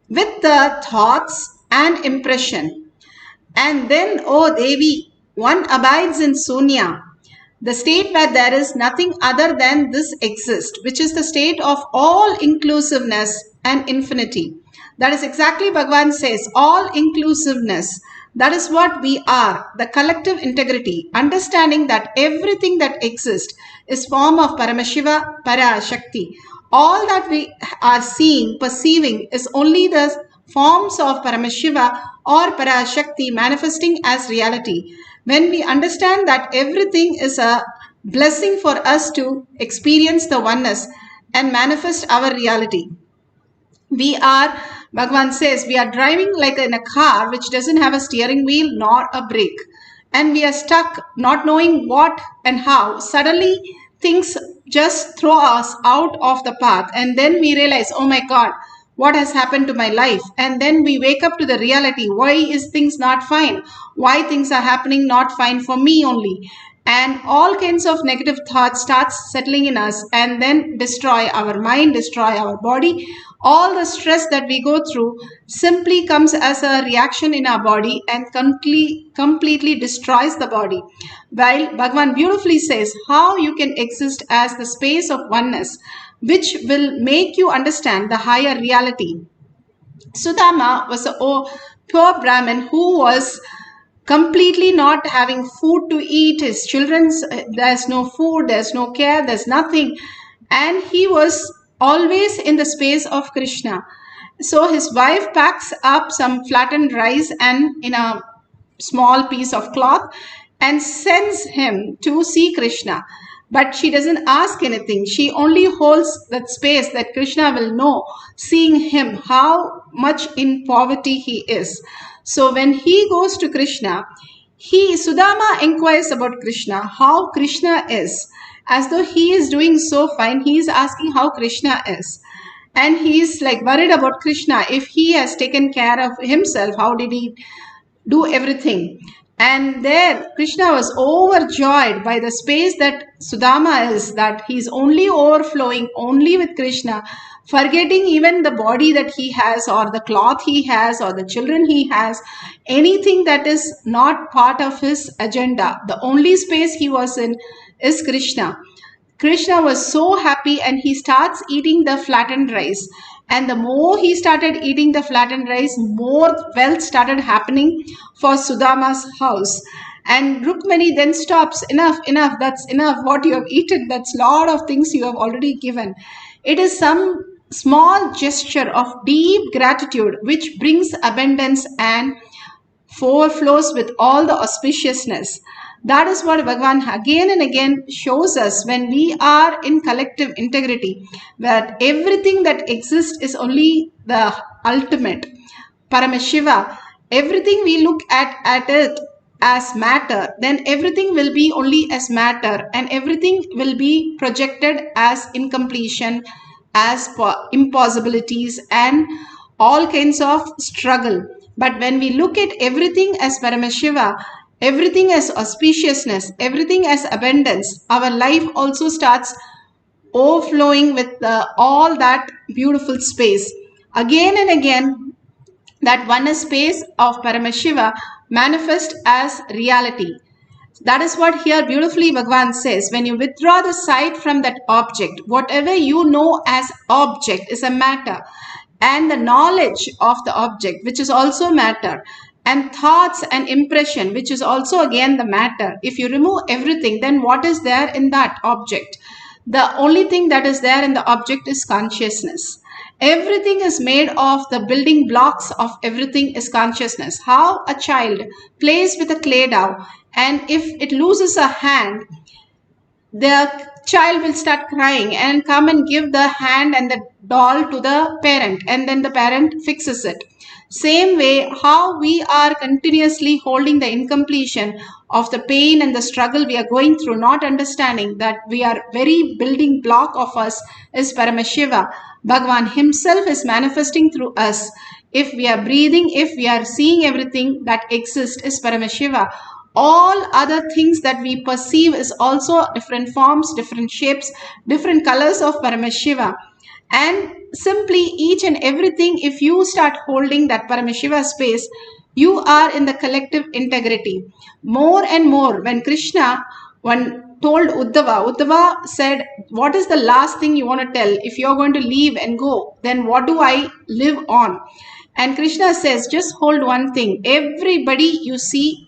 with the thoughts and impression. And then, O Devi, one abides in Sunya, the state where there is nothing other than this exists, which is the state of all inclusiveness and infinity. That is exactly Bhagavan says, all inclusiveness. That is what we are, the collective integrity, understanding that everything that exists is form of Paramashiva, Parashakti. All that we are seeing, perceiving is only the forms of Paramashiva or Parashakti manifesting as reality. When we understand that everything is a blessing for us to experience the oneness and manifest our reality. Bhagavan says, we are driving like in a car which doesn't have a steering wheel nor a brake. And we are stuck not knowing what and how. Suddenly things just throw us out of the path. And then we realize, oh my God, what has happened to my life? And then we wake up to the reality. Why is things not fine? Why things are happening not fine for me only? And all kinds of negative thoughts starts settling in us and then destroy our mind, destroy our body. All the stress that we go through simply comes as a reaction in our body and completely destroys the body. While Bhagavan beautifully says how you can exist as the space of oneness, which will make you understand the higher reality. Sudama was a pure Brahmin who was completely not having food to eat. His children's, there's no food, there's no care, there's nothing. And he was always in the space of Krishna. So his wife packs up some flattened rice and in a small piece of cloth and sends him to see Krishna. But she doesn't ask anything. She only holds that space that Krishna will know, seeing him, how much in poverty he is. So when he goes to Krishna, Sudama inquires about Krishna, how Krishna is. As though he is doing so fine, he is asking how Krishna is. And he is like worried about Krishna. If he has taken care of himself, how did he do everything? And there Krishna was overjoyed by the space that Sudama is, that he is only overflowing only with Krishna, forgetting even the body that he has or the cloth he has or the children he has, anything that is not part of his agenda. The only space he was in is Krishna. Krishna was so happy and he starts eating the flattened rice. And the more he started eating the flattened rice, more wealth started happening for Sudama's house. And Rukmani then stops. Enough, that's enough. What you have eaten, that's a lot of things you have already given. It is some small gesture of deep gratitude which brings abundance and overflows with all the auspiciousness. That is what Bhagavan again and again shows us when we are in collective integrity, that everything that exists is only the ultimate. Paramashiva, everything we look at it as matter, then everything will be only as matter and everything will be projected as incompletion, as impossibilities and all kinds of struggle. But when we look at everything as Paramashiva, everything as auspiciousness, everything as abundance, our life also starts overflowing with all that beautiful space. Again and again, that oneness space of Paramashiva manifests as reality. That is what here beautifully Bhagavan says. When you withdraw the sight from that object, whatever you know as object is a matter, and the knowledge of the object, which is also matter, and thoughts and impression, which is also again the matter. If you remove everything, then what is there in that object? The only thing that is there in the object is consciousness. Everything is made of the building blocks of everything is consciousness. How a child plays with a clay dough, and if it loses a hand, the child will start crying and come and give the hand and the doll to the parent, and then the parent fixes it. Same way, how we are continuously holding the incompletion of the pain and the struggle we are going through, not understanding that we are very building block of us is Paramashiva. Bhagavan himself is manifesting through us. If we are breathing, if we are seeing everything that exists is Paramashiva. All other things that we perceive is also different forms, different shapes, different colors of Paramashiva. And simply each and everything, if you start holding that Paramashiva space, you are in the collective integrity. More and more, when Krishna told Uddhava said, what is the last thing you want to tell? If you're going to leave and go, then what do I live on? And Krishna says, just hold one thing. Everybody you see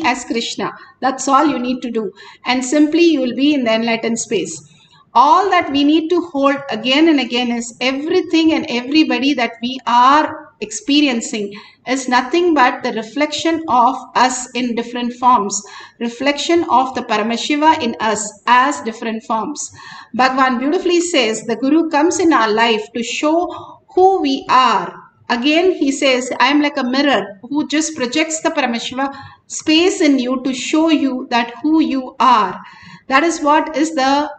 as Krishna. That's all you need to do. And simply you will be in the enlightened space. All that we need to hold again and again is everything and everybody that we are experiencing is nothing but the reflection of us in different forms. Reflection of the Paramashiva in us as different forms. Bhagavan beautifully says the Guru comes in our life to show who we are. Again, he says, I am like a mirror who just projects the Paramashiva space in you to show you that who you are. That is what is the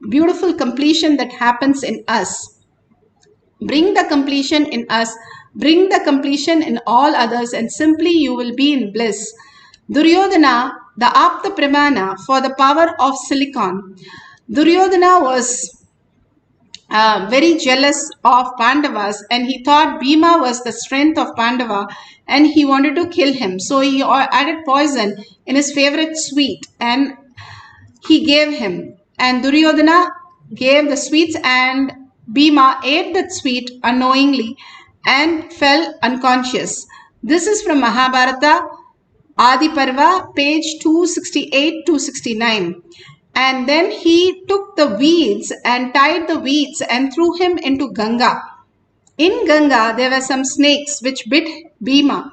beautiful completion that happens in us. Bring the completion in us, bring the completion in all others, and simply you will be in bliss. Duryodhana, the Apta Pramana for the power of silicon. Duryodhana was very jealous of Pandavas, and he thought Bhima was the strength of Pandava, and he wanted to kill him. So he added poison in his favorite sweet and he gave him. And Duryodhana gave the sweets, and Bhima ate that sweet unknowingly and fell unconscious. This is from Mahabharata, Adi Parva, page 268-269. And then he took the weeds and tied the weeds and threw him into Ganga. In Ganga, there were some snakes which bit Bhima.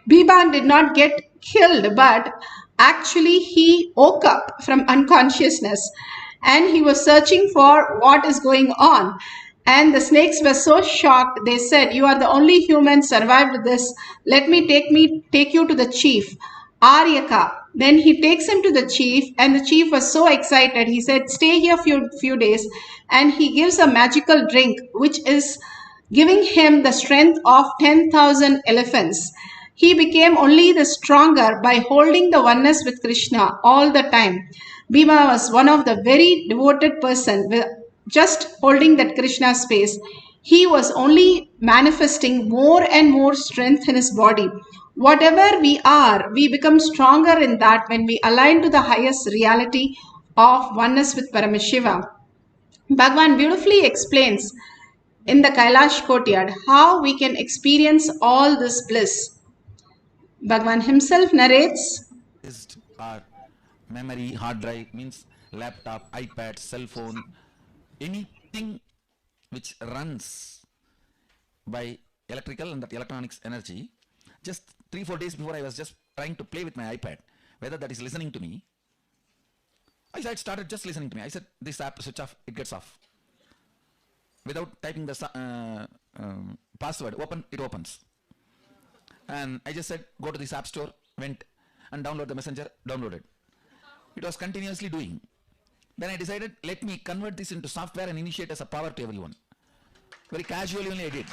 Bhima did not get killed, but actually he woke up from unconsciousness and he was searching for what is going on. And the snakes were so shocked, they said, you are the only human survived this. Let me take you to the chief, Aryaka. Then he takes him to the chief, and the chief was so excited. He said, stay here few days. And he gives a magical drink, which is giving him the strength of 10,000 elephants. He became only the stronger by holding the oneness with Krishna all the time. Bhima was one of the very devoted person with just holding that Krishna space. He was only manifesting more and more strength in his body. Whatever we are, we become stronger in that when we align to the highest reality of oneness with Paramashiva. Bhagavan beautifully explains in the Kailash courtyard how we can experience all this bliss. Bhagavan himself narrates, our memory, hard drive, means laptop, iPad, cell phone, anything which runs by electrical and that electronics energy. Just 3-4 days before, I was just trying to play with my iPad, whether that is listening to me. I started just listening to me. I said, this app, switch off, it gets off. Without typing the password, open, it opens. And I just said, go to this app store, went and download the messenger, downloaded. It was continuously doing. Then I decided, let me convert this into software and initiate as a power to everyone. Very casually only I did.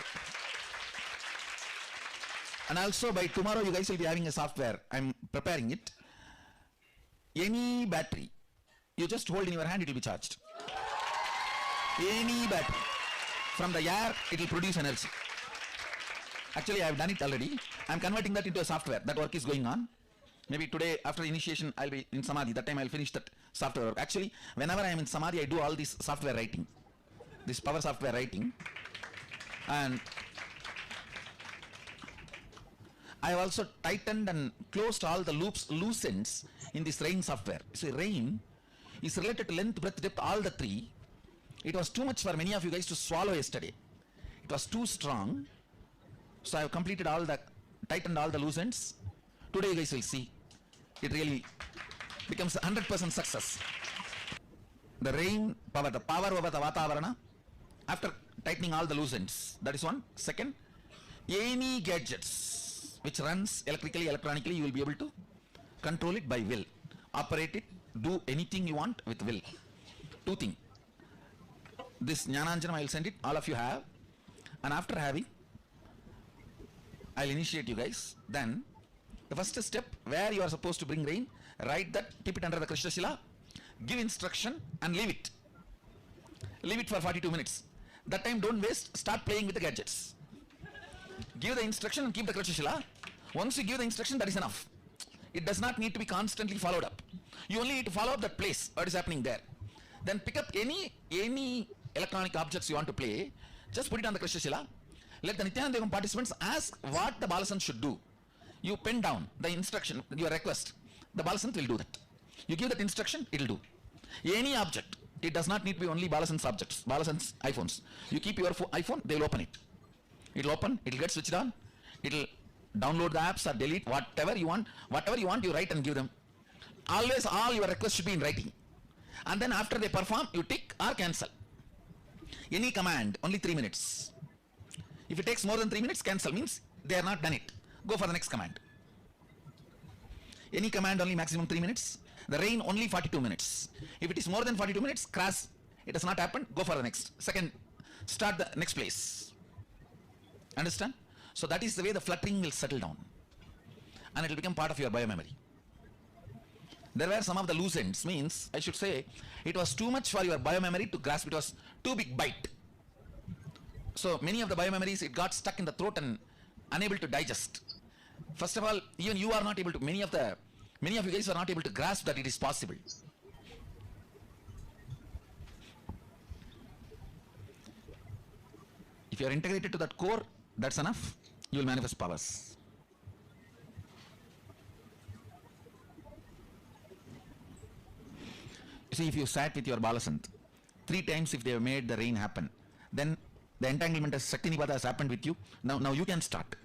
And also by tomorrow you guys will be having a software. I'm preparing it. Any battery, you just hold in your hand, it will be charged. Any battery. From the air, it will produce energy. Actually, I have done it already. I'm converting that into a software. That work is going on. Maybe today after initiation I'll be in Samadhi. That time I'll finish that software work. Actually, whenever I am in Samadhi, I do all this software writing, this power software writing. And I have also tightened and closed all the loops, loose ends in this rain software. So rain is related to length, breadth, depth, all the three. It was too much for many of you guys to swallow yesterday. It was too strong. So I have completed all the, tightened all the loose ends. Today you guys will see. It really becomes 100% success. The rain power, the power over the Vatavarana, after tightening all the loose ends. That is one. Second, any gadgets which runs electrically, electronically, you will be able to control it by will. Operate it, do anything you want with will. Two things. This Jnananjanam I will send it, all of you have. And after having, I'll initiate you guys. Then, the first step, where you are supposed to bring rain, write that, keep it under the Krishna Shila, give instruction and leave it. Leave it for 42 minutes. That time don't waste, start playing with the gadgets. Give the instruction and keep the Krishna Shila. Once you give the instruction, that is enough. It does not need to be constantly followed up. You only need to follow up that place, what is happening there. Then pick up any electronic objects you want to play, just put it on the Krishna Shila. Let the Nithyananda participants ask what the Balasant should do. You pen down the instruction, your request. The Balasant will do that. You give that instruction, it will do. Any object. It does not need to be only Balasant's objects, Balasant's iPhones. You keep your iPhone, they will open it. It will open, it will get switched on. It will download the apps or delete whatever you want. Whatever you want, you write and give them. Always all your requests should be in writing. And then after they perform, you tick or cancel. Any command, only 3 minutes. If it takes more than 3 minutes, cancel, means they are not done it. Go for the next command. Any command only maximum 3 minutes. The rain only 42 minutes. If it is more than 42 minutes, crash, it has not happened, go for the next. Second, start the next place. Understand? So that is the way the fluttering will settle down. And it will become part of your biomemory. There were some of the loose ends, means, I should say, it was too much for your biomemory to grasp, it was too big bite. So many of the biomemories, it got stuck in the throat and unable to digest. First of all, even you are not able to, many of you guys are not able to grasp that it is possible. If you are integrated to that core, that's enough. You will manifest powers. You see, if you sat with your Balasant 3 times, if they have made the rain happen, then the entanglement as Shakti Nipada has happened with you. Now you can start.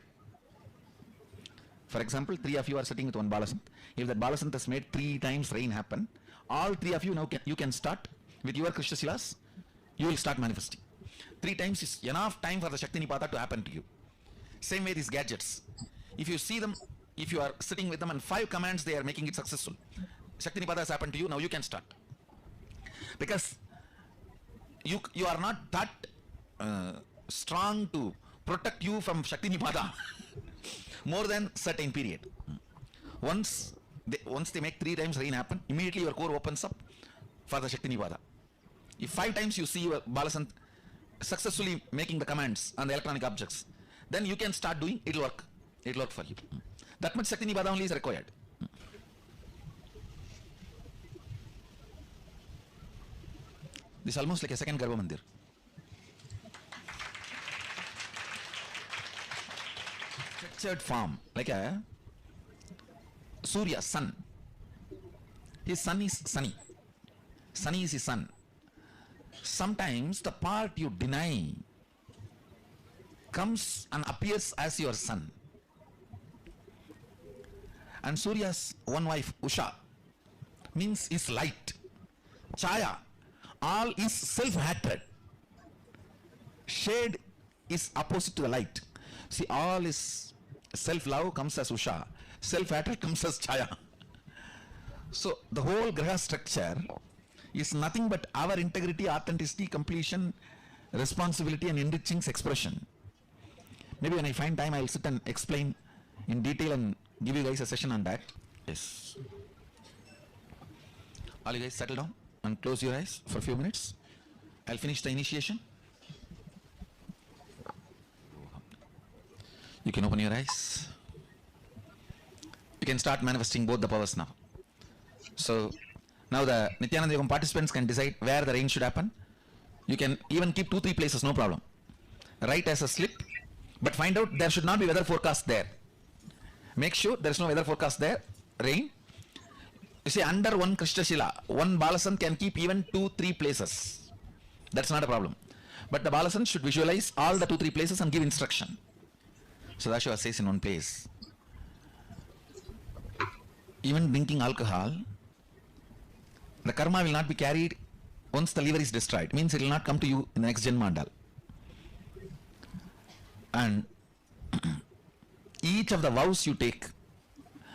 For example, 3 of you are sitting with one Balasant. If that Balasant has made 3 times rain happen, all 3 of you now you can start with your Krishna Silas. You will start manifesting. 3 times is enough time for the Shakti Nipada to happen to you. Same way these gadgets. If you see them, if you are sitting with them and 5 commands they are making it successful. Shakti Nipada has happened to you, now you can start. Because you are not that strong to protect you from Shakti Nipada more than certain period. Once they make 3 times rain happen, immediately your core opens up for the Shakti Nipada. If 5 times you see your Balasant successfully making the commands on the electronic objects, then you can start doing, it will work. It will work for you. That much Shakti Nipada only is required. This is almost like a second Garbha Mandir. Structured form, like a Surya, sun. His sun is sunny. Sunny is his sun. Sometimes the part you deny comes and appears as your sun. And Surya's one wife, Usha, means is light. Chaya, all is self-hatred. Shade is opposite to the light. See, all is self-love comes as Usha, self-hatred comes as Chaya. So the whole Graha structure is nothing but our integrity, authenticity, completion, responsibility and enriching expression. Maybe when I find time, I will sit and explain in detail and give you guys a session on that. Yes. All you guys settle down and close your eyes for a few minutes. I'll finish the initiation. You can open your eyes. You can start manifesting both the powers now. So now the Nithyananda Yogam participants can decide where the rain should happen. You can even keep 2-3 places, no problem. Write as a slip, but find out there should not be weather forecast there. Make sure there is no weather forecast there, rain. You see, under one Krishna Shila, one Balasan can keep even 2-3 places. That's not a problem. But the Balasan should visualize all the 2-3 places and give instruction. So Sadashiva says in one place, even drinking alcohol, the karma will not be carried once the liver is destroyed. Means it will not come to you in the next Janmandal. And each of the vows you take,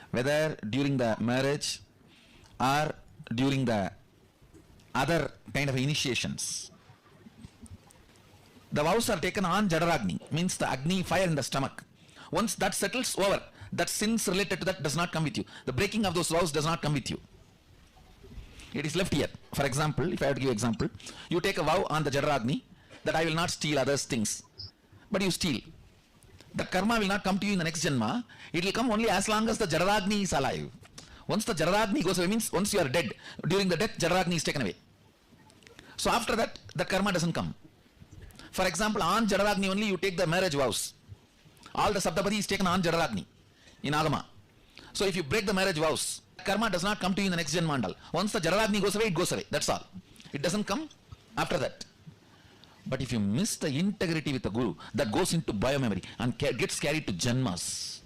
whether during the marriage or during the other kind of initiations, the vows are taken on Jadaragni, means the Agni, fire in the stomach. Once that settles, over. That sins related to that does not come with you. The breaking of those vows does not come with you. It is left here. For example, if I have to give example, you take a vow on the Jadaragni that I will not steal others' things, but you steal. The karma will not come to you in the next Janma. It will come only as long as the Jadaragni is alive. Once the Jadaragni goes away, means once you are dead, during the death, Jadaragni is taken away. So after that, the karma doesn't come. For example, on Jadaragni only you take the marriage vows. All the Saptapadi is taken on Jadaragni in Agama. So if you break the marriage vows, karma does not come to you in the next Janmandal. Once the Jadaragni goes away, it goes away. That's all. It doesn't come after that. But if you miss the integrity with the Guru, that goes into biomemory and gets carried to Janmas.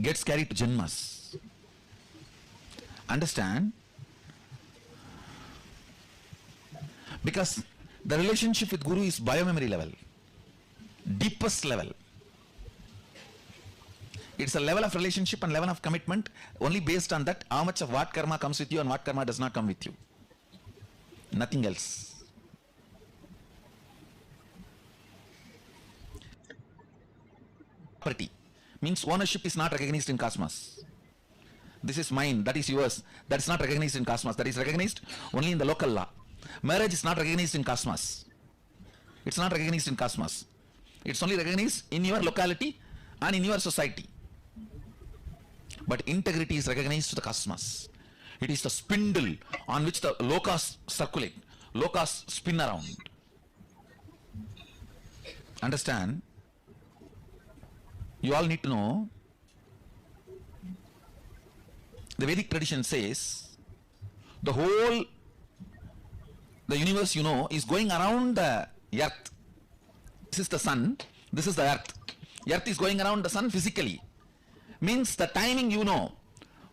Gets carried to Janmas. Understand? Because the relationship with Guru is biomemory level. Deepest level. It's a level of relationship and level of commitment only based on that, how much of what karma comes with you and what karma does not come with you. Nothing else. Property means ownership is not recognized in cosmos. This is mine, that is yours. That is not recognized in cosmos. That is recognized only in the local law. Marriage is not recognized in cosmos. It's not recognized in cosmos. It's only recognized in your locality and in your society. But integrity is recognized to the cosmos. It is the spindle on which the lokas circulate. Lokas spin around. Understand? You all need to know, the Vedic tradition says, the whole, the universe you know is going around the earth. This is the sun, this is the earth. Earth is going around the sun physically. Means the timing you know.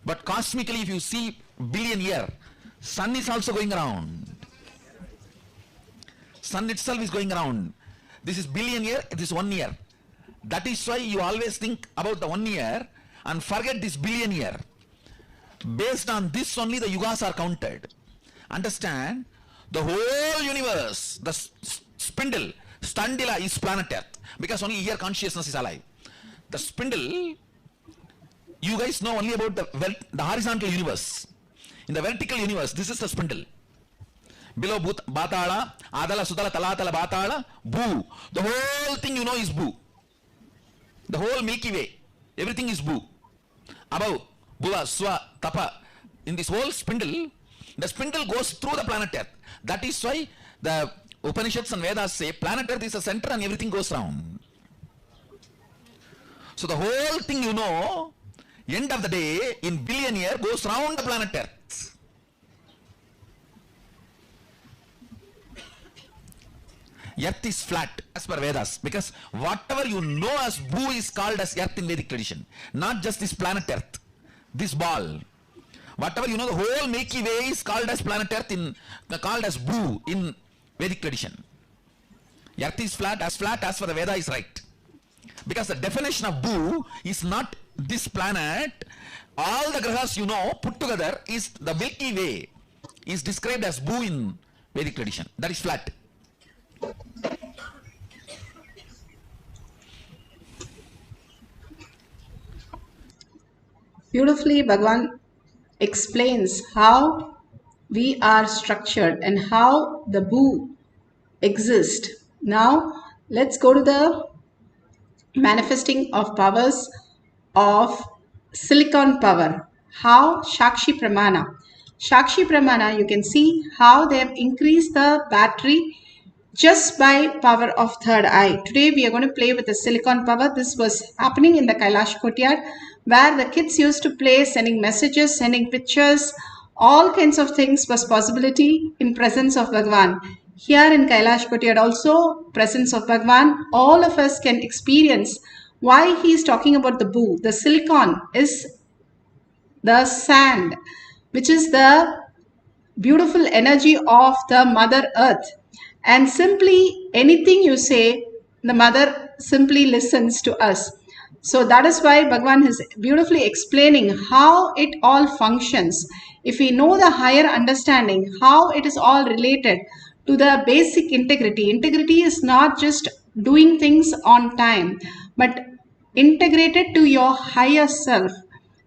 But cosmically if you see billion year, sun is also going around. Sun itself is going around. This is billion year, it is 1 year. That is why you always think about the 1 year and forget this billion year. Based on this only the yugas are counted. Understand? The whole universe, the spindle, Standila is planet Earth. Because only here consciousness is alive. The spindle, you guys know only about the horizontal universe. In the vertical universe, this is the spindle. Below Batala, Adala, Sudala, Talatala, Batala, Bhu. The whole thing you know is Bhu. The whole Milky Way, everything is Bhu. Above, Bhuva, Swa, Tapa. In this whole spindle, the spindle goes through the planet Earth. That is why the Upanishads and Vedas say planet Earth is the center and everything goes round. So the whole thing you know, end of the day, in billion year, goes round the planet Earth. Earth is flat as per Vedas, because whatever you know as Bhu is called as Earth in Vedic tradition. Not just this planet Earth, this ball. Whatever you know, the whole Milky Way is called as planet Earth, called as Bhu in Vedic tradition. Earth is flat as for the Veda is right. Because the definition of Bhu is not this planet. All the grahas you know put together is the Milky Way is described as Bhu in Vedic tradition. That is flat. Beautifully, Bhagavan explains how we are structured and how the Bhu exists. Now, let's go to the manifesting of powers of silicon power. How? Shakshi Pramana. Shakshi Pramana, you can see how they have increased the battery just by power of third eye. Today we are going to play with the silicon power. This was happening in the Kailasa courtyard where the kids used to play, sending messages, sending pictures, all kinds of things was possibility in presence of Bhagwan. Here in Kailasa courtyard also, presence of Bhagwan, all of us can experience why he is talking about the boo. The silicon is the sand, which is the beautiful energy of the Mother Earth. And simply anything you say, the Mother simply listens to us. So that is why Bhagwan is beautifully explaining how it all functions. If we know the higher understanding, how it is all related to the basic integrity. Integrity is not just doing things on time, but integrated to your higher self.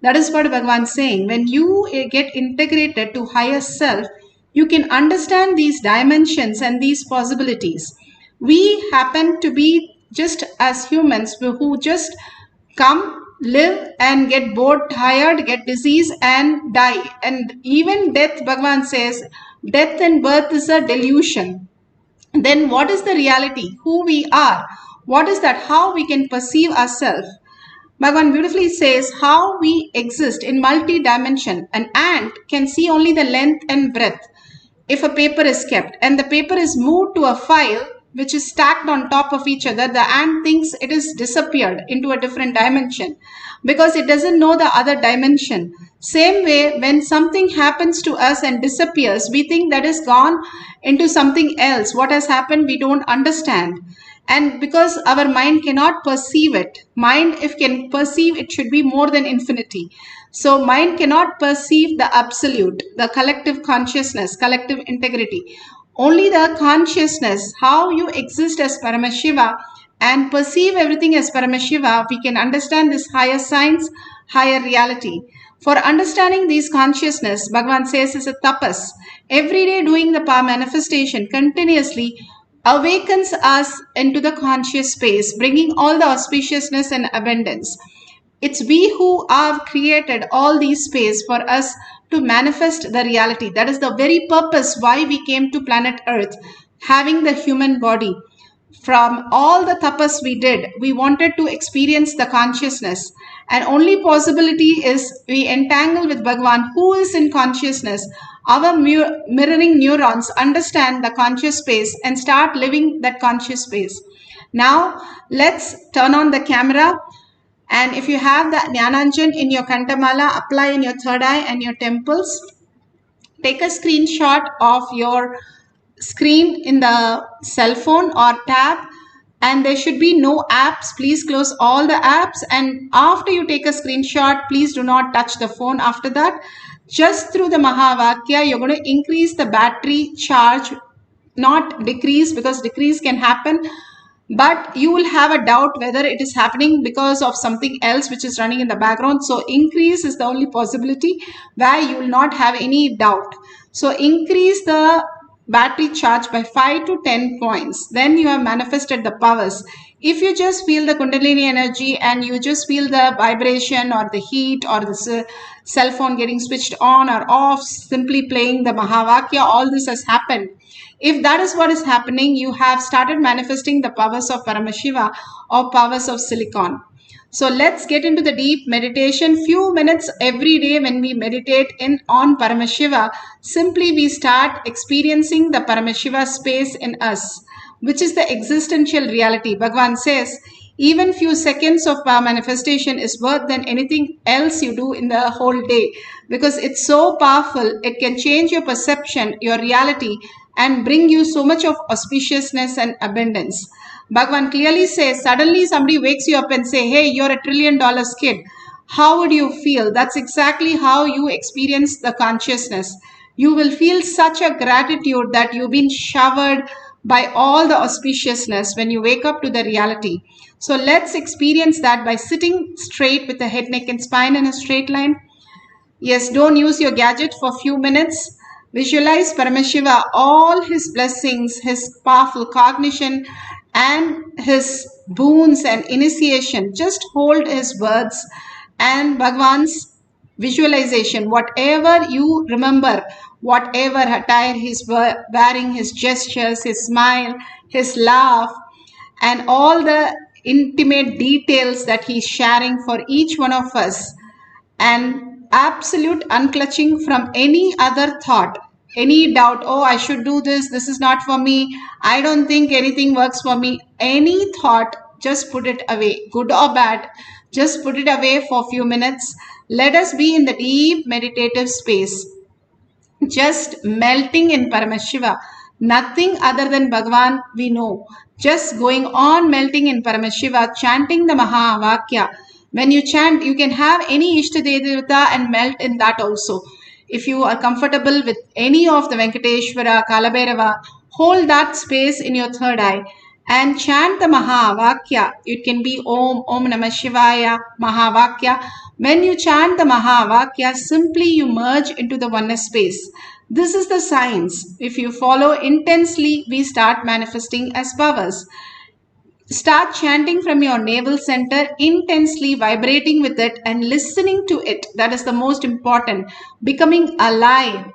That is what Bhagavan is saying. When you get integrated to higher self, you can understand these dimensions and these possibilities. We happen to be just as humans who just come, live and get bored, tired, get disease and die. And even death, Bhagavan says, death and birth is a delusion. Then what is the reality? Who we are? What is that? How we can perceive ourselves? Bhagavan beautifully says how we exist in multi-dimension. An ant can see only the length and breadth if a paper is kept, and the paper is moved to a file which is stacked on top of each other. The ant thinks it is disappeared into a different dimension because it doesn't know the other dimension. Same way, when something happens to us and disappears, we think that is gone into something else. What has happened, we don't understand. And because our mind cannot perceive it, mind if can perceive, it should be more than infinity. So mind cannot perceive the absolute, the collective consciousness, collective integrity. Only the consciousness, how you exist as Paramashiva and perceive everything as Paramashiva, we can understand this higher science, higher reality. For understanding these consciousness, Bhagavan says is a tapas. Every day doing the power manifestation continuously awakens us into the conscious space, bringing all the auspiciousness and abundance. It's we who have created all these space for us to manifest the reality. That is the very purpose why we came to planet Earth, having the human body. From all the tapas we did, we wanted to experience the consciousness. And only possibility is we entangle with Bhagavan, who is in consciousness. Our mirroring neurons understand the conscious space and start living that conscious space. Now, let's turn on the camera. And if you have the Jnananjan in your Kantamala, apply in your third eye and your temples. Take a screenshot of your screen in the cell phone or tab, and there should be no apps. Please close all the apps, and after you take a screenshot, please do not touch the phone after that. Just through the Mahavakya, you're going to increase the battery charge, not decrease, because decrease can happen. But you will have a doubt whether it is happening because of something else which is running in the background. So increase is the only possibility where you will not have any doubt. So increase the battery charge by 5 to 10 points. Then you have manifested the powers. If you just feel the Kundalini energy and you just feel the vibration or the heat or the cell phone getting switched on or off, simply playing the Mahavakya, all this has happened. If that is what is happening, you have started manifesting the powers of Paramashiva or powers of silicon. So let's get into the deep meditation. Few minutes every day when we meditate on Paramashiva, simply we start experiencing the Paramashiva space in us, which is the existential reality. Bhagavan says, even few seconds of power manifestation is worth than anything else you do in the whole day, because it's so powerful. It can change your perception, your reality, and bring you so much of auspiciousness and abundance. Bhagavan clearly says, suddenly somebody wakes you up and say, hey, you're $1 trillion kid. How would you feel? That's exactly how you experience the consciousness. You will feel such a gratitude that you've been showered by all the auspiciousness when you wake up to the reality. So let's experience that by sitting straight with the head, neck and spine in a straight line. Yes, don't use your gadget for a few minutes. Visualize Paramashiva, all his blessings, his powerful cognition and his boons and initiation. Just hold his words and Bhagwan's visualization, whatever you remember, whatever attire he's wearing, his gestures, his smile, his laugh, and all the intimate details that he's sharing for each one of us, and absolute unclutching from any other thought, any doubt. Oh, I should do this, this is not for me, I don't think anything works for me. Any thought, just put it away, good or bad, just put it away for a few minutes. Let us be in the deep meditative space, just melting in Paramashiva, nothing other than Bhagavan we know, just going on melting in Paramashiva, chanting the Mahavakya. When you chant, you can have any Ishtadevata and melt in that also. If you are comfortable with any of the Venkateshwara, Kalabhairava, hold that space in your third eye and chant the Mahavakya. It can be Om, Om Namah Shivaya, Mahavakya. When you chant the Mahavakya, simply you merge into the oneness space. This is the science. If you follow intensely, we start manifesting as powers. Start chanting from your navel center, intensely vibrating with it and listening to it. That is the most important. Becoming alive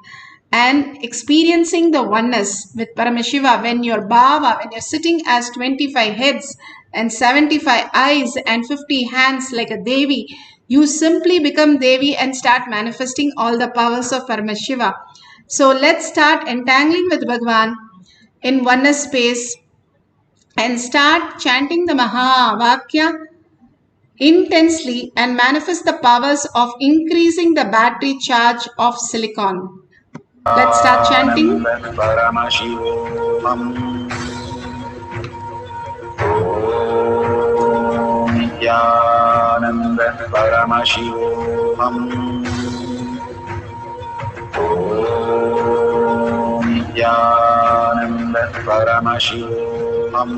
and experiencing the oneness with Paramashiva. When you're Bhava, when you're sitting as 25 heads and 75 eyes and 50 hands like a Devi, you simply become Devi and start manifesting all the powers of Paramashiva. So let's start entangling with Bhagavan in oneness space and start chanting the Mahavakya intensely and manifest the powers of increasing the battery charge of silicon. Let's start chanting. Paramashivoham. Om Nithyananda Paramashivoham. Om Nithyananda Paramashivoham.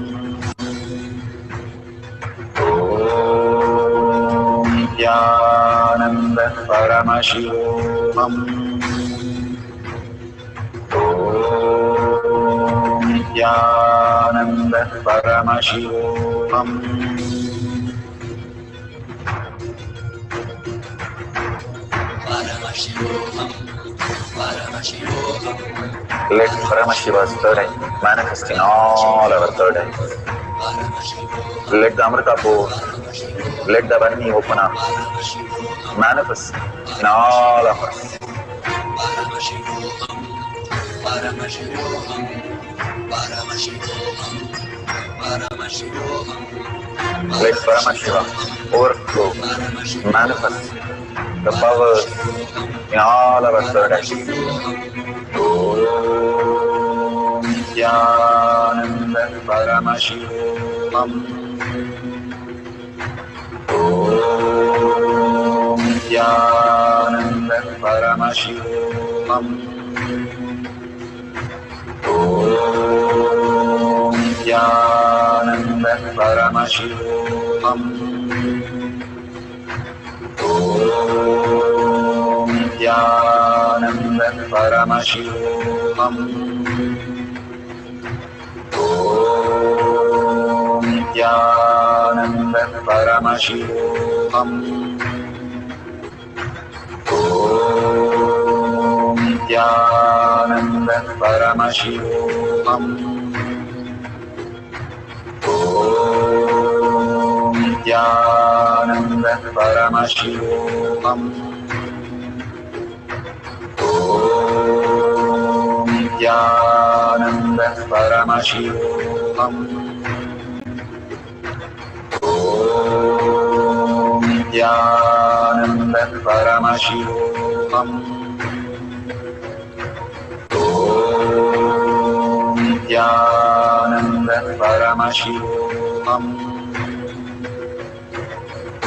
Om Nithyananda Paramashivoham. Om Nithyananda Paramashivoham. Paramashivoham, Paramashivoham. Let Paramashiva's third eye manifest in all our third eyes. Let the Amrita pour, let the Varni open up, manifest in all of us. Paramashivoham, Paramashivoham, Paramashivoham, Paramashivoham. Let Paramashiva overflow, manifest the powers in all our third eyes. Om Nithyananda Paramashivoham. Om Nithyananda Paramashivoham. Om Nithyananda Paramashivoham. Om Nithyananda Paramashivoham. Om Nithyananda Paramashivoham. Om Nithyananda Paramashivoham. Om Nithyananda Paramashivoham. Om Nithyananda Paramashivoham. Om Nithyananda Paramashivoham. Om Nithyananda Paramashivoham.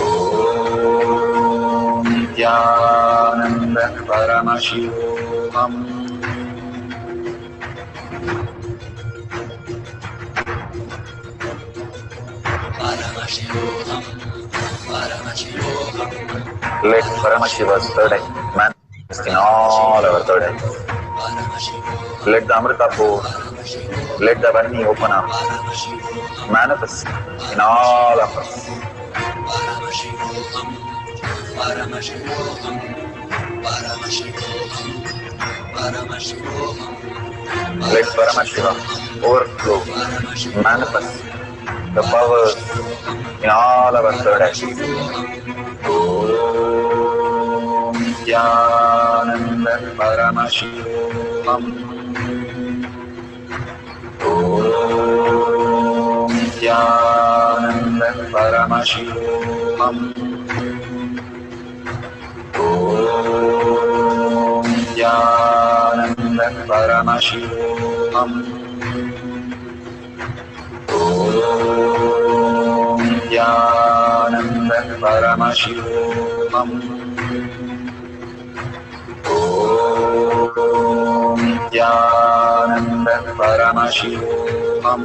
Om Nithyananda Paramashivoham. Paramashivoham, Paramashivoham. Let Paramashiva's third eye manifest in all our third eyes. Let the Amrita pour, let the Varni open up, manifest in all of us. Paramashivoham, Paramashivoham, Paramashivoham. Let Paramashiva overflow, manifest the powers in all our third eye. Om Nithyananda Paramashivam. Om Nithyananda Paramashivam. Om Nithyananda Paramashivoham. Om Nithyananda Paramashivoham. Om Nithyananda Paramashivoham.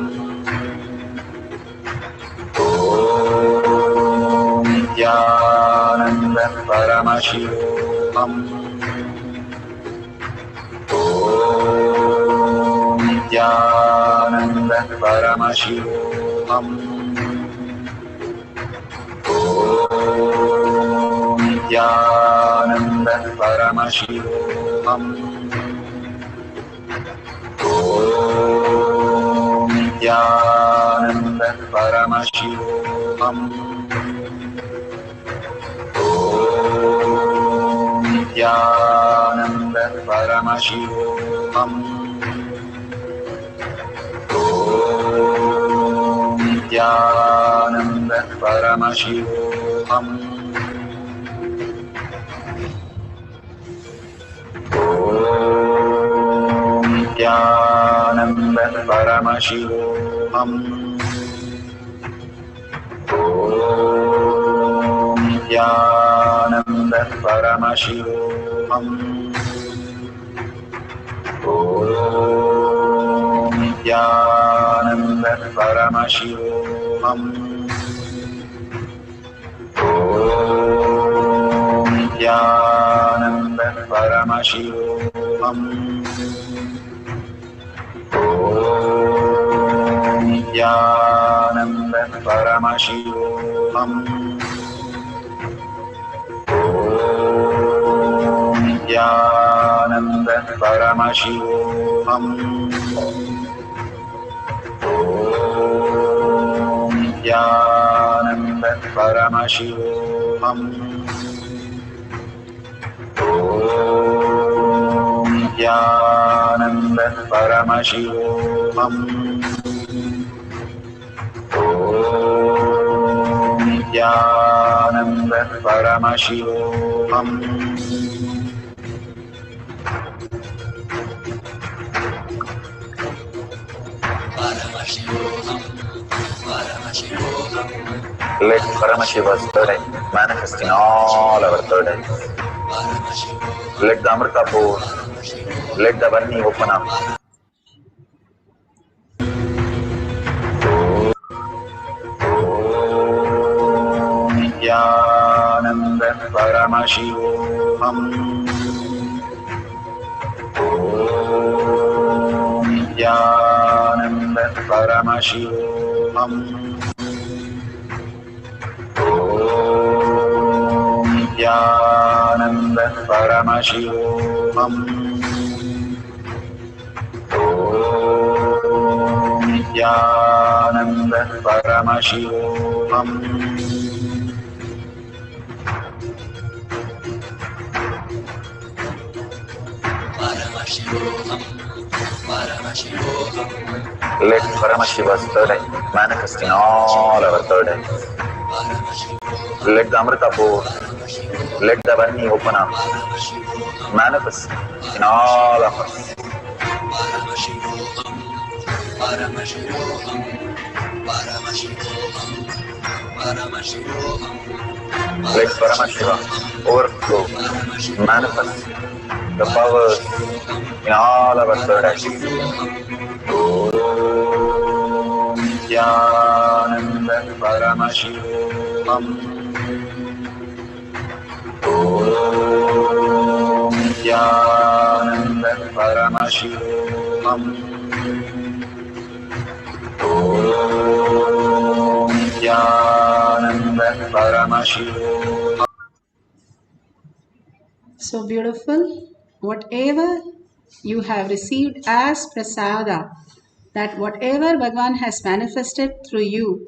Om Nithyananda Paramashivoham. Om Nithyananda Paramashivoham. Om Nithyananda Paramashivoham. Om Nithyananda Paramashivoham. Om Nithyananda Paramashivoham. Om Nithyananda Paramashivoham. Om Nithyananda Paramashivoham. Om Nithyananda Paramashivoham. Om Nithyananda Paramashivoham. Om Nithyananda Paramashivoham. Om Nithyananda Paramashivoham. Om Nithyananda Paramashivoham. Om Nithyananda Paramashivoham. Om Nithyananda Paramashivoham. Om Nithyananda Paramashivoham. Let Paramashiva's third eye manifest in all our third eyes. Let the Amrita pour, let the Varni open up. Om Nithyananda Paramashivoham. Om Nithyananda Paramashivoham. Om Nithyananda Paramashivoham. Om Nithyananda Paramashivoham. Let Paramashiva's third eye manifest in all our third eyes. Let the Amrita pour, let the Varni open up, manifest in all of us. Let Paramashiva overflow, manifest the powers in all our third eyes. Om Nithyananda Paramashivam. Om Nithyananda Paramashivam. Om Nithyananda Paramashivam. so beautiful. Whatever you have received as prasada, that whatever Bhagavan has manifested through you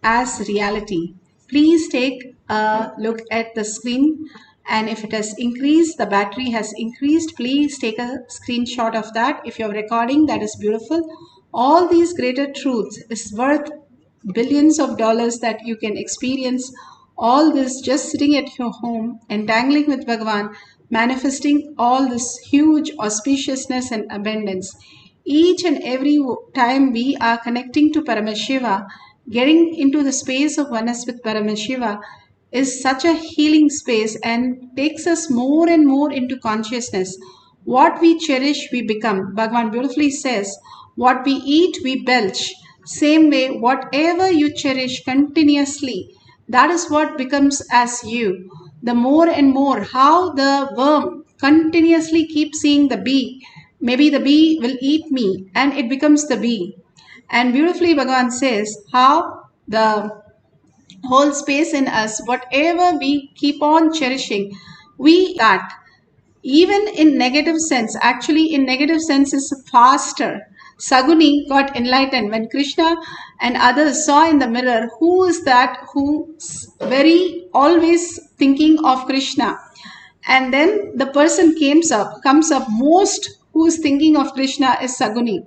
as reality. Please take a look at the screen, and if it has increased, the battery has increased, please take a screenshot of that. If you're recording, that is beautiful. All these greater truths is worth billions of dollars that you can experience all this just sitting at your home, entangling with Bhagavan, manifesting all this huge auspiciousness and abundance. Each and every time we are connecting to Paramashiva, getting into the space of oneness with Paramashiva is such a healing space and takes us more and more into consciousness. What we cherish, we become. Bhagavan beautifully says, what we eat, we belch. Same way, whatever you cherish continuously, that is what becomes as you. The more and more, how the worm continuously keeps seeing the bee. Maybe the bee will eat me and it becomes the bee. And beautifully Bhagavan says how the whole space in us, whatever we keep on cherishing, we that. Even in negative sense, actually in negative sense is faster. Saguni got enlightened when Krishna and others saw in the mirror who is that who's very always thinking of Krishna. And then the person comes up most who is thinking of Krishna is Saguni.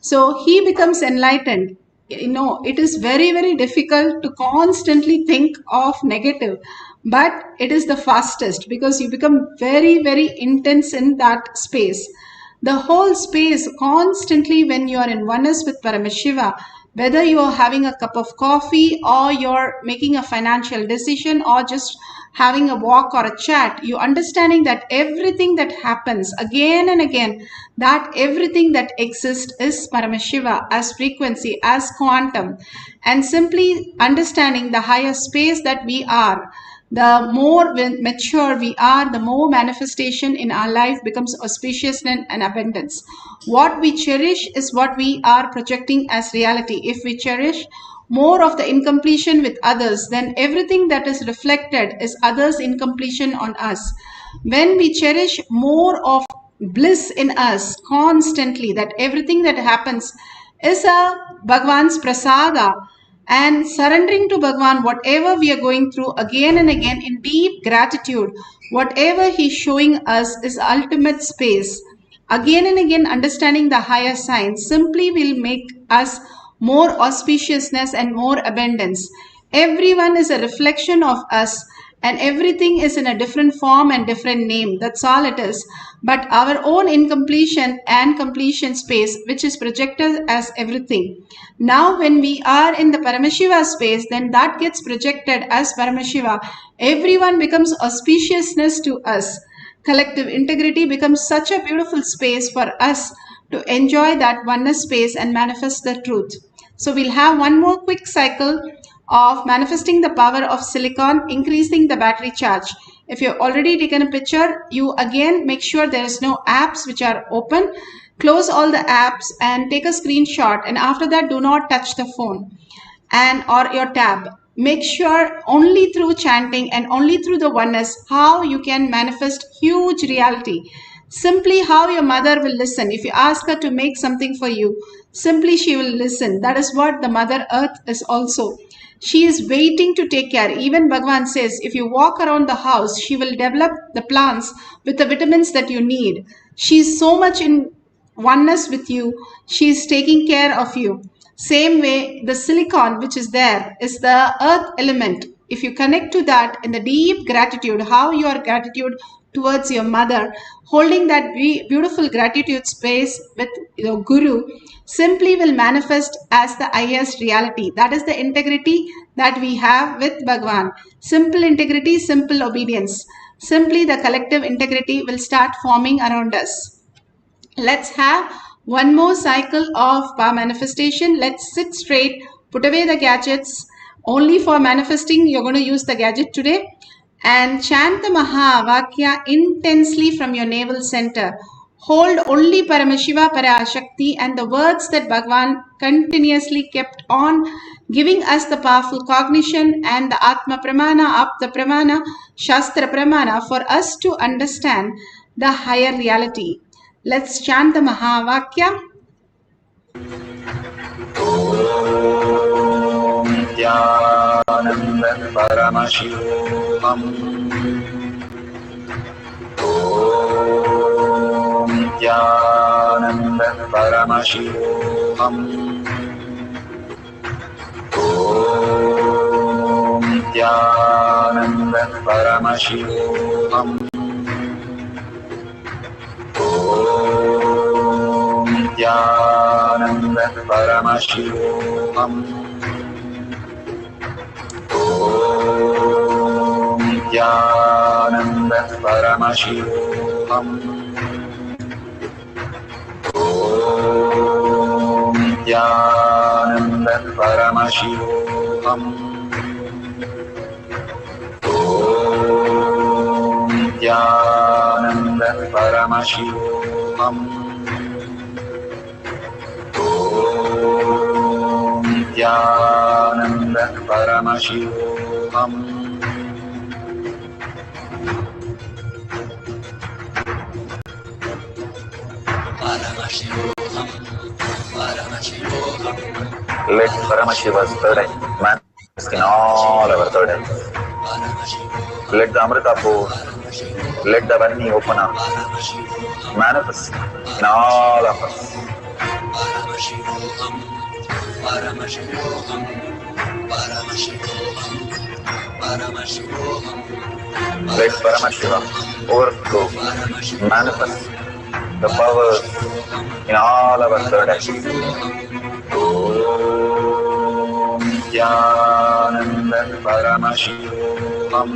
So he becomes enlightened. It is very, very difficult to constantly think of negative, but it is the fastest because you become very, very intense in that space. The whole space constantly when you are in oneness with Paramashiva, whether you are having a cup of coffee or you're making a financial decision or just having a walk or a chat, you understanding that everything that happens again and again, that everything that exists is Paramashiva as frequency, as quantum, and simply understanding the higher space that we are. The more mature we are, the more manifestation in our life becomes auspiciousness and abundance. What we cherish is what we are projecting as reality. If we cherish more of the incompletion with others, then everything that is reflected is others' incompletion on us. When we cherish more of bliss in us constantly, that everything that happens is a Bhagavan's prasada, and surrendering to Bhagavan whatever we are going through again and again in deep gratitude, whatever he's showing us is ultimate space. Again and again understanding the higher signs simply will make us more auspiciousness and more abundance. Everyone is a reflection of us and everything is in a different form and different name. That's all it is. But our own incompletion and completion space, which is projected as everything. Now when we are in the Paramashiva space, then that gets projected as Paramashiva. Everyone becomes auspiciousness to us. Collective integrity becomes such a beautiful space for us to enjoy that oneness space and manifest the truth. So we'll have one more quick cycle of manifesting the power of silicon, increasing the battery charge. If you've already taken a picture, you again make sure there is no apps which are open. Close all the apps and take a screenshot, and after that do not touch the phone and or your tab. Make sure only through chanting and only through the oneness how you can manifest huge reality. Simply how your mother will listen. If you ask her to make something for you, simply she will listen. That is what the Mother Earth is also. She is waiting to take care. Even Bhagavan says, if you walk around the house, she will develop the plants with the vitamins that you need. She is so much in oneness with you. She is taking care of you. Same way, the silicon which is there is the earth element. If you connect to that in the deep gratitude, how your gratitude towards your mother, holding that beautiful gratitude space with your guru, simply will manifest as the highest reality. That is the integrity that we have with Bhagavan. Simple integrity, simple obedience. Simply the collective integrity will start forming around us. Let's have one more cycle of power manifestation. Let's sit straight, put away the gadgets. Only for manifesting, you're going to use the gadget today. And chant the Mahavakya intensely from your navel center. hold only Paramashiva, Parashakti, and the words that Bhagavan continuously kept on giving us the powerful cognition and the Atma Pramana, Apta Pramana, Shastra Pramana for us to understand the higher reality. Let's chant the Mahavakya. Om Nithyananda Paramashivoham. Om Nithyananda Paramashivoham. Om Nithyananda Paramashivoham. Om Nithyananda Paramashivoham. Om Nithyananda Paramashivoham. Om Nithyananda Paramashivoham. Om Nithyananda Paramashivoham. Om Nithyananda Paramashivoham. Let Paramashiva's third eye manifest in all our third eyes. Let the Amrita pour, let the Varni open up, manifest in all of us. Let Paramashiva overflow, manifest the powers in all our third eyes. Om Nithyananda Paramashivoham.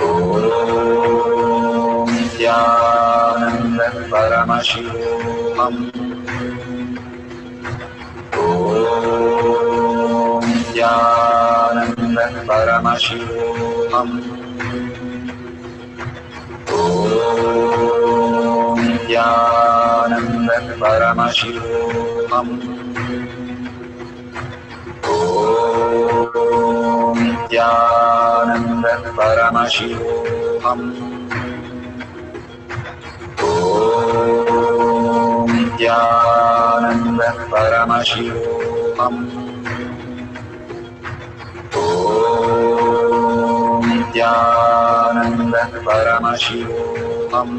Om Nithyananda Paramashivoham. Om Nithyananda Paramashivoham. Om Nithyananda Paramashivoham. Om Nithyananda Paramashivoham. Om Nithyananda Paramashivoham. Om Nithyananda Paramashivoham.